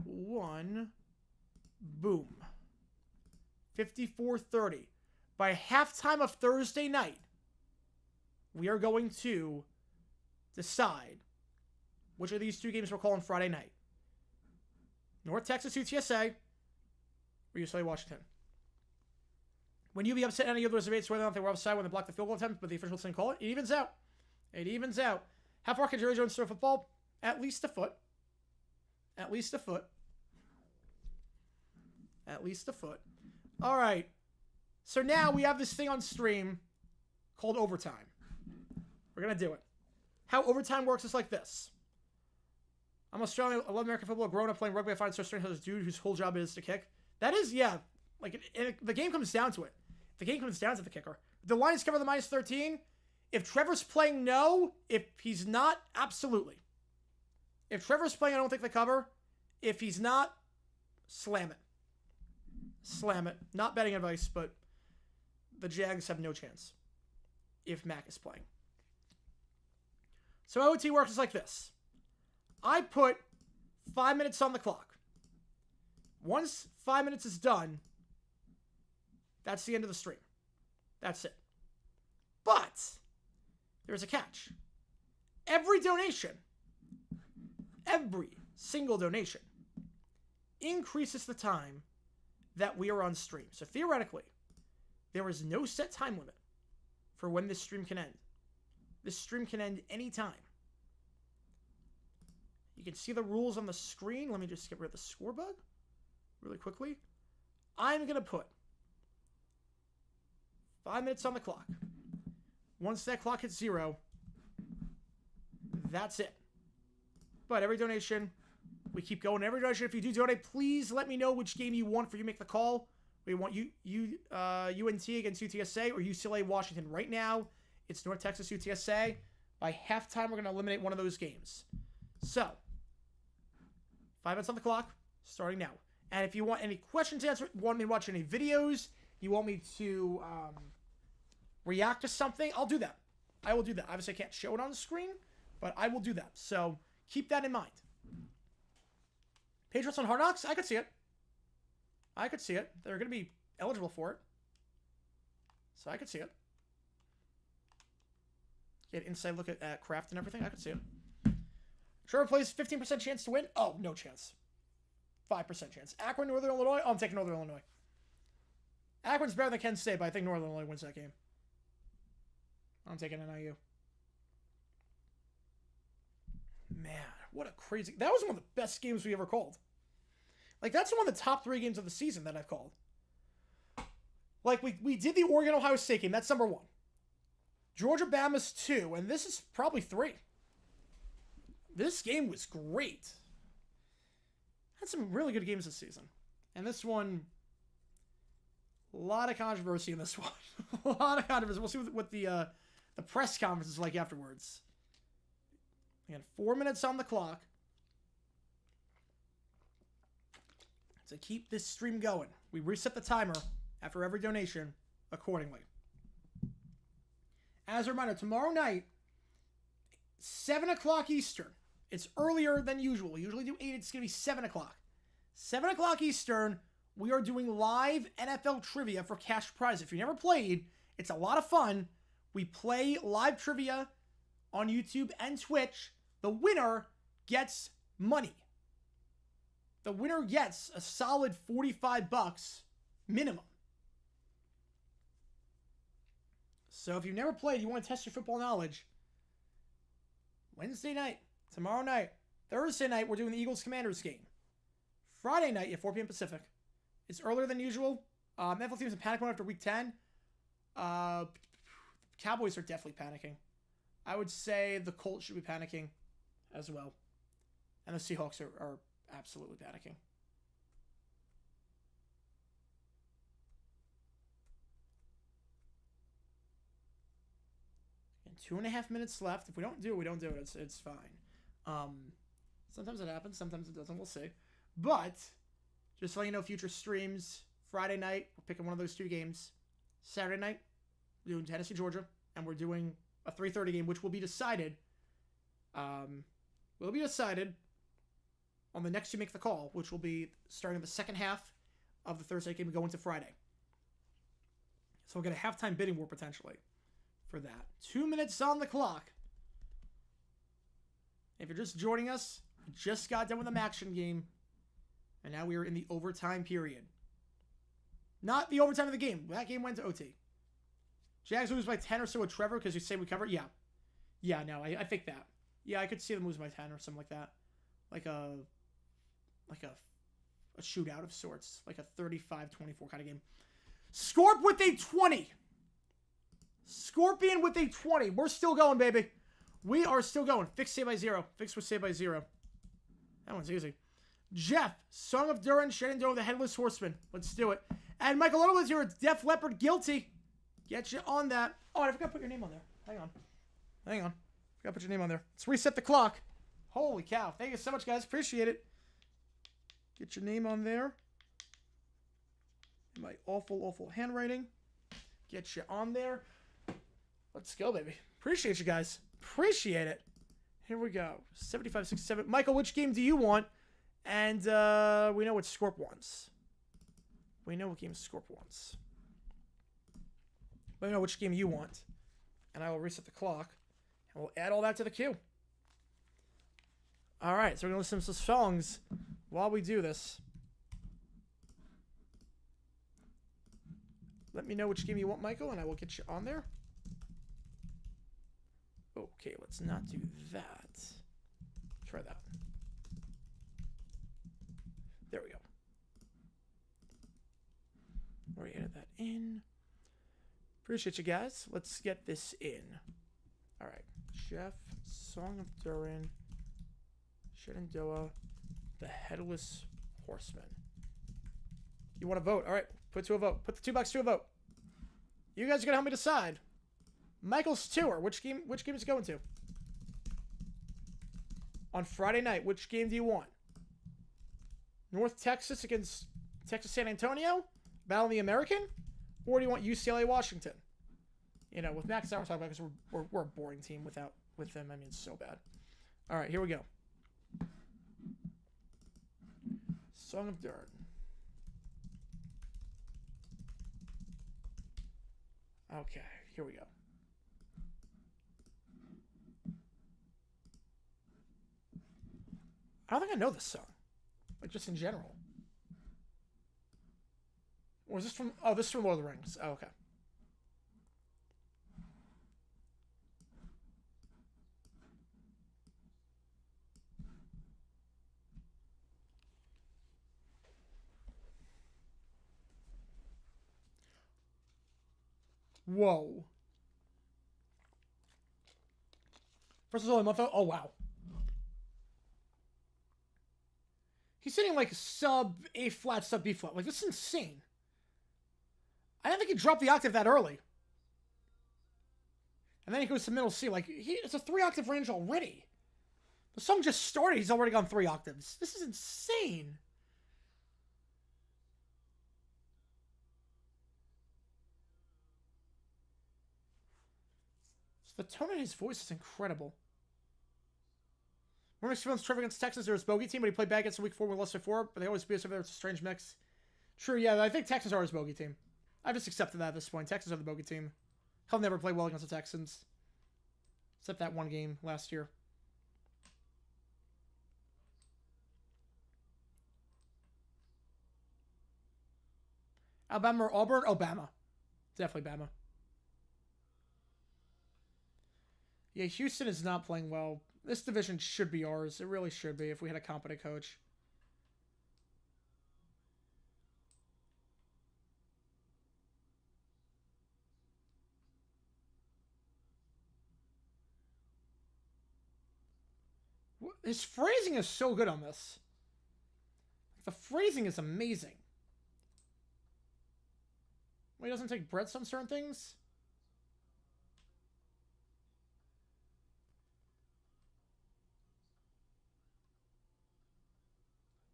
1. Boom. 54-30. By halftime of Thursday night, we are going to decide which of these two games we're calling Friday night. North Texas UTSA or UCLA Washington. When you be upset any of those debates whether or not they were offside when they blocked the field goal attempt, but the officials didn't call it, it evens out. It evens out. How far can Jerry Jones throw a football? At least a foot. At least a foot. At least a foot. All right. So now we have this thing on stream called overtime. We're going to do it. How overtime works is like this. I'm Australian. I love American football. Growing up playing rugby, I find it so strange how this dude whose whole job is to kick. That is, yeah. Like, the game comes down to it. The game comes down to the kicker. The Lions cover the -13. If Trevor's playing, no. If he's not, absolutely. If Trevor's playing, I don't think they cover. If he's not, slam it. Slam it. Not betting advice, but the Jags have no chance if Mac is playing. So OT works like this. I put 5 minutes on the clock. Once 5 minutes is done, that's the end of the stream. That's it. But there's a catch. Every donation, every single donation, increases the time that we are on stream. So theoretically, there is no set time limit for when this stream can end. This stream can end anytime. You can see the rules on the screen. Let me just get rid of the score bug really quickly. I'm going to put 5 minutes on the clock. Once that clock hits 0, that's it. But every donation, we keep going. Every donation, if you do donate, please let me know which game you want for you to make the call. We want UNT against UTSA or UCLA Washington. Right now, it's North Texas UTSA. By halftime, we're going to eliminate one of those games. So, 5 minutes on the clock, starting now. And if you want any questions answered, want me to watch any videos, you want me to react to something, I'll do that. I will do that. Obviously, I can't show it on the screen, but I will do that. So, keep that in mind. Patriots on Hard Knocks? I could see it. I could see it. They're going to be eligible for it. So, I could see it. Get inside look at craft and everything. I could see it. Trevor plays 15% chance to win. Oh, no chance. 5% chance. Akron, Northern Illinois. Oh, I'm taking Northern Illinois. Akron's better than Kent State, but I think Northern Illinois wins that game. I'm taking NIU. Man, what a crazy... That was one of the best games we ever called. Like, that's one of the top 3 games of the season that I've called. Like, we did the Oregon-Ohio State game. That's number 1. Georgia-Bama's 2, and this is probably 3. This game was great. Had some really good games this season. And this one, a lot of controversy in this one. A lot of controversy. We'll see what the press conference is like afterwards. Again, 4 minutes on the clock to keep this stream going. We reset the timer after every donation accordingly. As a reminder, tomorrow night, 7 o'clock Eastern. It's earlier than usual. We usually do 8. It's going to be 7 o'clock. 7 o'clock Eastern, we are doing live NFL trivia for cash prize. If you never played, it's a lot of fun. We play live trivia on YouTube and Twitch. The winner gets money. The winner gets a solid $45 minimum. So if you've never played, you want to test your football knowledge, Wednesday night, tomorrow night, Thursday night, we're doing the Eagles-Commanders game. Friday night at 4 p.m. Pacific. It's earlier than usual. NFL teams in panic mode after week 10. Cowboys are definitely panicking. I would say the Colts should be panicking as well. And the Seahawks are absolutely panicking. And 2.5 minutes left. If we don't do it, we don't do it. It's fine. Sometimes it happens. Sometimes it doesn't. We'll see. But just to let you know, future streams, Friday night, we're picking one of those 2 games. Saturday night, we're doing Tennessee, Georgia, and we're doing a 3:30 game, which will be decided. Will be decided on the next You Make the Call, which will be starting the second half of the Thursday game and go into Friday. So we'll get a halftime bidding war potentially for that. 2 minutes on the clock. If you're just joining us, we just got done with the action game. And now we are in the overtime period. Not the overtime of the game. That game went to OT. Jags lose by 10 or so with Trevor because you say we covered. Yeah. Yeah, no, I think that. Yeah, I could see them lose by 10 or something like that. Like a shootout of sorts. Like a 35-24 kind of game. Scorp with a 20. Scorpion with a 20. We're still going, baby. We are still going. Fix save by 0. Fix with save by 0. That one's easy. Jeff, Song of Durin, Shenandoah, the Headless Horseman. Let's do it. And Michael Otto, you're a Def Leppard guilty. Get you on that. Oh, I forgot to put your name on there. Hang on. Forgot to put your name on there. Let's reset the clock. Holy cow. Thank you so much, guys. Appreciate it. Get your name on there. My awful handwriting. Get you on there. Let's go, baby. Appreciate you guys. Appreciate it. Here we go. 7567. Michael, which game do you want? And we know what Scorp wants. We know what game Scorp wants. But we know which game you want. And I will reset the clock. And we'll add all that to the queue. Alright, so we're going to listen to some songs while we do this. Let me know which game you want, Michael, and I will get you on there. Okay, let's not do that. Try that. There we go. Already added that in. Appreciate you guys. Let's get this in. Alright. Jeff, Song of Durin, Shenandoah, the Headless Horseman. You want to vote? Alright. Put to a vote. Put the $2 to a vote. You guys are gonna help me decide. Michael's tour. Which game is it going to? On Friday night, which game do you want? North Texas against Texas San Antonio? Battle of the American? Or do you want UCLA Washington? You know, with Max and I were talking about, because we're a boring team with them. I mean, it's so bad. All right, here we go. Song of Durin. Okay, here we go. I don't think I know this song. Like, just in general. Or is this from... Oh, this is from Lord of the Rings. Oh, okay. Whoa. First of all, a month out. Oh, wow. He's sitting like sub A flat, sub B flat. Like, this is insane. I didn't think he dropped the octave that early. And then he goes to middle C. Like, it's a 3-octave range already. The song just started. He's already gone 3 octaves. This is insane. The tone in his voice is incredible. Remember Steven's trip against Texas, there was bogey team, but he played bad against the week 4 with lost by 4, but they always beat us over there. It's a strange mix. True, yeah, I think Texans are his bogey team. I've just accepted that at this point. Texans are the bogey team. He'll never play well against the Texans. Except that one game last year. Alabama or Auburn? Obama. Definitely Bama. Yeah, Houston is not playing well. This division should be ours. It really should be if we had a competent coach. His phrasing is so good on this. The phrasing is amazing. Well, he doesn't take breaths on certain things.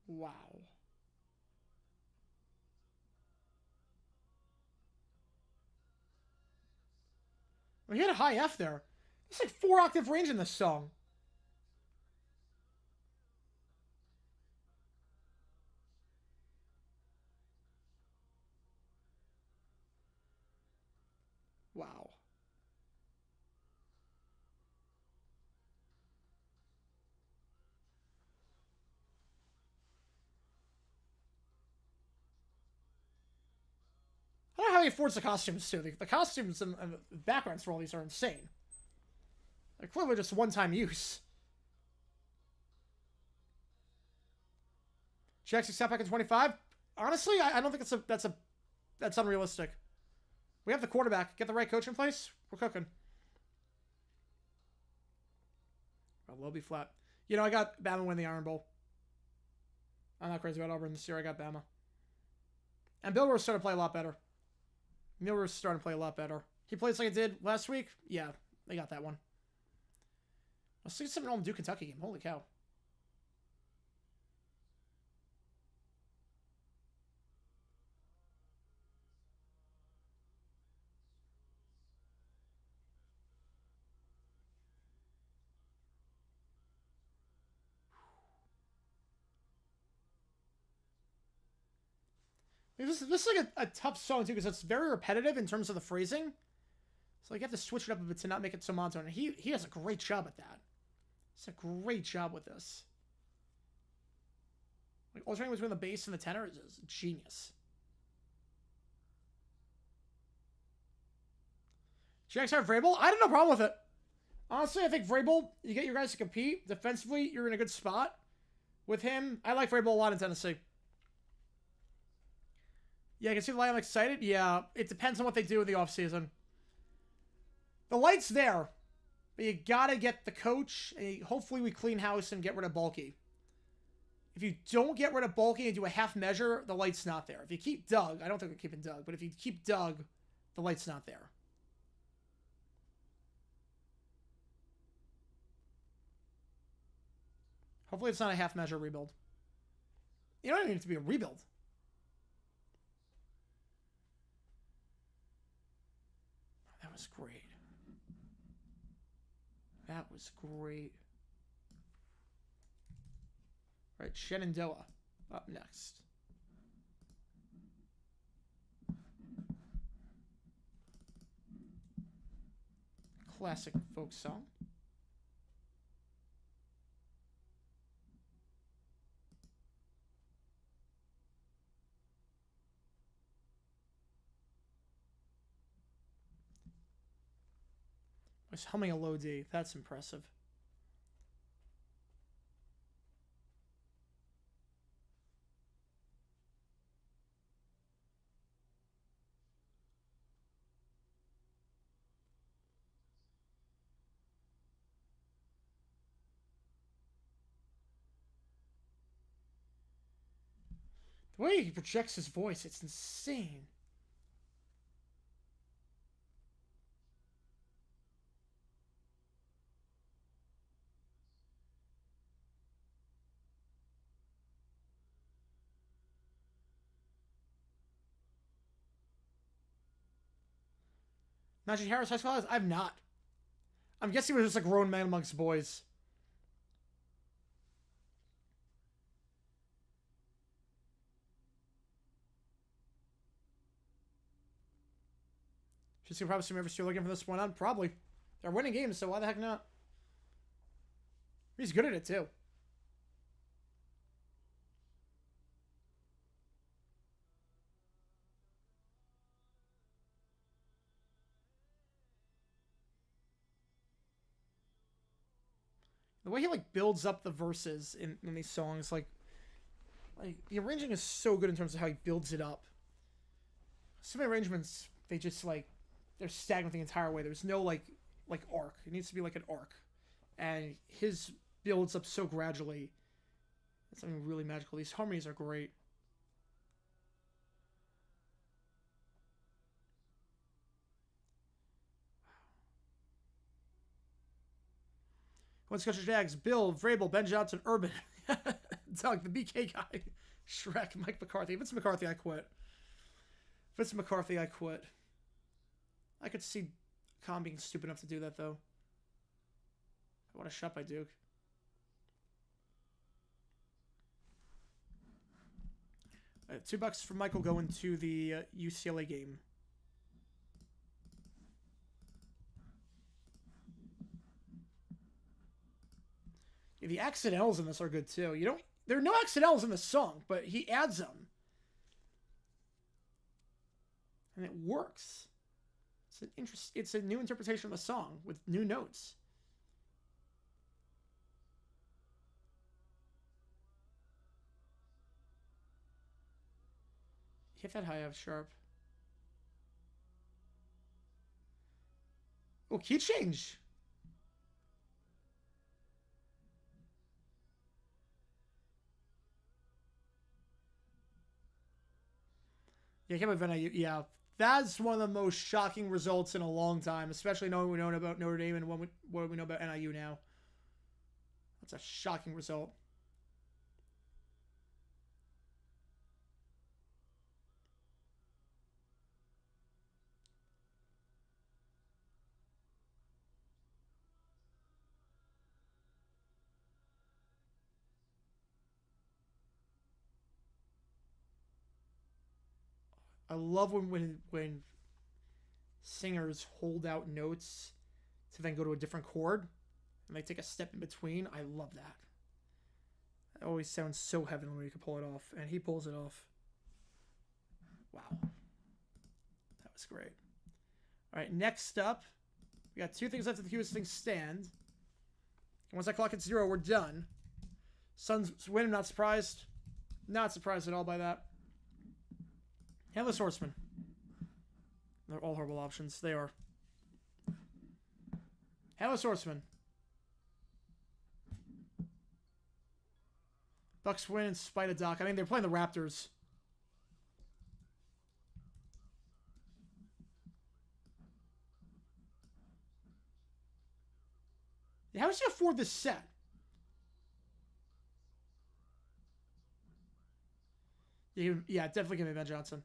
Wow. Well, he had a high F there. It's like 4-octave range in this song. Wow. I don't know how he affords the costumes, too. The costumes and the backgrounds for all these are insane. They're clearly just one-time use. Jackson step back in 25. Honestly, I don't think that's unrealistic. We have the quarterback. Get the right coach in place. We're cooking. Oh, low B flat. You know, I got Bama win the Iron Bowl. I'm not crazy about Auburn this year. I got Bama. And Bill Rose started to play a lot better. Miller's starting to play a lot better. He plays like it did last week. Yeah, they got that one. A 6-7 Duke Kentucky game. Holy cow. This is like a tough song too because it's very repetitive in terms of the phrasing. So like you have to switch it up a bit to not make it so monotone. And he has a great job at that. It's a great job with this. Like alternating between the bass and the tenor is genius. GX have Vrabel? I don't have no problem with it. Honestly, I think Vrabel, you get your guys to compete. Defensively, you're in a good spot. With him, I like Vrabel a lot in Tennessee. Yeah, I can see why I'm excited. Yeah, it depends on what they do in the offseason. The light's there, but you gotta get the coach. And hopefully we clean house and get rid of Bulky. If you don't get rid of Bulky and do a half measure, the light's not there. If you keep Doug, I don't think we're keeping Doug, but if you keep Doug, the light's not there. Hopefully it's not a half measure rebuild. You don't even need it to be a rebuild. That was great. That was great. All right, Shenandoah up next. Classic folk song. I was humming a low D. That's impressive. The way he projects his voice, it's insane. Najee Harris High School? I've not. I'm guessing we're just a grown man amongst boys. She's gonna probably see me ever still looking for this one on. Probably. They're winning games, so why the heck not? He's good at it too. The way he like builds up the verses in these songs, like the arranging is so good in terms of how he builds it up. Some arrangements, they just like they're stagnant the entire way. There's no like arc. It needs to be like an arc, and his builds up so gradually. It's something really magical. These harmonies are great. What's Coach Jags? Bill, Vrabel, Ben Johnson, Urban, Doug, the BK guy, Shrek, Mike McCarthy. If it's McCarthy, I quit. If it's McCarthy, I quit. I could see Con being stupid enough to do that, though. What a shot by Duke. $2 for Michael going to the UCLA game. Yeah, the accidentals in this are good too. There are no accidentals in the song, but he adds them. And it works. It's a new interpretation of the song with new notes. Hit that high F sharp. Oh, key change. Yeah, I can't believe NIU. Yeah, that's one of the most shocking results in a long time, especially knowing what we know about Notre Dame and what we know about NIU now. That's a shocking result. I love when singers hold out notes to then go to a different chord and they take a step in between. I love that. It always sounds so heavenly when you can pull it off, and he pulls it off. Wow. That was great. All right, next up, we got 2 things left to the cutest things stand. Once I clock at 0, we're done. Suns win, I'm not surprised. Not surprised at all by that. Headless Horseman. They're all horrible options. They are. Headless Horseman. Bucks win in spite of Doc. I mean, they're playing the Raptors. How does he afford this set? Yeah, definitely give me Ben Johnson.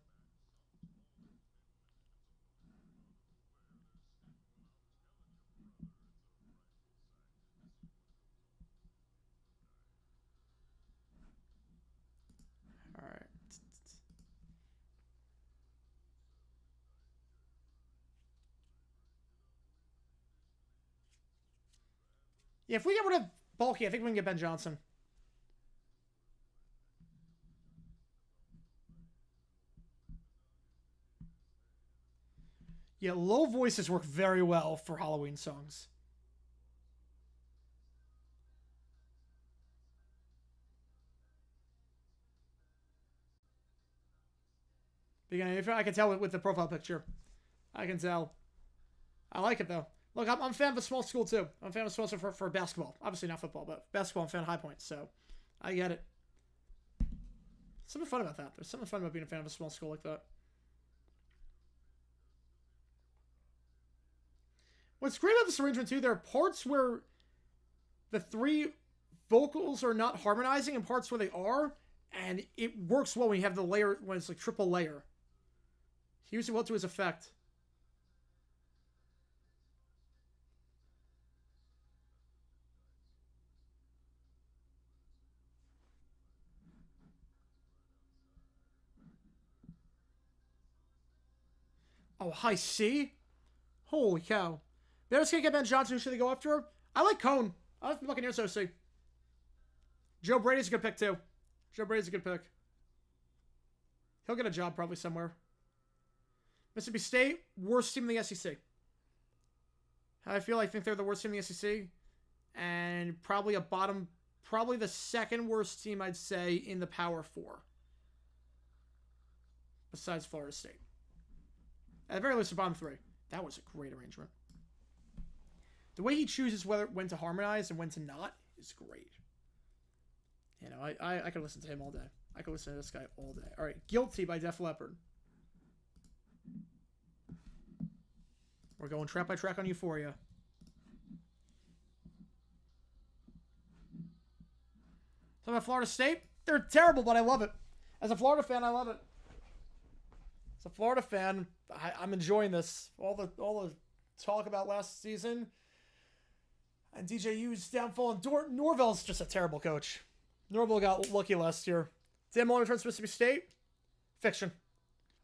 All right. Yeah, if we get rid of Bulky, I think we can get Ben Johnson. Yeah, low voices work very well for Halloween songs. If I can tell with the profile picture. I can tell. I like it, though. Look, I'm a fan of a small school, too. I'm a fan of a small school for basketball. Obviously not football, but basketball, I'm a fan of High Point, so I get it. Something fun about that. There's something fun about being a fan of a small school like that. What's great about this arrangement, too, there are parts where the 3 vocals are not harmonizing and parts where they are, and it works well when you have the layer, when it's like triple layer. He uses it well to his effect. Oh, high C? Holy cow. They're just going to get Ben Johnson. Who should they go after? I like Cone. I like the Buccaneers OC. Joe Brady's a good pick, too. Joe Brady's a good pick. He'll get a job probably somewhere. Mississippi State, worst team in the SEC. How I feel, I think they're the worst team in the SEC. And probably probably the second worst team, I'd say, in the Power 4. Besides Florida State. At the very least, the bottom 3. That was a great arrangement. The way he chooses when to harmonize and when to not is great. You know, I could listen to him all day. I could listen to this guy all day. All right, Guilty by Def Leppard. We're going track by track on Euphoria. So about Florida State, they're terrible, but I love it. As a Florida fan, I love it. As a Florida fan, I'm enjoying this. All the talk about last season and DJU's downfall, and Norvell's just a terrible coach. Norvell got lucky last year. Dan Mullen returns to Mississippi State. Fiction.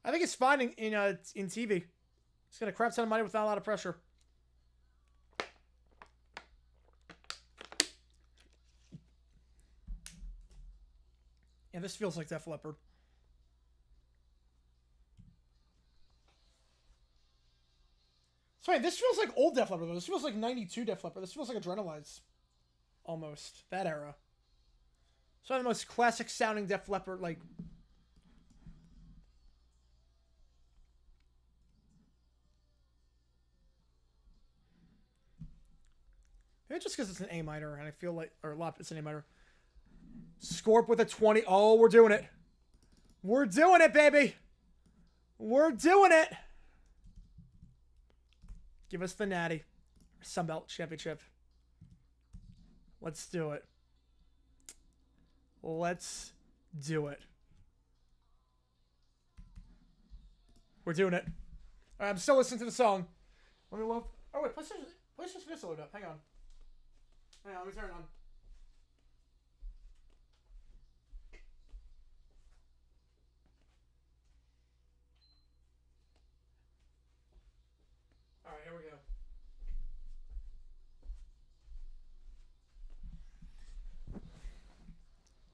I think it's fine in TV. He's got a crap ton of money without a lot of pressure. Yeah, this feels like Def Leppard. Sorry, this feels like old Def Leppard, though. This feels like 92 Def Leppard. This feels like Adrenalize. Almost. That era. It's one of the most classic sounding Def Leppard, like... Maybe just because it's an A minor, and I feel like... Or it's an A minor. Scorp with a 20. Oh, we're doing it. We're doing it, baby! We're doing it. Give us the Natty. Sunbelt Championship. Let's do it. Let's do it. We're doing it. All right, I'm still listening to the song. Let me load. Oh, wait. PlayStation Vista load up. Hang on. Let me turn it on. All right, here we go.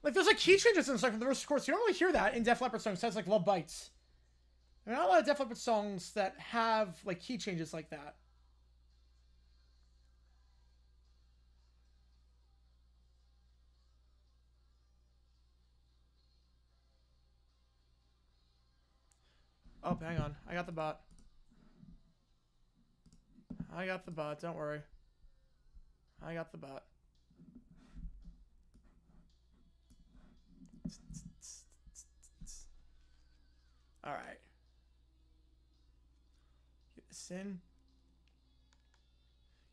Like, there's like key changes in the song from the verse chorus. You don't really hear that in Def Leppard songs. It sounds like Love Bites. There are not a lot of Def Leppard songs that have like key changes like that. Oh, hang on. I got the bot. Don't worry. I got the bot. All right. Get this in.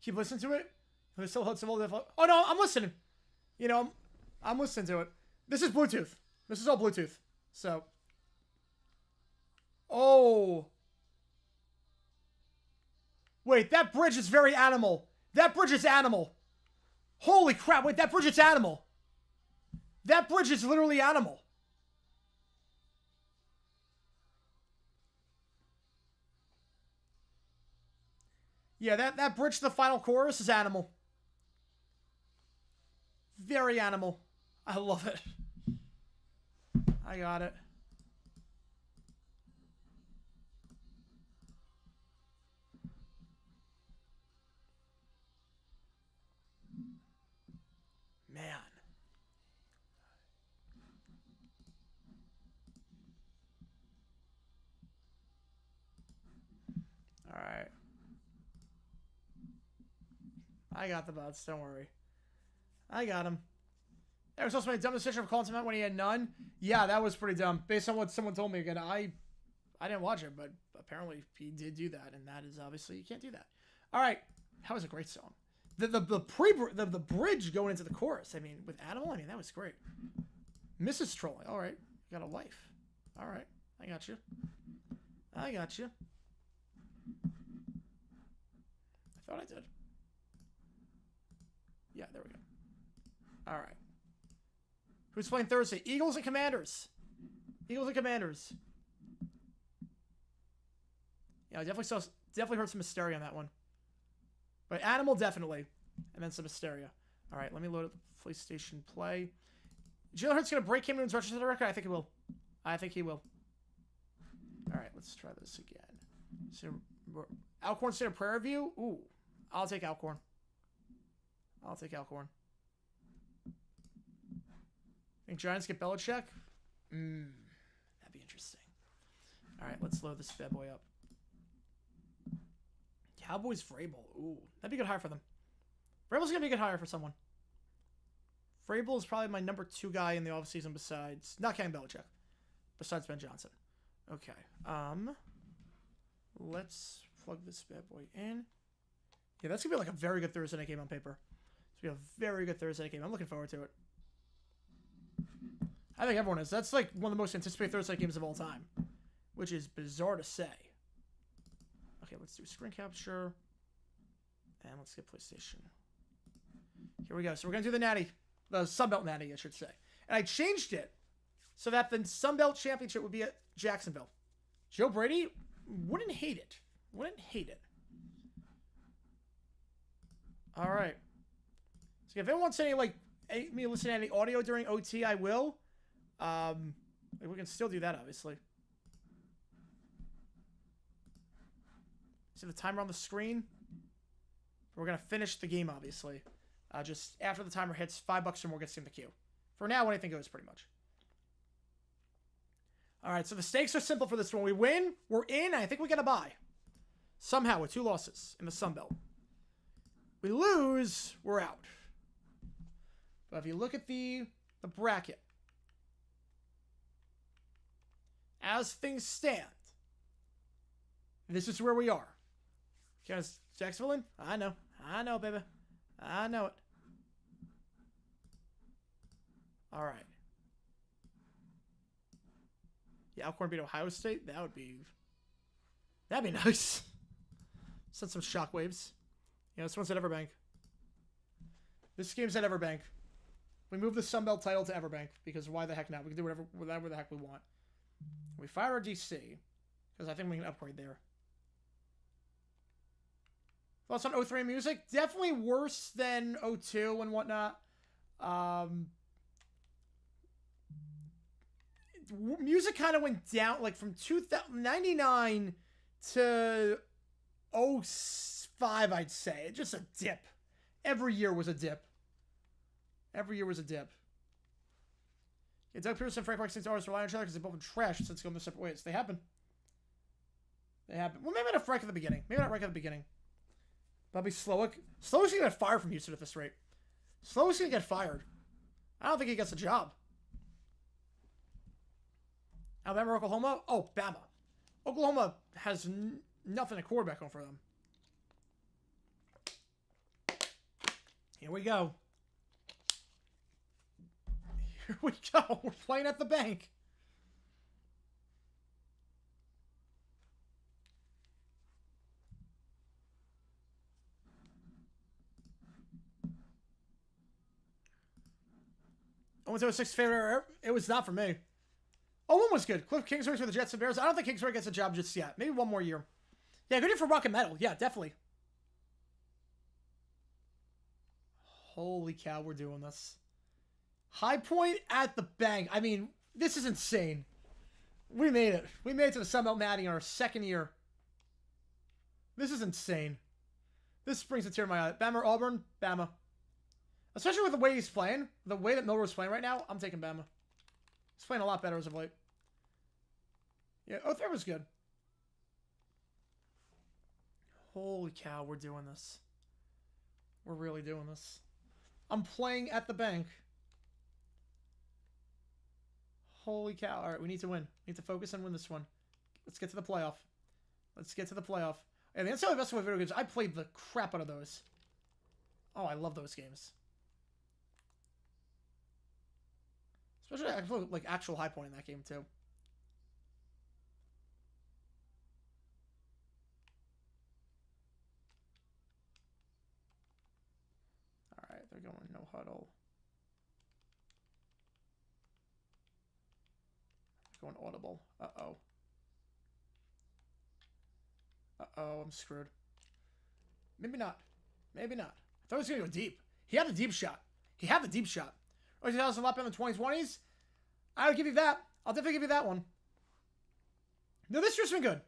Keep listening to it. There's still hooks of all the. Oh no, I'm listening. You know, I'm listening to it. This is Bluetooth. This is all Bluetooth. So. Oh. Wait, that bridge is very animal. That bridge is animal. Holy crap! Wait, that bridge is animal. That bridge is literally animal. Yeah, that bridge to the final chorus is animal. Very animal. I love it. I got it. Man. All right. I got the bots, don't worry. I got him. There was also a dumb decision of calling him out when he had none. Yeah, that was pretty dumb. Based on what someone told me again, I didn't watch it, but apparently he did do that, and that is obviously you can't do that. All right, that was a great song. The bridge going into the chorus. I mean, with Animal, I mean that was great. Mrs. Trolling. All right, you got a life. All right, I got you. I got you. I thought I did. Yeah, there we go. All right. Who's playing Thursday? Eagles and Commanders. Eagles and Commanders. Yeah, I definitely heard some hysteria on that one. But Animal, definitely. And then some hysteria. All right, let me load up the PlayStation Play. Jalen Hurts going to break Cam Newton's rushing record? I think he will. I think he will. All right, let's try this again. So, Alcorn State of Prairie View? Ooh, I'll take Alcorn. I'll take Alcorn. Think Giants get Belichick? That'd be interesting. All right, let's load this bad boy up. Cowboys Vrabel. Ooh, that'd be a good hire for them. Vrabel's going to be a good hire for someone. Vrabel is probably my number 2 guy in the offseason besides, not counting Belichick, besides Ben Johnson. Okay. Let's plug this bad boy in. Yeah, that's going to be like a very good Thursday night game on paper. It's going to be a very good Thursday night game. I'm looking forward to it. I think everyone is. That's like one of the most anticipated Thursday night games of all time, which is bizarre to say. Okay, let's do screen capture. And let's get PlayStation. Here we go. So we're going to do the Natty. The Sunbelt Natty, I should say. And I changed it so that the Sunbelt Championship would be at Jacksonville. Joe Brady wouldn't hate it. Wouldn't hate it. All right. So if anyone wants any, like, me to listen to any audio during OT, I will. We can still do that, obviously. See the timer on the screen? We're going to finish the game, obviously. Just after the timer hits, $5 or more gets in the queue. For now, anything goes, pretty much. All right, so the stakes are simple for this one. We win, we're in, I think we got a bye. Somehow, with 2 losses in the Sunbelt. We lose, we're out. But if you look at the bracket, as things stand, This is where we are. Guys, Jacksonville in? I know, baby. I know it. All right. Yeah, Alcorn beat Ohio State. That'd be nice. Send some shockwaves. Yeah, this one's at Everbank. This game's at Everbank. We move the Sun Belt title to Everbank because why the heck not? We can do whatever the heck we want. We fire our DC because I think we can upgrade there. Thoughts on 03 music? Definitely worse than 02 and whatnot. Music kind of went down like from 1999 to 05, I'd say. Just a dip. Every year was a dip. Every year was a dip. Yeah, Doug Pearson and Frank Mark seem to always rely on each other because they've both been trashed since going their separate ways. They happen. They happen. Well, maybe not Frank at the beginning. Maybe not Frank at the beginning. Bobby Slowick. Slowick's going to get fired from Houston at this rate. Slowick's going to get fired. I don't think he gets a job. Alabama or Oklahoma? Oh, Bama. Oklahoma has nothing to quarterback on for them. Here we go. Here we go. We're playing at the bank. Oh, 06 favorite. It was not for me. Oh, one was good. Cliff Kingsbury with the Jets and Bears. I don't think Kingsbury gets a job just yet. Maybe one more year. Yeah, good year for rock and metal. Yeah, definitely. Holy cow, we're doing this. High Point at the bank. I mean, this is insane. We made it. We made it to the Sun Belt Natty in our second year. This is insane. This brings a tear to my eye. Bama or Auburn? Bama. Especially with the way he's playing. The way that Milroe's playing right now, I'm taking Bama. He's playing a lot better as of late. Yeah, 03 was good. Holy cow, we're doing this. We're really doing this. I'm playing at the bank. Holy cow. All right, we need to win. We need to focus and win this one. Let's get to the playoff. Let's get to the playoff. And the NCAA Basketball video games, I played the crap out of those. Oh, I love those games. Especially, I feel like actual High Point in that game, too. Alright, they're going no huddle. They're going audible. Uh-oh. Uh-oh, I'm screwed. Maybe not. Maybe not. I thought he was going to go deep. He had the deep shot. He had the deep shot. Oh, 2000 lap in the 2020s? I'll give you that. I'll definitely give you that one. No, this year's been good.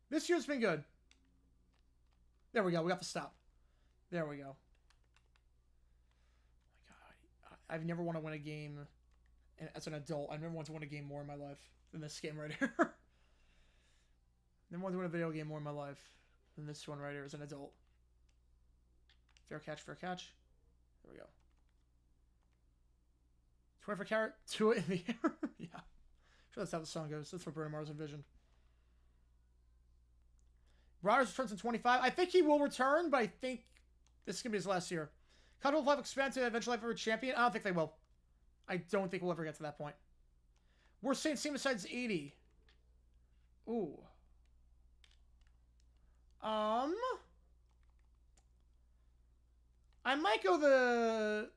This year's been good. There we go. We got the stop. There we go. Oh my God. I've never wanted to win a game as an adult. I've never wanted to win a game more in my life than this game right here. Never wanted to win a video game more in my life than this one right here as an adult. Fair catch, fair catch. There we go. 20 for carrot, 2 in the air. Yeah. Sure, that's how the song goes. That's what Bruno Mars envisioned. Rodgers returns in 25. I think he will return, but I think this is going to be his last year. Cutler will have expanded to eventually have a champion. I don't think they will. I don't think we'll ever get to that point. Worst Saints team besides 80. Ooh. I might go the...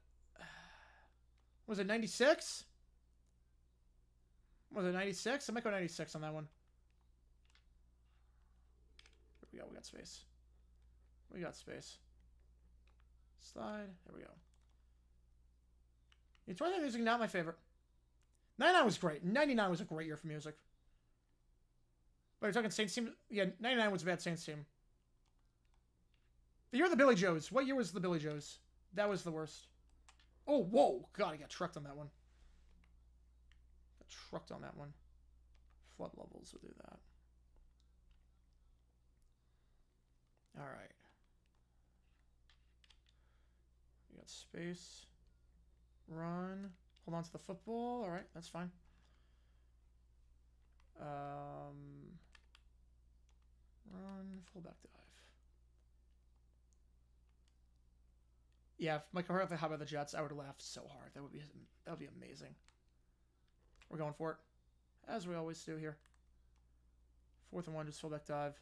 Was it 96? Was it 96? I might go 96 on that one. There we go. We got space. We got space. Slide. There we go. Yeah, 20 music, not my favorite. 99 was great. 99 was a great year for music. But you're talking Saints team? Yeah, 99 was a bad Saints team. The year of the Billy Joes. What year was the Billy Joes? That was the worst. Oh, whoa. God, I got trucked on that one. Got trucked on that one. Flood levels will do that. All right. We got space. Run. Hold on to the football. All right, that's fine. Run. fullback dive. Yeah, if Michael Hart had the hot by the Jets, I would laugh so hard. That would be amazing. We're going for it, as we always do here. 4th and 1, just fullback dive.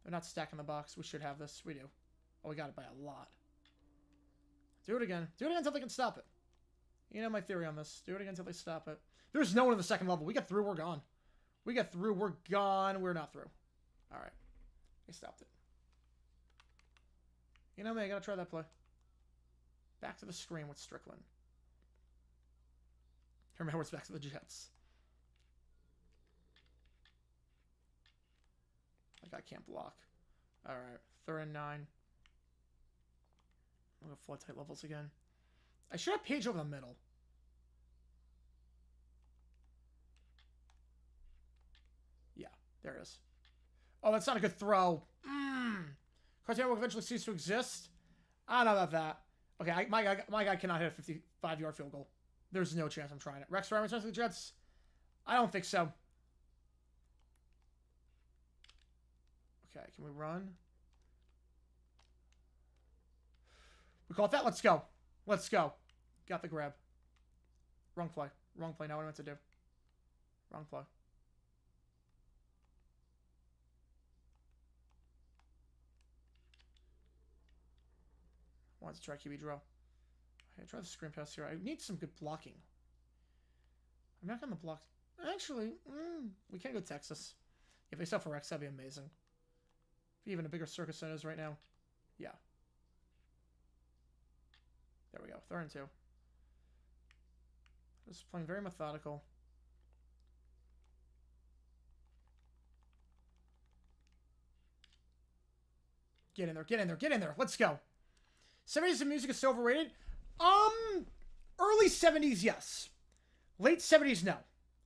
They're not stacking the box. We should have this. We do. Oh, we got it by a lot. Do it again. Do it again until they can stop it. You know my theory on this. Do it again until they stop it. There's no one in the second level. We get through, we're gone. We get through, we're gone. We're not through. All right. They stopped it. You know me, I gotta try that play. Back to the screen with Strickland. Remember, it's back to the Jets. That guy can't block. All right, 3rd and 9. I'm gonna flood tight levels again. I should have Page over the middle. Yeah, there it is. Oh, that's not a good throw. Cartier will eventually cease to exist. I don't know about that. Okay, my guy cannot hit a 55-yard field goal. There's no chance I'm trying it. Rex Ryan returns to the Jets? I don't think so. Okay, can we run? We caught that. Let's go. Let's go. Got the grab. Wrong play. Wrong play. Now what I meant to do. Wrong play. Wanted to try QB draw. Okay, try the screen pass here. I need some good blocking. I'm not going to block. Actually, we can't go Texas. If they sell for X, that'd be amazing. Be even a bigger circus than it is right now. Yeah. There we go. 3rd and 2. Just playing very methodical. Get in there. Get in there. Get in there. Let's go. 70s and music is so overrated. Early 70s, yes. Late 70s, no.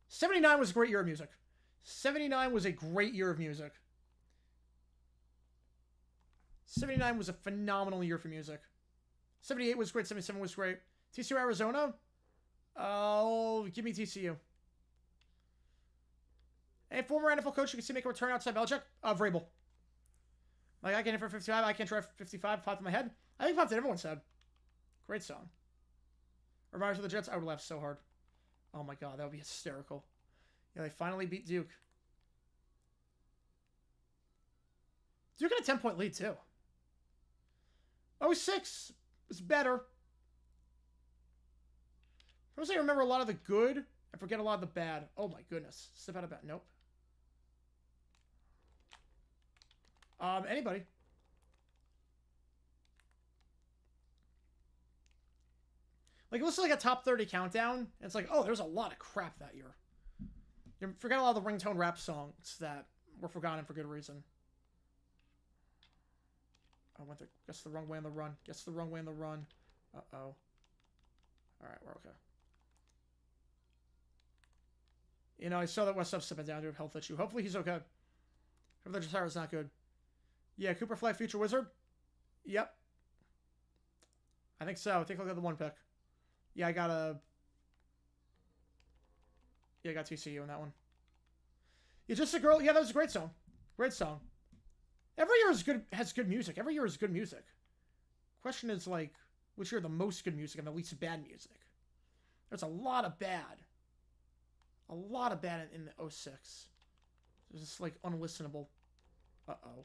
79 was a great year of music. 79 was a great year of music. 79 was a phenomenal year for music. 78 was great. 77 was great. TCU, Arizona? Oh, give me TCU. A former NFL coach you can see make a return outside Belichick? Vrabel. Like, I can hit for 55. I can't try 55. Popped in my head. I think popped in everyone's head. Great song. Reminders of the Jets. I would laugh so hard. Oh my god, that would be hysterical. Yeah, they finally beat Duke. Duke got a 10-point lead, too. 06 was better. I remember a lot of the good. I forget a lot of the bad. Oh my goodness. Step out of bed. Nope. Anybody. Like, listen to like a top 30 countdown. And it's like, oh, there's a lot of crap that year. You forget a lot of the ringtone rap songs that were forgotten for good reason. I went guess the wrong way on the run. Guess the wrong way on the run. Uh-oh. Alright, we're okay. You know, I saw that West Stuff stepping down to a health issue. Hopefully he's okay. Hopefully the Josiah is not good. Yeah, Cooper Flag, future wizard. Yep. I think so. Take a look at the 1 pick. Yeah, I got TCU in that one. You're just a girl. Yeah, that was a great song. Great song. Every year has good music. Every year is good music. Question is, like, which year the most good music and the least bad music? There's a lot of bad. A lot of bad in the 06. It's just, like, unlistenable. Uh-oh.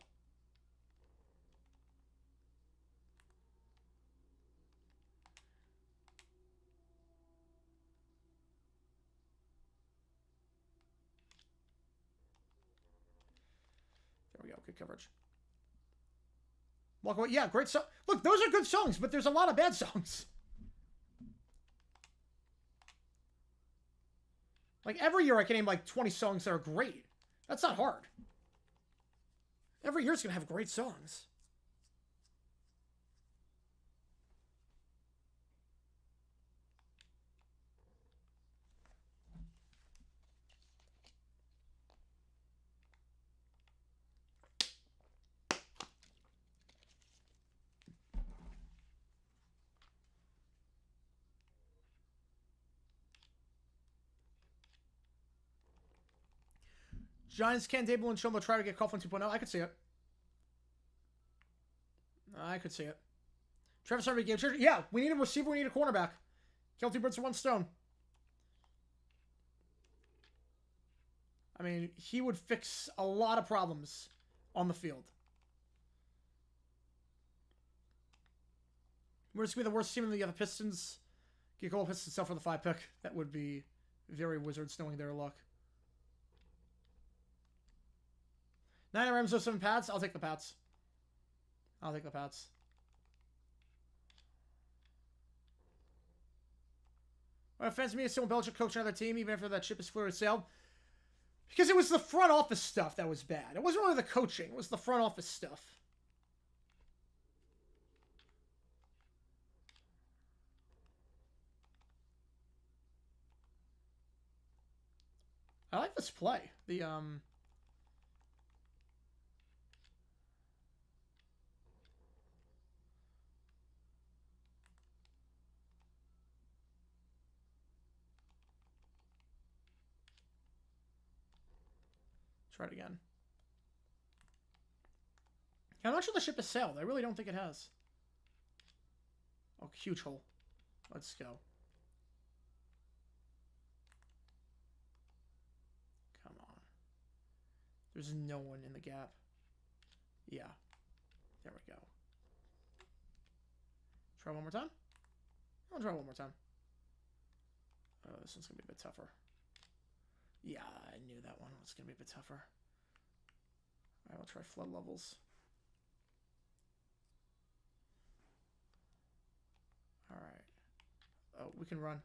There we go. Good coverage. Walk away. Yeah, great song. Look, those are good songs, but there's a lot of bad songs. Like, every year I can name, like, 20 songs that are great. That's not hard. Every year's going to have great songs. Giants, Ken Dable, and Chum will try to get Coughlin 2.0. I could see it. I could see it. Trevor Sarver game changer. Yeah, we need a receiver. We need a cornerback. Kill two birds with one stone. I mean, he would fix a lot of problems on the field. We're just going to be the worst team in the other Pistons. Get goal Pistons stuff for the 5 pick. That would be very Wizards knowing their luck. 9 Rams, 07 Pats. I'll take the Pats. I'll take the Pats. What offends me is someone Belichick coaching another team, even after that ship is clearly sailed. Because it was the front office stuff that was bad. It wasn't really the coaching. It was the front office stuff. I like this play. Try it again. I'm not sure the ship has sailed. I really don't think it has. Oh, huge hole. Let's go. Come on. There's no one in the gap. Yeah. There we go. Try one more time? I'll try one more time. Oh, this one's going to be a bit tougher. Yeah, I knew that one was going to be a bit tougher. Alright, I'll try flood levels. Alright. Oh, we can run.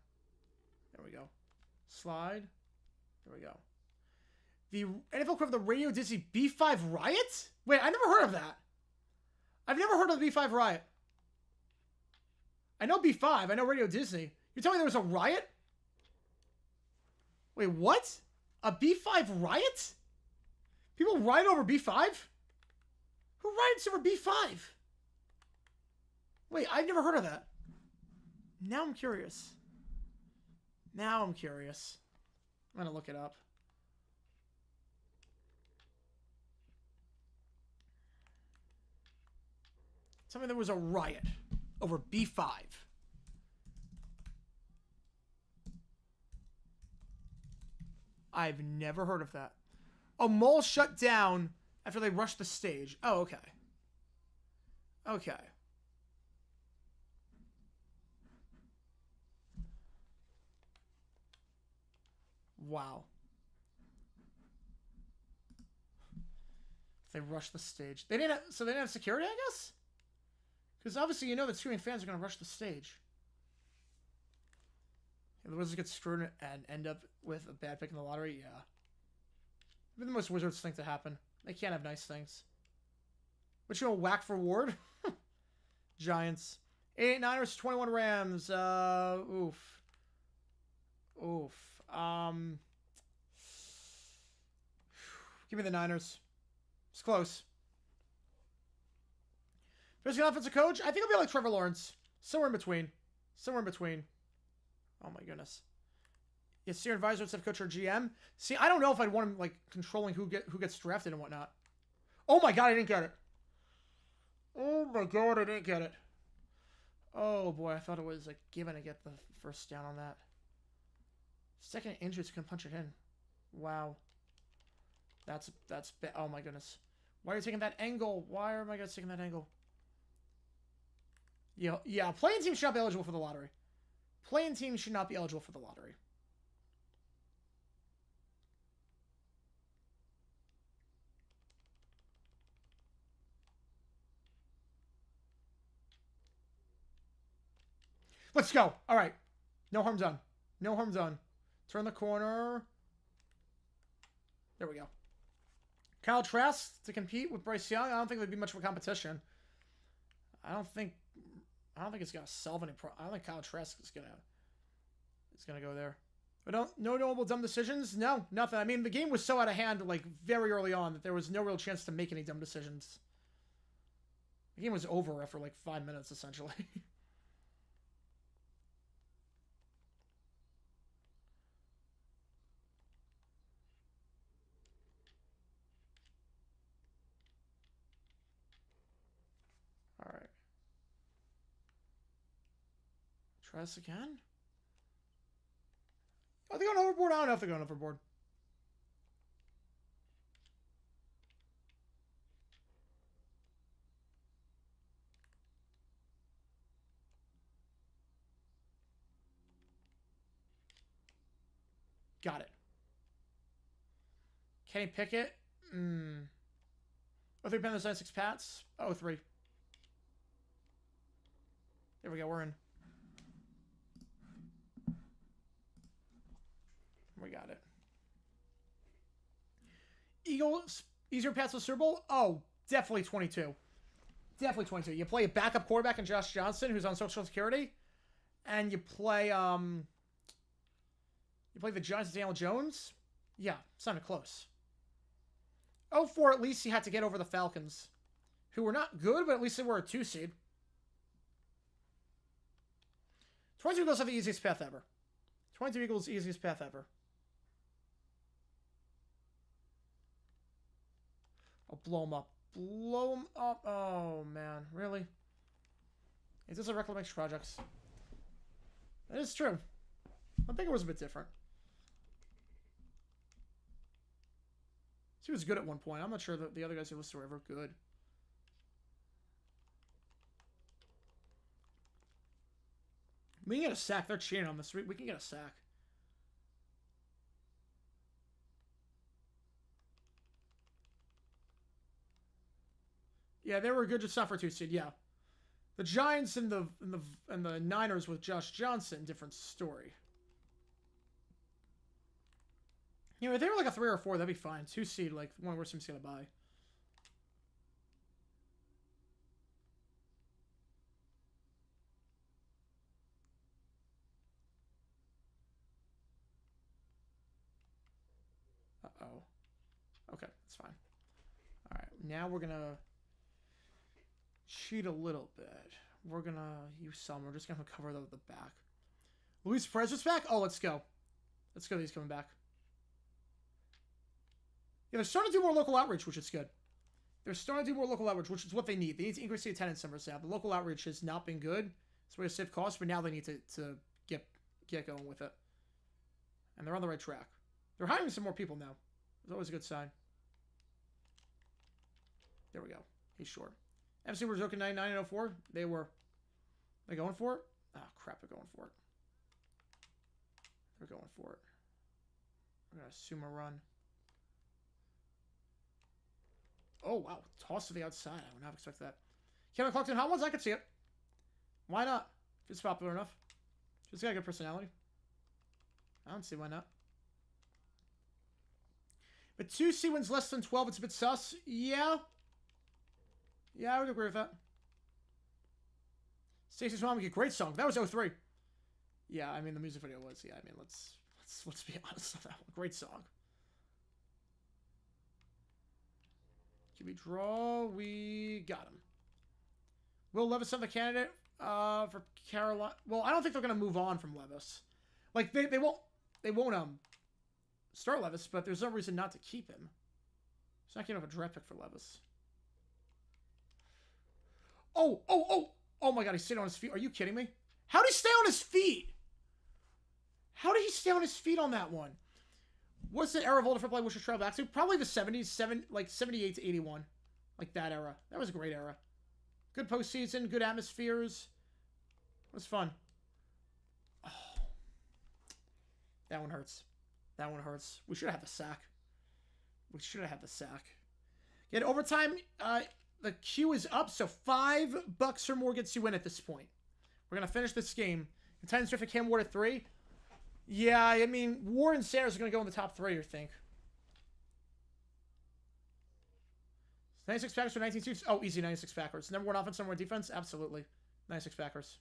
There we go. Slide. There we go. The NFL cover the Radio Disney B5 Riot? Wait, I never heard of that. I've never heard of the B5 Riot. I know B5. I know Radio Disney. You're telling me there was a riot? Wait, what? A B5 riot? People riot over B5? Who riots over B5? Wait, I've never heard of that. Now I'm curious. Now I'm curious. I'm gonna look it up. Tell me there was a riot over B5. I've never heard of that. A mall shut down after they rushed the stage. Oh, okay. Okay. Wow. They rushed the stage. They didn't have, so they didn't have security, I guess? Because obviously you know that streaming fans are going to rush the stage. The Wizards get screwed and end up with a bad pick in the lottery? Yeah. Maybe the most Wizards thing to happen. They can't have nice things. But you know, whack for Ward? Giants. 88 Niners, 21 Rams. Oof. Oof. Give me the Niners. It's close. Best offensive coach? I think I'll be like Trevor Lawrence. Somewhere in between. Somewhere in between. Oh my goodness. Yeah, senior advisor instead of coach or GM. See, I don't know if I'd want him like controlling who gets drafted and whatnot. Oh my god, I didn't get it. Oh my god, I didn't get it. Oh boy, I thought it was like given to get the first down on that. Second injury, so can punch it in. Wow. That's oh my goodness. Why are you taking that angle? Why are my guys taking that angle? Yeah, playing teams should not be eligible for the lottery. Playing teams should not be eligible for the lottery. Let's go. All right. No harm done. No harm done. Turn the corner. There we go. Kyle Trask to compete with Bryce Young. I don't think there'd be much of a competition. I don't think it's gonna solve any I don't think Kyle Trask is gonna go there. But no notable dumb decisions? No, nothing. I mean, the game was so out of hand like very early on that there was no real chance to make any dumb decisions. The game was over after like 5 minutes essentially. All right. Try this again. Are they going overboard? I don't know if they're going overboard. Got it. Kenny Pickett. Oh, 3 Panthers, 96 Pats. Oh, 3. There we go. We're in. We got it. Eagles, easier pass to the Super Bowl? Oh, definitely 22. Definitely 22. You play a backup quarterback in Josh Johnson, who's on Social Security, and you play the Giants with Daniel Jones. Yeah, it's not even close. 0-4, at least you had to get over the Falcons, who were not good, but at least they were a 2 seed. 22 Eagles have the easiest path ever. 22 Eagles, easiest path ever. I'll blow them up. Blow them up. Oh, man. Really? Is this a reclamation projects? That is true. I think it was a bit different. He was good at one point. I'm not sure that the other guys who listed were ever good. We can get a sack. They're cheating on this. We can get a sack. Yeah, they were good just not for 2 seed. Yeah, the Giants and the Niners with Josh Johnson, different story. You know, if they were like a 3 or 4, that'd be fine. 2 seed, like one of the worst teams gonna buy. Uh-oh. Okay, that's fine. All right, now we're gonna cheat a little bit. We're gonna use some. We're just gonna cover the back. Luis Perez is back? Oh, let's go. Let's go. He's coming back. Yeah, they're starting to do more local outreach, which is good. They're starting to do more local outreach, which is what they need. They need to increase the attendance numbers now. The local outreach has not been good. It's a way to save costs, but now they need to get going with it. And they're on the right track. They're hiring some more people now. It's always a good sign. There we go. He's short. MC was looking 99 and 04. They were. They going for it? Oh, crap. They're going for it. They're going for it. We're going to assume a run. Oh, wow. Toss to the outside. I would not expect that. Kevin Clarkson, hot ones? I could see it. Why not? If it's popular enough. She's got a good personality. I don't see why not. But 2 C wins less than 12. It's a bit sus. Yeah. Yeah, I would agree with that. Stacey's Mom, a great song. That was 03. Yeah, I mean, the music video was. Yeah, I mean, let's be honest on that one. Great song. QB draw. We got him. Will Levis have the candidate for Carolina? Well, I don't think they're going to move on from Levis. Like, they won't start Levis, but there's no reason not to keep him. It's not getting up a draft pick for Levis. Oh my God, he's sitting on his feet. Are you kidding me? How did he stay on his feet? How did he stay on his feet on that one? What's the era of older football I wish to travel back to? Probably the 70s, like 78 to 81. Like that era. That was a great era. Good postseason, good atmospheres. It was fun. Oh. That one hurts. That one hurts. We should have had the sack. We should have had the sack. Get overtime. The queue is up, so $5 or more gets you in at this point. We're going to finish this game. The Titans drafted Cam Ward at 3. Yeah, I mean, Ward and Sanders are going to go in the top 3, I think. 96 Packers for 19 Chiefs. Oh, easy 96 Packers. Number 1 offense, number 1 defense? Absolutely. 96 Packers.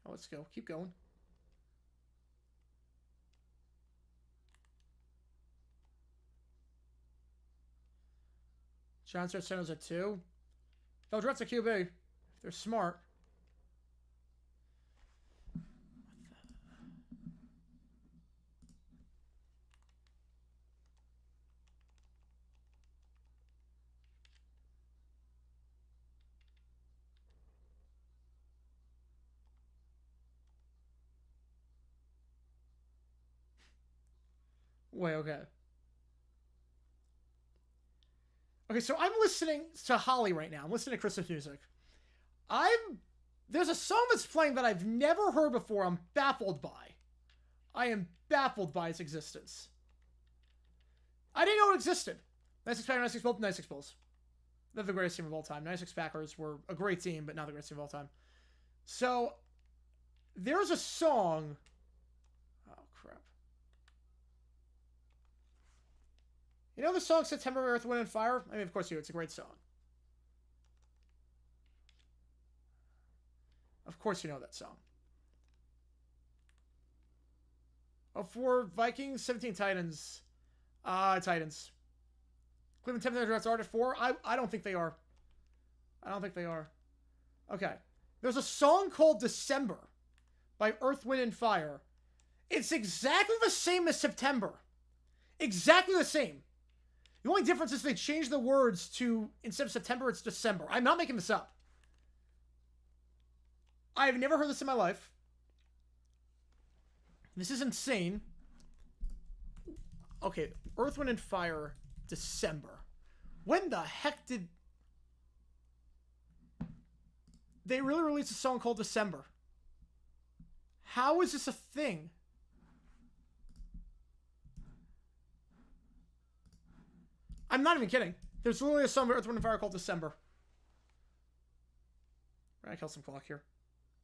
Oh, let's go. Keep going. John Saraceno's at 2. They'll draft a QB if they're smart. Wait, okay. Okay, so I'm listening to Holly right now. I'm listening to Christmas music. There's a song that's playing that I've never heard before. I'm baffled by. I am baffled by its existence. I didn't know it existed. 96 Packers, 96 Bulls, 96 Bulls. They're the greatest team of all time. 96 Packers were a great team, but not the greatest team of all time. So, there's a song. Oh, crap. You know the song September, Earth, Wind, and Fire? I mean, of course you do. It's a great song. Of course you know that song. 4 Vikings, 17 Titans. Titans. Cleveland 10 Draft are at 4. I don't think they are. I don't think they are. Okay. There's a song called December by Earth, Wind, and Fire. It's exactly the same as September. Exactly the same. The only difference is they changed the words to, instead of September, it's December. I'm not making this up. I've never heard this in my life. This is insane. Okay, Earth, Wind, and Fire, December. When the heck did... They really released a song called December. How is this a thing? I'm not even kidding. There's literally a song by Earth, Wind, and Fire called December. We're gonna kill some clock here.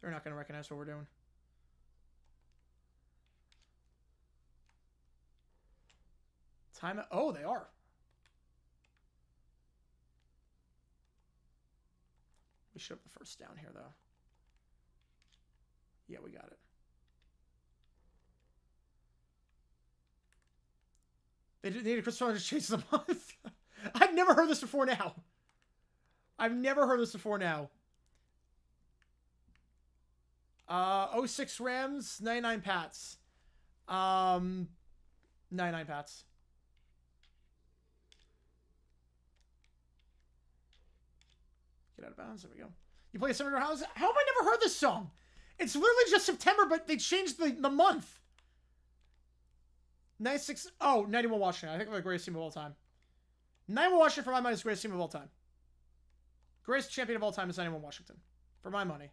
They're not gonna recognize what we're doing. Time. Oh, they are. We should have the first down here, though. Yeah, we got it. They needed Christmas to change the month. I've never heard this before now. I've never heard this before now. 06 Rams, 99 Pats. 99 Pats. Get out of bounds. There we go. You play a similar house. How have I never heard this song? It's literally just September, but they changed the month. 96. Oh, 91 Washington. I think they're the greatest team of all time. 91 Washington, for my money, is the greatest team of all time. Greatest champion of all time is 91 Washington. For my money.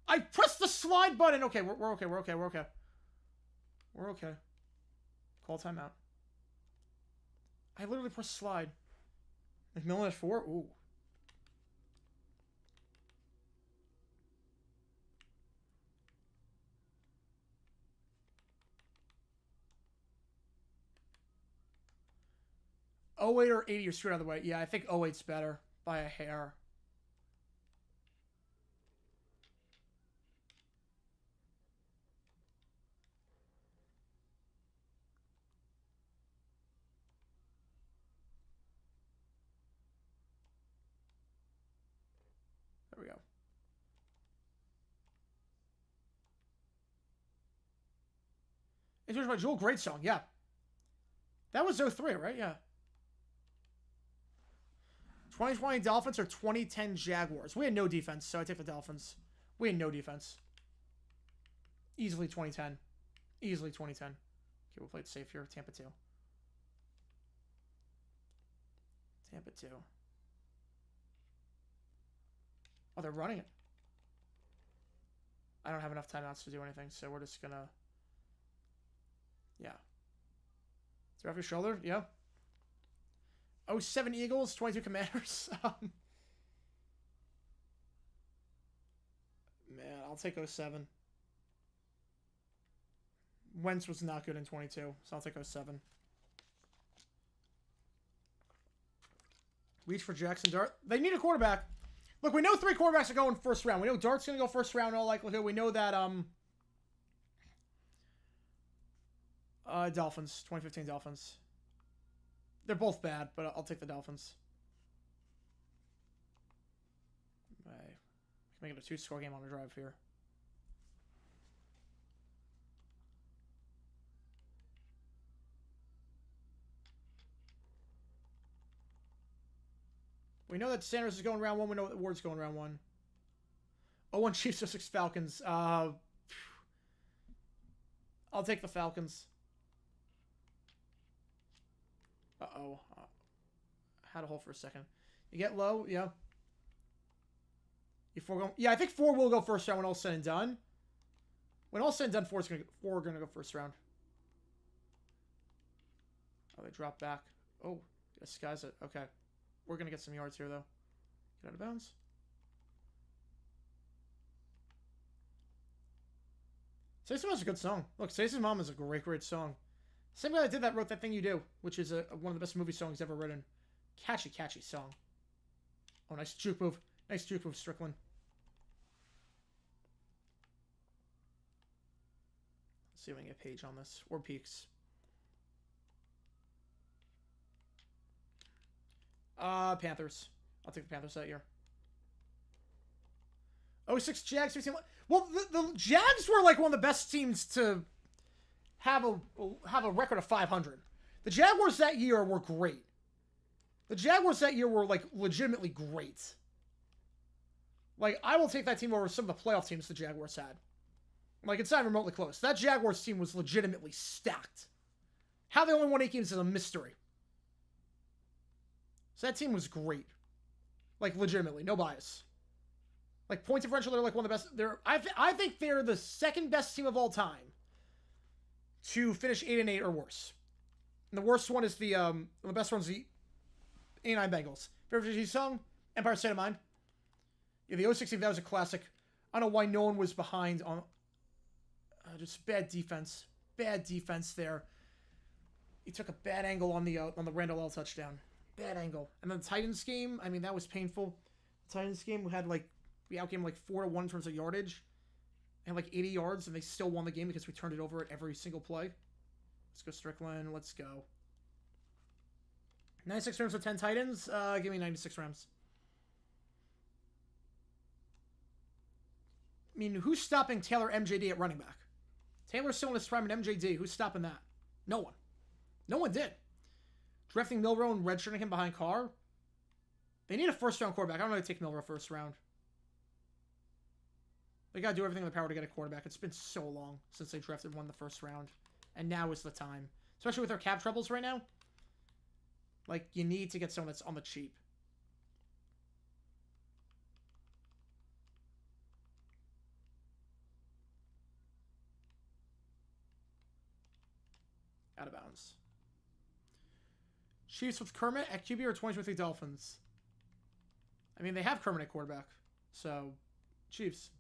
I pressed the slide button. Okay, we're okay. We're okay. We're okay. We're okay. Call timeout. I literally pressed slide. McMillan at 4? Ooh. Oh 08 or 80 are screwed out of the way. Yeah, I think 08's better by a hair. There we go. Introduced by Jewel, great song, yeah. That was 03, right? Yeah. 2020 Dolphins or 2010 Jaguars? We had no defense, so I take the Dolphins. We had no defense. Easily 2010. Easily 2010. Okay, we'll play it safe here. Tampa 2. Tampa 2. Oh, they're running it. I don't have enough timeouts to do anything, so we're just gonna... Yeah. Is it off your shoulder? Yeah. 07 Eagles, 22 Commanders. Man, I'll take 07. Wentz was not good in 22, so I'll take 07. Reach for Jackson Dart. They need a quarterback. Look, we know 3 quarterbacks are going first round. We know Dart's going to go first round in all likelihood. We know that Dolphins. 2015 Dolphins. They're both bad, but I'll take the Dolphins. Right. Make it a 2-score game on the drive here. We know that Sanders is going round 1. We know that Ward's going round 1. 0-1 Chiefs, 0-6 Falcons. I'll take the Falcons. Uh-oh. Had a hole for a second. You get low? Yeah. Yeah, I think 4 will go first round when all's said and done. When all's said and done, 4 are gonna go first round. Oh, they drop back. Oh, this guy's it. Okay. We're going to get some yards here, though. Get out of bounds. Stacey's Mom is a good song. Look, Stacey's Mom is a great, great song. Same guy that did that wrote That Thing You Do, which is one of the best movie songs ever written. Catchy, catchy song. Oh, nice juke move. Nice juke move, Strickland. Let's see if we can get Page on this. Or Peaks. Panthers. I'll take the Panthers that year. 06 Jags. Well, the Jags were like one of the best teams to have a record of 500. The Jaguars that year were great. The Jaguars that year were like legitimately great. Like, I will take that team over some of the playoff teams the Jaguars had. Like, it's not remotely close. That Jaguars team was legitimately stacked. How they only won 8 games is a mystery. So that team was great. Like, legitimately. No bias. Like, point differential, they're like one of the best. I think they're the second best team of all time to finish 8-8 or worse. And the worst one is the best one's the 89 Bengals. Favorite song? Empire State of Mind. Yeah, the 06 team, that was a classic. I don't know why no one was behind on... just bad defense. Bad defense there. He took a bad angle on the Randall L touchdown. Bad angle. And then the Titans game, I mean, that was painful. The Titans game, we outgamed like 4-1 in terms of yardage. And like 80 yards, and they still won the game because we turned it over at every single play. Let's go Strickland. Let's go. 96 Rams with 10 Titans. Give me 96 Rams. I mean, who's stopping Taylor MJD at running back? Taylor's still in his prime at MJD. Who's stopping that? No one. No one did. Drafting Milrow and redshirting him behind Carr. They need a first-round quarterback. I don't know if they take Milrow first round. They got to do everything in their power to get a quarterback. It's been so long since they drafted one in the first round. And now is the time. Especially with their cap troubles right now. Like, you need to get someone that's on the cheap. Out of bounds. Chiefs with Kermit at QB or 2023 Dolphins? I mean, they have Kermit at quarterback. So, Chiefs.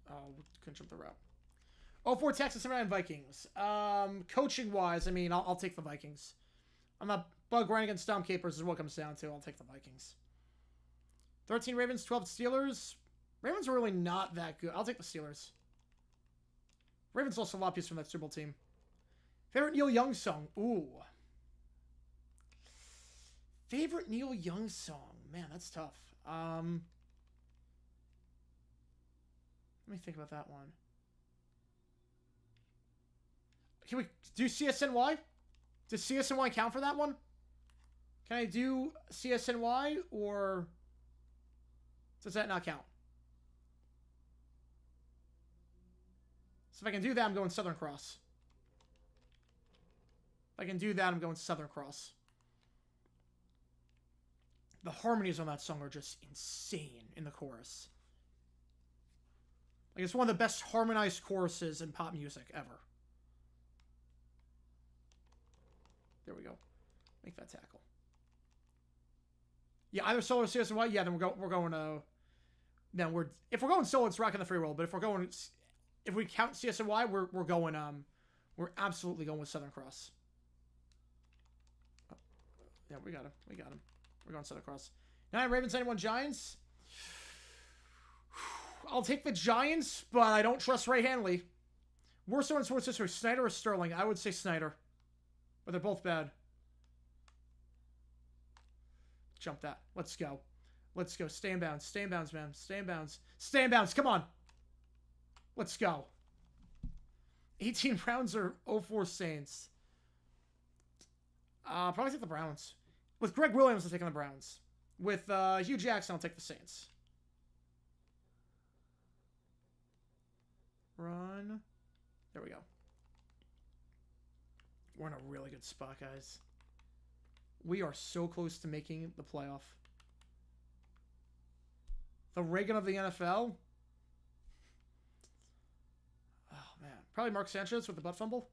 Oh, couldn't jump the route. 04 Texas 79 Vikings. Coaching-wise, I mean, I'll take the Vikings. I'm not bug grinding against Dom Capers is what it comes down to. I'll take the Vikings. 13 Ravens, 12 Steelers. Ravens are really not that good. I'll take the Steelers. Ravens lost a lot of pieces from that Super Bowl team. Favorite Neil Young song? Ooh. Favorite Neil Young song? Man, that's tough. Let me think about that one. Can we do CSNY? Does CSNY count for that one? Can I do CSNY or does that not count? So if I can do that, I'm going Southern Cross. If I can do that, I'm going Southern Cross. The harmonies on that song are just insane in the chorus. Like, it's one of the best harmonized choruses in pop music ever. There we go. Make that tackle. Yeah, either solo or CSNY. Yeah, then we're going. If we're going solo, it's rocking the free roll. But if we count CSNY, we're going. We're absolutely going with Southern Cross. Oh, yeah, we got him. We're going Southern Cross. 9 Ravens, 91 Giants. I'll take the Giants, but I don't trust Ray Hanley. Worst one in sports history, Snyder or Sterling? I would say Snyder. But they're both bad. Jump that. Let's go. Let's go. Stay in bounds. Stay in bounds, man. Stay in bounds. Stay in bounds. Come on. Let's go. 18 Browns or 04 Saints? Probably take the Browns. With Greg Williams, I'm taking the Browns. With Hugh Jackson, I'll take the Saints. Run. There we go. We're in a really good spot, guys. We are so close to making the playoff. The Reagan of the NFL? Oh, man. Probably Mark Sanchez with the butt fumble.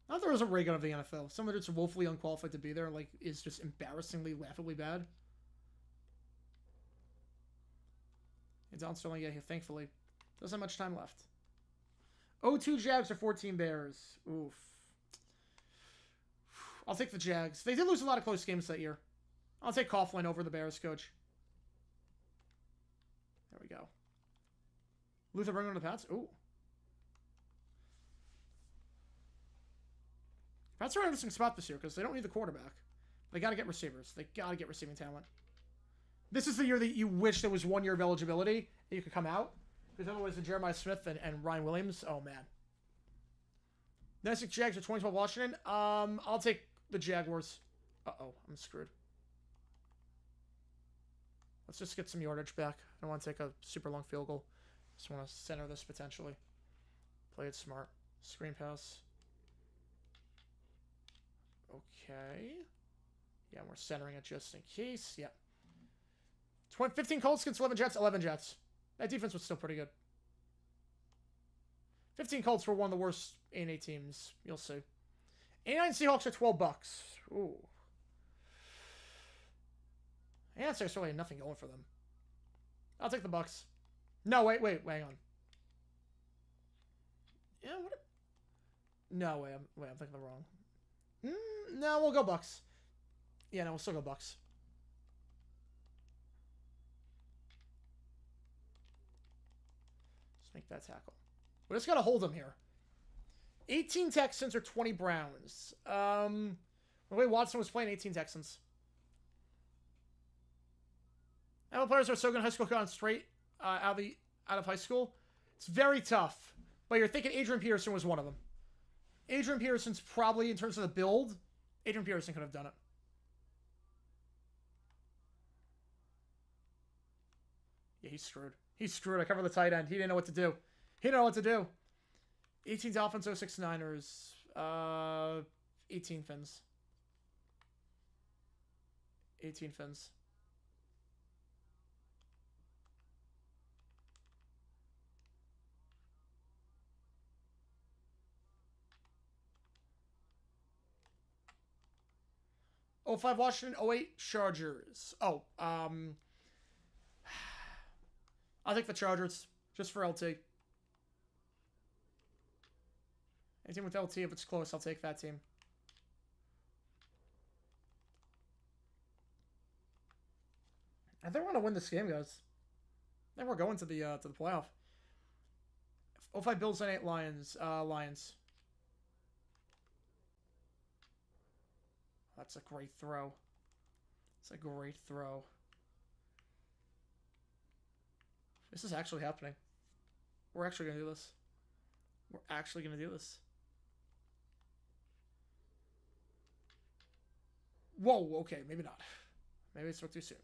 I thought there was a Reagan of the NFL. Someone that's woefully unqualified to be there, like, is just embarrassingly, laughably bad. It's on Sterling, yeah, thankfully. Doesn't have much time left. 0-2 Jags or 14 Bears. Oof. I'll take the Jags. They did lose a lot of close games that year. I'll take Coughlin over the Bears coach. There we go. Luther bringing on the Pats. Ooh. Pats are in an interesting spot this year because they don't need the quarterback. They got to get receivers. They got to get receiving talent. This is the year that you wish there was 1 year of eligibility and you could come out. Because otherwise, the Jeremiah Smith and Ryan Williams. Oh, man. Next Jags or 2012 Washington. I'll take the Jaguars. Uh-oh, I'm screwed. Let's just get some yardage back. I don't want to take a super long field goal. Just want to center this potentially. Play it smart. Screen pass. Okay. Yeah, we're centering it just in case. Yeah. 15 Colts against 11 Jets. 11 Jets. That defense was still pretty good. 15 Colts were one of the worst A&A teams. You'll see. 89 Seahawks are 12 bucks. Ooh. Yeah, so there's really nothing going for them. I'll take the Bucks. No, wait, hang on. Yeah, what? No, wait, I'm thinking the wrong. No, we'll go Bucks. Yeah, no, we'll still go Bucks. Let's make that tackle. We just gotta hold them here. 18 Texans or 20 Browns. The way Watson was playing, 18 Texans. NFL players are so good in high school gone straight out of high school. It's very tough. But you're thinking Adrian Peterson was one of them. Adrian Peterson's probably, in terms of the build, Adrian Peterson could have done it. Yeah, he's screwed. He's screwed. I covered the tight end. He didn't know what to do. He didn't know what to do. 18 Dolphins, 06 Niners. 18 Fins. 18 Fins. '05 Washington, '08 Chargers. Oh, I'll take the Chargers just for LT. Any team with LT, if it's close, I'll take that team. I think we're gonna win this game, guys. I think we're going to the playoff. '05 Bills, '98 Lions. Lions. That's a great throw. It's a great throw. This is actually happening. We're actually going to do this. We're actually going to do this. Whoa, okay, maybe not. Maybe it's too soon.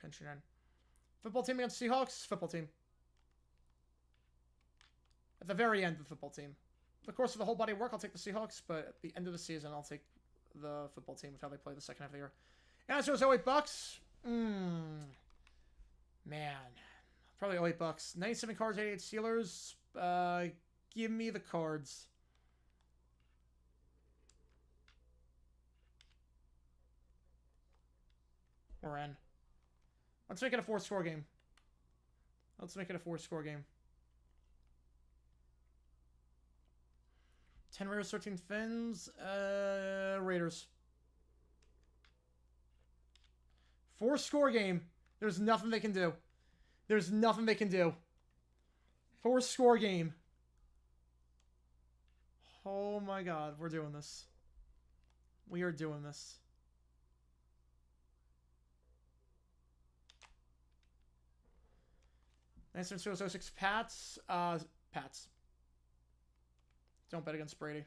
Pinching in. Football team against Seahawks. Football team. At the very end of the football team. The course of the whole body of work, I'll take the Seahawks, but at the end of the season, I'll take the football team with how they play the second half of the year. Answer is 08 bucks. Man. Probably 08 bucks. 97 Cards, 88 Steelers. Give me the Cards. We're in. Let's make it a 4-score game. Let's make it a 4-score game. 10 Raiders, 13 Fins. Raiders. 4-score game. There's nothing they can do. There's nothing they can do. 4-score game. Oh my god, we're doing this. We are doing this. Nice 06 Pats. Pats. Don't bet against Brady.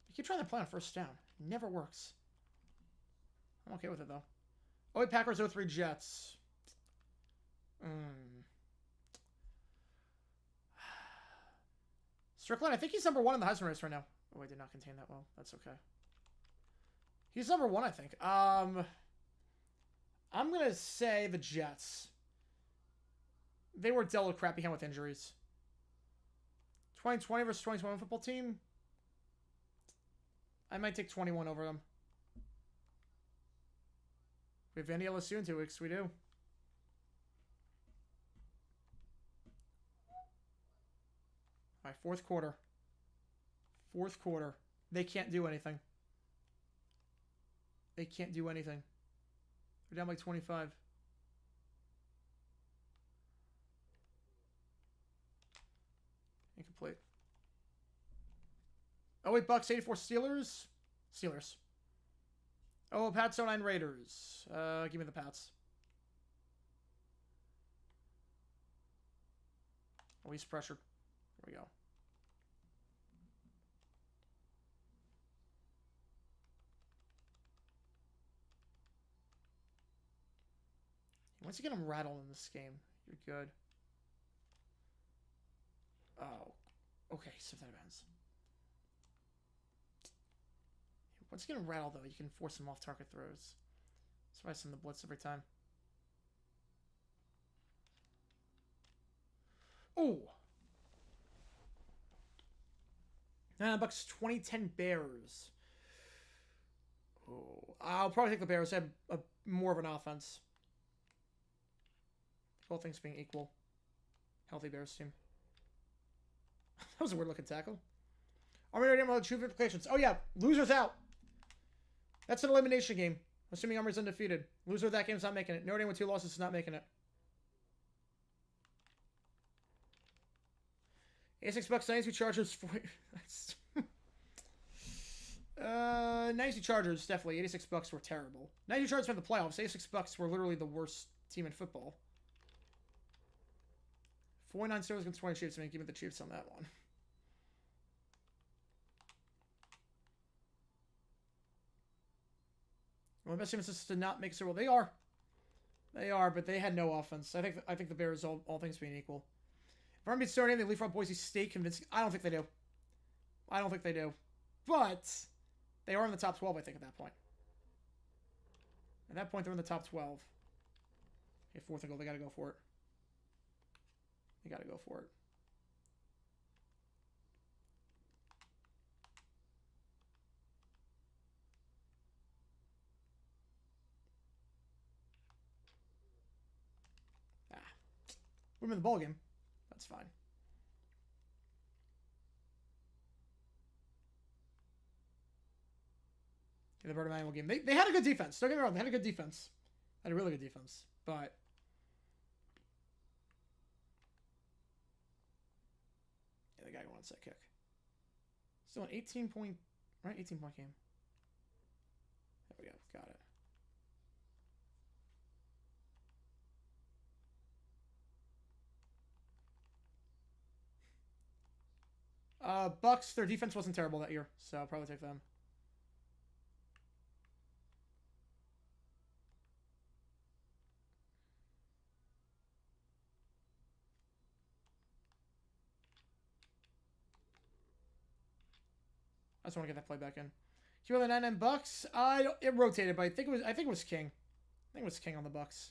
You keep trying to play on first down. It never works. I'm okay with it, though. 08 Packers, 03 Jets. Strickland, I think he's number 1 in the Heisman race right now. Oh, I did not contain that well. That's okay. He's number 1, I think. I'm going to say the Jets. They were dealt a crappy hand with injuries. 2020 versus 2021 football team. I might take 21 over them. We have Vandy LSU in 2 weeks. We do. All right, 4th quarter. 4th quarter. They can't do anything. They can't do anything. They're down like 25. Incomplete. Oh, wait, Bucks, 84 Steelers. Steelers. Oh, Pats 09 Raiders. Give me the Pats. Oh, he's pressured. Here we go. Once you get him rattled in this game, you're good. Oh. Okay, so that ends. Once you get him rattled, though, you can force him off target throws. That's why I send the blitz every time. Oh! Bucks 2010 Bears. Oh, I'll probably take the Bears. They have more of an offense. All things being equal. Healthy Bears team. That was a weird looking tackle. Army Notre Dame will have true implications. Oh yeah, losers out. That's an elimination game. Assuming Army's undefeated. Loser of that game's not making it. Notre Dame with 2 losses is not making it. 86 Bucks, 92 Chargers. 92 Chargers, definitely. 86 Bucks were terrible. 92 Chargers made the playoffs. 86 Bucks were literally the worst team in football. 49 Steelers against 20 Chiefs. I mean, give me the Chiefs on that one. One of the best teams is to not make Super Bowl. They are. They are, but they had no offense. I think the Bears, all things being equal. If Army beats Notre Dame, they leave from Boise State convincing. I don't think they do. I don't think they do. But they are in the top 12, I think, at that point. At that point, they're in the top 12. Okay, 4th and goal. They got to go for it. They got to go for it. We're in the ball game. That's fine. Yeah, the Bird Manual game. They had a good defense. Don't get me wrong. They had a good defense. Had a really good defense. But yeah, the guy who wants that kick. Still an 18-point, right? 18-point game. There we go. Got it. Bucks, their defense wasn't terrible that year, so I'll probably take them. I just want to get that play back in. You the 99 Bucks? It rotated, but I think it was King. I think it was King on the Bucks.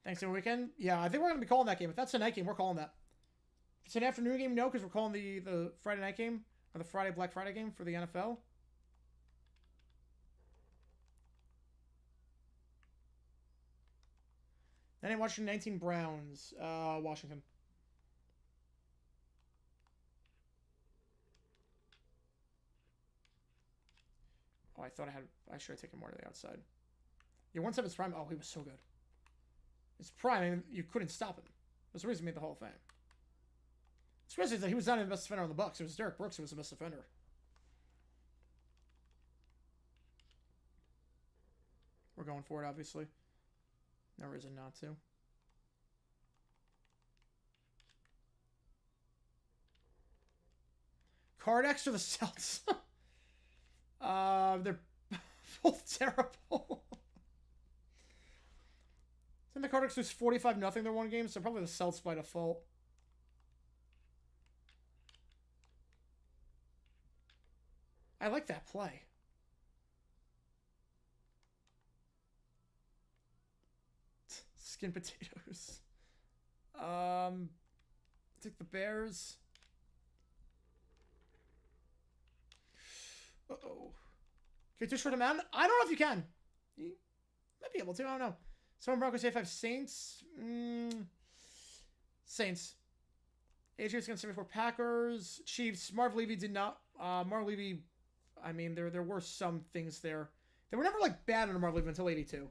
Thanksgiving weekend? Yeah, I think we're going to be calling that game. If that's a night game, we're calling that. If it's an afternoon game, no, because we're calling the Friday night game, or the Friday Black Friday game for the NFL. Then I'm watching 19 Browns, Washington. Oh, I should have taken more to the outside. Yeah, once his prime. Oh, he was so good. His prime, I mean, you couldn't stop him. That's the reason he made the Hall of Fame. It's crazy that he was not even the best defender on the Bucs. It was Derek Brooks who was the best defender. We're going for it, obviously. No reason not to. Card X or the Celts? They're both terrible. Didn't the Card X lose 45-0 their one game? So probably the Celts by default. I like that play. Skin potatoes. Take the Bears. Uh-oh. Can you two short a man? I don't know if you can. You might be able to. I don't know. Someone Broncos 85 Saints. Saints. Patriots against 74 Packers. Chiefs. Marv Levy did not. Marv Levy. I mean, there were some things there. They were never like bad under Marv Levy until 82.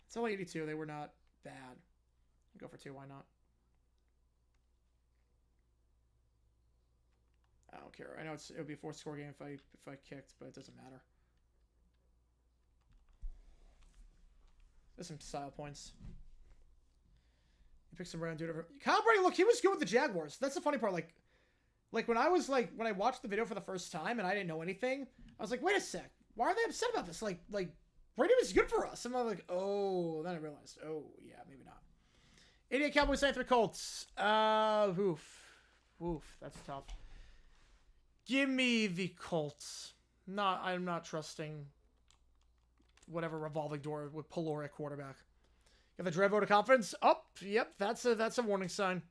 Until 82, they were not bad. Go for 2. Why not? I don't care. I know it would be a 4-score game if I kicked, but it doesn't matter. There's some style points. You pick some random dude over. Kyle Brady, look, he was good with the Jaguars. That's the funny part. Like when I watched the video for the first time and I didn't know anything, I was like, wait a sec, why are they upset about this? Like Brady was good for us. And I'm like, oh, then I realized, oh yeah, maybe not. 88 Cowboys, 93 Colts. Oof, that's tough. Give me the Colts. I'm not trusting whatever revolving door with Pelore at quarterback. You have the dread vote of confidence? Oh, yep, that's a warning sign.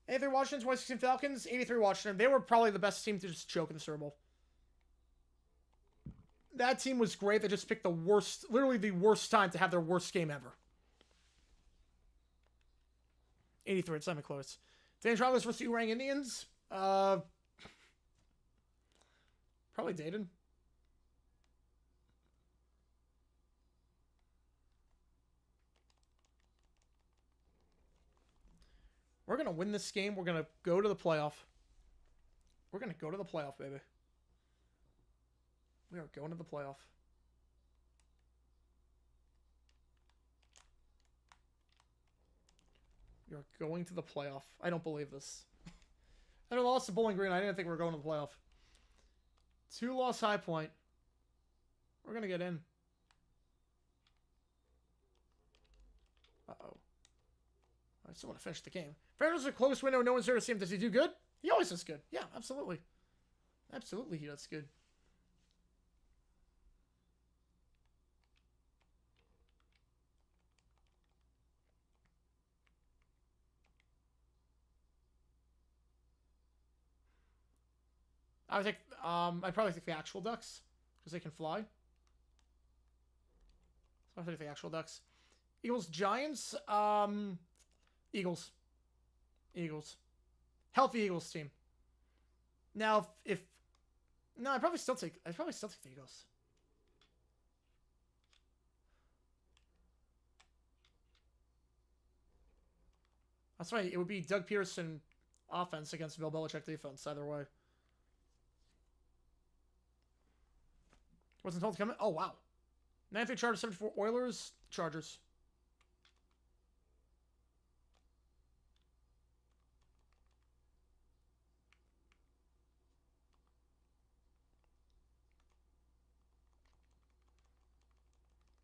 83 Washington, 2016 Falcons, 83 Washington. They were probably the best team to just choke in the Super Bowl. That team was great. They just picked the worst, literally the worst time to have their worst game ever. 83, it's not even close. Dan Travelers versus Urang Indians. Probably Dayton. We're going to win this game. We're going to go to the playoff. We're going to go to the playoff, baby. We are going to the playoff. We are going to the playoff. I don't believe this. I lost to Bowling Green. I didn't think we were going to the playoff. 2-loss High Point. We're going to get in. Uh-oh. I still want to finish the game. Fernandez a close window. No one's there to see him. Does he do good? He always does good. Yeah, absolutely. Absolutely he does good. I'd probably take the actual Ducks because they can fly. So I'll take the actual Ducks. Eagles, Giants. Eagles. Healthy Eagles team. Now, no, I'd probably still take the Eagles. That's right. It would be Doug Pearson offense against Bill Belichick defense. Either way. Wasn't told to come in. Oh, wow. 93 Chargers, 74 Oilers, Chargers.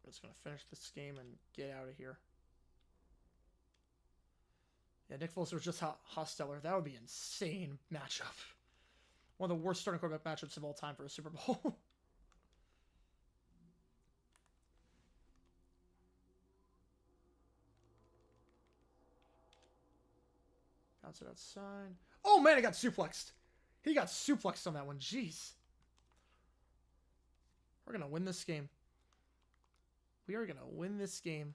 I'm just going to finish this game and get out of here. Yeah, Nick Foles was just Hosteller. That would be an insane matchup. One of the worst starting quarterback matchups of all time for a Super Bowl. Outside, outside. Oh, man, I got suplexed. He got suplexed on that one. Jeez. We're going to win this game. We are going to win this game.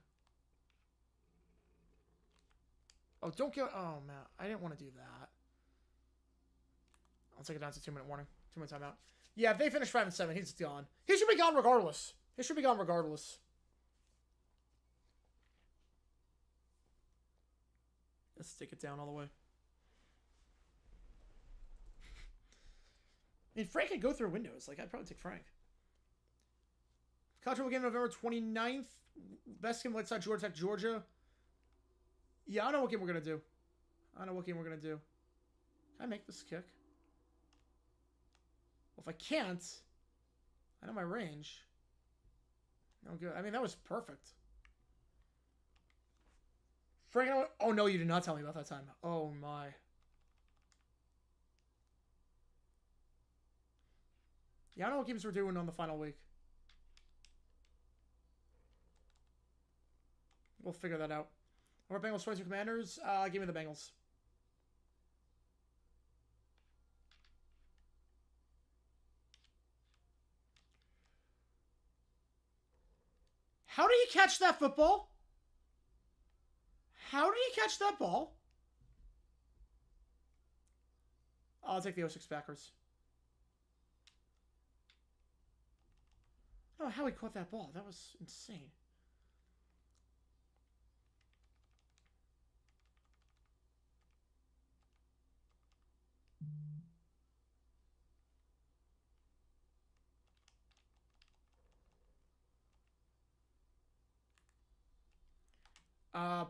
Oh, don't get... Oh, man. I didn't want to do that. I'll take it down to 2-minute warning. 2-minute timeout. Yeah, if they finish 5 and 7, he's gone. He should be gone regardless. He should be gone regardless. Let's take it down all the way. I mean, Frank could go through windows. Like, I'd probably take Frank. Controversial game November 29th. Best game outside Georgia Tech, Georgia. Yeah, I know what game we're going to do. I know what game we're going to do. Can I make this kick? Well, if I can't, I know my range. No good. I mean, that was perfect. Frank, oh no, you did not tell me about that time. Oh my. Yeah, I don't know what games we're doing on the final week. We'll figure that out. Our Bengals 22 Commanders. Give me the Bengals. How did he catch that football? How did he catch that ball? I'll take the 06 Packers. I don't know how he caught that ball. That was insane.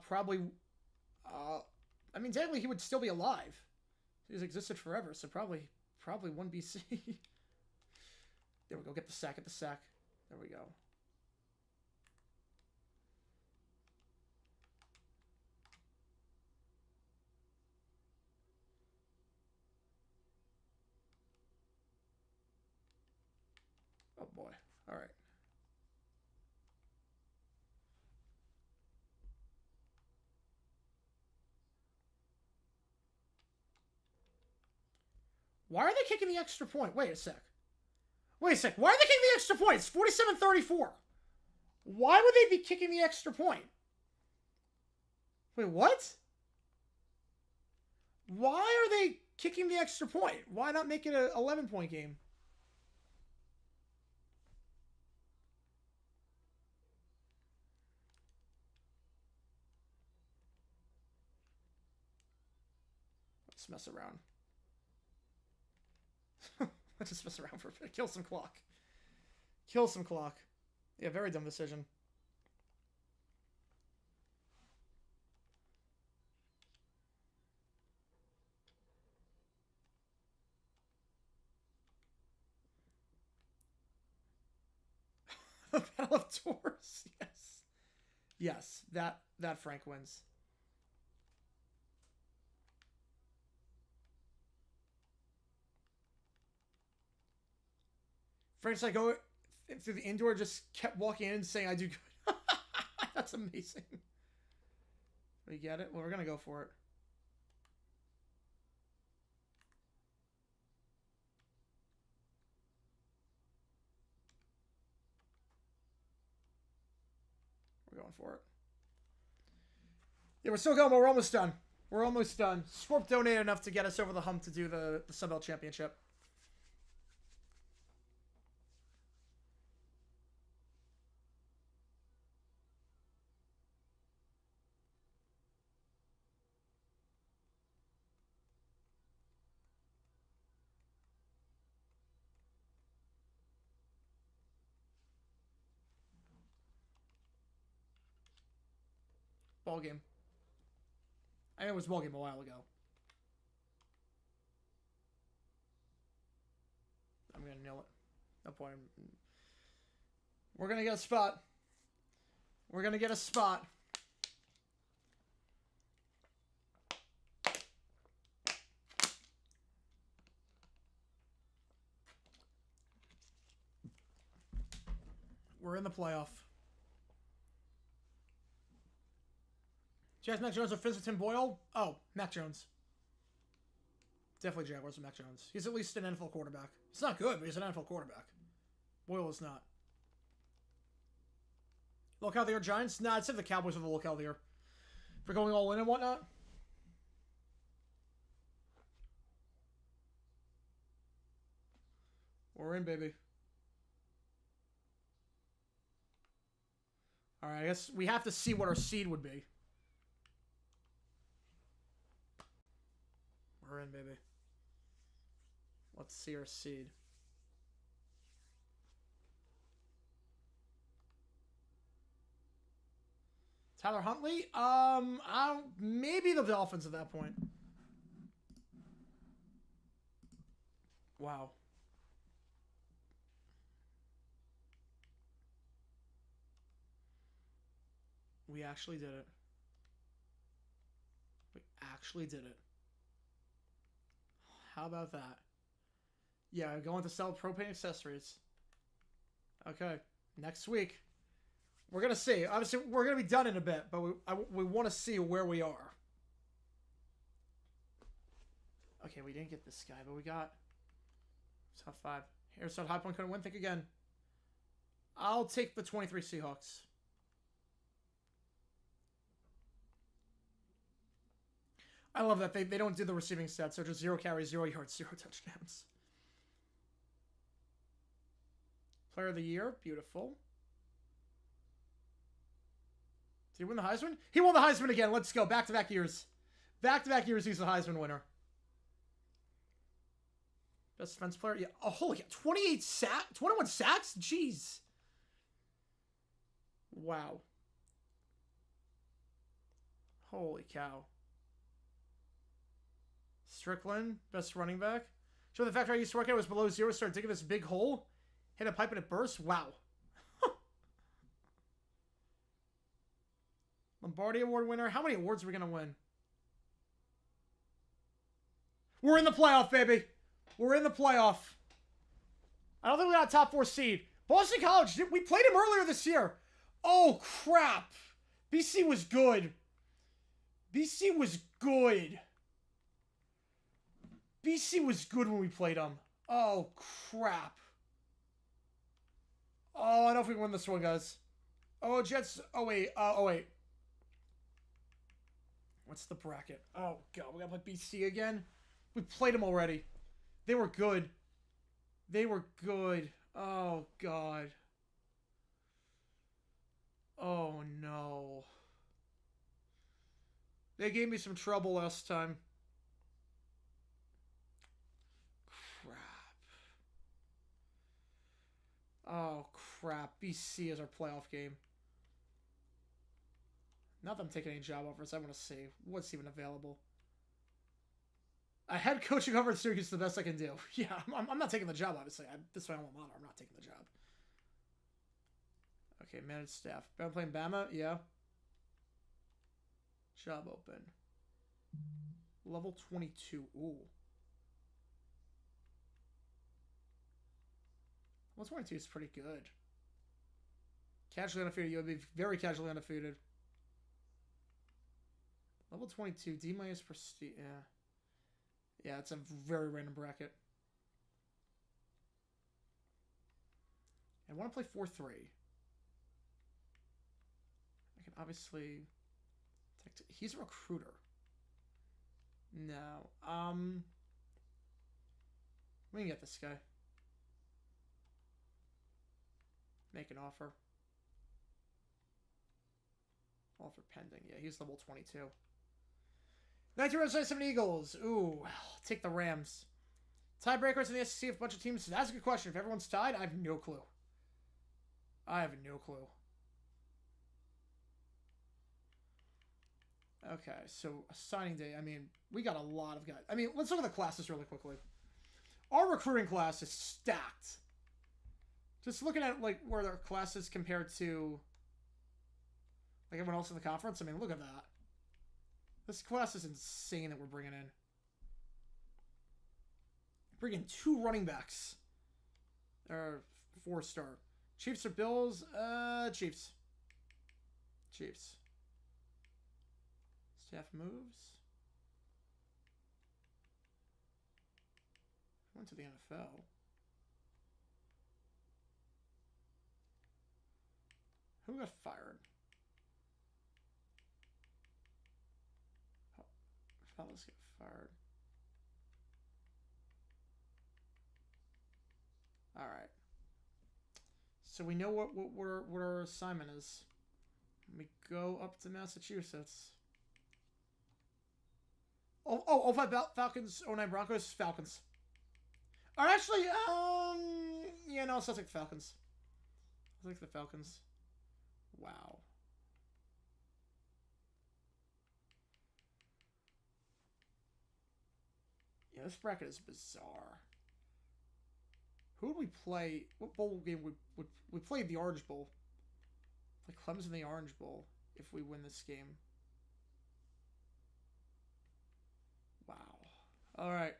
Probably, I mean, technically he would still be alive. He's existed forever, so probably 1 BC. There we go, get the sack, There we go. Oh boy, all right. Why are they kicking the extra point? Wait a sec. Why are they kicking the extra point? It's 47-34. Why would they be kicking the extra point? Wait, what? Why are they kicking the extra point? Why not make it an 11-point game? Let's mess around. Let's just mess around for a bit. Kill some clock. Yeah, very dumb decision. The Battle of Tours. Yes. Yes, that Frank wins. Frank's like, go through the indoor, just kept walking in and saying, I do good. That's amazing. We get it? Well, we're going to go for it. We're going for it. Yeah, we're still going, but we're almost done. Scorp donated enough to get us over the hump to do the Sunbelt Championship. Ball game. I know it was ball game a while ago. I'm gonna nail it. No point. We're gonna get a spot. We're in the playoff. Mac Jones or Fizz with Tim Boyle? Oh, Mac Jones. Definitely Jaguars with Mac Jones. He's at least an NFL quarterback. He's not good, but he's an NFL quarterback. Boyle is not. Look out there, Giants? Nah, I'd say the Cowboys are the look out there. For going all in and whatnot. We're in, baby. Alright, I guess we have to see what our seed would be. We're in, baby. Let's see our seed. Tyler Huntley? Maybe the Dolphins at that point. Wow. We actually did it. We actually did it. How about that? Yeah, going to sell propane accessories. Okay, next week. We're going to see. Obviously, we're going to be done in a bit, but we want to see where we are. Okay, we didn't get this guy, but we got top 5. Harrison High Point couldn't win. Think again. I'll take the 23 Seahawks. I love that they don't do the receiving stats. So just 0 carries, 0 yards, 0 touchdowns. Player of the year. Beautiful. Did he win the Heisman? He won the Heisman again. Let's go. Back-to-back years. Back-to-back years he's the Heisman winner. Best defense player? Yeah. Oh, holy cow. 21 sacks? Jeez. Wow. Holy cow. Strickland, best running back. Show the factory I used to work at was below 0. Started digging this big hole. Hit a pipe and it burst. Wow. Lombardi Award winner. How many awards are we going to win? We're in the playoff, baby. We're in the playoff. I don't think we got a top 4 seed. Boston College, we played him earlier this year. Oh, crap. BC was good. BC was good. BC was good when we played them. Oh, crap. Oh, I don't know if we can win this one, guys. Oh, Jets. Oh, wait. Oh, wait. What's the bracket? Oh, God. We got to play BC again? We played them already. They were good. They were good. Oh, God. Oh, no. They gave me some trouble last time. Oh, crap. BC is our playoff game. Not that I'm taking any job offers. I want to see what's even available. A head coaching over at Syracuse is the best I can do. Yeah, I'm not taking the job, obviously. This way I won't matter. I'm not taking the job. Okay, managed staff. Been playing Bama? Yeah. Job open. Level 22. Ooh. Level 22 is pretty good. Casually undefeated. You would be very casually undefeated. Level 22. D- prestige. Yeah. Yeah, it's a very random bracket. I want to play 4-3. I can obviously... He's a recruiter. No. We can get this guy. Make an offer. Offer pending. Yeah, he's level 22. 1997 Eagles. Ooh, take the Rams. Tiebreakers in the SEC of a bunch of teams. That's a good question. If everyone's tied, I have no clue. I have no clue. Okay, so a signing day. I mean, we got a lot of guys. I mean, let's look at the classes really quickly. Our recruiting class is stacked. Just looking at like where their classes compared to like everyone else in the conference. I mean, look at that. This class is insane that we're bringing in. Bringing 2 running backs. They're 4-star. Chiefs or Bills? Chiefs. Chiefs. Staff moves. Went to the NFL. Who got fired? Oh, fellas get fired. All right. So we know what our assignment is. We go up to Massachusetts. Oh, 05 Falcons, 09 Broncos, Falcons. Or actually, yeah, no, it sounds like Falcons. I like the Falcons. Wow. Yeah, this bracket is bizarre. Who would we play? What bowl game would we play? The Orange Bowl. Like Clemson, the Orange Bowl. If we win this game. Wow. All right.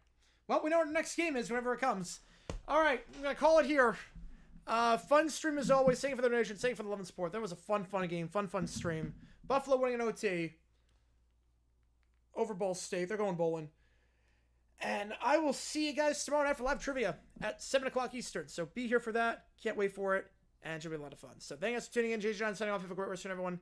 Well, we know what our next game is whenever it comes. All right, I'm gonna call it here. Fun stream as always. Thank you for the donation. Thank you for the love and support. That was a fun game. Fun stream. Buffalo winning an OT over Ball State. They're going bowling. And I will see you guys tomorrow night for live trivia at 7 o'clock Eastern. So be here for that. Can't wait for it. And it should be a lot of fun. So thank you guys for tuning in. Jay John signing off. Have a great rest of everyone.